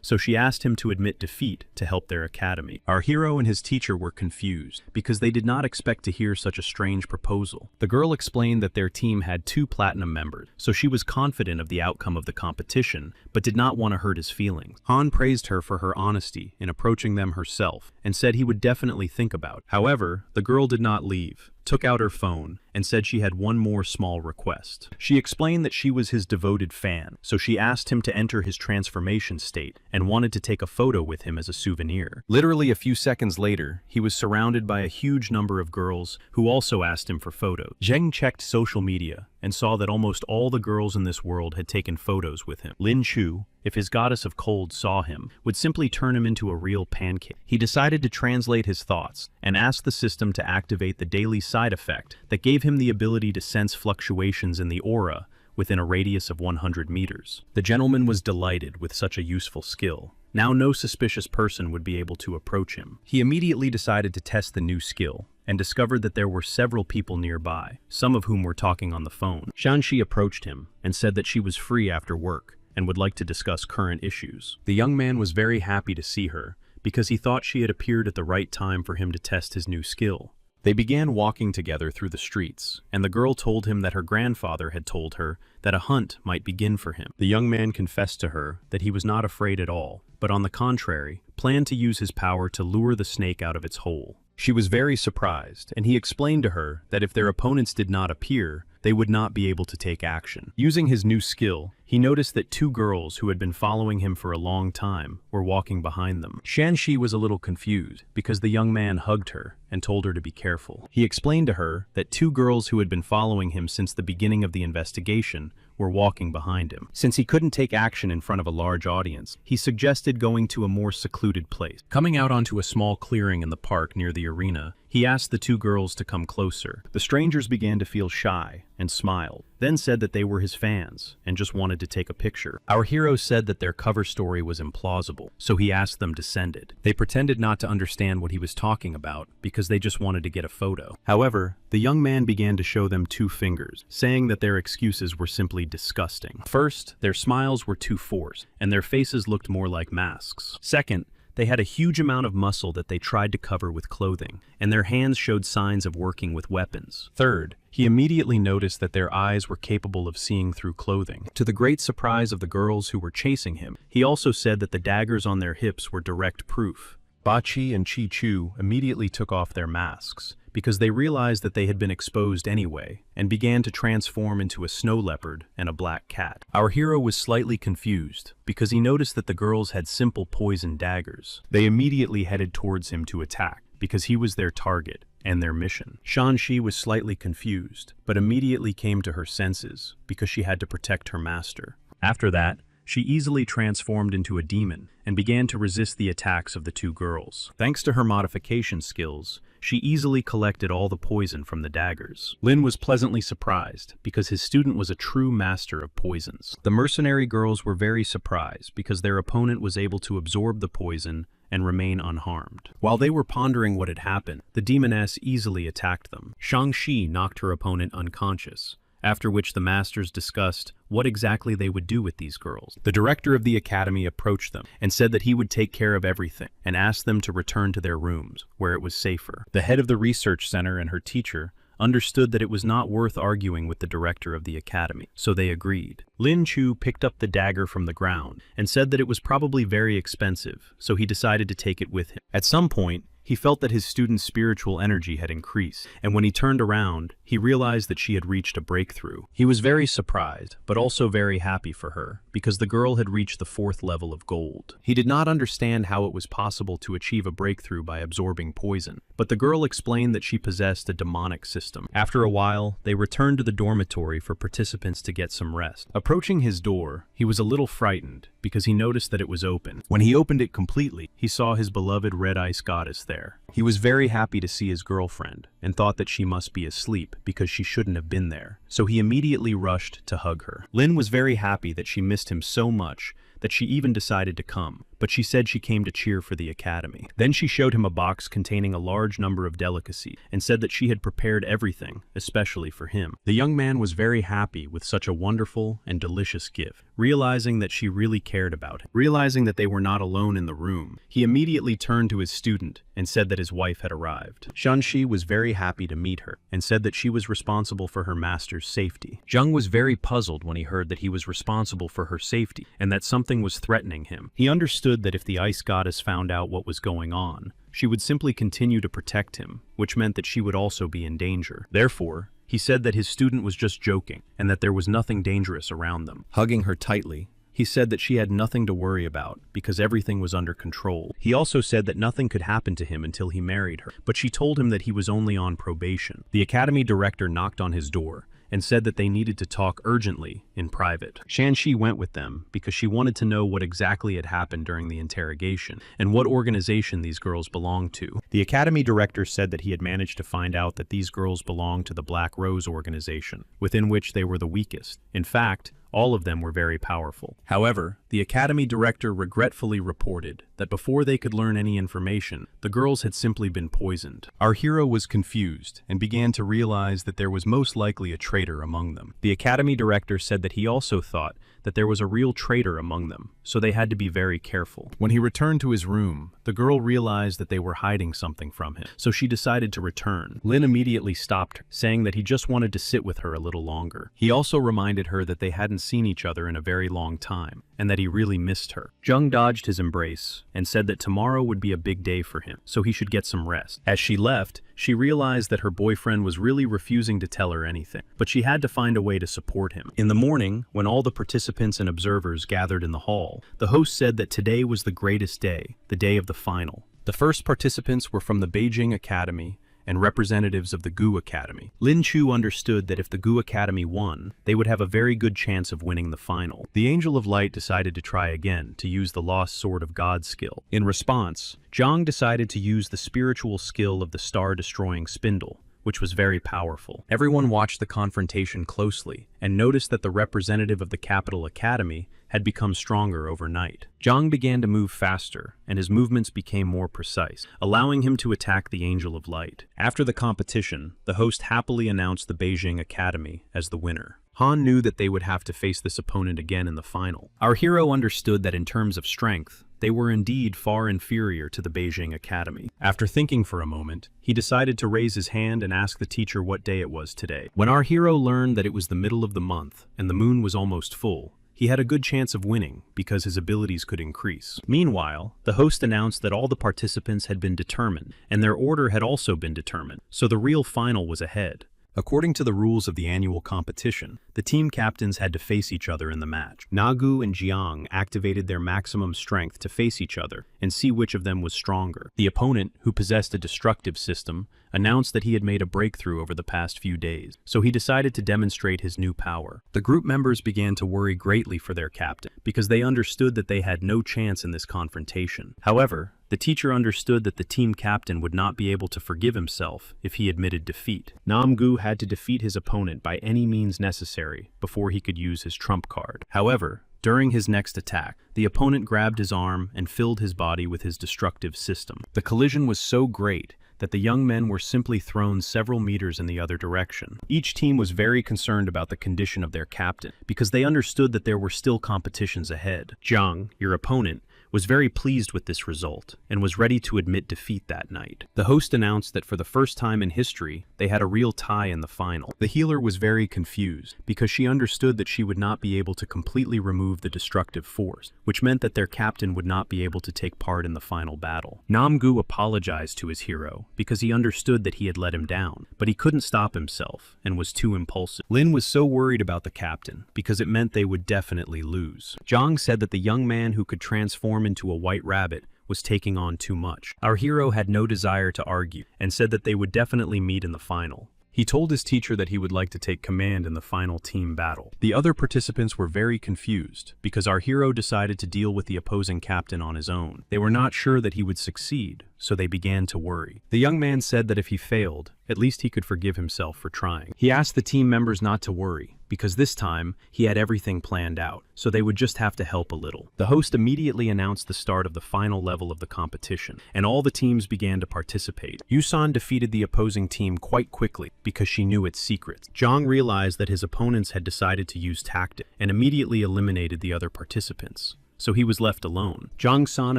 so she asked him to admit defeat to help their academy. Our hero and his teacher were confused because they did not expect to hear such a strange proposal. The girl explained that their team had 2 platinum members, so she was confident of the outcome of the competition, but did not want to hurt his feelings. Han praised her for her honesty in approaching them herself and said he would definitely think about it. However, the girl did not leave, took out her phone, and said she had one more small request. She explained that she was his devoted fan, so she asked him to enter his transformation state and wanted to take a photo with him as a souvenir. Literally a few seconds later, he was surrounded by a huge number of girls who also asked him for photos. Zheng checked social media and saw that almost all the girls in this world had taken photos with him. Lin Chu, if his goddess of cold saw him, would simply turn him into a real pancake. He decided to translate his thoughts and asked the system to activate the daily side effect that gave him the ability to sense fluctuations in the aura within a radius of 100 meters. The gentleman was delighted with such a useful skill. Now no suspicious person would be able to approach him. He immediately decided to test the new skill and discovered that there were several people nearby, some of whom were talking on the phone. Shanxi approached him and said that she was free after work and would like to discuss current issues. The young man was very happy to see her because he thought she had appeared at the right time for him to test his new skill. They began walking together through the streets, and the girl told him that her grandfather had told her that a hunt might begin for him. The young man confessed to her that he was not afraid at all, but on the contrary, planned to use his power to lure the snake out of its hole. She was very surprised, and he explained to her that if their opponents did not appear, they would not be able to take action. Using his new skill, he noticed that two girls who had been following him for a long time were walking behind them. Shanxi was a little confused because the young man hugged her and told her to be careful. He explained to her that two girls who had been following him since the beginning of the investigation were walking behind him. Since he couldn't take action in front of a large audience, he suggested going to a more secluded place. Coming out onto a small clearing in the park near the arena, he asked the two girls to come closer. The strangers began to feel shy and smiled, then said that they were his fans and just wanted to take a picture. Our hero said that their cover story was implausible, so he asked them to send it. They pretended not to understand what he was talking about because they just wanted to get a photo. However, the young man began to show them two fingers, saying that their excuses were simply disgusting. First, their smiles were too forced, and their faces looked more like masks. Second, they had a huge amount of muscle that they tried to cover with clothing, and their hands showed signs of working with weapons. Third, he immediately noticed that their eyes were capable of seeing through clothing. To the great surprise of the girls who were chasing him, he also said that the daggers on their hips were direct proof. Ba Qi and Chi Chu immediately took off their masks, because they realized that they had been exposed anyway, and began to transform into a snow leopard and a black cat. Our hero was slightly confused, because he noticed that the girls had simple poison daggers. They immediately headed towards him to attack, because he was their target and their mission. Shanxi was slightly confused, but immediately came to her senses, because she had to protect her master. After that, she easily transformed into a demon and began to resist the attacks of the two girls. Thanks to her modification skills, she easily collected all the poison from the daggers. Lin was pleasantly surprised because his student was a true master of poisons. The mercenary girls were very surprised because their opponent was able to absorb the poison and remain unharmed. While they were pondering what had happened, the demoness easily attacked them. Shang-Chi knocked her opponent unconscious, after which the masters discussed what exactly they would do with these girls. The director of the academy approached them and said that he would take care of everything and asked them to return to their rooms, where it was safer. The head of the research center and her teacher understood that it was not worth arguing with the director of the academy, so they agreed. Lin Chu picked up the dagger from the ground and said that it was probably very expensive, so he decided to take it with him. At some point, he felt that his student's spiritual energy had increased, and when he turned around, he realized that she had reached a breakthrough. He was very surprised, but also very happy for her, because the girl had reached the 4th level of gold. He did not understand how it was possible to achieve a breakthrough by absorbing poison, but the girl explained that she possessed a demonic system. After a while, they returned to the dormitory for participants to get some rest. Approaching his door, he was a little frightened, because he noticed that it was open. When he opened it completely, he saw his beloved red ice goddess there. He was very happy to see his girlfriend, and thought that she must be asleep because she shouldn't have been there, so he immediately rushed to hug her. Lin was very happy that she missed him so much that she even decided to come, but she said she came to cheer for the academy. Then she showed him a box containing a large number of delicacies and said that she had prepared everything, especially for him. The young man was very happy with such a wonderful and delicious gift, realizing that she really cared about him. Realizing that they were not alone in the room, he immediately turned to his student and said that his wife had arrived. Shanxi was very happy to meet her and said that she was responsible for her master's safety. Zheng was very puzzled when he heard that he was responsible for her safety and that something was threatening him. He understood that if the ice goddess found out what was going on, she would simply continue to protect him, which meant that she would also be in danger. Therefore, He said that his student was just joking and that there was nothing dangerous around them. Hugging her tightly, he said that she had nothing to worry about because everything was under control. He also said that nothing could happen to him until he married her, but she told him that he was only on probation. The academy director knocked on his door and said that they needed to talk urgently in private. Shanxi went with them because she wanted to know what exactly had happened during the interrogation and what organization these girls belonged to. The academy director said that he had managed to find out that these girls belonged to the Black Rose organization, within which they were the weakest. In fact, all of them were very powerful. However, the academy director regretfully reported that before they could learn any information, the girls had simply been poisoned. Our hero was confused and began to realize that there was most likely a traitor among them. The academy director said that he also thought that there was a real traitor among them, so they had to be very careful. When he returned to his room, the girl realized that they were hiding something from him, so she decided to return. Lin immediately stopped her, saying that he just wanted to sit with her a little longer. He also reminded her that they hadn't seen each other in a very long time, and that he really missed her. Jung dodged his embrace and said that tomorrow would be a big day for him, so he should get some rest. As she left, she realized that her boyfriend was really refusing to tell her anything, but she had to find a way to support him. In the morning, when all the participants and observers gathered in the hall, the host said that today was the greatest day, the day of the final. The first participants were from the Beijing Academy and representatives of the Gu Academy. Lin Chu understood that if the Gu Academy won, they would have a very good chance of winning the final. The Angel of Light decided to try again to use the Lost Sword of God skill. In response, Zhang decided to use the spiritual skill of the star-destroying spindle, which was very powerful. Everyone watched the confrontation closely and noticed that the representative of the Capital Academy had become stronger overnight. Zhang began to move faster, and his movements became more precise, allowing him to attack the Angel of Light. After the competition, the host happily announced the Beijing Academy as the winner. Han knew that they would have to face this opponent again in the final. Our hero understood that in terms of strength, they were indeed far inferior to the Beijing Academy. After thinking for a moment, he decided to raise his hand and ask the teacher what day it was today. When our hero learned that it was the middle of the month and the moon was almost full, he had a good chance of winning because his abilities could increase. Meanwhile, the host announced that all the participants had been determined and their order had also been determined, so the real final was ahead. According to the rules of the annual competition, the team captains had to face each other in the match. Nagu and Jiang activated their maximum strength to face each other and see which of them was stronger. The opponent, who possessed a destructive system, announced that he had made a breakthrough over the past few days, so he decided to demonstrate his new power. The group members began to worry greatly for their captain because they understood that they had no chance in this confrontation. However, the teacher understood that the team captain would not be able to forgive himself if he admitted defeat. Namgu had to defeat his opponent by any means necessary before he could use his trump card. However, during his next attack, the opponent grabbed his arm and filled his body with his destructive system. The collision was so great that the young men were simply thrown several meters in the other direction. Each team was very concerned about the condition of their captain because they understood that there were still competitions ahead. Zhang, your opponent, was very pleased with this result and was ready to admit defeat that night. The host announced that for the first time in history, they had a real tie in the final. The healer was very confused because she understood that she would not be able to completely remove the destructive force, which meant that their captain would not be able to take part in the final battle. Namgu apologized to his hero because he understood that he had let him down, but he couldn't stop himself and was too impulsive. Lin was so worried about the captain because it meant they would definitely lose. Zhang said that the young man who could transform into a white rabbit was taking on too much. Our hero had no desire to argue and said that they would definitely meet in the final. He told his teacher that he would like to take command in the final team battle. The other participants were very confused because our hero decided to deal with the opposing captain on his own. They were not sure that he would succeed, so they began to worry. The young man said that if he failed, at least he could forgive himself for trying. He asked the team members not to worry, because this time he had everything planned out, so they would just have to help a little. The host immediately announced the start of the final level of the competition, and all the teams began to participate. Yusan defeated the opposing team quite quickly because she knew its secrets. Zhang realized that his opponents had decided to use tactics and immediately eliminated the other participants, so he was left alone. Zhang San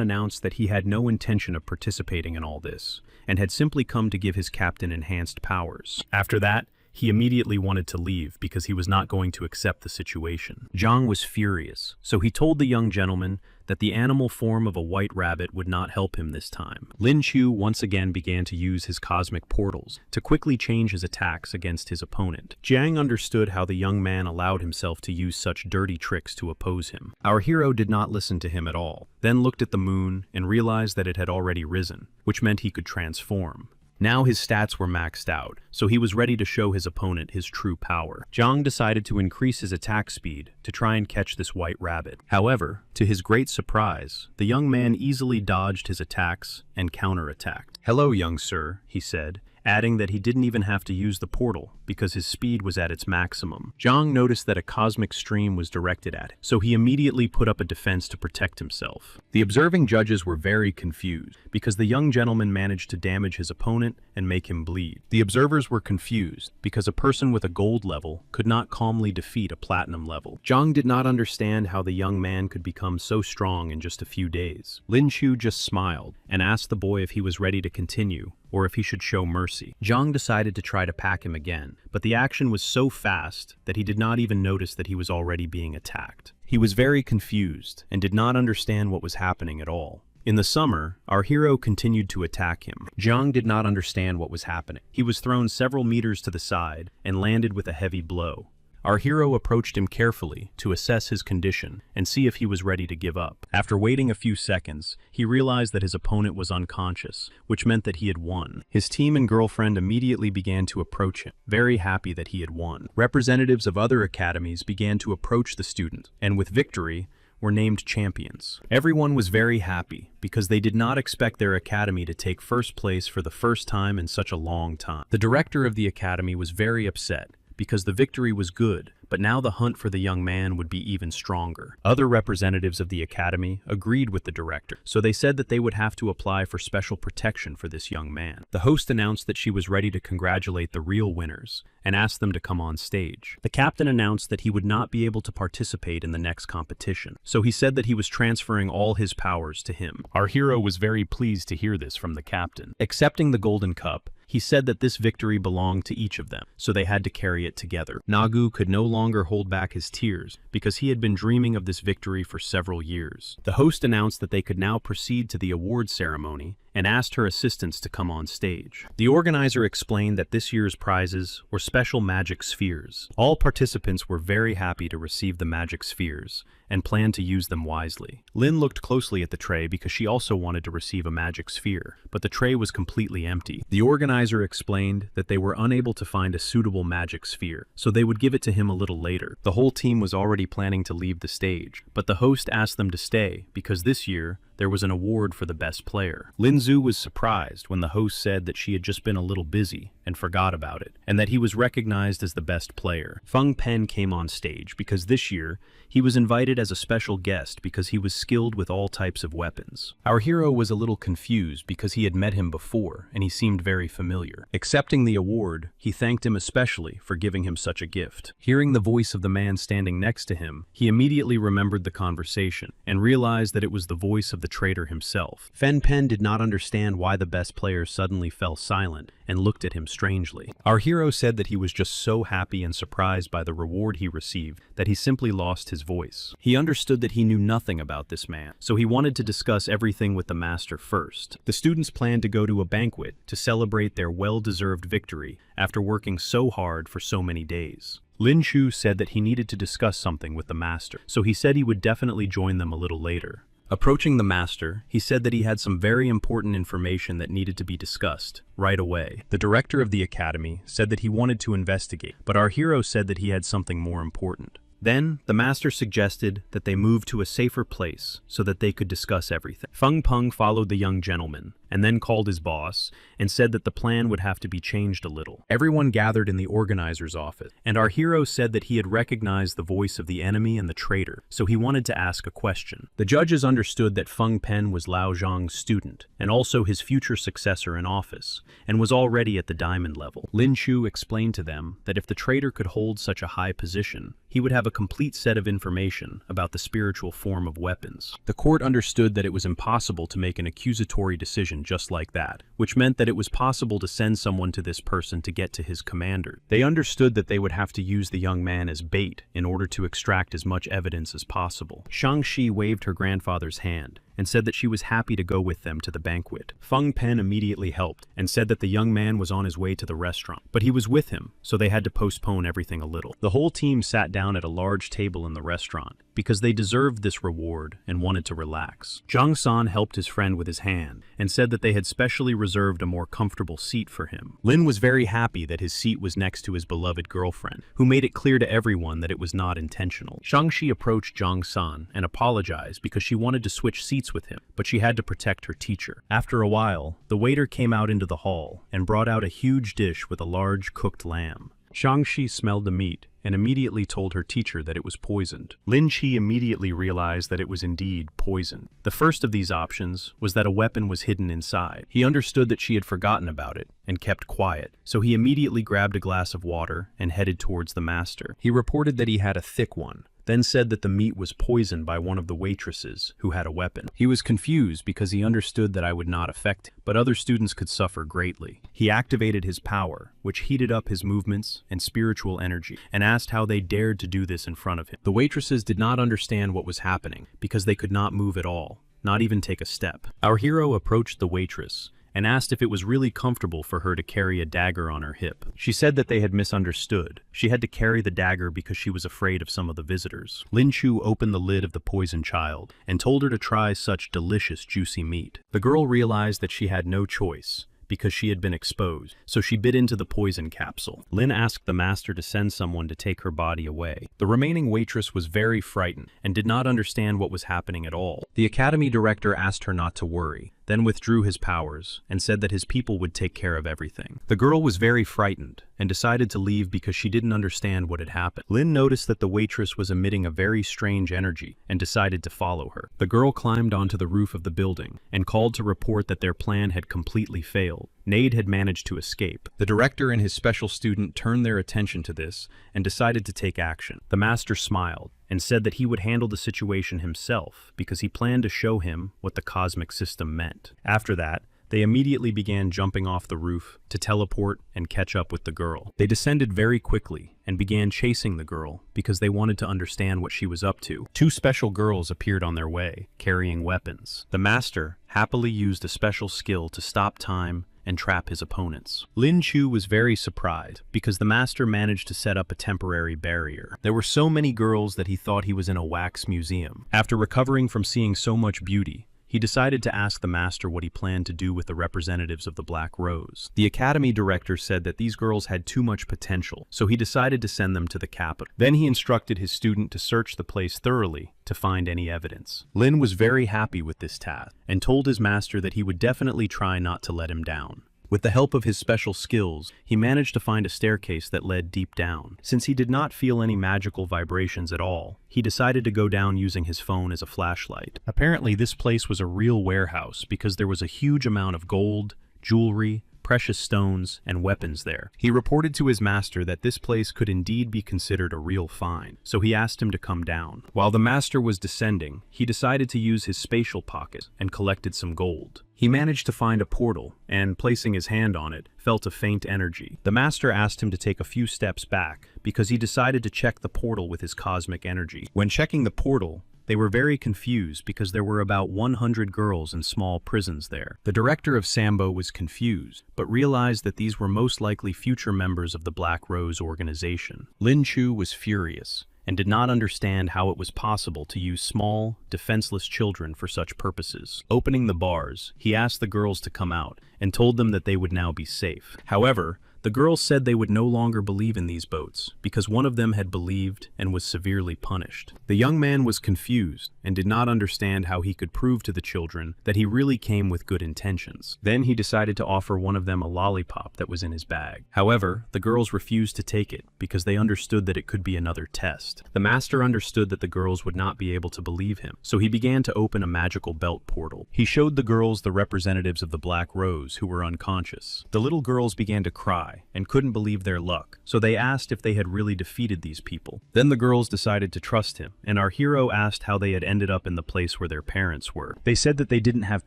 announced that he had no intention of participating in all this, and had simply come to give his captain enhanced powers. After that, he immediately wanted to leave because he was not going to accept the situation. Zhang was furious, so he told the young gentleman that the animal form of a white rabbit would not help him this time. Lin Chu once again began to use his cosmic portals to quickly change his attacks against his opponent. Jiang understood how the young man allowed himself to use such dirty tricks to oppose him. Our hero did not listen to him at all, then looked at the moon and realized that it had already risen, which meant he could transform. Now his stats were maxed out, so he was ready to show his opponent his true power. Jiang decided to increase his attack speed to try and catch this white rabbit. However, to his great surprise, the young man easily dodged his attacks and counterattacked. "Hello, young sir," he said, adding that he didn't even have to use the portal because his speed was at its maximum. Jiang noticed that a cosmic stream was directed at him, so he immediately put up a defense to protect himself. The observing judges were very confused because the young gentleman managed to damage his opponent and make him bleed. The observers were confused because a person with a gold level could not calmly defeat a platinum level. Jiang did not understand how the young man could become so strong in just a few days. Lin Chu just smiled and asked the boy if he was ready to continue or if he should show mercy. Jiang decided to try to pack him again, but the action was so fast that he did not even notice that he was already being attacked. He was very confused and did not understand what was happening at all. In the summer, our hero continued to attack him. Jiang did not understand what was happening. He was thrown several meters to the side and landed with a heavy blow. Our hero approached him carefully to assess his condition and see if he was ready to give up. After waiting a few seconds, he realized that his opponent was unconscious, which meant that he had won. His team and girlfriend immediately began to approach him, very happy that he had won. Representatives of other academies began to approach the student, and with victory, were named champions. Everyone was very happy because they did not expect their academy to take first place for the first time in such a long time. The director of the academy was very upset because the victory was good, but now the hunt for the young man would be even stronger. Other representatives of the academy agreed with the director, so they said that they would have to apply for special protection for this young man. The host announced that she was ready to congratulate the real winners and asked them to come on stage. The captain announced that he would not be able to participate in the next competition, so he said that he was transferring all his powers to him. Our hero was very pleased to hear this from the captain. Accepting the golden cup, he said that this victory belonged to each of them, so they had to carry it together. Nagu could no longer hold back his tears because he had been dreaming of this victory for several years. The host announced that they could now proceed to the award ceremony and asked her assistants to come on stage. The organizer explained that this year's prizes were special magic spheres. All participants were very happy to receive the magic spheres and planned to use them wisely. Lin looked closely at the tray because she also wanted to receive a magic sphere, but the tray was completely empty. The organizer explained that they were unable to find a suitable magic sphere, so they would give it to him a little later. The whole team was already planning to leave the stage, but the host asked them to stay because this year there was an award for the best player. Lin Zhu was surprised when the host said that she had just been a little busy and forgot about it, and that he was recognized as the best player. Feng Pen came on stage because this year he was invited as a special guest because he was skilled with all types of weapons. Our hero was a little confused because he had met him before and he seemed very familiar. Accepting the award, he thanked him especially for giving him such a gift. Hearing the voice of the man standing next to him, he immediately remembered the conversation and realized that it was the voice of the traitor himself. Fen Pen did not understand why the best player suddenly fell silent and looked at him strangely. Our hero said that he was just so happy and surprised by the reward he received that he simply lost his voice. He understood that he knew nothing about this man, so he wanted to discuss everything with the master first. The students planned to go to a banquet to celebrate their well-deserved victory after working so hard for so many days. Lin Chu said that he needed to discuss something with the master, so he said he would definitely join them a little later. Approaching the master, he said that he had some very important information that needed to be discussed right away. The director of the academy said that he wanted to investigate, but our hero said that he had something more important. Then, the master suggested that they move to a safer place so that they could discuss everything. Feng Peng followed the young gentleman and then called his boss and said that the plan would have to be changed a little. Everyone gathered in the organizer's office, and our hero said that he had recognized the voice of the enemy and the traitor, so he wanted to ask a question. The judges understood that Feng Pen was Lao Zhang's student and also his future successor in office, and was already at the diamond level. Lin Chu explained to them that if the traitor could hold such a high position, he would have a complete set of information about the spiritual form of weapons. The court understood that it was impossible to make an accusatory decision location just like that, which meant that it was possible to send someone to this person to get to his commander. They understood that they would have to use the young man as bait in order to extract as much evidence as possible. Shang-Chi waved her grandfather's hand and said that she was happy to go with them to the banquet. Feng Pen immediately helped and said that the young man was on his way to the restaurant, but he was with him, so they had to postpone everything a little. The whole team sat down at a large table in the restaurant because they deserved this reward and wanted to relax. Zhang San helped his friend with his hand and said that they had specially reserved a more comfortable seat for him. Lin was very happy that his seat was next to his beloved girlfriend, who made it clear to everyone that it was not intentional. Shang-Chi approached Zhang San and apologized because she wanted to switch seats with him, but she had to protect her teacher. After a while, the waiter came out into the hall and brought out a huge dish with a large cooked lamb. Shang-Chi smelled the meat and immediately told her teacher that it was poisoned. Lin Chi immediately realized that it was indeed poison. The first of these options was that a weapon was hidden inside. He understood that she had forgotten about it and kept quiet, so he immediately grabbed a glass of water and headed towards the master. He reported that he had a thick one, then said that the meat was poisoned by one of the waitresses who had a weapon. He was confused because he understood that I would not affect him, but other students could suffer greatly. He activated his power, which heated up his movements and spiritual energy, and asked how they dared to do this in front of him. The waitresses did not understand what was happening because they could not move at all, not even take a step. Our hero approached the waitress and asked if it was really comfortable for her to carry a dagger on her hip. She said that they had misunderstood. She had to carry the dagger because she was afraid of some of the visitors. Lin Chu opened the lid of the poisoned child and told her to try such delicious juicy meat. The girl realized that she had no choice because she had been exposed, so she bit into the poison capsule. Lin asked the master to send someone to take her body away. The remaining waitress was very frightened and did not understand what was happening at all. The academy director asked her not to worry, then withdrew his powers and said that his people would take care of everything. The girl was very frightened and decided to leave because she didn't understand what had happened. Lin noticed that the waitress was emitting a very strange energy and decided to follow her. The girl climbed onto the roof of the building and called to report that their plan had completely failed. Nade had managed to escape. The director and his special student turned their attention to this and decided to take action. The master smiled and said that he would handle the situation himself because he planned to show him what the cosmic system meant. After that, they immediately began jumping off the roof to teleport and catch up with the girl. They descended very quickly and began chasing the girl because they wanted to understand what she was up to. Two special girls appeared on their way, carrying weapons. The master happily used a special skill to stop time and trap his opponents. Lin Chu was very surprised because the master managed to set up a temporary barrier. There were so many girls that he thought he was in a wax museum. After recovering from seeing so much beauty, he decided to ask the master what he planned to do with the representatives of the Black Rose. The academy director said that these girls had too much potential, so he decided to send them to the capital. Then he instructed his student to search the place thoroughly to find any evidence. Lin was very happy with this task and told his master that he would definitely try not to let him down. With the help of his special skills, he managed to find a staircase that led deep down. Since he did not feel any magical vibrations at all, he decided to go down using his phone as a flashlight. Apparently, this place was a real warehouse because there was a huge amount of gold, jewelry, precious stones, and weapons there. He reported to his master that this place could indeed be considered a real find, so he asked him to come down. While the master was descending, he decided to use his spatial pocket and collected some gold. He managed to find a portal, and placing his hand on it, felt a faint energy. The master asked him to take a few steps back because he decided to check the portal with his cosmic energy. When checking the portal, they were very confused because there were about 100 girls in small prisons there. The director of Sambo was confused, but realized that these were most likely future members of the Black Rose organization. Lin Chu was furious and did not understand how it was possible to use small, defenseless children for such purposes. Opening the bars, he asked the girls to come out and told them that they would now be safe. However, the girls said they would no longer believe in these boats because one of them had believed and was severely punished. The young man was confused and did not understand how he could prove to the children that he really came with good intentions. Then he decided to offer one of them a lollipop that was in his bag. However, the girls refused to take it because they understood that it could be another test. The master understood that the girls would not be able to believe him, so he began to open a magical belt portal. He showed the girls the representatives of the Black Rose who were unconscious. The little girls began to cry shy and couldn't believe their luck, so they asked if they had really defeated these people. Then the girls decided to trust him, and our hero asked how they had ended up in the place where their parents were. They said that they didn't have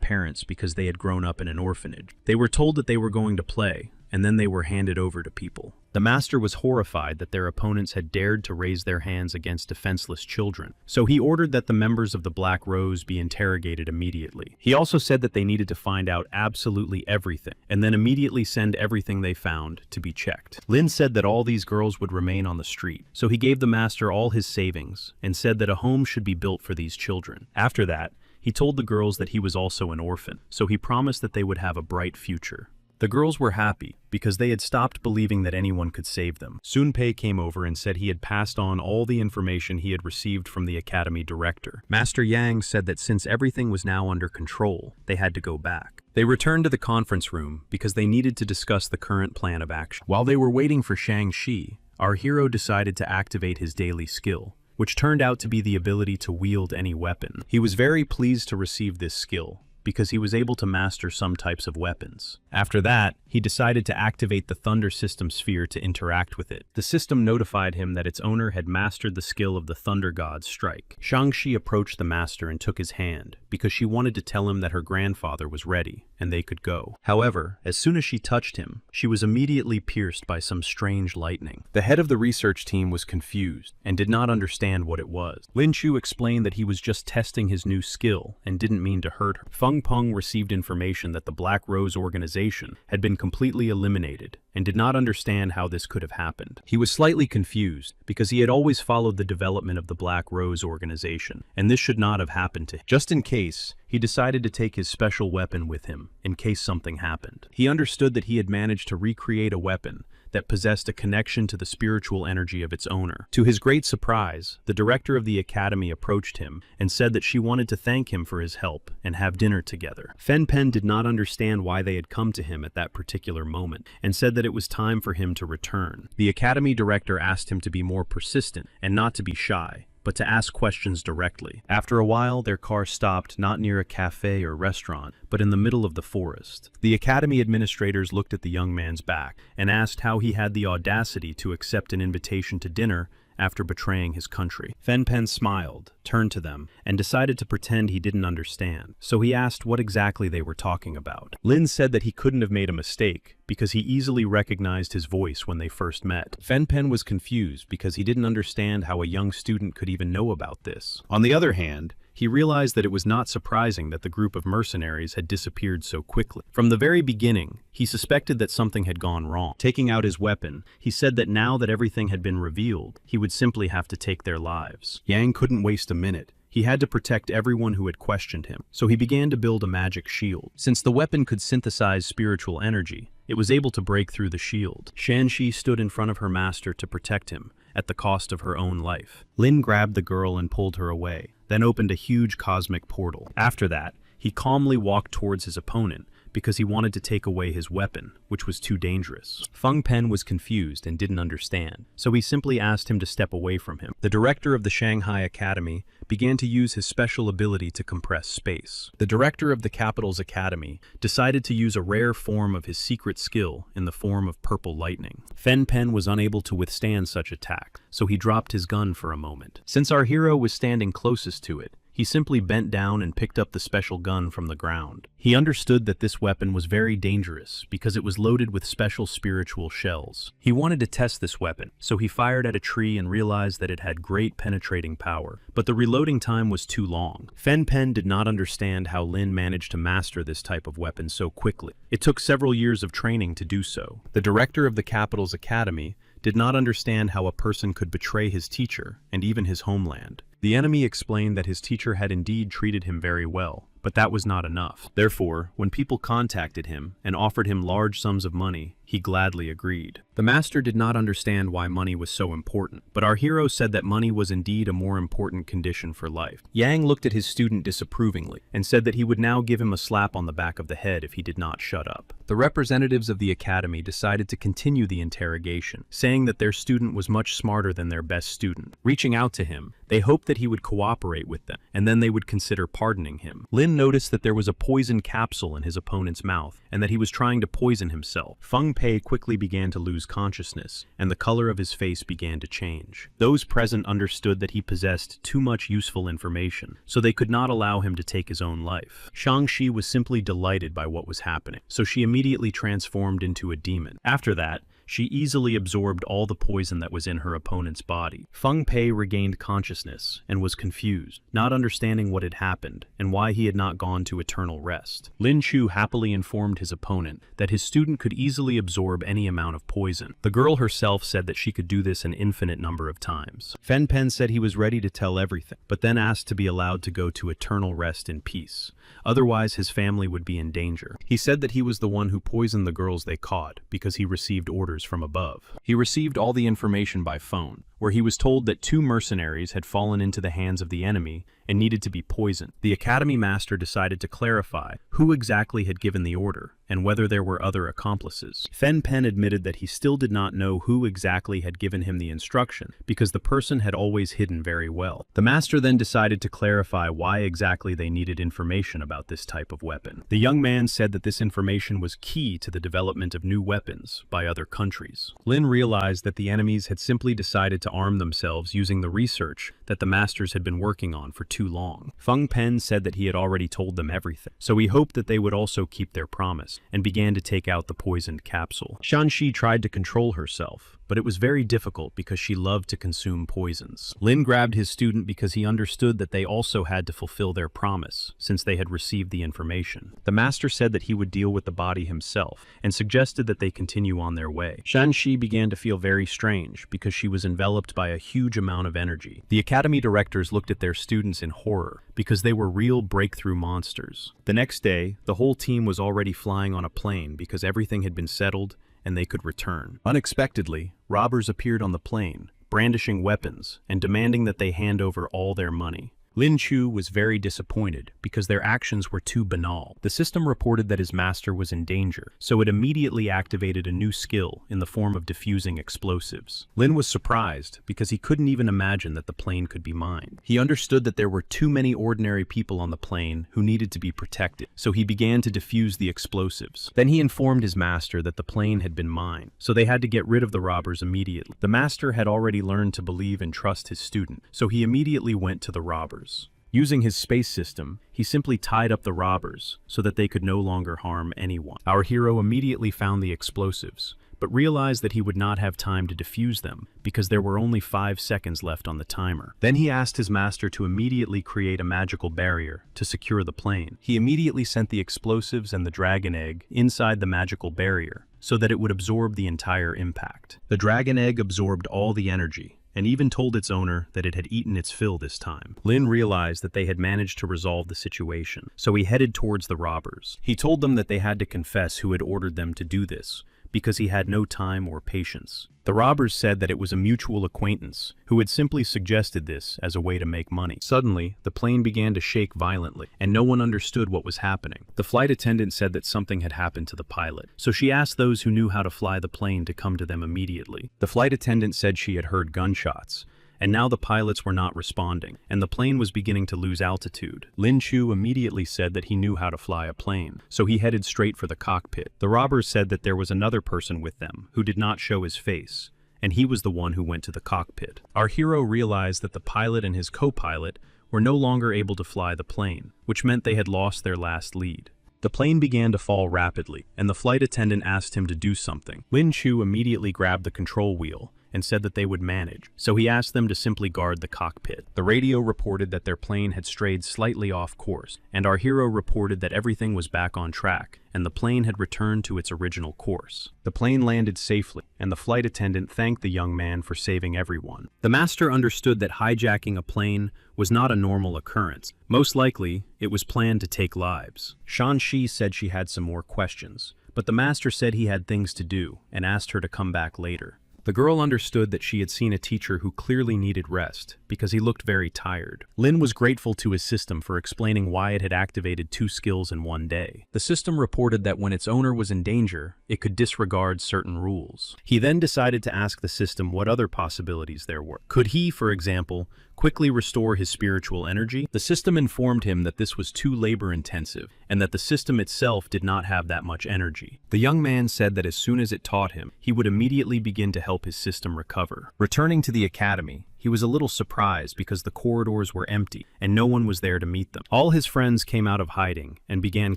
parents because they had grown up in an orphanage. They were told that they were going to play, and then they were handed over to people. The master was horrified that their opponents had dared to raise their hands against defenseless children, so he ordered that the members of the Black Rose be interrogated immediately. He also said that they needed to find out absolutely everything, and then immediately send everything they found to be checked. Lin said that all these girls would remain on the street, so he gave the master all his savings, and said that a home should be built for these children. After that, he told the girls that he was also an orphan, so he promised that they would have a bright future. The girls were happy because they had stopped believing that anyone could save them. Sunpei came over and said he had passed on all the information he had received from the academy director. Master Yang said that since everything was now under control, they had to go back. They returned to the conference room because they needed to discuss the current plan of action. While they were waiting for Shang-Chi, our hero decided to activate his daily skill, which turned out to be the ability to wield any weapon. He was very pleased to receive this skill, because he was able to master some types of weapons. After that, he decided to activate the Thunder System Sphere to interact with it. The system notified him that its owner had mastered the skill of the Thunder God's strike. Shang-Chi approached the master and took his hand, because she wanted to tell him that her grandfather was ready, and they could go. However, as soon as she touched him, she was immediately pierced by some strange lightning. The head of the research team was confused, and did not understand what it was. Lin Chu explained that he was just testing his new skill, and didn't mean to hurt her. Feng Peng received information that the Black Rose organization had been completely eliminated, and did not understand how this could have happened. He was slightly confused, because he had always followed the development of the Black Rose organization, and this should not have happened to him. Just in case, he decided to take his special weapon with him, in case something happened. He understood that he had managed to recreate a weapon that possessed a connection to the spiritual energy of its owner. To his great surprise, the director of the academy approached him and said that she wanted to thank him for his help and have dinner together. Fen Pen did not understand why they had come to him at that particular moment, and said that it was time for him to return. The academy director asked him to be more persistent and not to be shy, but to ask questions directly. After a while, their car stopped not near a cafe or restaurant, but in the middle of the forest. The academy administrators looked at the young man's back and asked how he had the audacity to accept an invitation to dinner after betraying his country. Fen Pen smiled, turned to them, and decided to pretend he didn't understand, so he asked what exactly they were talking about. Lin said that he couldn't have made a mistake, because he easily recognized his voice when they first met. Fen Pen was confused because he didn't understand how a young student could even know about this. On the other hand, he realized that it was not surprising that the group of mercenaries had disappeared so quickly. From the very beginning, he suspected that something had gone wrong. Taking out his weapon, he said that now that everything had been revealed, he would simply have to take their lives. Yang couldn't waste a minute. He had to protect everyone who had questioned him, so he began to build a magic shield. Since the weapon could synthesize spiritual energy, it was able to break through the shield. Shanxi stood in front of her master to protect him, at the cost of her own life. Lin grabbed the girl and pulled her away, then opened a huge cosmic portal. After that, he calmly walked towards his opponent, because he wanted to take away his weapon, which was too dangerous. Feng Pen was confused and didn't understand, so he simply asked him to step away from him. The director of the Shanghai Academy began to use his special ability to compress space. The director of the capital's academy decided to use a rare form of his secret skill in the form of purple lightning. Fen Pen was unable to withstand such attack, so he dropped his gun for a moment. Since our hero was standing closest to it, he simply bent down and picked up the special gun from the ground. He understood that this weapon was very dangerous because it was loaded with special spiritual shells. He wanted to test this weapon, so he fired at a tree and realized that it had great penetrating power, but the reloading time was too long. Fen Pen did not understand how Lin managed to master this type of weapon so quickly. It took several years of training to do so. The director of the capital's academy did not understand how a person could betray his teacher and even his homeland. The enemy explained that his teacher had indeed treated him very well, but that was not enough. Therefore, when people contacted him and offered him large sums of money, he gladly agreed. The master did not understand why money was so important, but our hero said that money was indeed a more important condition for life. Yang looked at his student disapprovingly and said that he would now give him a slap on the back of the head if he did not shut up. The representatives of the academy decided to continue the interrogation, saying that their student was much smarter than their best student. Reaching out to him, they hoped that he would cooperate with them, and then they would consider pardoning him. Lin Lin noticed that there was a poison capsule in his opponent's mouth and that he was trying to poison himself. Feng Pei quickly began to lose consciousness, and the color of his face began to change. Those present understood that he possessed too much useful information, so they could not allow him to take his own life. Shang-Chi was simply delighted by what was happening, so she immediately transformed into a demon. After that, she easily absorbed all the poison that was in her opponent's body. Feng Pei regained consciousness and was confused, not understanding what had happened and why he had not gone to eternal rest. Lin Chu happily informed his opponent that his student could easily absorb any amount of poison. The girl herself said that she could do this an infinite number of times. Fen Pen said he was ready to tell everything, but then asked to be allowed to go to eternal rest in peace. Otherwise, his family would be in danger. He said that he was the one who poisoned the girls they caught because he received orders from above. He received all the information by phone, where he was told that 2 mercenaries had fallen into the hands of the enemy and needed to be poisoned. The Academy Master decided to clarify who exactly had given the order and whether there were other accomplices. Fen Pen admitted that he still did not know who exactly had given him the instruction because the person had always hidden very well. The Master then decided to clarify why exactly they needed information about this type of weapon. The young man said that this information was key to the development of new weapons by other countries. Lin realized that the enemies had simply decided to arm themselves using the research that the Masters had been working on for too long. Feng Pen said that he had already told them everything, so he hoped that they would also keep their promise and began to take out the poisoned capsule. Shang-Chi tried to control herself, but it was very difficult because she loved to consume poisons. Lin grabbed his student because he understood that they also had to fulfill their promise, since they had received the information. The Master said that he would deal with the body himself, and suggested that they continue on their way. Shang-Chi began to feel very strange because she was enveloped by a huge amount of energy. The Academy directors looked at their students in horror because they were real breakthrough monsters. The next day, the whole team was already flying on a plane because everything had been settled and they could return. Unexpectedly, robbers appeared on the plane, brandishing weapons and demanding that they hand over all their money. Lin Chu was very disappointed because their actions were too banal. The system reported that his master was in danger, so it immediately activated a new skill in the form of diffusing explosives. Lin was surprised because he couldn't even imagine that the plane could be mined. He understood that there were too many ordinary people on the plane who needed to be protected, so he began to diffuse the explosives. Then he informed his master that the plane had been mined, so they had to get rid of the robbers immediately. The master had already learned to believe and trust his student, so he immediately went to the robbers. Using his space system, he simply tied up the robbers so that they could no longer harm anyone. Our hero immediately found the explosives, but realized that he would not have time to defuse them because there were only 5 seconds left on the timer. Then he asked his master to immediately create a magical barrier to secure the plane. He immediately sent the explosives and the dragon egg inside the magical barrier so that it would absorb the entire impact. The dragon egg absorbed all the energy and even told its owner that it had eaten its fill this time. Lin realized that they had managed to resolve the situation, so he headed towards the robbers. He told them that they had to confess who had ordered them to do this, because he had no time or patience. The robbers said that it was a mutual acquaintance who had simply suggested this as a way to make money. Suddenly, the plane began to shake violently, and no one understood what was happening. The flight attendant said that something had happened to the pilot, so she asked those who knew how to fly the plane to come to them immediately. The flight attendant said she had heard gunshots, and now the pilots were not responding, and the plane was beginning to lose altitude. Lin Chu immediately said that he knew how to fly a plane, so he headed straight for the cockpit. The robbers said that there was another person with them who did not show his face, and he was the one who went to the cockpit. Our hero realized that the pilot and his co-pilot were no longer able to fly the plane, which meant they had lost their last lead. The plane began to fall rapidly, and the flight attendant asked him to do something. Lin Chu immediately grabbed the control wheel and said that they would manage, so he asked them to simply guard the cockpit. The radio reported that their plane had strayed slightly off course, and our hero reported that everything was back on track, and the plane had returned to its original course. The plane landed safely, and the flight attendant thanked the young man for saving everyone. The master understood that hijacking a plane was not a normal occurrence. Most likely, it was planned to take lives. Shang-Chi said she had some more questions, but the master said he had things to do and asked her to come back later. The girl understood that she had seen a teacher who clearly needed rest because he looked very tired. Lin was grateful to his system for explaining why it had activated 2 skills in one day. The system reported that when its owner was in danger, it could disregard certain rules. He then decided to ask the system what other possibilities there were. Could he, for example, quickly restore his spiritual energy. The system informed him that this was too labor-intensive, and that the system itself did not have that much energy. The young man said that as soon as it taught him, he would immediately begin to help his system recover. Returning to the academy, he was a little surprised because the corridors were empty and no one was there to meet them. All his friends came out of hiding and began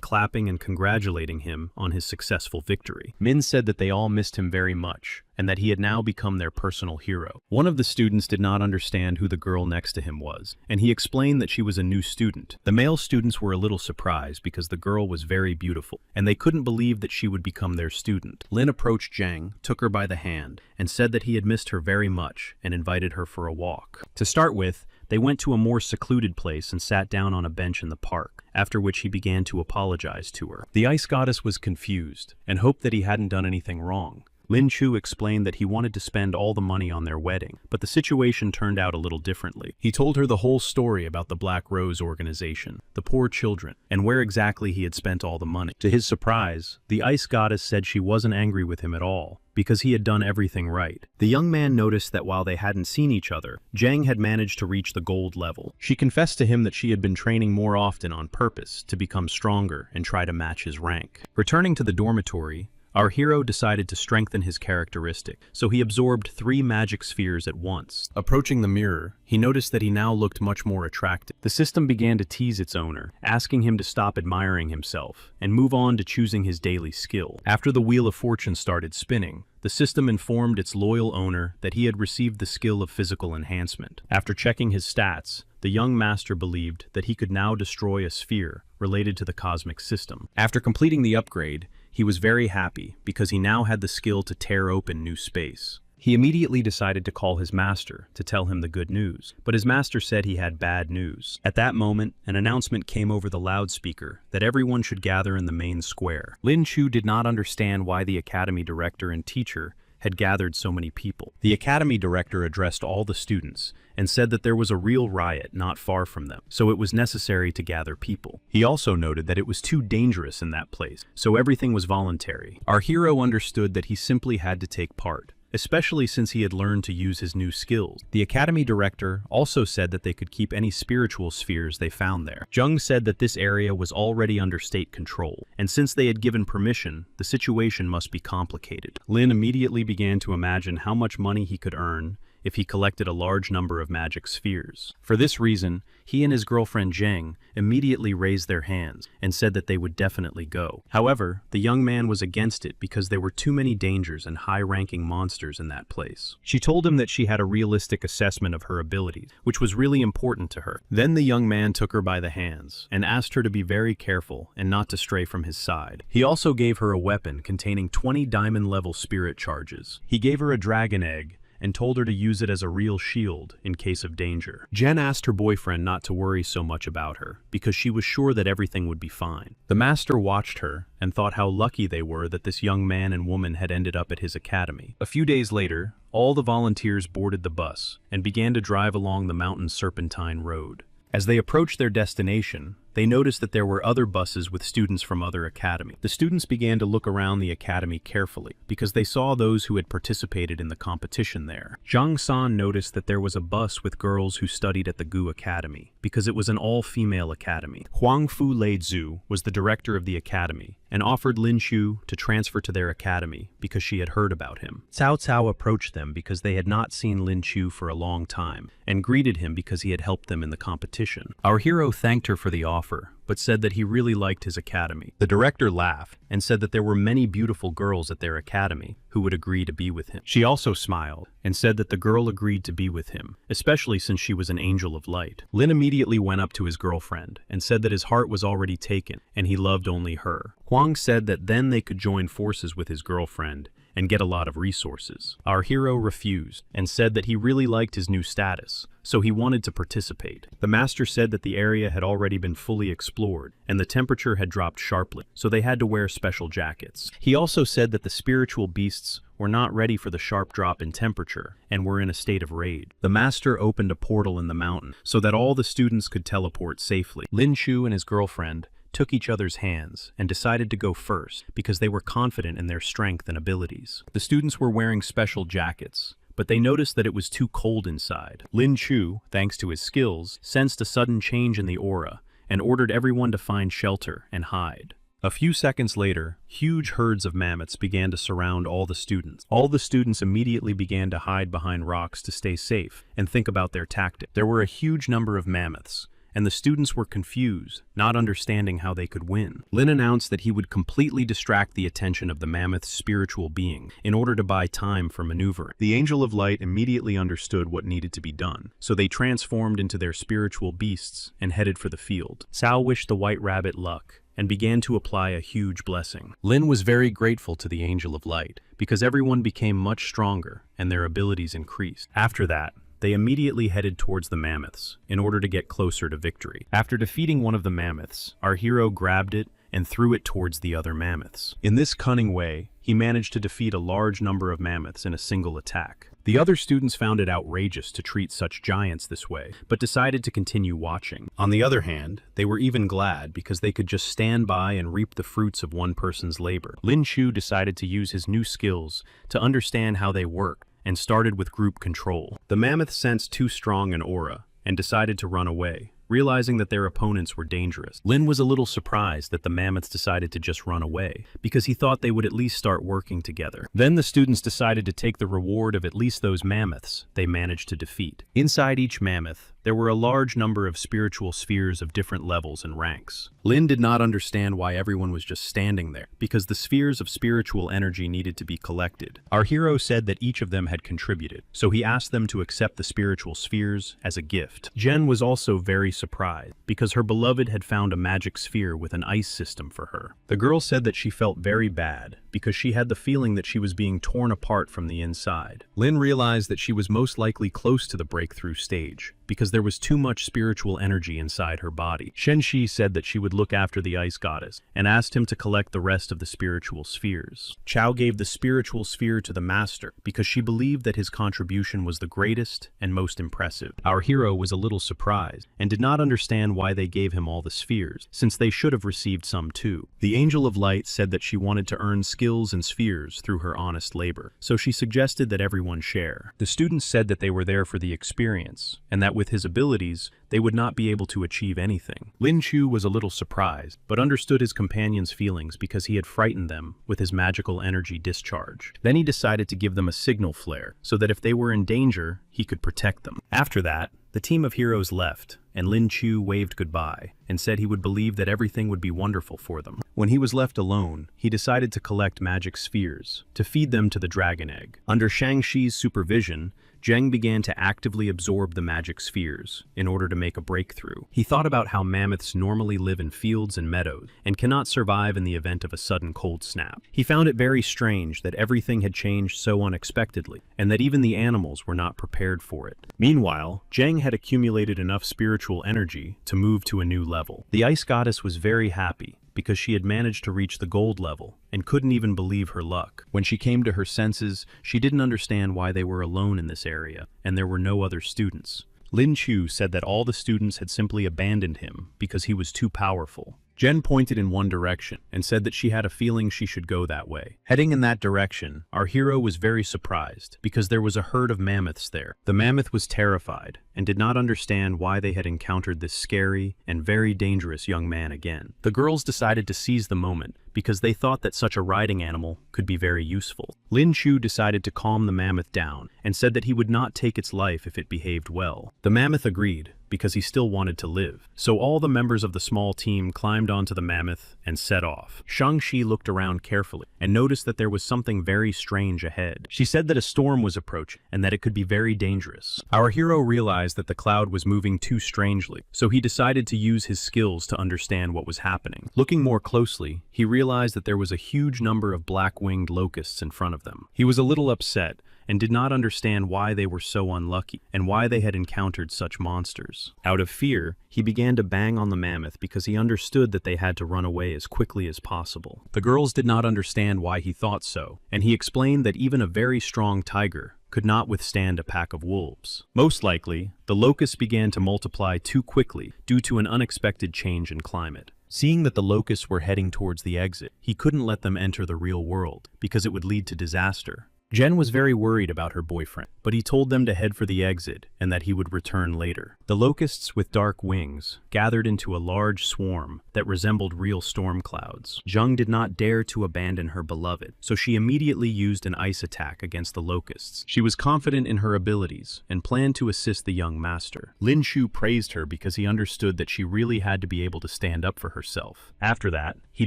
clapping and congratulating him on his successful victory. Min said that they all missed him very much and that he had now become their personal hero. One of the students did not understand who the girl next to him was, and he explained that she was a new student. The male students were a little surprised because the girl was very beautiful, and they couldn't believe that she would become their student. Lin approached Zhang, took her by the hand, and said that he had missed her very much and invited her for a walk. To start with, they went to a more secluded place and sat down on a bench in the park, after which he began to apologize to her. The ice goddess was confused and hoped that he hadn't done anything wrong. Lin Chu explained that he wanted to spend all the money on their wedding, but the situation turned out a little differently. He told her the whole story about the Black Rose organization, the poor children, and where exactly he had spent all the money. To his surprise, the ice goddess said she wasn't angry with him at all, because he had done everything right. The young man noticed that while they hadn't seen each other, Zhang had managed to reach the gold level. She confessed to him that she had been training more often on purpose to become stronger and try to match his rank. Returning to the dormitory, our hero decided to strengthen his characteristic, so he absorbed 3 magic spheres at once. Approaching the mirror, he noticed that he now looked much more attractive. The system began to tease its owner, asking him to stop admiring himself and move on to choosing his daily skill. After the Wheel of Fortune started spinning, the system informed its loyal owner that he had received the skill of physical enhancement. After checking his stats, the young master believed that he could now destroy a sphere related to the cosmic system. After completing the upgrade, he was very happy because he now had the skill to tear open new space. He immediately decided to call his master to tell him the good news, but his master said he had bad news. At that moment, an announcement came over the loudspeaker that everyone should gather in the main square. Lin Chu did not understand why the academy director and teacher had gathered so many people. The academy director addressed all the students and said that there was a real riot not far from them, so it was necessary to gather people. He also noted that it was too dangerous in that place, so everything was voluntary. Our hero understood that he simply had to take part, especially since he had learned to use his new skills. The academy director also said that they could keep any spiritual spheres they found there. Zheng said that this area was already under state control, and since they had given permission, the situation must be complicated. Lin immediately began to imagine how much money he could earn if he collected a large number of magic spheres. For this reason, he and his girlfriend Zheng immediately raised their hands and said that they would definitely go. However, the young man was against it because there were too many dangers and high-ranking monsters in that place. She told him that she had a realistic assessment of her abilities, which was really important to her. Then the young man took her by the hands and asked her to be very careful and not to stray from his side. He also gave her a weapon containing 20 diamond-level spirit charges. He gave her a dragon egg and told her to use it as a real shield in case of danger. Jen asked her boyfriend not to worry so much about her, because she was sure that everything would be fine. The master watched her and thought how lucky they were that this young man and woman had ended up at his academy. A few days later, all the volunteers boarded the bus and began to drive along the mountain serpentine road. As they approached their destination, they noticed that there were other buses with students from other academies. The students began to look around the academy carefully because they saw those who had participated in the competition there. Zhang San noticed that there was a bus with girls who studied at the Gu Academy because it was an all-female academy. Huang Fu Leizu was the director of the academy and offered Lin Chu to transfer to their academy because she had heard about him. Cao Cao approached them because they had not seen Lin Chu for a long time and greeted him because he had helped them in the competition. Our hero thanked her for the offer, but said that he really liked his academy. The director laughed and said that there were many beautiful girls at their academy who would agree to be with him. She also smiled and said that the girl agreed to be with him, especially since she was an angel of light. Lin immediately went up to his girlfriend and said that his heart was already taken and he loved only her. Huang said that then they could join forces with his girlfriend and get a lot of resources. Our hero refused and said that he really liked his new status, so he wanted to participate. The master said that the area had already been fully explored and the temperature had dropped sharply, so they had to wear special jackets. He also said that the spiritual beasts were not ready for the sharp drop in temperature and were in a state of rage. The master opened a portal in the mountain so that all the students could teleport safely. Lin Chu and his girlfriend took each other's hands and decided to go first because they were confident in their strength and abilities. The students were wearing special jackets, but they noticed that it was too cold inside. Lin Chu, thanks to his skills, sensed a sudden change in the aura and ordered everyone to find shelter and hide. A few seconds later, huge herds of mammoths began to surround all the students. All the students immediately began to hide behind rocks to stay safe and think about their tactics. There were a huge number of mammoths, and the students were confused, not understanding how they could win. Lin announced that he would completely distract the attention of the mammoth's spiritual being in order to buy time for maneuvering. The Angel of Light immediately understood what needed to be done, so they transformed into their spiritual beasts and headed for the field. Cao wished the White Rabbit luck and began to apply a huge blessing. Lin was very grateful to the Angel of Light because everyone became much stronger and their abilities increased. After that, they immediately headed towards the mammoths in order to get closer to victory. After defeating one of the mammoths, our hero grabbed it and threw it towards the other mammoths. In this cunning way, he managed to defeat a large number of mammoths in a single attack. The other students found it outrageous to treat such giants this way, but decided to continue watching. On the other hand, they were even glad because they could just stand by and reap the fruits of one person's labor. Lin Chu decided to use his new skills to understand how they work and started with group control. The mammoth sensed too strong an aura and decided to run away, realizing that their opponents were dangerous. Lin was a little surprised that the mammoths decided to just run away, because he thought they would at least start working together. Then the students decided to take the reward of at least those mammoths they managed to defeat. Inside each mammoth, there were a large number of spiritual spheres of different levels and ranks. Lin did not understand why everyone was just standing there, because the spheres of spiritual energy needed to be collected. Our hero said that each of them had contributed, so he asked them to accept the spiritual spheres as a gift. Jen was also very surprised, because her beloved had found a magic sphere with an ice system for her. The girl said that she felt very bad, because she had the feeling that she was being torn apart from the inside. Lin realized that she was most likely close to the breakthrough stage, because there was too much spiritual energy inside her body. Shenxi said that she would look after the ice goddess, and asked him to collect the rest of the spiritual spheres. Chao gave the spiritual sphere to the master, because she believed that his contribution was the greatest and most impressive. Our hero was a little surprised, and did not understand why they gave him all the spheres, since they should have received some too. The Angel of Light said that she wanted to earn skills and spheres through her honest labor, so she suggested that everyone share. The students said that they were there for the experience, and that with his abilities, they would not be able to achieve anything. Lin Chu was a little surprised, but understood his companion's feelings because he had frightened them with his magical energy discharge. Then he decided to give them a signal flare, so that if they were in danger, he could protect them. After that, the team of heroes left, and Lin Chu waved goodbye and said he would believe that everything would be wonderful for them. When he was left alone, he decided to collect magic spheres to feed them to the dragon egg. Under Shang-Chi's supervision, Zheng began to actively absorb the magic spheres in order to make a breakthrough. He thought about how mammoths normally live in fields and meadows and cannot survive in the event of a sudden cold snap. He found it very strange that everything had changed so unexpectedly, and that even the animals were not prepared for it. Meanwhile, Zheng had accumulated enough spiritual energy to move to a new level. The ice goddess was very happy, because she had managed to reach the gold level and couldn't even believe her luck. When she came to her senses, she didn't understand why they were alone in this area, and there were no other students. Lin Chu said that all the students had simply abandoned him because he was too powerful. Jen pointed in one direction and said that she had a feeling she should go that way. Heading in that direction, our hero was very surprised because there was a herd of mammoths there. The mammoth was terrified and did not understand why they had encountered this scary and very dangerous young man again. The girls decided to seize the moment because they thought that such a riding animal could be very useful. Lin Chu decided to calm the mammoth down and said that he would not take its life if it behaved well. The mammoth agreed, because he still wanted to live. So all the members of the small team climbed onto the mammoth and set off. Shang-Chi looked around carefully and noticed that there was something very strange ahead. She said that a storm was approaching and that it could be very dangerous. Our hero realized that the cloud was moving too strangely, so he decided to use his skills to understand what was happening. Looking more closely, he realized that there was a huge number of black-winged locusts in front of them. He was a little upset and did not understand why they were so unlucky and why they had encountered such monsters. Out of fear, he began to bang on the mammoth because he understood that they had to run away as quickly as possible. The girls did not understand why he thought so, and he explained that even a very strong tiger could not withstand a pack of wolves. Most likely, the locusts began to multiply too quickly due to an unexpected change in climate. Seeing that the locusts were heading towards the exit, he couldn't let them enter the real world because it would lead to disaster. Jen was very worried about her boyfriend, but he told them to head for the exit and that he would return later. The locusts with dark wings gathered into a large swarm that resembled real storm clouds. Jung did not dare to abandon her beloved, so she immediately used an ice attack against the locusts. She was confident in her abilities and planned to assist the young master. Lin Shu praised her because he understood that she really had to be able to stand up for herself. After that, he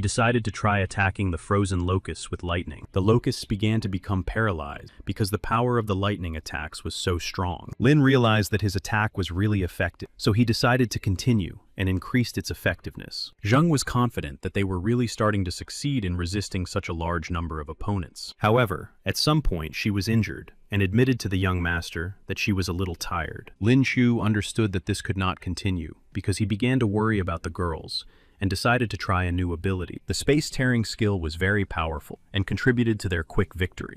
decided to try attacking the frozen locusts with lightning. The locusts began to become paralyzed because the power of the lightning attacks was so strong. Lin realized that his attack was really effective, so he decided to continue and increased its effectiveness. Zheng was confident that they were really starting to succeed in resisting such a large number of opponents. However, at some point she was injured and admitted to the young master that she was a little tired. Lin Shu understood that this could not continue because he began to worry about the girls and decided to try a new ability. The space-tearing skill was very powerful and contributed to their quick victory.